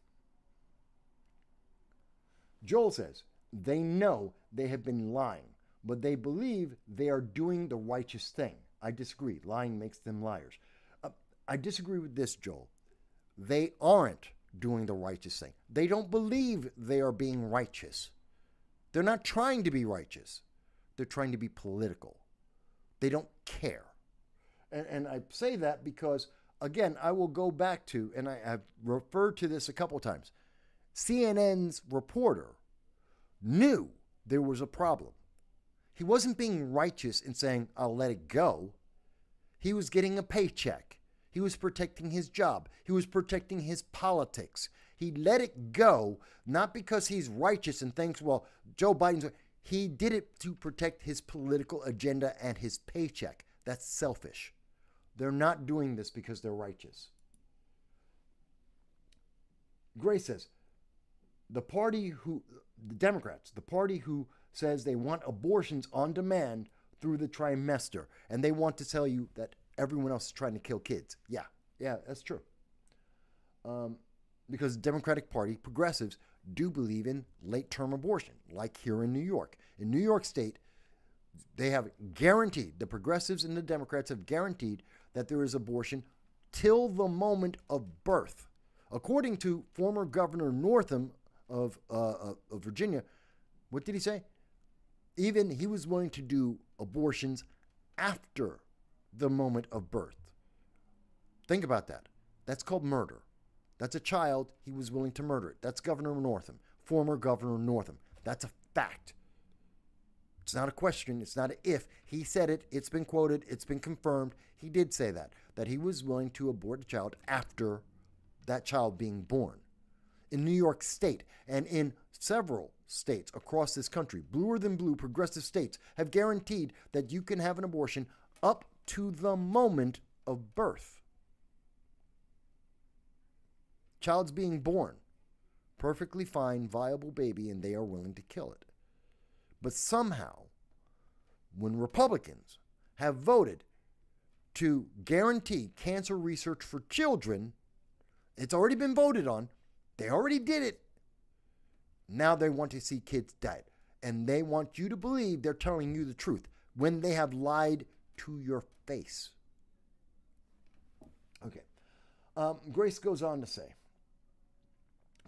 Joel says, they know they have been lying, but they believe they are doing the righteous thing. I disagree. Lying makes them liars. I disagree with this, Joel. They aren't doing the righteous thing. They don't believe they are being righteous. They're not trying to be righteous. They're trying to be political. They don't care. And I say that because, again, I will go back to, and I've referred to this a couple times, CNN's reporter knew there was a problem. He wasn't being righteous in saying, I'll let it go. He was getting a paycheck. He was protecting his job. He was protecting his politics. He let it go, not because he's righteous and thinks, well, Joe Biden's... He did it to protect his political agenda and his paycheck. That's selfish. They're not doing this because they're righteous. Grace says, the Democrats, the party who says they want abortions on demand through the trimester, and they want to tell you that everyone else is trying to kill kids. Yeah, that's true. Because the Democratic Party, progressives, do believe in late-term abortion, like here in New York. In New York State, they have guaranteed, the progressives and the Democrats have guaranteed that there is abortion till the moment of birth. According to former Governor Northam of Virginia, what did he say? Even he was willing to do abortions after the moment of birth. Think about that. That's called murder. That's a child. He was willing to murder it. That's Governor Northam, former Governor Northam. That's a fact. It's not a question. It's not an if. He said it. It's been quoted. It's been confirmed. He did say that he was willing to abort a child after that child being born. In New York State and in several states across this country, bluer than blue progressive states have guaranteed that you can have an abortion up to the moment of birth. Child's being born, perfectly fine, viable baby, and they are willing to kill it. But somehow, when Republicans have voted to guarantee cancer research for children, it's already been voted on. They already did it. Now they want to see kids dead. And they want you to believe they're telling you the truth when they have lied to your face. Okay. Grace goes on to say,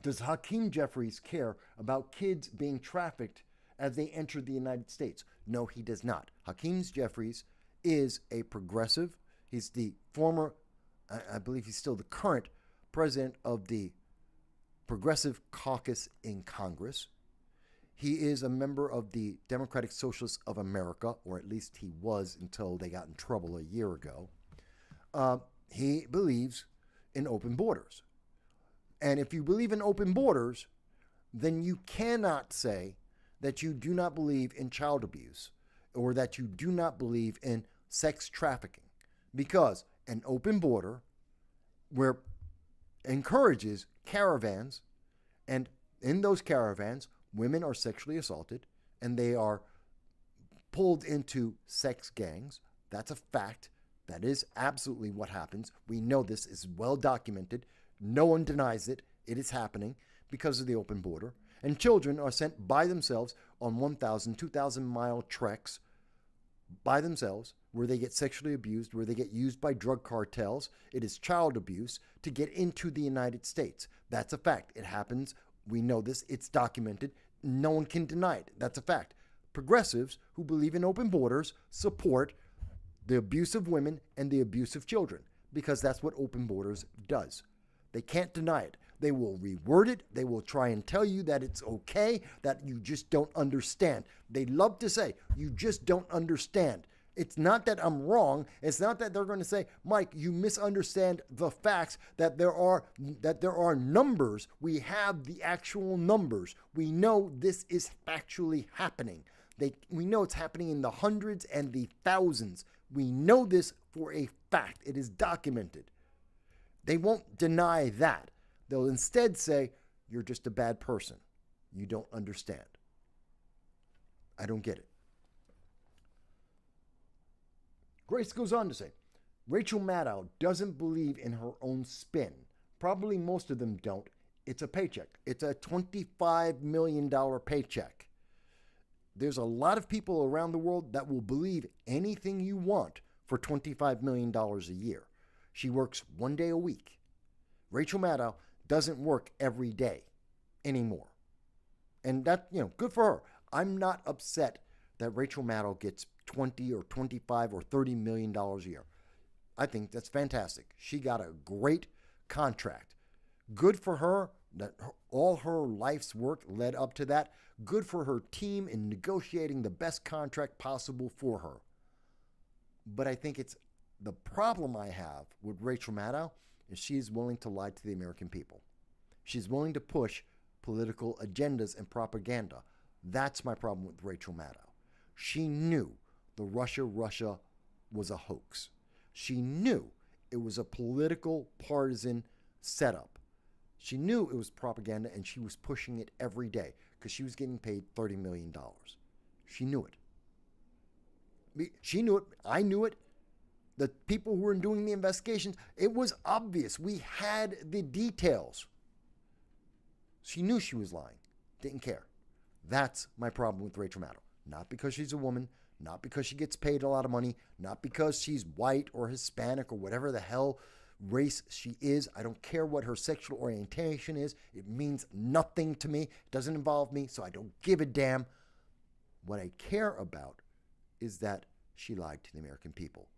does Hakeem Jeffries care about kids being trafficked as they enter the United States? No, he does not. Hakeem Jeffries is a progressive. He's the former, I believe he's still the current president of the Progressive Caucus in Congress. He is a member of the Democratic Socialists of America, or at least he was until they got in trouble a year ago. He believes in open borders. And if you believe in open borders, then you cannot say that you do not believe in child abuse or that you do not believe in sex trafficking. Because an open border where encourages caravans, and in those caravans, women are sexually assaulted and they are pulled into sex gangs. That's a fact. That is absolutely what happens. We know this is well documented. No one denies it. It is happening because of the open border. And children are sent by themselves on 1,000, 2,000-mile treks by themselves, where they get sexually abused, where they get used by drug cartels. It is child abuse to get into the United States. That's a fact. It happens. We know this. It's documented. No one can deny it. That's a fact. Progressives who believe in open borders support the abuse of women and the abuse of children, because that's what open borders does. They can't deny it. They will reword it. They will try and tell you that it's okay, that you just don't understand. They love to say, you just don't understand. It's not that I'm wrong. It's not that they're going to say, Mike, you misunderstand the facts, that there are numbers. We have the actual numbers. We know this is factually happening. We know it's happening in the hundreds and the thousands. We know this for a fact. It is documented. They won't deny that. They'll instead say, you're just a bad person. You don't understand. I don't get it. Grace goes on to say, Rachel Maddow doesn't believe in her own spin. Probably most of them don't. It's a paycheck. It's a $25 million paycheck. There's a lot of people around the world that will believe anything you want for $25 million a year. She works 1 day a week. Rachel Maddow doesn't work every day anymore. And that, good for her. I'm not upset that Rachel Maddow gets 20 or 25 or $30 million a year. I think that's fantastic. She got a great contract. Good for her that all her life's work led up to that. Good for her team in negotiating the best contract possible for her. But I think it's the problem I have with Rachel Maddow is she's willing to lie to the American people. She's willing to push political agendas and propaganda. That's my problem with Rachel Maddow. She knew the Russia was a hoax. She knew it was a political partisan setup. She knew it was propaganda, and she was pushing it every day because she was getting paid $30 million. She knew it. She knew it. I knew it. The people who were doing the investigations, it was obvious. We had the details. She knew she was lying. Didn't care. That's my problem with Rachel Maddow. Not because she's a woman, not because she gets paid a lot of money, not because she's white or Hispanic or whatever the hell race she is. I don't care what her sexual orientation is. It means nothing to me. It doesn't involve me, so I don't give a damn. What I care about is that she lied to the American people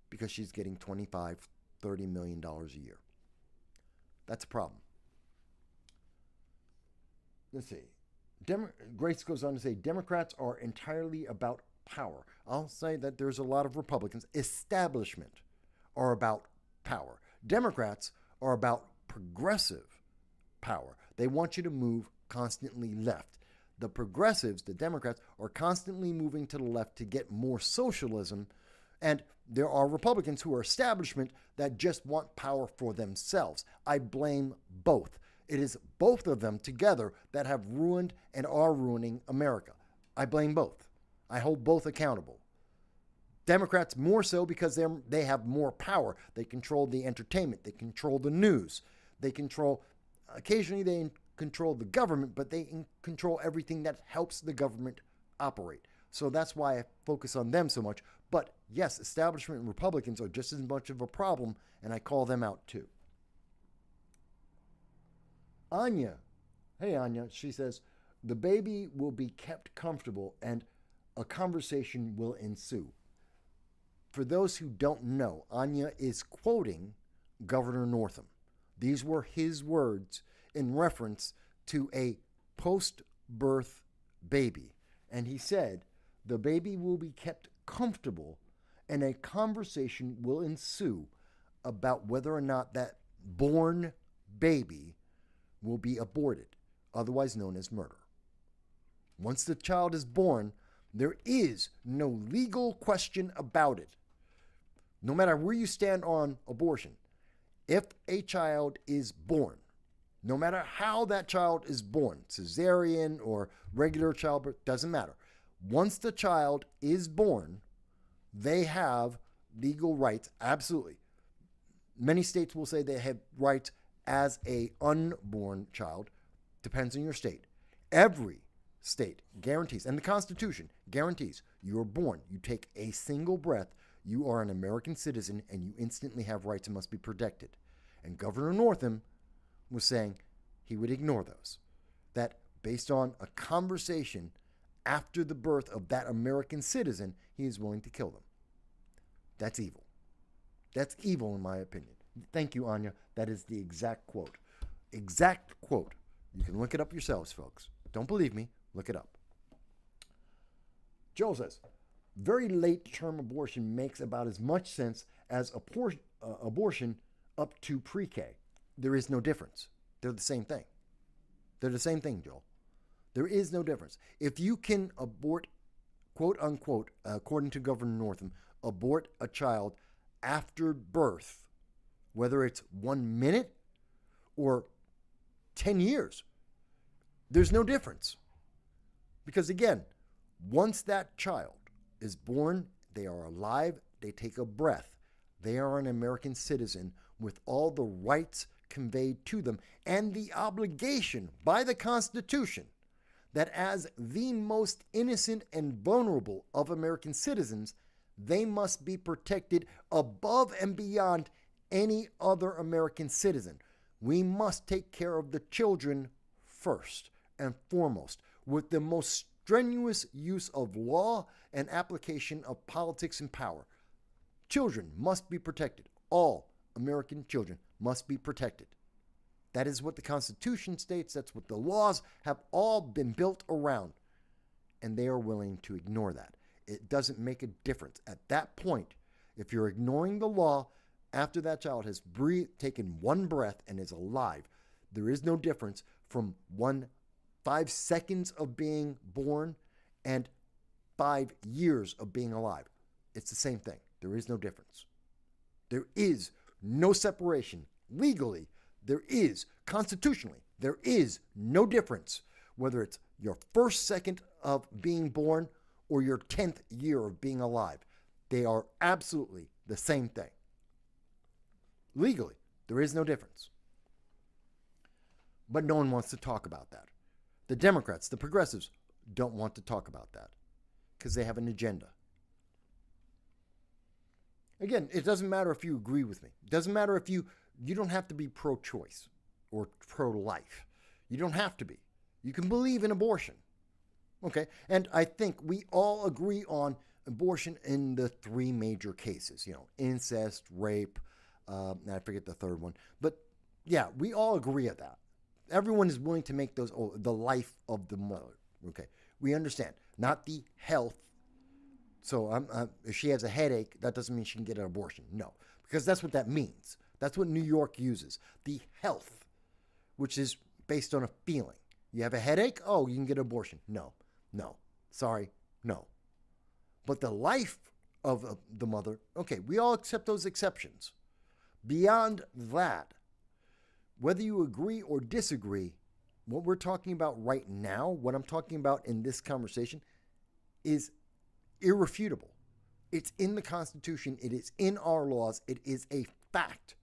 because she's getting $25, $30 million a year. That's a problem. Let's see. Grace goes on to say, Democrats are entirely about power. I'll say that there's a lot of Republicans, establishment, are about power. Democrats are about progressive power. They want you to move constantly left. The progressives, the Democrats, are constantly moving to the left to get more socialism. And there are Republicans who are establishment that just want power for themselves. I blame both. It is both of them together that have ruined and are ruining America. I blame both. I hold both accountable. Democrats more so because they have more power. They control the entertainment. They control the news. Occasionally they control the government, but they control everything that helps the government operate. So that's why I focus on them so much. But yes, establishment and Republicans are just as much of a problem, and I call them out too. Anya, hey Anya, she says, the baby will be kept comfortable and a conversation will ensue. For those who don't know, Anya is quoting Governor Northam. These were his words in reference to a post-birth baby. And he said, the baby will be kept comfortable and a conversation will ensue about whether or not that born baby will be aborted, otherwise known as murder. Once the child is born, there is no legal question about it. no matter where you stand on abortion, if a child is born, no matter how that child is born, cesarean or regular childbirth, doesn't matter. Once the child is born, they have legal rights, absolutely. Many states will say they have rights as a unborn child, depends on your state. Every state guarantees, and the Constitution guarantees, you're born, you take a single breath, you are an American citizen, and you instantly have rights and must be protected. And Governor Northam was saying he would ignore those. That based on a conversation after the birth of that American citizen, he is willing to kill them. That's evil. That's evil in my opinion. Thank you, Anya. That is the exact quote. Exact quote. You can look it up yourselves, folks. Don't believe me, look it up. Joel says, very late-term abortion makes about as much sense as abortion up to pre-K. There is no difference. They're the same thing. They're the same thing, Joel. There is no difference. If you can abort, quote unquote, according to Governor Northam, abort a child after birth, whether it's 1 minute or 10 years, there's no difference. Because again, once that child is born, they are alive, they take a breath, they are an American citizen with all the rights conveyed to them and the obligation by the Constitution that as the most innocent and vulnerable of American citizens, they must be protected above and beyond any other American citizen. We must take care of the children first and foremost with the most strenuous use of law and application of politics and power. Children must be protected. All American children must be protected. That is what the Constitution states. That's what the laws have all been built around. And they are willing to ignore that. It doesn't make a difference. At that point, if you're ignoring the law after that child has taken one breath and is alive, there is no difference from 5 seconds of being born and 5 years of being alive. It's the same thing. There is no difference. There is no separation. Legally, there is. Constitutionally, there is no difference whether it's your first second of being born or your 10th year of being alive. They are absolutely the same thing. Legally, there is no difference. But no one wants to talk about that. The Democrats, the progressives, don't want to talk about that because they have an agenda. Again, it doesn't matter if you agree with me. It doesn't matter if you don't have to be pro-choice or pro-life. You don't have to be. You can believe in abortion. Okay? And I think we all agree on abortion in the 3 major cases. Incest, rape, and I forget the third one. But yeah, we all agree at that. Everyone is willing to make those the life of the mother. Okay? We understand. Not the health. So if she has a headache, that doesn't mean she can get an abortion. No. Because that's what that means. That's what New York uses. The health, which is based on a feeling. You have a headache? Oh, you can get an abortion. No. Sorry. No. But the life of the mother, okay, we all accept those exceptions. Beyond that, whether you agree or disagree, what we're talking about right now, what I'm talking about in this conversation, is irrefutable. It's in the Constitution. It is in our laws. It is a fact.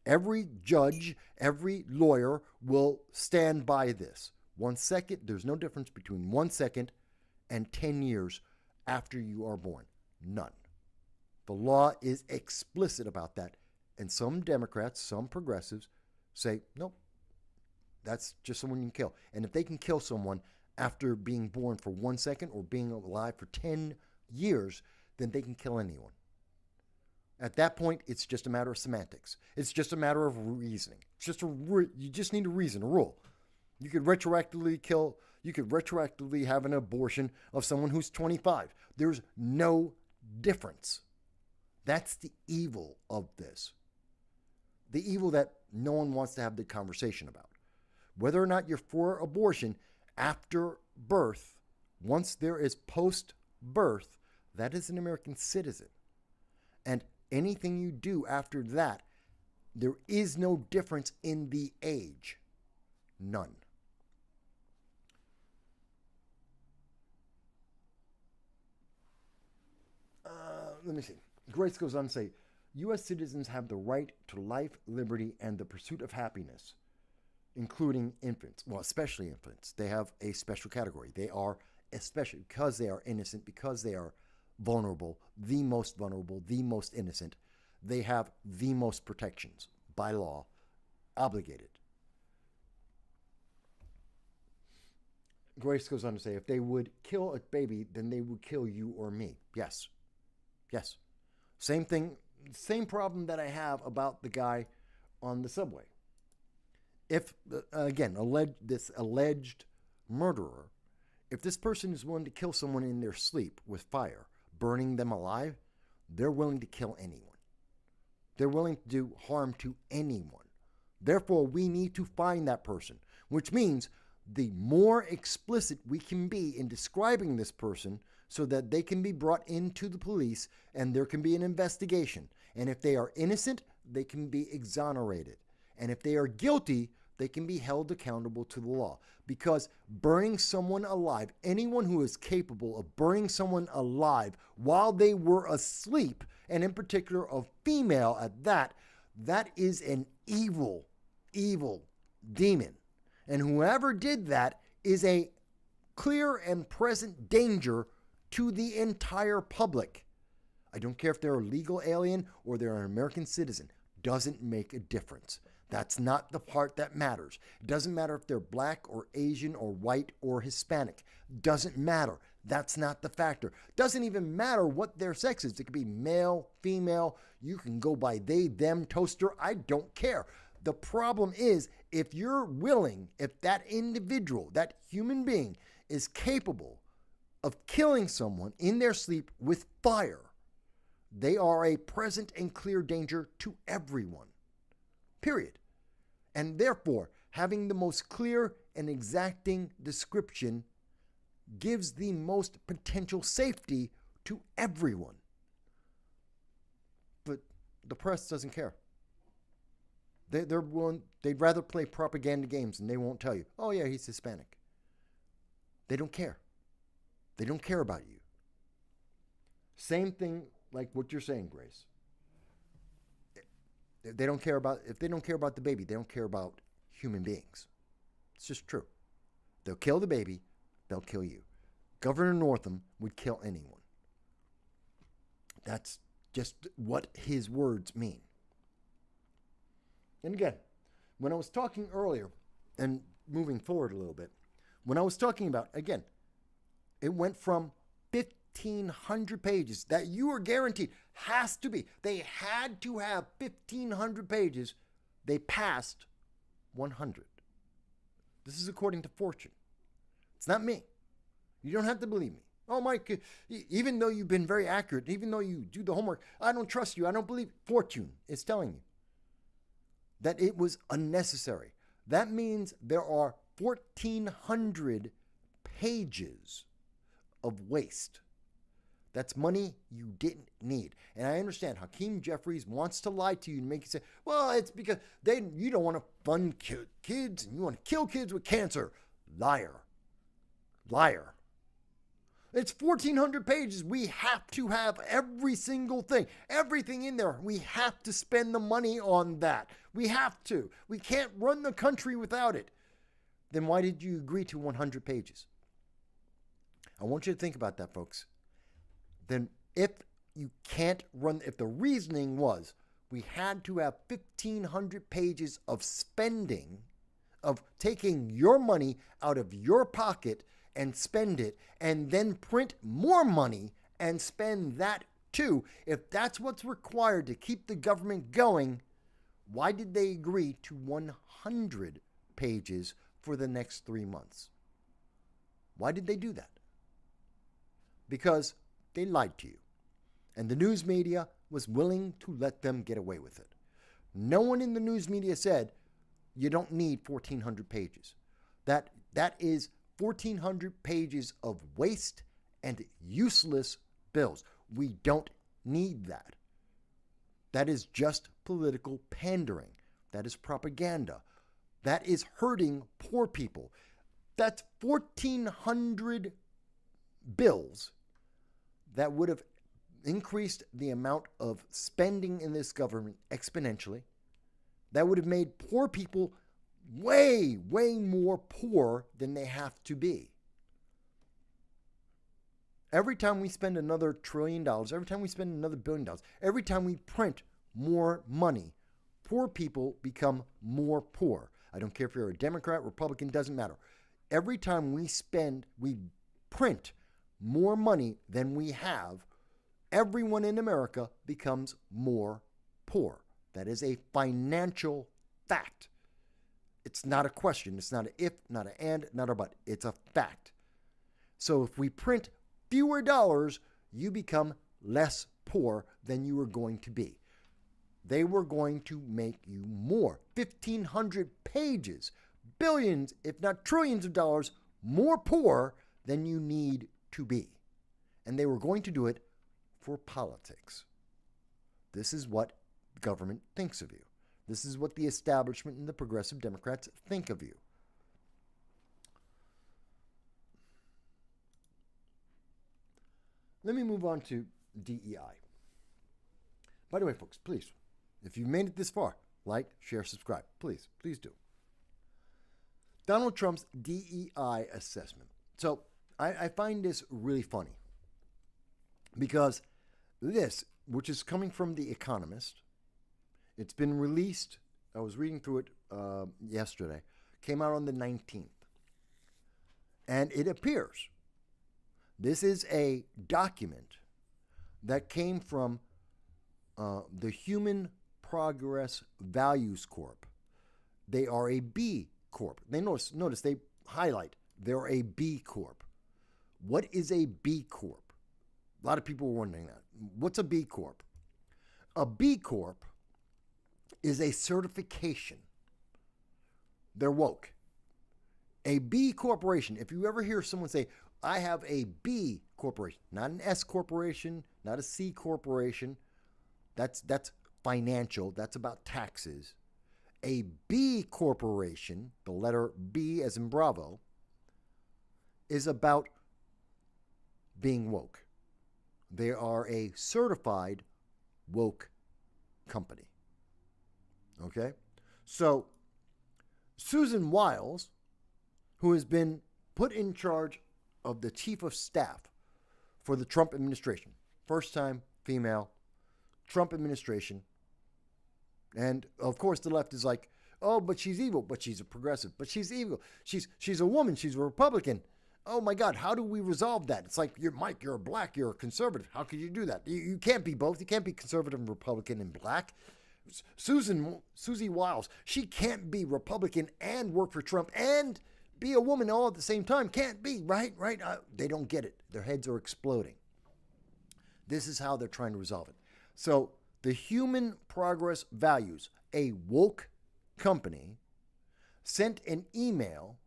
Every judge, every lawyer will stand by this. 1 second, there's no difference between 1 second and 10 years after you are born. None. The law is explicit about that. And some Democrats, some progressives say, nope, that's just someone you can kill. And if they can kill someone after being born for 1 second or being alive for 10 years, then they can kill anyone. At that point, it's just a matter of semantics. It's just a matter of reasoning. It's just you just need a reason, a rule. You could retroactively have an abortion of someone who's 25. There's no difference. That's the evil of this. The evil that no one wants to have the conversation about. Whether or not you're for abortion after birth, once there is post-birth, that is an American citizen. And Anything you do after that, there is no difference in the age. None. Let me see. Grace goes on to say, U.S. citizens have the right to life, liberty, and the pursuit of happiness, including infants. Well, especially infants. They have a special category. They are, especially because they are innocent, because they are vulnerable, the most innocent, they have the most protections by law, obligated. Grace goes on to say, if they would kill a baby, then they would kill you or me. Yes. Yes. Same thing, same problem that I have about the guy on the subway. If, again, this alleged murderer, if this person is willing to kill someone in their sleep with fire, burning them alive, they're willing to kill anyone. They're willing to do harm to anyone. Therefore, we need to find that person, which means the more explicit we can be in describing this person so that they can be brought into the police and there can be an investigation. And if they are innocent, they can be exonerated. And if they are guilty, they can be held accountable to the law. Because burning someone alive, anyone who is capable of burning someone alive while they were asleep, and in particular a female at that, that is an evil, evil demon. And whoever did that is a clear and present danger to the entire public. I don't care if they're a legal alien or they're an American citizen. Doesn't make a difference. That's not the part that matters. It doesn't matter if they're black or Asian or white or Hispanic. Doesn't matter. That's not the factor. Doesn't even matter what their sex is. It could be male, female. You can go by they, them, toaster. I don't care. The problem is if you're willing, if that individual, that human being is capable of killing someone in their sleep with fire, they are a present and clear danger to everyone. Period. And therefore, having the most clear and exacting description gives the most potential safety to everyone. But the press doesn't care. They'd rather play propaganda games and they won't tell you, oh yeah, he's Hispanic. They don't care. They don't care about you. Same thing like what you're saying, Grace. If they don't care about the baby, they don't care about human beings. It's just true. They'll kill the baby, they'll kill you. Governor Northam would kill anyone. That's just what his words mean. And again, when I was talking earlier, and moving forward a little bit, when I was talking about, again, it went from 1,500 pages that you are guaranteed has to be. They had to have 1,500 pages. They passed 100. This is according to Fortune. It's not me. You don't have to believe me. Oh, Mike, even though you've been very accurate, even though you do the homework, I don't trust you. I don't believe. Fortune is telling you that it was unnecessary. That means there are 1,400 pages of waste. That's money you didn't need. And I understand Hakeem Jeffries wants to lie to you and make you say, well, it's because you don't want to fund kids and you want to kill kids with cancer. Liar. Liar. It's 1,400 pages. We have to have every single thing. Everything in there. We have to spend the money on that. We have to. We can't run the country without it. Then why did you agree to 100 pages? I want you to think about that, folks. Then if the reasoning was we had to have 1,500 pages of spending, of taking your money out of your pocket and spend it, and then print more money and spend that too, if that's what's required to keep the government going, why did they agree to 100 pages for the next 3 months? Why did they do that? Because they lied to you. And the news media was willing to let them get away with it. No one in the news media said, you don't need 1,400 pages. That is 1,400 pages of waste and useless bills. We don't need that. That is just political pandering. That is propaganda. That is hurting poor people. That's 1,400 bills that would have increased the amount of spending in this government exponentially. That would have made poor people way, way more poor than they have to be. Every time we spend another $1 trillion, every time we spend another $1 billion, every time we print more money, poor people become more poor. I don't care if you're a Democrat, Republican, doesn't matter. Every time we print more money than we have, everyone in America becomes more poor. That is a financial fact. It's not a question. It's not an if, not an and, not a but. It's a fact. So if we print fewer dollars, you become less poor than you were going to be. They were going to make you more. 1,500 pages, billions, if not trillions of dollars, more poor than you need to be. And they were going to do it for politics. This is what government thinks of you. This is what the establishment and the progressive Democrats think of you. Let me move on to DEI. By the way, folks, please, if you've made it this far, like, share, subscribe. Please, please do. Donald Trump's DEI assessment. So I find this really funny because this, which is coming from The Economist, it's been released. I was reading through it yesterday. Came out on the 19th. And it appears this is a document that came from the Human Progress Values Corp. They are a B Corp. They notice they highlight they're a B Corp. What is a B Corp? A lot of people are wondering that. What's a B Corp? A B Corp is a certification. They're woke. A B corporation, if you ever hear someone say, I have a B corporation, not an S corporation, not a C corporation, that's financial, that's about taxes. A B corporation, the letter B as in Bravo, is about being woke. They are a certified woke company. Okay? So, Susan Wiles, who has been put in charge of the chief of staff for the Trump administration, first time female, Trump administration, and of course the left is like, oh, but she's evil, but she's a progressive, but she's evil, she's a woman, she's a Republican. Oh my God, how do we resolve that? It's like, you're Mike, you're a black, you're a conservative. How could you do that? You can't be both. You can't be conservative and Republican and black. Susie Wiles, she can't be Republican and work for Trump and be a woman all at the same time. Can't be, right? They don't get it. Their heads are exploding. This is how they're trying to resolve it. So the Human Progress Values, a woke company, sent an email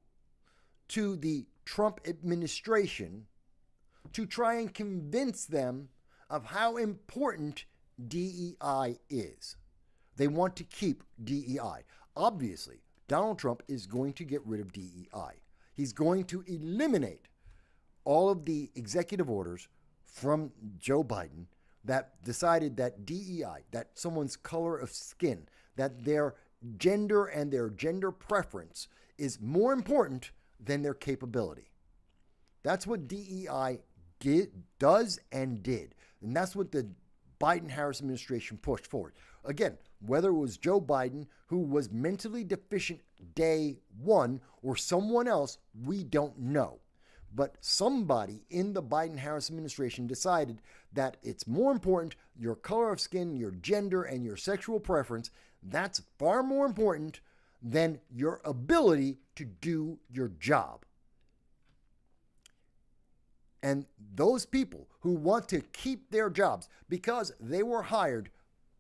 to the Trump administration to try and convince them of how important DEI is. They want to keep DEI. Obviously, Donald Trump is going to get rid of DEI. He's going to eliminate all of the executive orders from Joe Biden that decided that DEI, that someone's color of skin, that their gender and their gender preference is more important than their capability. That's what DEI does and did. And that's what the Biden-Harris administration pushed forward. Again, whether it was Joe Biden, who was mentally deficient day one, or someone else, we don't know. But somebody in the Biden-Harris administration decided that it's more important, your color of skin, your gender, and your sexual preference, that's far more important than your ability to do your job. And those people who want to keep their jobs because they were hired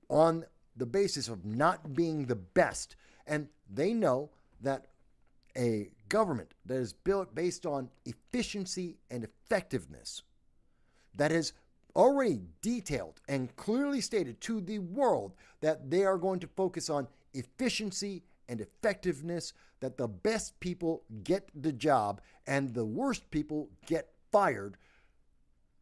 on the basis of not being the best, and they know that a government that is built based on efficiency and effectiveness, that has already detailed and clearly stated to the world that they are going to focus on efficiency and effectiveness, that the best people get the job and the worst people get fired,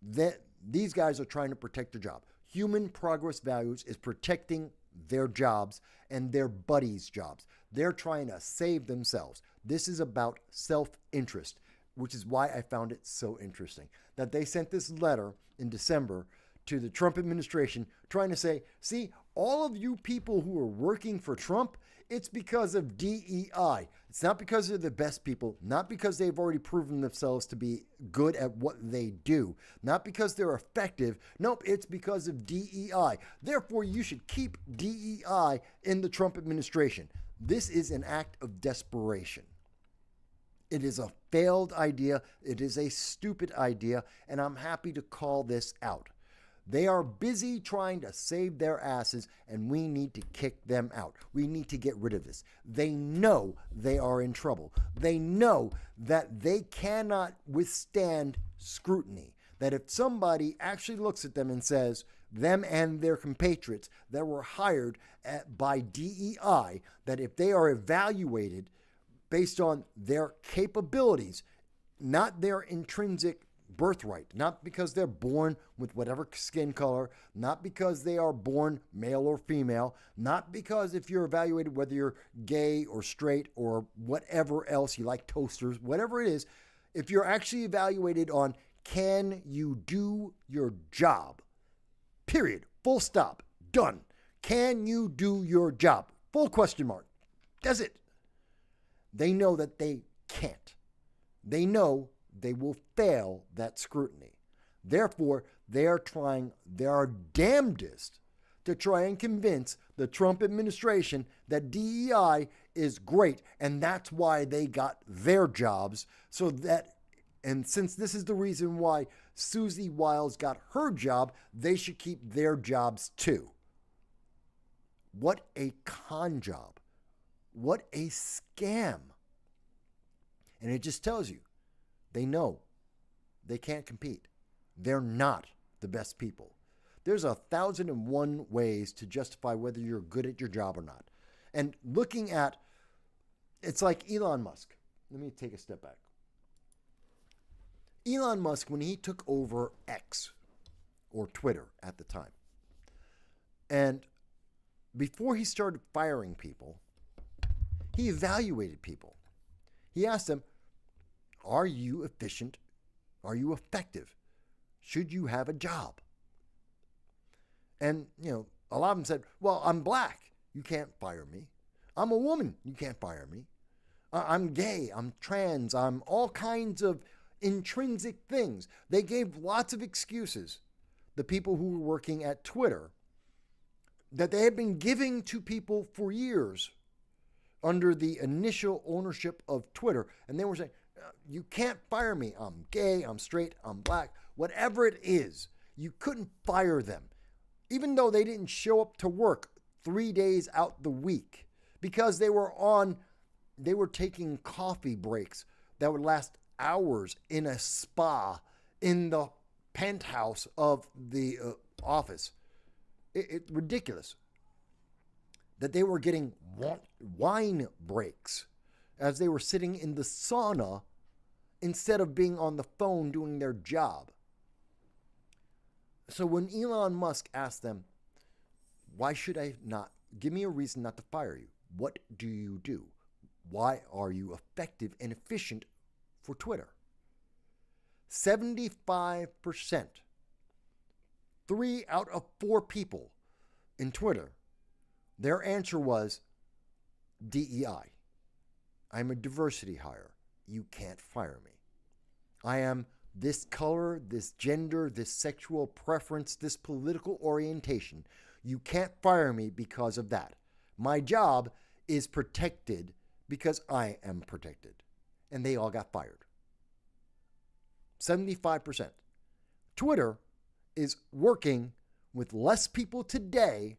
that these guys are trying to protect their job. Human progress values is protecting their jobs and their buddies' jobs. They're trying to save themselves. This is about self-interest, which is why I found it so interesting that they sent this letter in December to the Trump administration trying to say, see, all of you people who are working for Trump, it's because of DEI. It's not because they're the best people, not because they've already proven themselves to be good at what they do, not because they're effective. Nope, it's because of DEI. Therefore, you should keep DEI in the Trump administration. This is an act of desperation. It is a failed idea. It is a stupid idea, and I'm happy to call this out. They are busy trying to save their asses, and we need to kick them out. We need to get rid of this. They know they are in trouble. They know that they cannot withstand scrutiny, that if somebody actually looks at them and says, them and their compatriots that were hired by DEI, that if they are evaluated based on their capabilities, not their intrinsic birthright, not because they're born with whatever skin color, not because they are born male or female, not because if you're evaluated whether you're gay or straight or whatever else, you like toasters, whatever it is, if you're actually evaluated on can you do your job, period, full stop, done. Can you do your job? Full question mark. That's it. They know that they can't. They know they will fail that scrutiny. Therefore, they are trying their damnedest to try and convince the Trump administration that DEI is great, and that's why they got their jobs. And since this is the reason why Susie Wiles got her job, they should keep their jobs too. What a con job. What a scam. And it just tells you, they know they can't compete. They're not the best people. There's 1,001 ways to justify whether you're good at your job or not. And looking at, it's like Elon Musk. Let me take a step back. Elon Musk, when he took over X, or Twitter at the time, and before he started firing people, he evaluated people. He asked them, are you efficient? Are you effective? Should you have a job? And, a lot of them said, well, I'm black. You can't fire me. I'm a woman. You can't fire me. I'm gay. I'm trans. I'm all kinds of intrinsic things. They gave lots of excuses, the people who were working at Twitter, that they had been giving to people for years under the initial ownership of Twitter. And they were saying, you can't fire me. I'm gay, I'm straight, I'm black, whatever it is. You couldn't fire them, even though they didn't show up to work 3 days out the week, because they were taking coffee breaks that would last hours in a spa in the penthouse of the office. It's ridiculous that they were getting wine breaks as they were sitting in the sauna instead of being on the phone doing their job. So when Elon Musk asked them, why should I not, give me a reason not to fire you. What do you do? Why are you effective and efficient for Twitter? 75%, 3 out of 4 people in Twitter, their answer was DEI. I'm a diversity hire. You can't fire me. I am this color, this gender, this sexual preference, this political orientation. You can't fire me because of that. My job is protected because I am protected. And they all got fired. 75%. Twitter is working with less people today,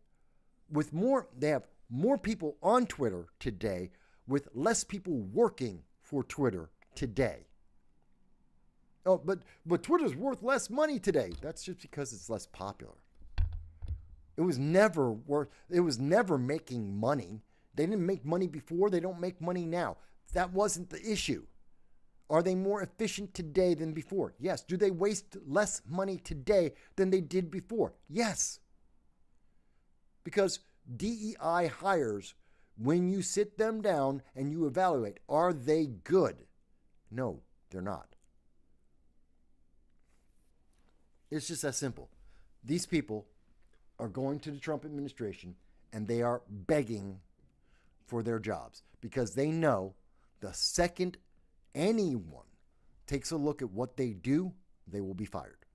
they have more people on Twitter today with less people working for Twitter today. Oh, but Twitter's worth less money today. That's just because it's less popular. It was never making money. They didn't make money before. They don't make money now. That wasn't the issue. Are they more efficient today than before? Yes. Do they waste less money today than they did before? Yes. Because DEI hires, when you sit them down and you evaluate, are they good? No, they're not. It's just that simple. These people are going to the Trump administration and they are begging for their jobs because they know the second anyone takes a look at what they do, they will be fired.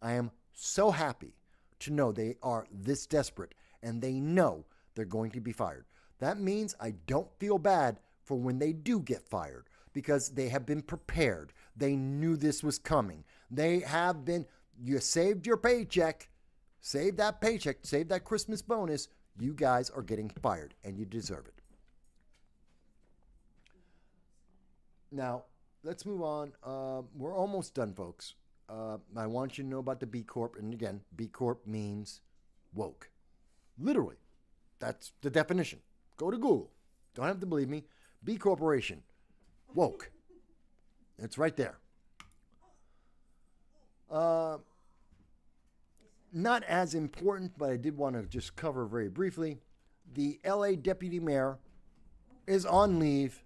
I am so happy to know they are this desperate and they know they're going to be fired. That means I don't feel bad for when they do get fired because they have been prepared. They knew this was coming. They have been, you saved your paycheck, save that paycheck, save that Christmas bonus. You guys are getting fired and you deserve it. Now, let's move on. We're almost done, folks. I want you to know about the B Corp. And again, B Corp means woke. Literally. That's the definition. Go to Google. Don't have to believe me. B Corporation. Woke. It's right there. Not as important, but I did want to just cover very briefly. The LA deputy mayor is on leave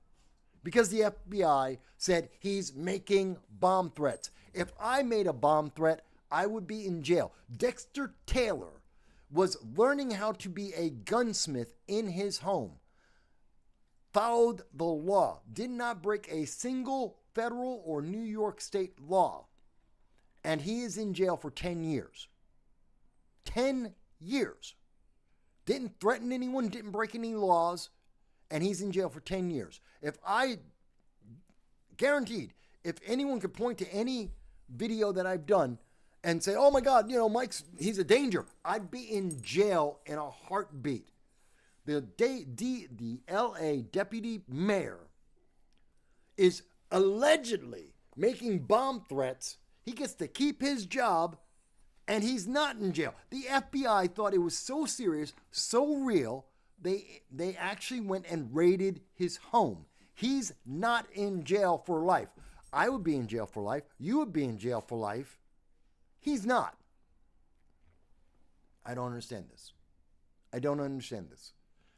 because the FBI said he's making bomb threats. If I made a bomb threat, I would be in jail. Dexter Taylor was learning how to be a gunsmith in his home, followed the law, did not break a single federal or New York state law, and he is in jail for 10 years. 10 years. Didn't threaten anyone, didn't break any laws, and he's in jail for 10 years. Guaranteed, if anyone could point to any video that I've done and say, oh my God, he's a danger, I'd be in jail in a heartbeat. The LA deputy mayor is allegedly making bomb threats. He gets to keep his job and he's not in jail. The FBI thought it was so serious, so real, they actually went and raided his home. He's not in jail for life. I would be in jail for life. You would be in jail for life. He's not. I don't understand this. I don't understand this.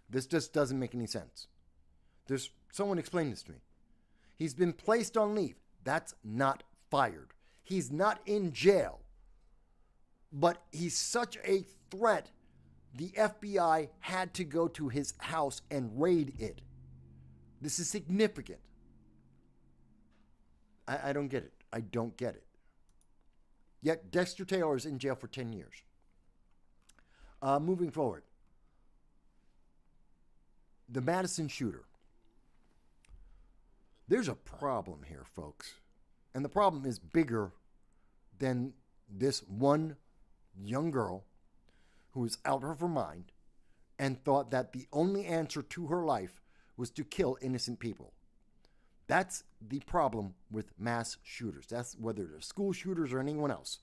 This just doesn't make any sense. Someone explain this to me. He's been placed on leave. That's not fired. He's not in jail. But he's such a threat, the FBI had to go to his house and raid it. This is significant. I don't get it. I don't get it. Yet Dexter Taylor is in jail for 10 years. Moving forward. The Madison shooter. There's a problem here, folks. And the problem is bigger than this one young girl who was out of her mind and thought that the only answer to her life was to kill innocent people. That's the problem with mass shooters. That's whether they're school shooters or anyone else.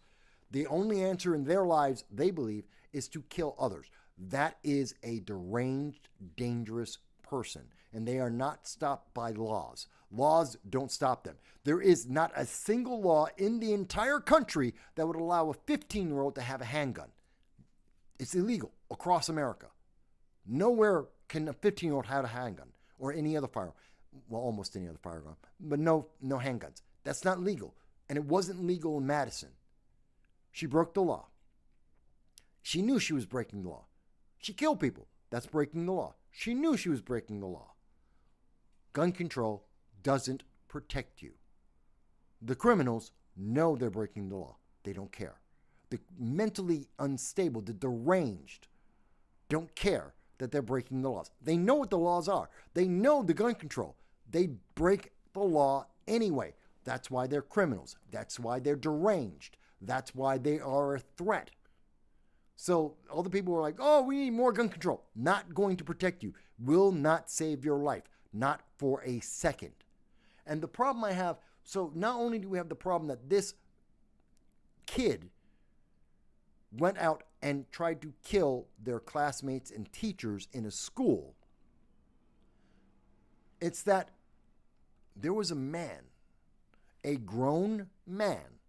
The only answer in their lives, they believe, is to kill others. That is a deranged, dangerous person, and they are not stopped by laws. Laws don't stop them. There is not a single law in the entire country that would allow a 15-year-old to have a handgun. It's illegal across America. Nowhere can a 15-year-old have a handgun or any other firearm. Well, almost any other firearm, but no handguns. That's not legal, and it wasn't legal in Madison. She broke the law. She knew she was breaking the law. She killed people. That's breaking the law. She knew she was breaking the law. Gun control doesn't protect you. The criminals know they're breaking the law. They don't care. The mentally unstable, the deranged, don't care that they're breaking the laws. They know what the laws are. They know the gun control. They break the law anyway. That's why they're criminals. That's why they're deranged. That's why they are a threat. So all the people who are like, oh, we need more gun control. Not going to protect you. Will not save your life. Not for a second. And the problem I have, So not only do we have the problem that this kid went out and tried to kill their classmates and teachers in a school, it's that there was a man, a grown man,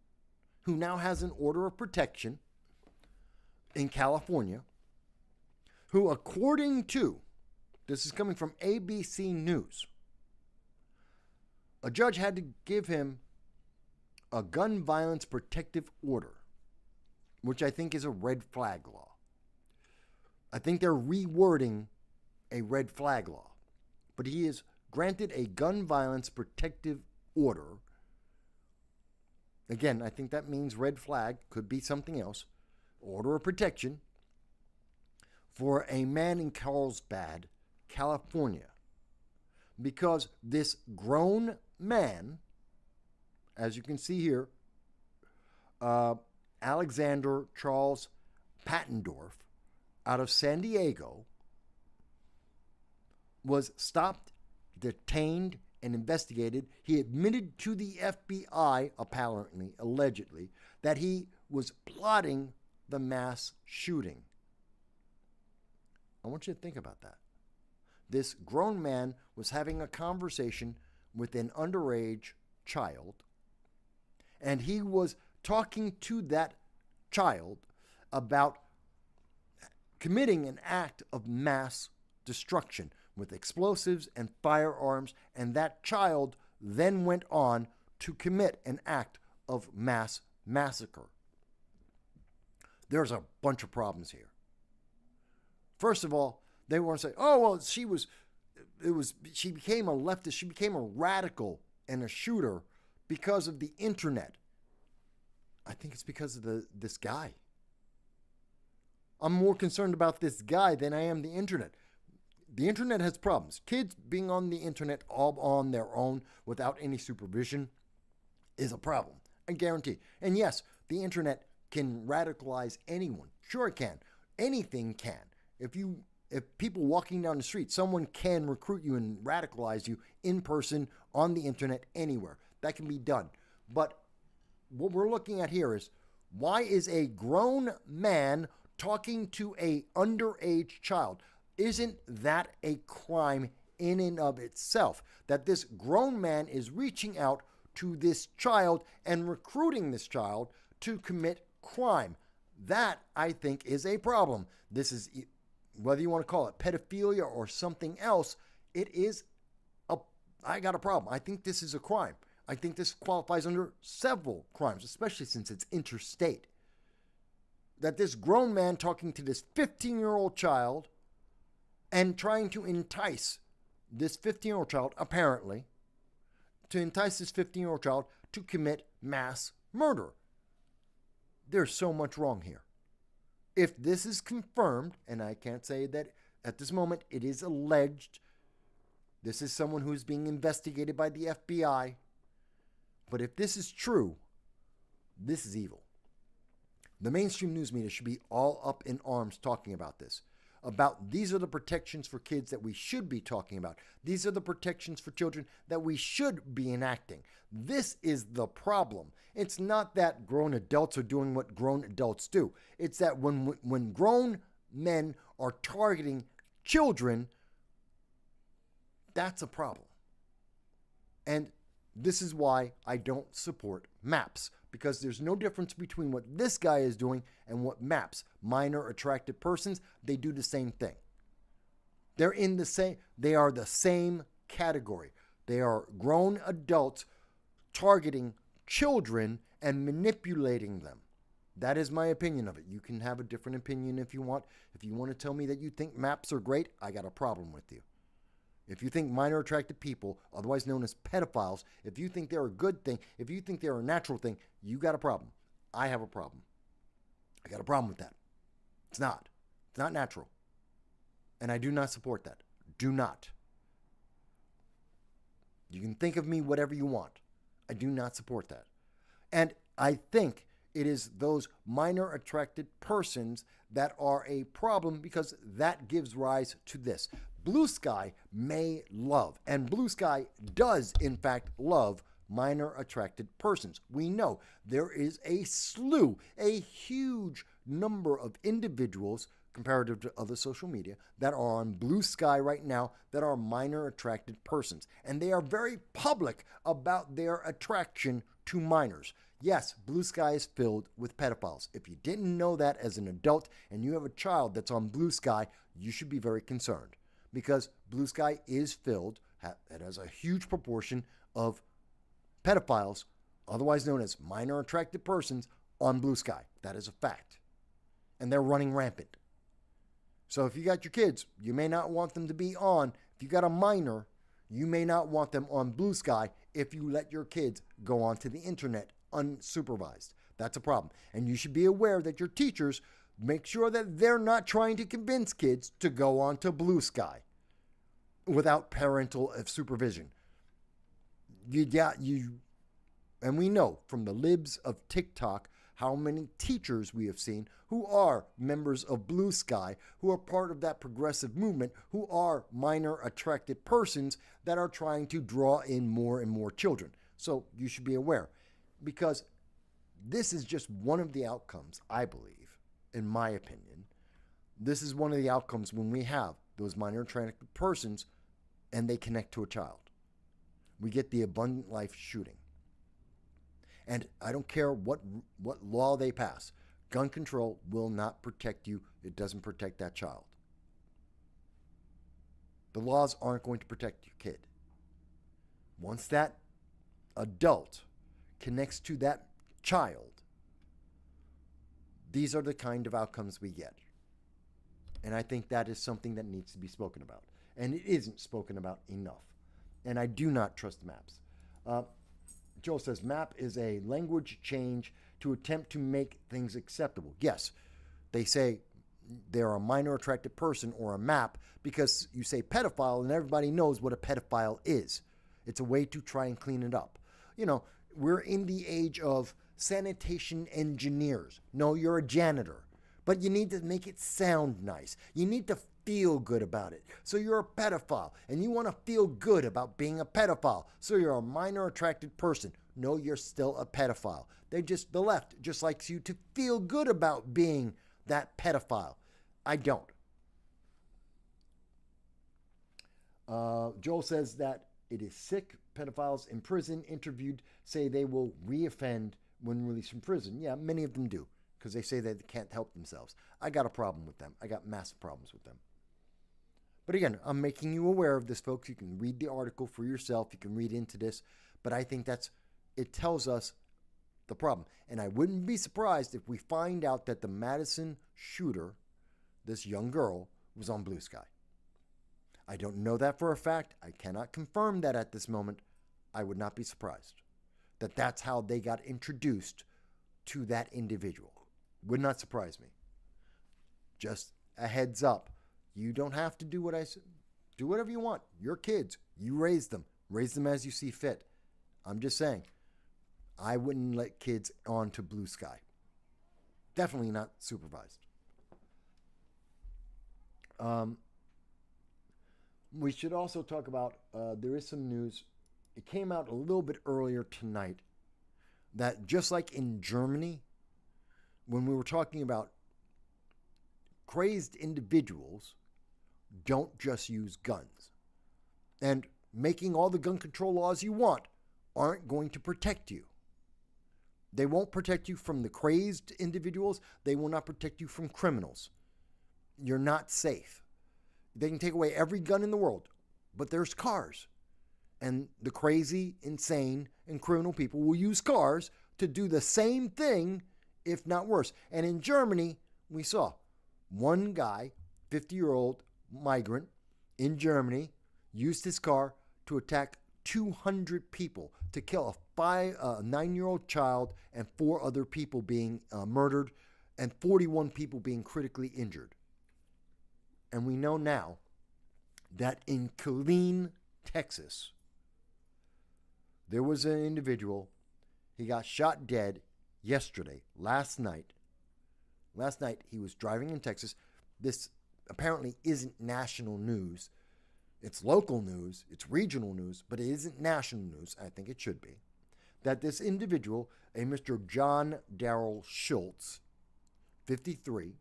who now has an order of protection in California, who, according to, this is coming from ABC News, a judge had to give him a gun violence protective order, which I think is a red flag law. I think they're rewording a red flag law, but he is granted a gun violence protective order. Again, I think that means red flag, could be something else. Order of protection for a man in Carlsbad, California, because this grown man, as you can see here, Alexander Charles Pattendorf, out of San Diego, was stopped, detained, and investigated. He admitted to the FBI, apparently, allegedly, that he was plotting the mass shooting. I want you to think about that. This grown man was having a conversation with an underage child, and he was talking to that child about committing an act of mass destruction with explosives and firearms, and that child then went on to commit an act of mass massacre. There's a bunch of problems here. First of all, they want to say, oh, well, she became a leftist, she became a radical and a shooter because of the internet. I think it's because of this guy. I'm more concerned about this guy than I am the internet. The internet has problems. Kids being on the internet all on their own without any supervision is a problem. I guarantee. And yes, the internet can radicalize anyone. Sure it can. Anything can. If people walking down the street, someone can recruit you and radicalize you in person, on the internet, anywhere. That can be done. But what we're looking at here is, why is a grown man talking to a underage child? Isn't that a crime in and of itself? That this grown man is reaching out to this child and recruiting this child to commit crime. That, I think, is a problem. This is, whether you want to call it pedophilia or something else, I got a problem. I think this is a crime. I think this qualifies under several crimes, especially since it's interstate. That this grown man talking to this 15-year-old child and trying to entice this 15-year-old child, apparently, to entice this 15-year-old child to commit mass murder. There's so much wrong here. If this is confirmed, and I can't say that at this moment it is alleged, this is someone who's being investigated by the FBI, but if this is true, this is evil. The mainstream news media should be all up in arms talking about this. About these are the protections for kids that we should be talking about. These are the protections for children that we should be enacting. This is the problem. It's not that grown adults are doing what grown adults do. It's that when grown men are targeting children, that's a problem. And this is why I don't support MAPS, because there's no difference between what this guy is doing and what MAPS, minor attracted persons, they do the same thing. They are the same category. They are grown adults targeting children and manipulating them. That is my opinion of it. You can have a different opinion if you want. If you want to tell me that you think MAPS are great, I got a problem with you. If you think minor attracted people, otherwise known as pedophiles, if you think they're a good thing, if you think they're a natural thing, you got a problem. I have a problem. I got a problem with that. It's not. It's not natural. And I do not support that. Do not. You can think of me whatever you want. I do not support that. And I think it is those minor attracted persons that are a problem, because that gives rise to this. Blue Sky may love, and Blue Sky does in fact love, minor attracted persons. We know there is a huge number of individuals comparative to other social media that are on Blue Sky right now that are minor attracted persons. And they are very public about their attraction to minors. Yes, Blue Sky is filled with pedophiles. If you didn't know that as an adult and you have a child that's on Blue Sky, you should be very concerned, because Blue Sky is filled, it has a huge proportion of pedophiles, otherwise known as minor attracted persons, on Blue Sky. That is a fact. And they're running rampant. So if you got your kids, you may not want them to be on. If you got a minor, you may not want them on Blue Sky if you let your kids go onto the internet unsupervised. That's a problem. And you should be aware that your teachers make sure that they're not trying to convince kids to go onto Blue Sky without parental supervision. And we know from the libs of TikTok how many teachers we have seen who are members of Blue Sky, who are part of that progressive movement, who are minor attracted persons that are trying to draw in more and more children. So you should be aware, because this is just one of the outcomes, I believe, in my opinion. This is one of the outcomes when we have those minor attracted persons and they connect to a child. We get the abundant life shooting. And I don't care what law they pass. Gun control will not protect you. It doesn't protect that child. The laws aren't going to protect your kid. Once that adult connects to that child, these are the kind of outcomes we get. And I think that is something that needs to be spoken about. And it isn't spoken about enough. And I do not trust maps. Joel says, map is a language change to attempt to make things acceptable. Yes, they say they're a minor attracted person or a map because you say pedophile and everybody knows what a pedophile is. It's a way to try and clean it up. You know, we're in the age of sanitation engineers. No, you're a janitor, but you need to make it sound nice. You need to feel good about it. So you're a pedophile and you want to feel good about being a pedophile. So you're a minor attracted person. No, you're still a pedophile. The left just likes you to feel good about being that pedophile. I don't. Joel says that it is sick. Pedophiles in prison interviewed say they will reoffend when released from prison. Yeah, many of them do, because they say that they can't help themselves. I got a problem with them. I got massive problems with them. But again, I'm making you aware of this, folks. You can read the article for yourself. You can read into this. But I think it tells us the problem. And I wouldn't be surprised if we find out that the Madison shooter, this young girl, was on Blue Sky. I don't know that for a fact. I cannot confirm that at this moment. I would not be surprised that that's how they got introduced to that individual. Would not surprise me. Just a heads up. You don't have to do what I said. Do whatever you want. Your kids. You raise them. Raise them as you see fit. I'm just saying. I wouldn't let kids onto Blue Sky. Definitely not supervised. We should also talk about, there is some news. It came out a little bit earlier tonight that just like in Germany, when we were talking about crazed individuals don't just use guns. And making all the gun control laws you want aren't going to protect you. They won't protect you from the crazed individuals. They will not protect you from criminals. You're not safe. They can take away every gun in the world, but there's cars. And the crazy, insane, and criminal people will use cars to do the same thing, if not worse. And in Germany, we saw one guy, 50-year-old migrant in Germany, used his car to attack 200 people, to kill a 9-year-old child and 4 other people being murdered and 41 people being critically injured. And we know now that in Killeen, Texas, there was an individual. He got shot dead yesterday, last night. Last night, he was driving in Texas. This apparently isn't national news. It's local news. It's regional news, but it isn't national news. I think it should be. that this individual, a Mr. John Darrell Schultz, 53,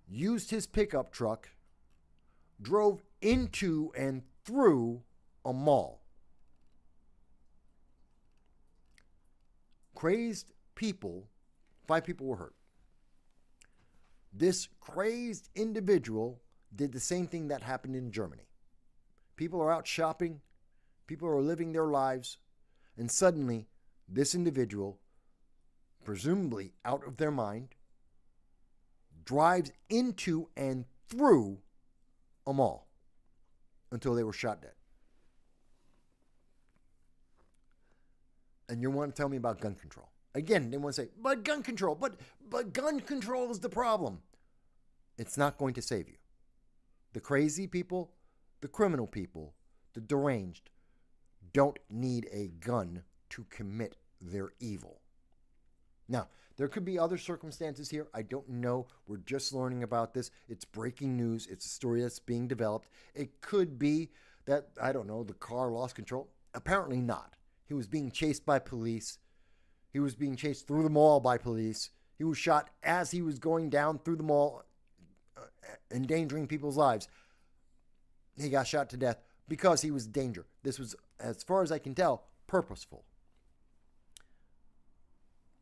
used his pickup truck, drove into and through a mall. Crazed people, 5 people were hurt. This crazed individual did the same thing that happened in Germany. People are out shopping, people are living their lives, and suddenly this individual, presumably out of their mind, drives into and through a mall until they were shot dead. And you want to tell me about gun control. Again, they want to say, but gun control, but gun control is the problem. It's not going to save you. The crazy people, the criminal people, the deranged don't need a gun to commit their evil. Now, there could be other circumstances here. I don't know. We're just learning about this. It's breaking news. It's a story that's being developed. It could be that, I don't know, the car lost control. Apparently not. He was being chased by police. He was being chased through the mall by police. He was shot as he was going down through the mall, endangering people's lives. He got shot to death because he was in danger. This was, as far as I can tell, purposeful.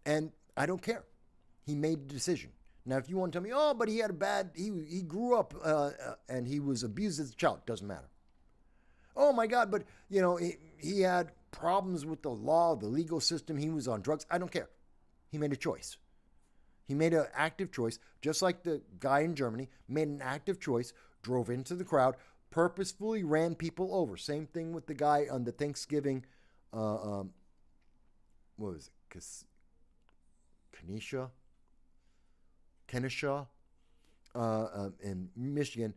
And I don't care. He made a decision. Now, if you want to tell me, oh, but he had a bad, he grew up and he was abused as a child, doesn't matter. Oh my God, but you know, he had problems with the law, the legal system. He was on drugs. I don't care. He made a choice. He made an active choice, just like the guy in Germany made an active choice, drove into the crowd, purposefully ran people over. Same thing with the guy on the Thanksgiving, what was it, Kenosha, in Michigan,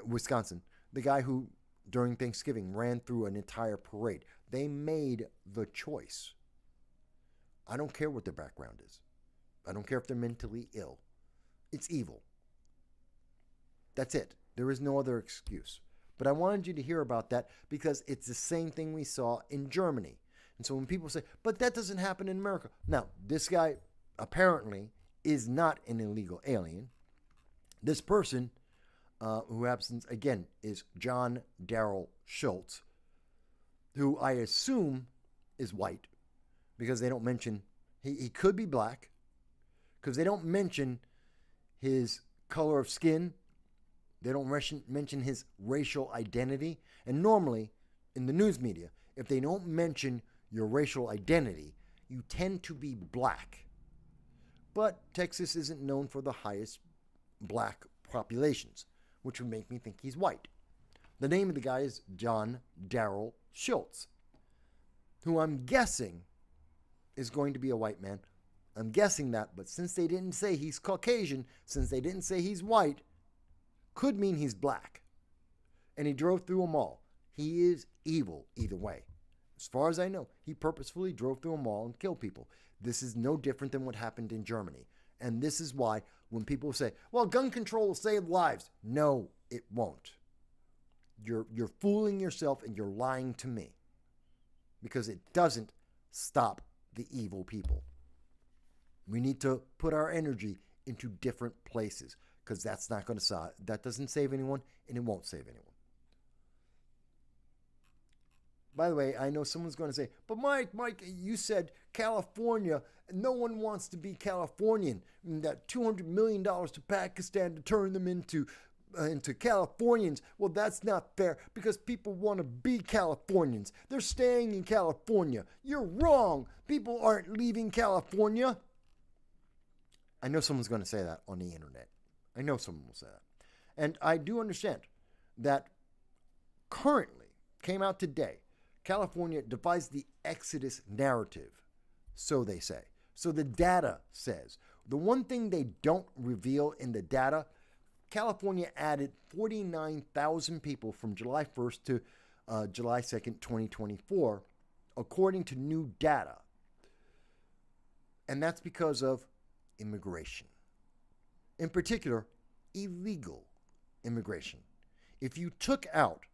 Wisconsin, the guy who during Thanksgiving ran through an entire parade. They made the choice. I don't care what their background is. I don't care if they're mentally ill. It's evil. That's it. There is no other excuse. But I wanted you to hear about that because it's the same thing we saw in Germany. And so when people say, but that doesn't happen in America. Now, this guy apparently is not an illegal alien. This person, who happens, again, is John Darrell Schultz, who I assume is white because they don't mention, he could be black because they don't mention his color of skin. They don't mention his racial identity. And normally, in the news media, if they don't mention your racial identity, you tend to be black. But Texas isn't known for the highest black populations, which would make me think he's white. The name of the guy is John Darrell Schultz, who I'm guessing is going to be a white man. I'm guessing that, but since they didn't say he's Caucasian, since they didn't say he's white, could mean he's black. And he drove through a mall. He is evil either way. As far as I know, he purposefully drove through a mall and killed people. This is no different than what happened in Germany. And this is why when people say, well, gun control will save lives. No, it won't. You're fooling yourself and you're lying to me. Because it doesn't stop the evil people. We need to put our energy into different places. Because that's not going to that doesn't save anyone, and it won't save anyone. By the way, I know someone's going to say, but Mike, you said California, no one wants to be Californian. And that $200 million to Pakistan to turn them into Californians. Well, that's not fair because people want to be Californians. They're staying in California. You're wrong. People aren't leaving California. I know someone's going to say that on the internet. I know someone will say that. And I do understand that currently, came out today, California defies the Exodus narrative, so they say. So the data says. The one thing they don't reveal in the data, California added 49,000 people from July 1st to July 2nd, 2024, according to new data. And that's because of immigration. In particular, illegal immigration. If you took out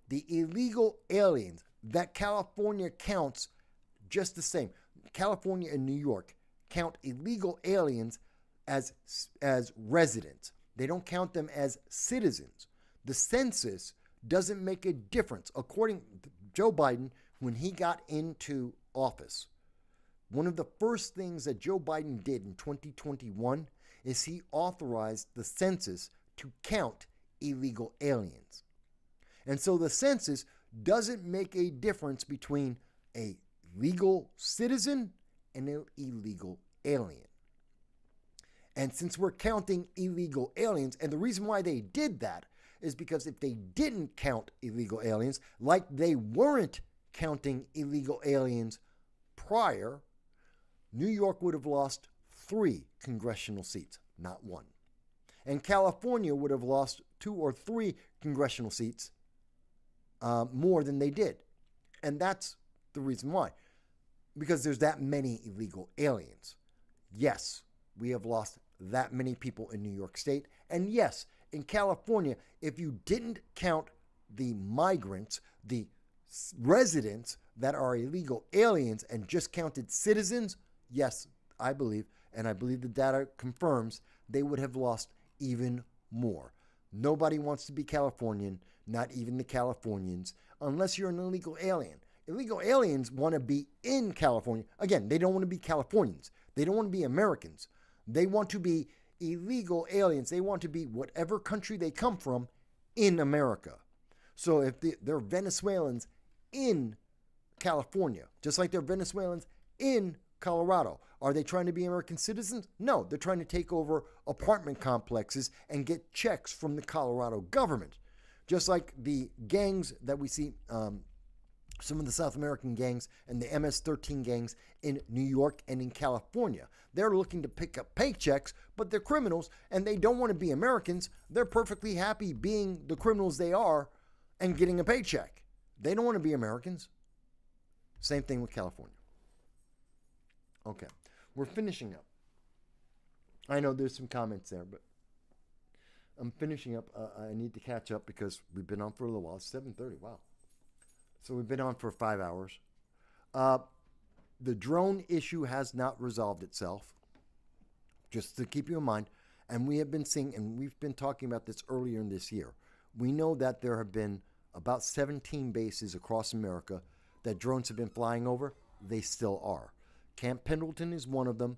the illegal aliens that California counts just the same. California and New York count illegal aliens as residents. They don't count them as citizens. The census doesn't make a difference. According to Joe Biden, when he got into office, one of the first things that Joe Biden did in 2021 is he authorized the census to count illegal aliens. And so the census doesn't make a difference between a legal citizen and an illegal alien. And since we're counting illegal aliens, and the reason why they did that is because if they didn't count illegal aliens, like they weren't counting illegal aliens prior, New York would have lost 3 congressional seats, not 1. And California would have lost 2 or 3 congressional seats more than they did. And that's the reason why. Because there's that many illegal aliens. Yes, we have lost that many people in New York State. And yes, in California, if you didn't count the migrants, the residents that are illegal aliens and just counted citizens, yes, I believe, and I believe the data confirms, they would have lost even more. Nobody wants to be Californian, not even the Californians, unless you're an illegal alien. Illegal aliens want to be in California. Again, they don't want to be Californians. They don't want to be Americans. They want to be illegal aliens. They want to be whatever country they come from in America. So if they're Venezuelans in California, just like they're Venezuelans in Colorado, are they trying to be American citizens? No, they're trying to take over apartment complexes and get checks from the Colorado government. Just like the gangs that we see, some of the South American gangs and the MS-13 gangs in New York and in California. They're looking to pick up paychecks, but they're criminals and they don't want to be Americans. They're perfectly happy being the criminals they are and getting a paycheck. They don't want to be Americans. Same thing with California. Okay, we're finishing up. I know there's some comments there, but I'm finishing up. I need to catch up because we've been on for a little while. It's 7:30. Wow. So we've been on for 5 hours. The drone issue has not resolved itself, just to keep you in mind. And we have been seeing, and we've been talking about this earlier in this year. We know that there have been about 17 bases across America that drones have been flying over. They still are. Camp Pendleton is one of them.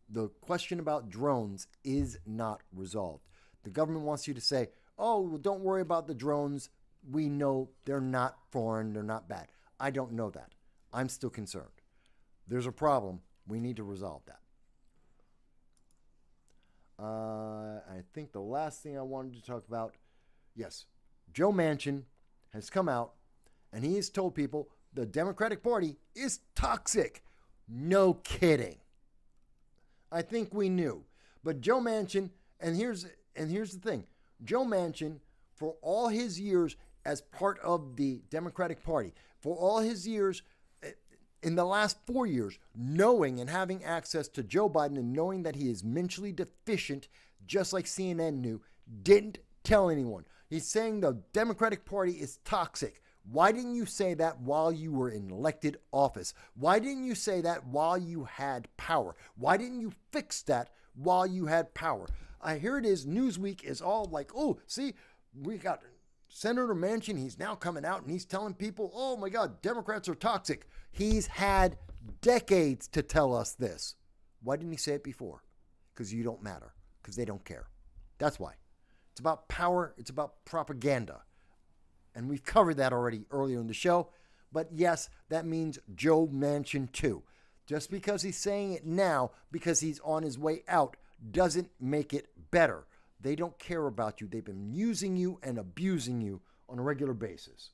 The question about drones is not resolved. The government wants you to say, oh, well, don't worry about the drones. We know they're not foreign, they're not bad. I don't know that. I'm still concerned. There's a problem. We need to resolve that. I think the last thing I wanted to talk about, yes, Joe Manchin has come out and he has told people the Democratic Party is toxic. No kidding. I think we knew. But Joe Manchin, and here's the thing. Joe Manchin, for all his years as part of the Democratic Party, for all his years, in the last 4 years, knowing and having access to Joe Biden and knowing that he is mentally deficient, just like CNN knew, didn't tell anyone. He's saying the Democratic Party is toxic. Why didn't you say that while you were in elected office? Why didn't you say that while you had power? Why didn't you fix that while you had power? Here it is. Newsweek is all like, oh, see, we got Senator Manchin. He's now coming out and he's telling people, oh my God, Democrats are toxic. He's had decades to tell us this. Why didn't he say it before? Because you don't matter. Because they don't care. That's why. It's about power. It's about propaganda. And we've covered that already earlier in the show. But yes, that means Joe Manchin too. Just because he's saying it now, because he's on his way out, doesn't make it better. They don't care about you. They've been using you and abusing you on a regular basis.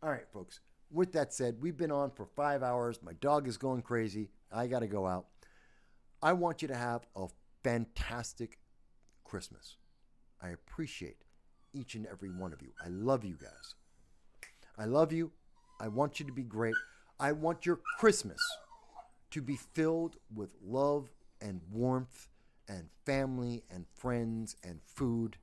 All right, folks. With that said, we've been on for 5 hours. My dog is going crazy. I got to go out. I want you to have a fantastic Christmas. I appreciate each and every one of you. I love you guys. I love you. I want you to be great. I want your Christmas to be filled with love and warmth and family and friends and food.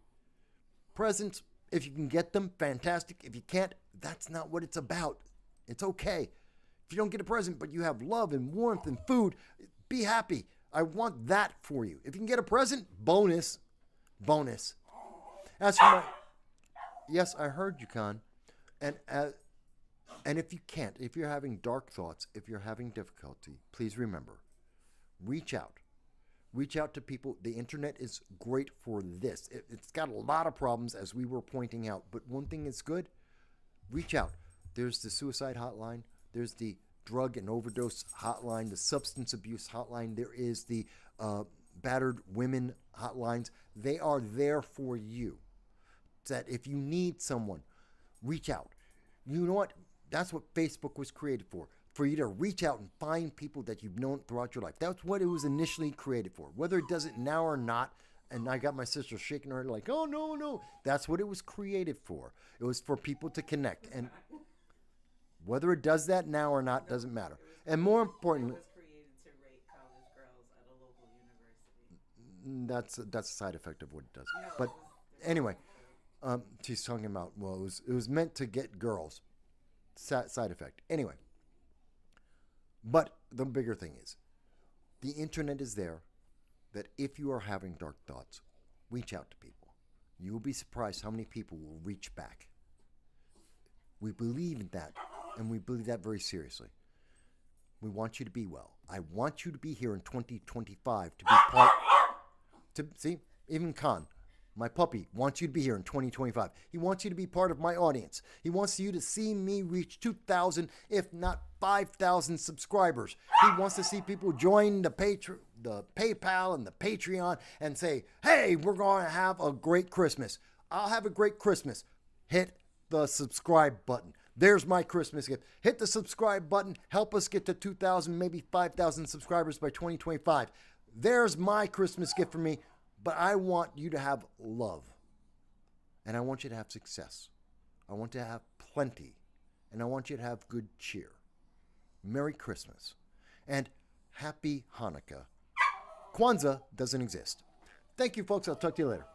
Presents, if you can get them, fantastic. If you can't, that's not what it's about. It's okay. If you don't get a present, but you have love and warmth and food, be happy. I want that for you. If you can get a present, bonus. Bonus. As for my... Yes, I heard you, Khan. And if you can't, if you're having dark thoughts, if you're having difficulty, please remember, reach out. Reach out to people. The internet is great for this. It's got a lot of problems, as we were pointing out. But one thing is good. Reach out. There's the suicide hotline. There's the drug and overdose hotline, the substance abuse hotline. There is the battered women hotlines. They are there for you. That if you need someone, reach out. You know what? That's what Facebook was created for you to reach out and find people that you've known throughout your life. That's what it was initially created for. Whether it does it now or not, and I got my sister shaking her head like, oh, no. That's what it was created for. It was for people to connect. And whether it does that now or not doesn't matter. And more importantly, it was created to rate college girls at a local university. That's a side effect of what it does. But anyway, she's talking about, well, it was meant to get girls. Side effect. Anyway. But the bigger thing is, the internet is there, that if you are having dark thoughts, reach out to people. You will be surprised how many people will reach back. We believe in that, and we believe that very seriously. We want you to be well. I want you to be here in 2025 to be part... See, even Khan, my puppy, wants you to be here in 2025. He wants you to be part of my audience. He wants you to see me reach 2,000, if not 5,000 subscribers. He wants to see people join the PayPal and the Patreon and say, hey, we're going to have a great Christmas. I'll have a great Christmas. Hit the subscribe button. There's my Christmas gift. Hit the subscribe button. Help us get to 2,000, maybe 5,000 subscribers by 2025. There's my Christmas gift for me. But I want you to have love. And I want you to have success. I want you to have plenty. And I want you to have good cheer. Merry Christmas. And Happy Hanukkah. Kwanzaa doesn't exist. Thank you, folks. I'll talk to you later.